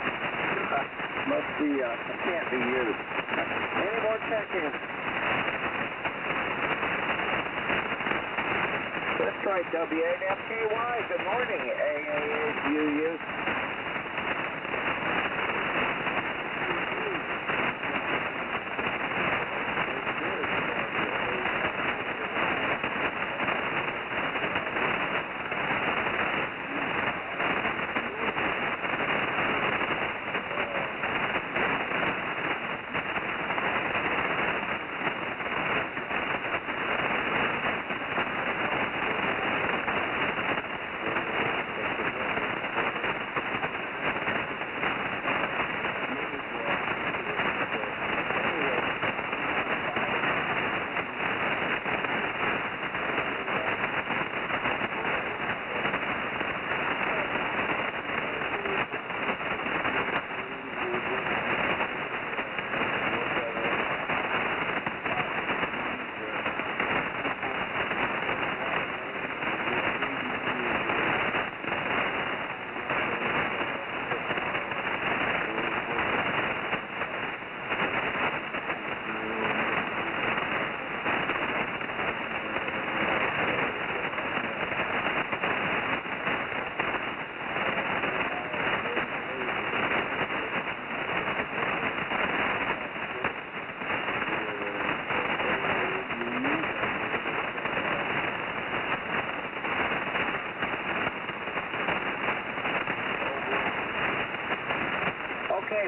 Must be, it can't be you. Any more check-in? That's right, W8FKY. Good morning, AASUU.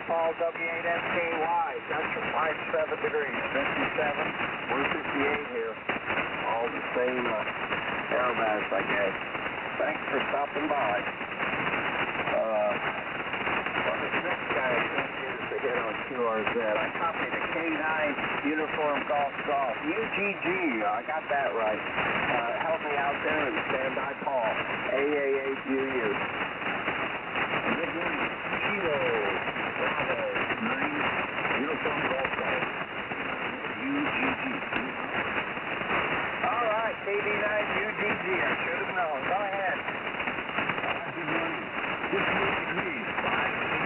Paul, W8MKY, got your 57 degrees, 57, we're 58 here. All the same air mass, I guess. Thanks for stopping by. What is this guy used to hit on QRZ? I copied a K9 uniform golf, UGG, I got that right. Help me out there and stand by Paul, AAAQU. Good morning, CHINO, Bravo 9, uniform golf, UGG. All right, KD9 UGG, I should have known. Go ahead. Good morning. 58 degrees, 5 to 8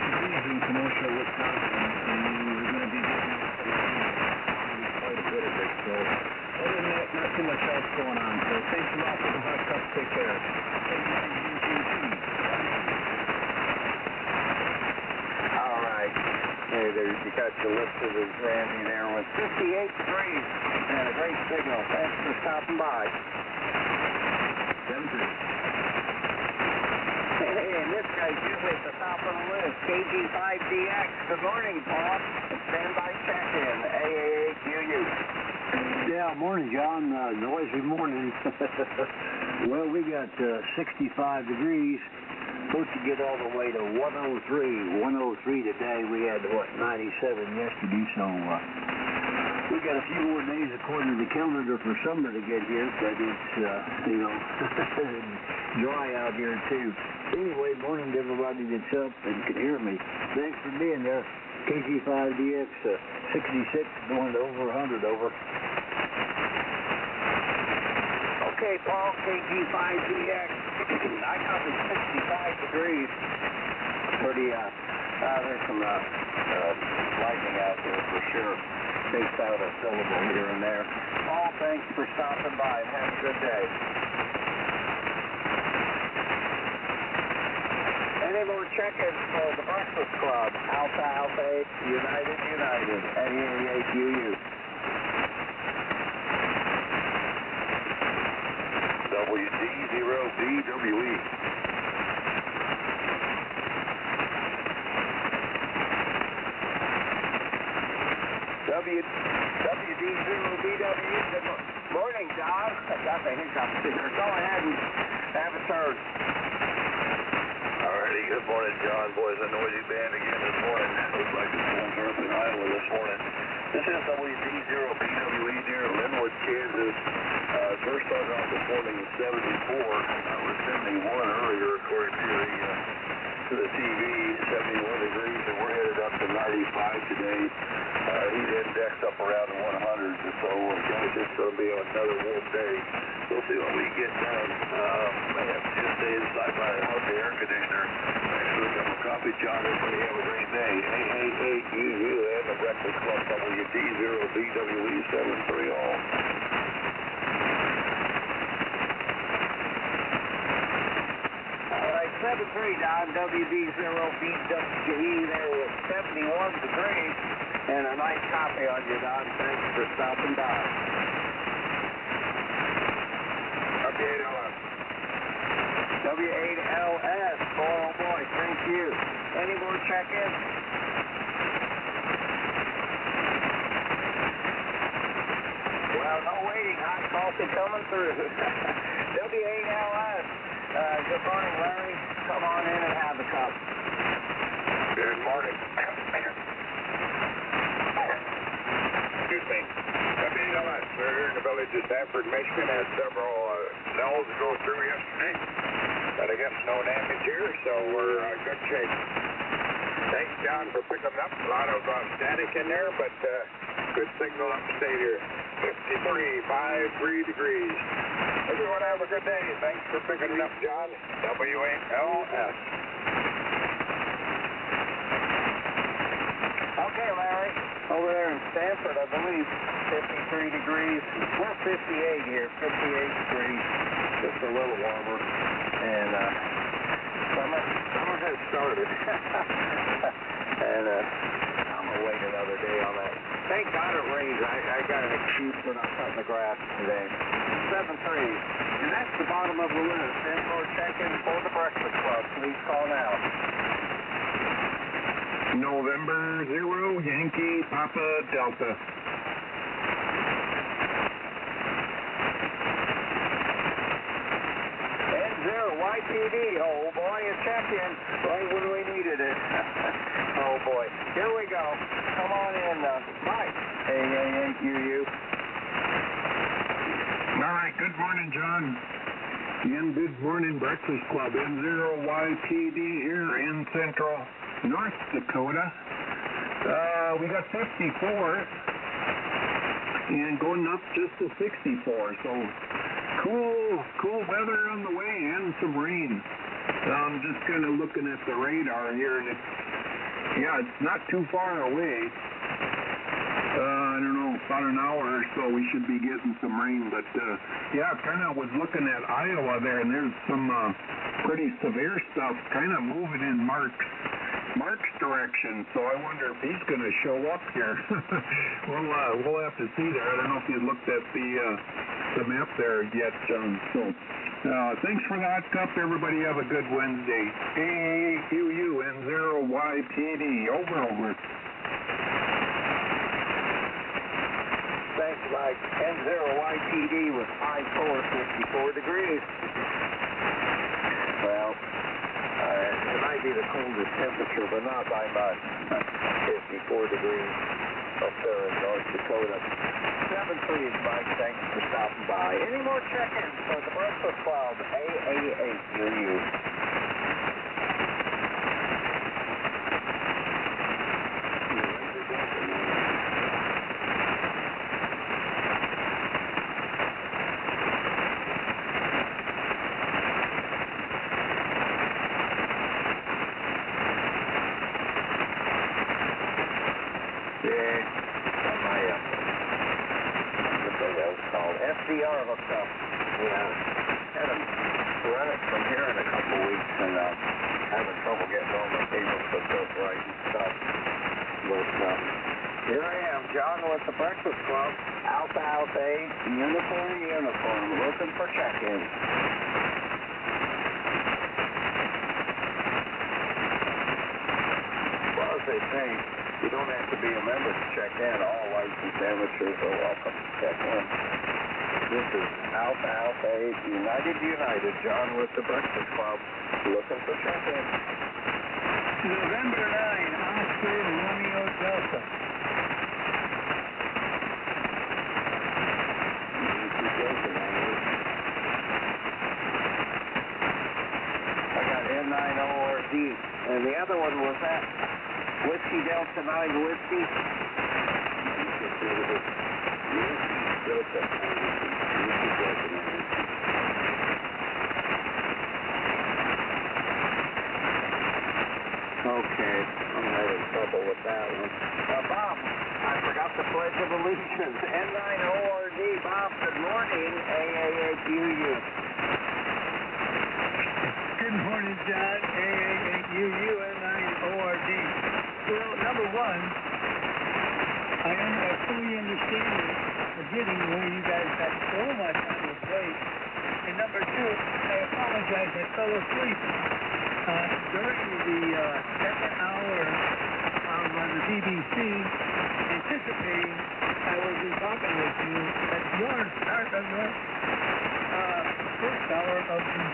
degrees in Kenosha, Wisconsin, and we're going to be getting quite a bit of it. So, other than that, not too much else going on. So, thanks a lot for the hot cup. Take care. All right. Hey, there, you got your list of the Randy there with 58 degrees and a great signal. Thanks for stopping by. 7 degrees. Hey, and this guy's usually at the top of the list. KG5DX. Good morning, Paul. Standby check-in. AAAQU. Yeah, morning, John. Noisy morning. Well, we got 65 degrees. Supposed to get all the way to 103. 103 today. We had, 97 yesterday, so we got a few more days according to the calendar for summer to get here, but it's, dry out here, too. Anyway, morning to everybody that's up and can hear me. Thanks for being there. KG5DX, 66, going to over 100, over. Okay, Paul, KG5DX. I covered 65 degrees. Pretty, there's some lightning out there for sure. Takes out a syllable here and there. Paul, thanks for stopping by and have a good day. Any more check-ins for the Breakfast Club? Alpha, Alpha 8, United, AAAQU. WD0BWE. WD0BWE. Good morning, John. I got the hiccups here. Go ahead and have a turn. Alrighty, good morning, John. Boys, a noisy band again this morning. Looks like it's full turf in Iowa this morning. This is WD0BWE near Linwood, Kansas. First started off this morning at 74. Was 71 earlier, according to the TV. 71 degrees, and we're headed up to 95 today. Heat index up around 100, so guys, it's going to be another warm day. We'll see what we get done. May have to just stay inside my house, the air conditioner. Thanks for the cup of coffee, John. Everybody have a great day. AAAQU and the Breakfast Club, WD0BWE 73 all. All right, 73 Don, WD0BWE there with 71 degrees. And a nice copy on you, Don. Thanks for stopping by. W8LS. W8LS. Boy, oh boy, thank you. Any more check-ins? Well, no waiting. Hot coffee coming through. W8LS. Good morning, Larry. Come on in and have a cup. Good morning. Excuse me. WLS, we're here in the village of Stafford, Michigan. Had several snows go through yesterday. But I guess no damage here, so we're in good shape. Thanks, John, for picking them up. A lot of static in there, but good signal upstate here. 53 degrees. Everyone have a good day. Thanks for picking it up, John. W8LS. Okay, Larry. Over there in Stanford, I believe, 53 degrees. We're 58 here, 58 degrees. Just a little warmer. And summer has started. And I'm going to wait another day on that. Thank God it rains. I got an excuse for not cutting the grass today. 73. And that's the bottom of the list. Any more check-in for the Breakfast Club, please call now. November 0, Yankee, Papa, Delta. YTD, oh boy, a check-in right when we needed it. Oh boy, here we go. Come on in, Mike. AAAQU. All right, good morning, John. And good morning, Breakfast Club. N0YPD here in central North Dakota. We got 54 and going up just to 64, so cool weather on the way and some rain. I'm just kind of looking at the radar here, and it's not too far away. I don't know, about an hour or so we should be getting some rain, but kind of was looking at Iowa there, and there's some pretty severe stuff kind of moving in Mark's direction, so I wonder if he's going to show up here. We'll have to see there. I don't know if you looked at the map there yet, John. So thanks for the hot cup. Everybody have a good Wednesday. AAQU N0YPD. Over. Thanks, Mike. N0YPD with 54 degrees. Well, it might be the coldest temperature, but not by much. 54 degrees up there in North Dakota. 7-3, Mike. Thanks for stopping by. Any more check-ins for the Breakfast Club? AAAQU. FDR hooked up. Had to run it from here in a couple weeks, and having trouble getting all my cables hooked up right and stuff. But here I am, John with the Breakfast Club. Alpha 8, uniform, looking for check-ins. Well, as they say, you don't have to be a member to check in. All licensed amateurs are welcome to check in. This is Alpha 8, United, John with the Breakfast Club, looking for check-in. November 9, Oscar Romeo Delta. I got N9ORD, and the other one was that Whiskey Delta 9 Whiskey. Okay, I'm having trouble with that one. Bob, I forgot the Pledge of Allegiance. N9ORD, Bob, good morning. AAAQU. Good morning, John. AAAQU, N9ORD. Well, number one, I fully understand forgetting where you guys got so much on your plate. And number two, I apologize, I fell asleep during the second hour of the BBC, anticipating I was talking with you at your start of your first hour of the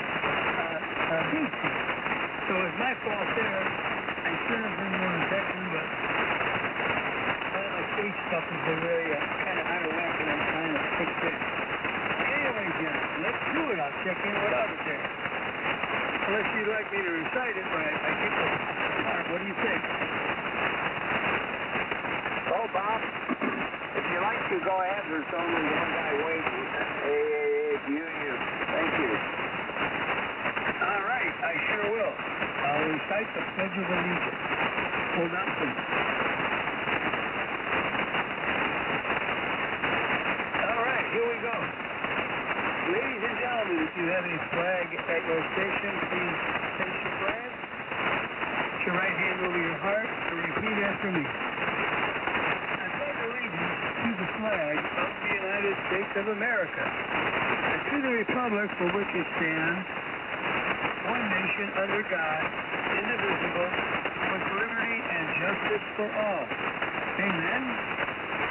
BBC. So it's my fault there. I should have been more attention, but all my stage stuff has been really kind of out of whack, and I'm trying to fix it. Anyway, John, let's do it. I'll check in with arbitrary. Unless you'd like me to recite it, but I think it's smart. What do you think? Oh, Bob, if you like to, go ahead. There's only one guy waiting. AAAQU. Thank you. All right, I sure will. I'll recite the Pledge of Allegiance. Hold on, please. All right, here we go. Ladies and gentlemen, if you have a flag at your station, please place your flag. Put your right hand over your heart and repeat after me. I pledge allegiance to the flag of the United States of America and to the republic for which it stands, one nation under God, indivisible, with liberty and justice justice for all. Amen.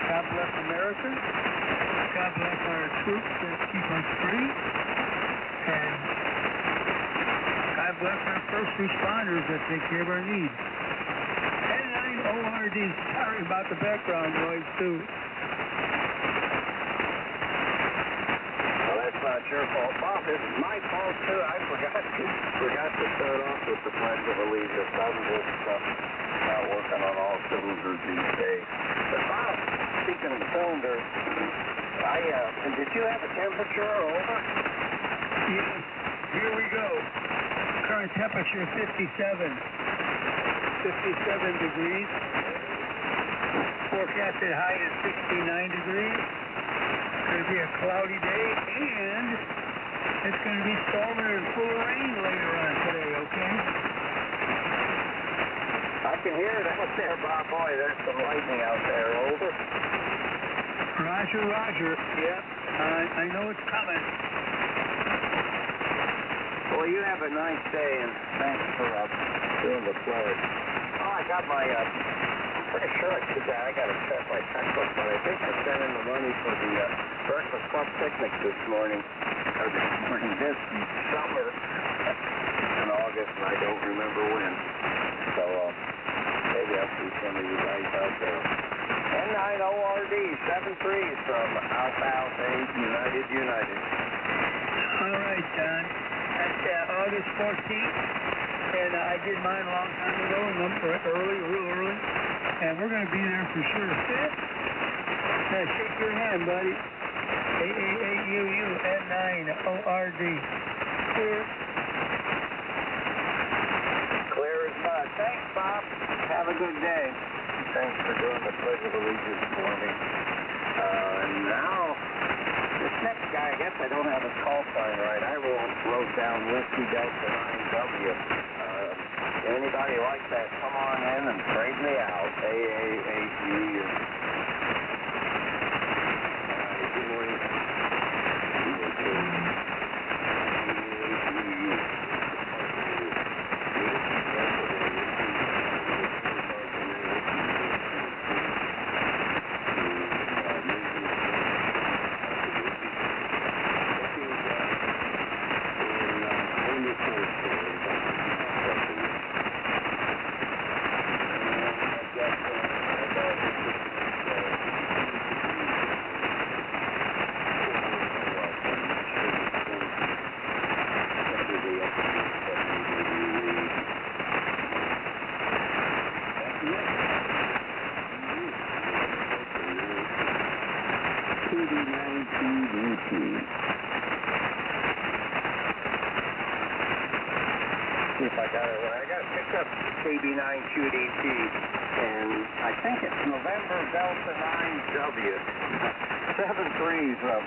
God bless America. God bless our troops that keep us free. And God bless our first responders that take care of our needs. N9ORD, sorry about the background noise, too. Well, that's not your fault, Bob. This is my fault, too. I forgot to start off with the Pledge of Allegiance. I'm just not working on all cylinders these days. But, Bob, speaking of cylinders, did you have a temperature over? Yes. Here we go. Current temperature 57 degrees. Forecasted high is 69 degrees. It's going to be a cloudy day, and it's going to be stormy and full of rain later on today, okay? I can hear it out there, Bob. Boy, there's some lightning out there. Over. Roger, roger. Yep. I know it's coming. Well, you have a nice day, and thanks for doing the pledge. Oh, I got my, I'm pretty sure I did that. I got to check my checkbook, but I think I sent in the money for the Breakfast Club picnic this morning, this summer in August, and I don't remember when. So, maybe I'll see some of you guys out there. N9ORD, 73 from Alpha United. All right, John. That's August 14th, and I did mine a long time ago, real early, and we're going to be there for sure. Shake your hand, buddy. N9ORD. Clear as mud. Thanks, Bob. Have a good day. Thanks for doing the Pledge of Allegiance for me. And now, this next guy, I guess I don't have his call sign right. I wrote down Whiskey Delta 9W. Anybody like that, come on in and trade me out. AAAU. Good morning. If I got it right. I got to pick up KB9QDT, and I think it's November Delta 9W. 73s from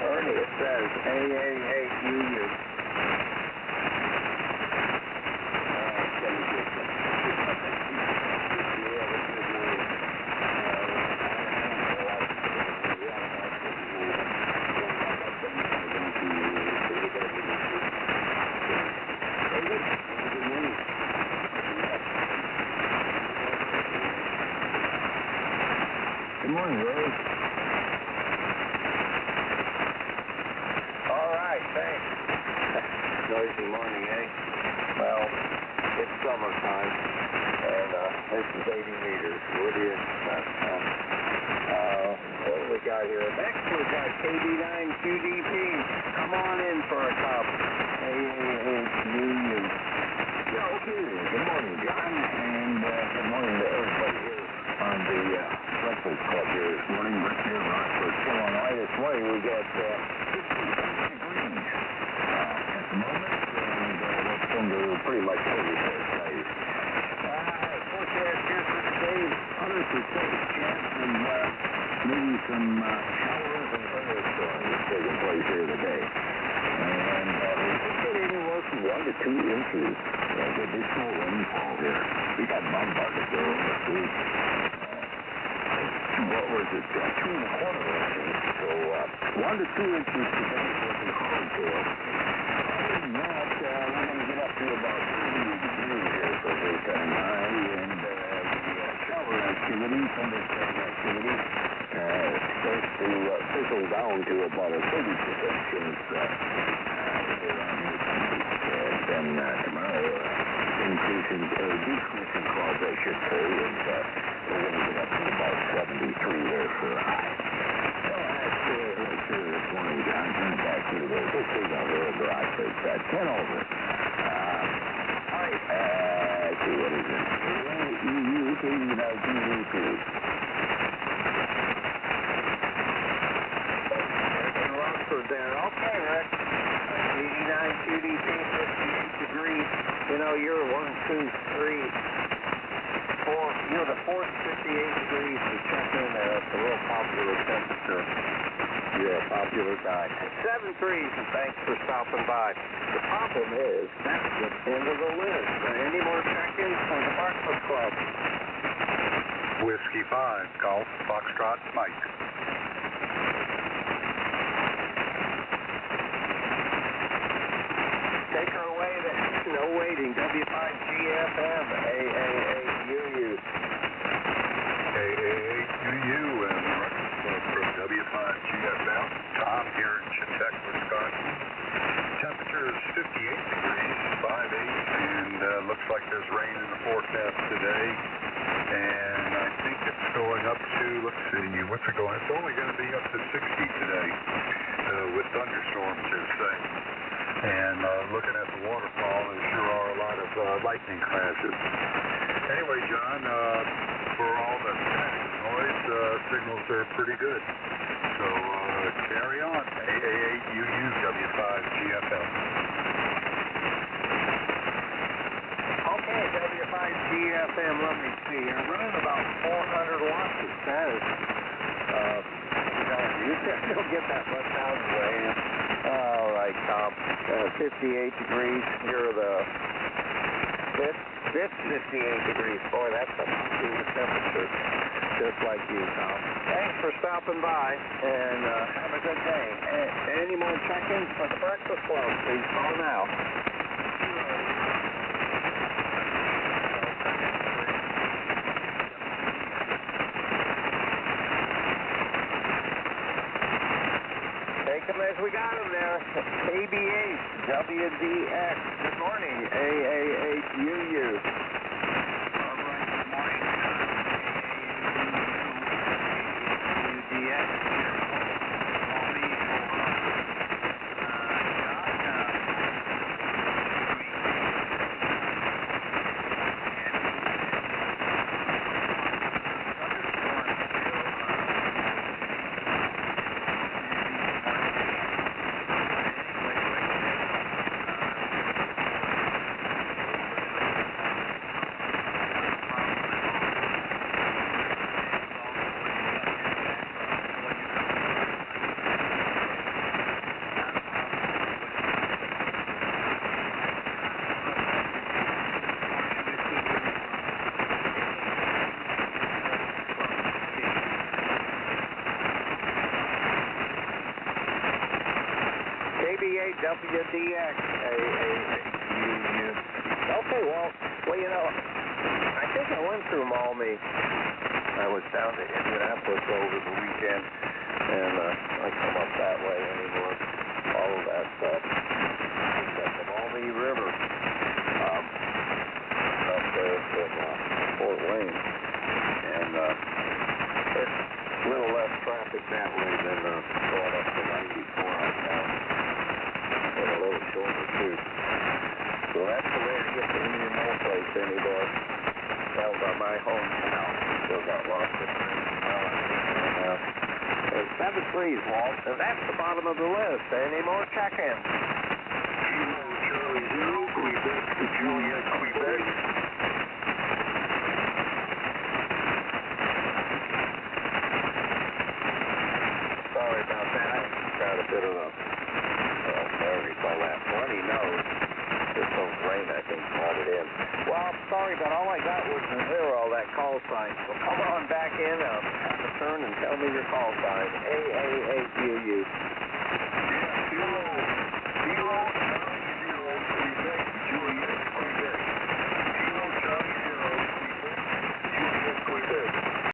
Ernie, it says AAAUU. Good morning, Rose. All right, thanks. Noisy morning, eh? Well, it's summertime, and this is 80 meters. What do you expect? What do we got here? Next, we got KB9QDP. Come on in for a cup. AAAU. Okay. Good morning, John, and good morning to everybody here on the Breakfast Club here this morning. Rick here in Rockford, Illinois. This morning we got 56 degrees at the moment, and that's under pretty much overcast days. Forecast here for today, 100% chance of maybe some showers and thunderstorms taking place here today. And we could get anywhere from 1 to 2 inches of additional rainfall here. We got bombarded there last week. What was it? 2.25 inches. So 1 to 2 inches today is looking hard to us. Other than that, we're going to get up to about 30 degrees here for daytime high, and the about a 30% chance around here tonight. And then tomorrow, decrease in clouds, I should say, and we're going to get up to about 73 there for a high. So that's here this morning, John. Turn it back to the this is a little garage break. 10 over. All right, let's see, what is it? EU, KD9 there. Okay, Rick. 89 QDP, 58 degrees. You know, you're 1, 2, 3, 4. You're the fourth 58 degrees to check in there. That's a real popular temperature. You're a popular guy. 7 threes, and thanks for stopping by. The problem is, that's the end of the list. Any more check-ins for the Breakfast Club? Whiskey 5, Golf, Foxtrot, Mike. Take her away to no waiting. W5GFM, AAA-UU. AAA-UU and Breakfast Club from W5GFM. Tom here in Chetek, Wisconsin. Temperature is 58 degrees, 5/8, and looks like there's rain in the forecast today. And I think it's going up to, let's see, what's it going? It's only going to be up to 60 today with thunderstorms, they're saying. And looking at the waterfall, there sure are a lot of lightning crashes. Anyway, John, for all the noise, signals are pretty good. So carry on. AAA-UU, W5GFM. Okay, W5GFM, let me see. You're running about 400 watts, it says. You don't get that much out of the AM. All right, Tom. 58 degrees. You're the fifth 58 degrees. Boy, that's a popular temperature. Just like you, Tom. Thanks for stopping by, and have a good day. Any more check-ins for the Breakfast Club, please call now. Take them as we got them there. KB8, WDX. Good morning, AAA-UU. All right, good morning. UDX here. Call me for WDX, AAA-UU. Okay, well, you know, I think I went through Maumee. I was down to Indianapolis over the weekend, and I come up that way anymore. All of that stuff. At the Maumee River, up there from Fort Wayne. And it's a little less traffic that way than going up to 94 out down. And a little shorter too. So that's the way to get to Indian Mill Place, anymore. Down by my hometown. Still got lots of there's 7 threes, Walt. And that's the bottom of the list. Any more check-ins? Charlie 0, Quebec to Juliet, Quebec. Sorry about that. Got a bit of a whatever you call that, bloody nose. Just some rain, I think, brought it in. Well, I'm sorry, but all I got was a 0, that call sign. So come on back in, have a turn, and tell me your call sign. AAA-UU. Yeah, 0.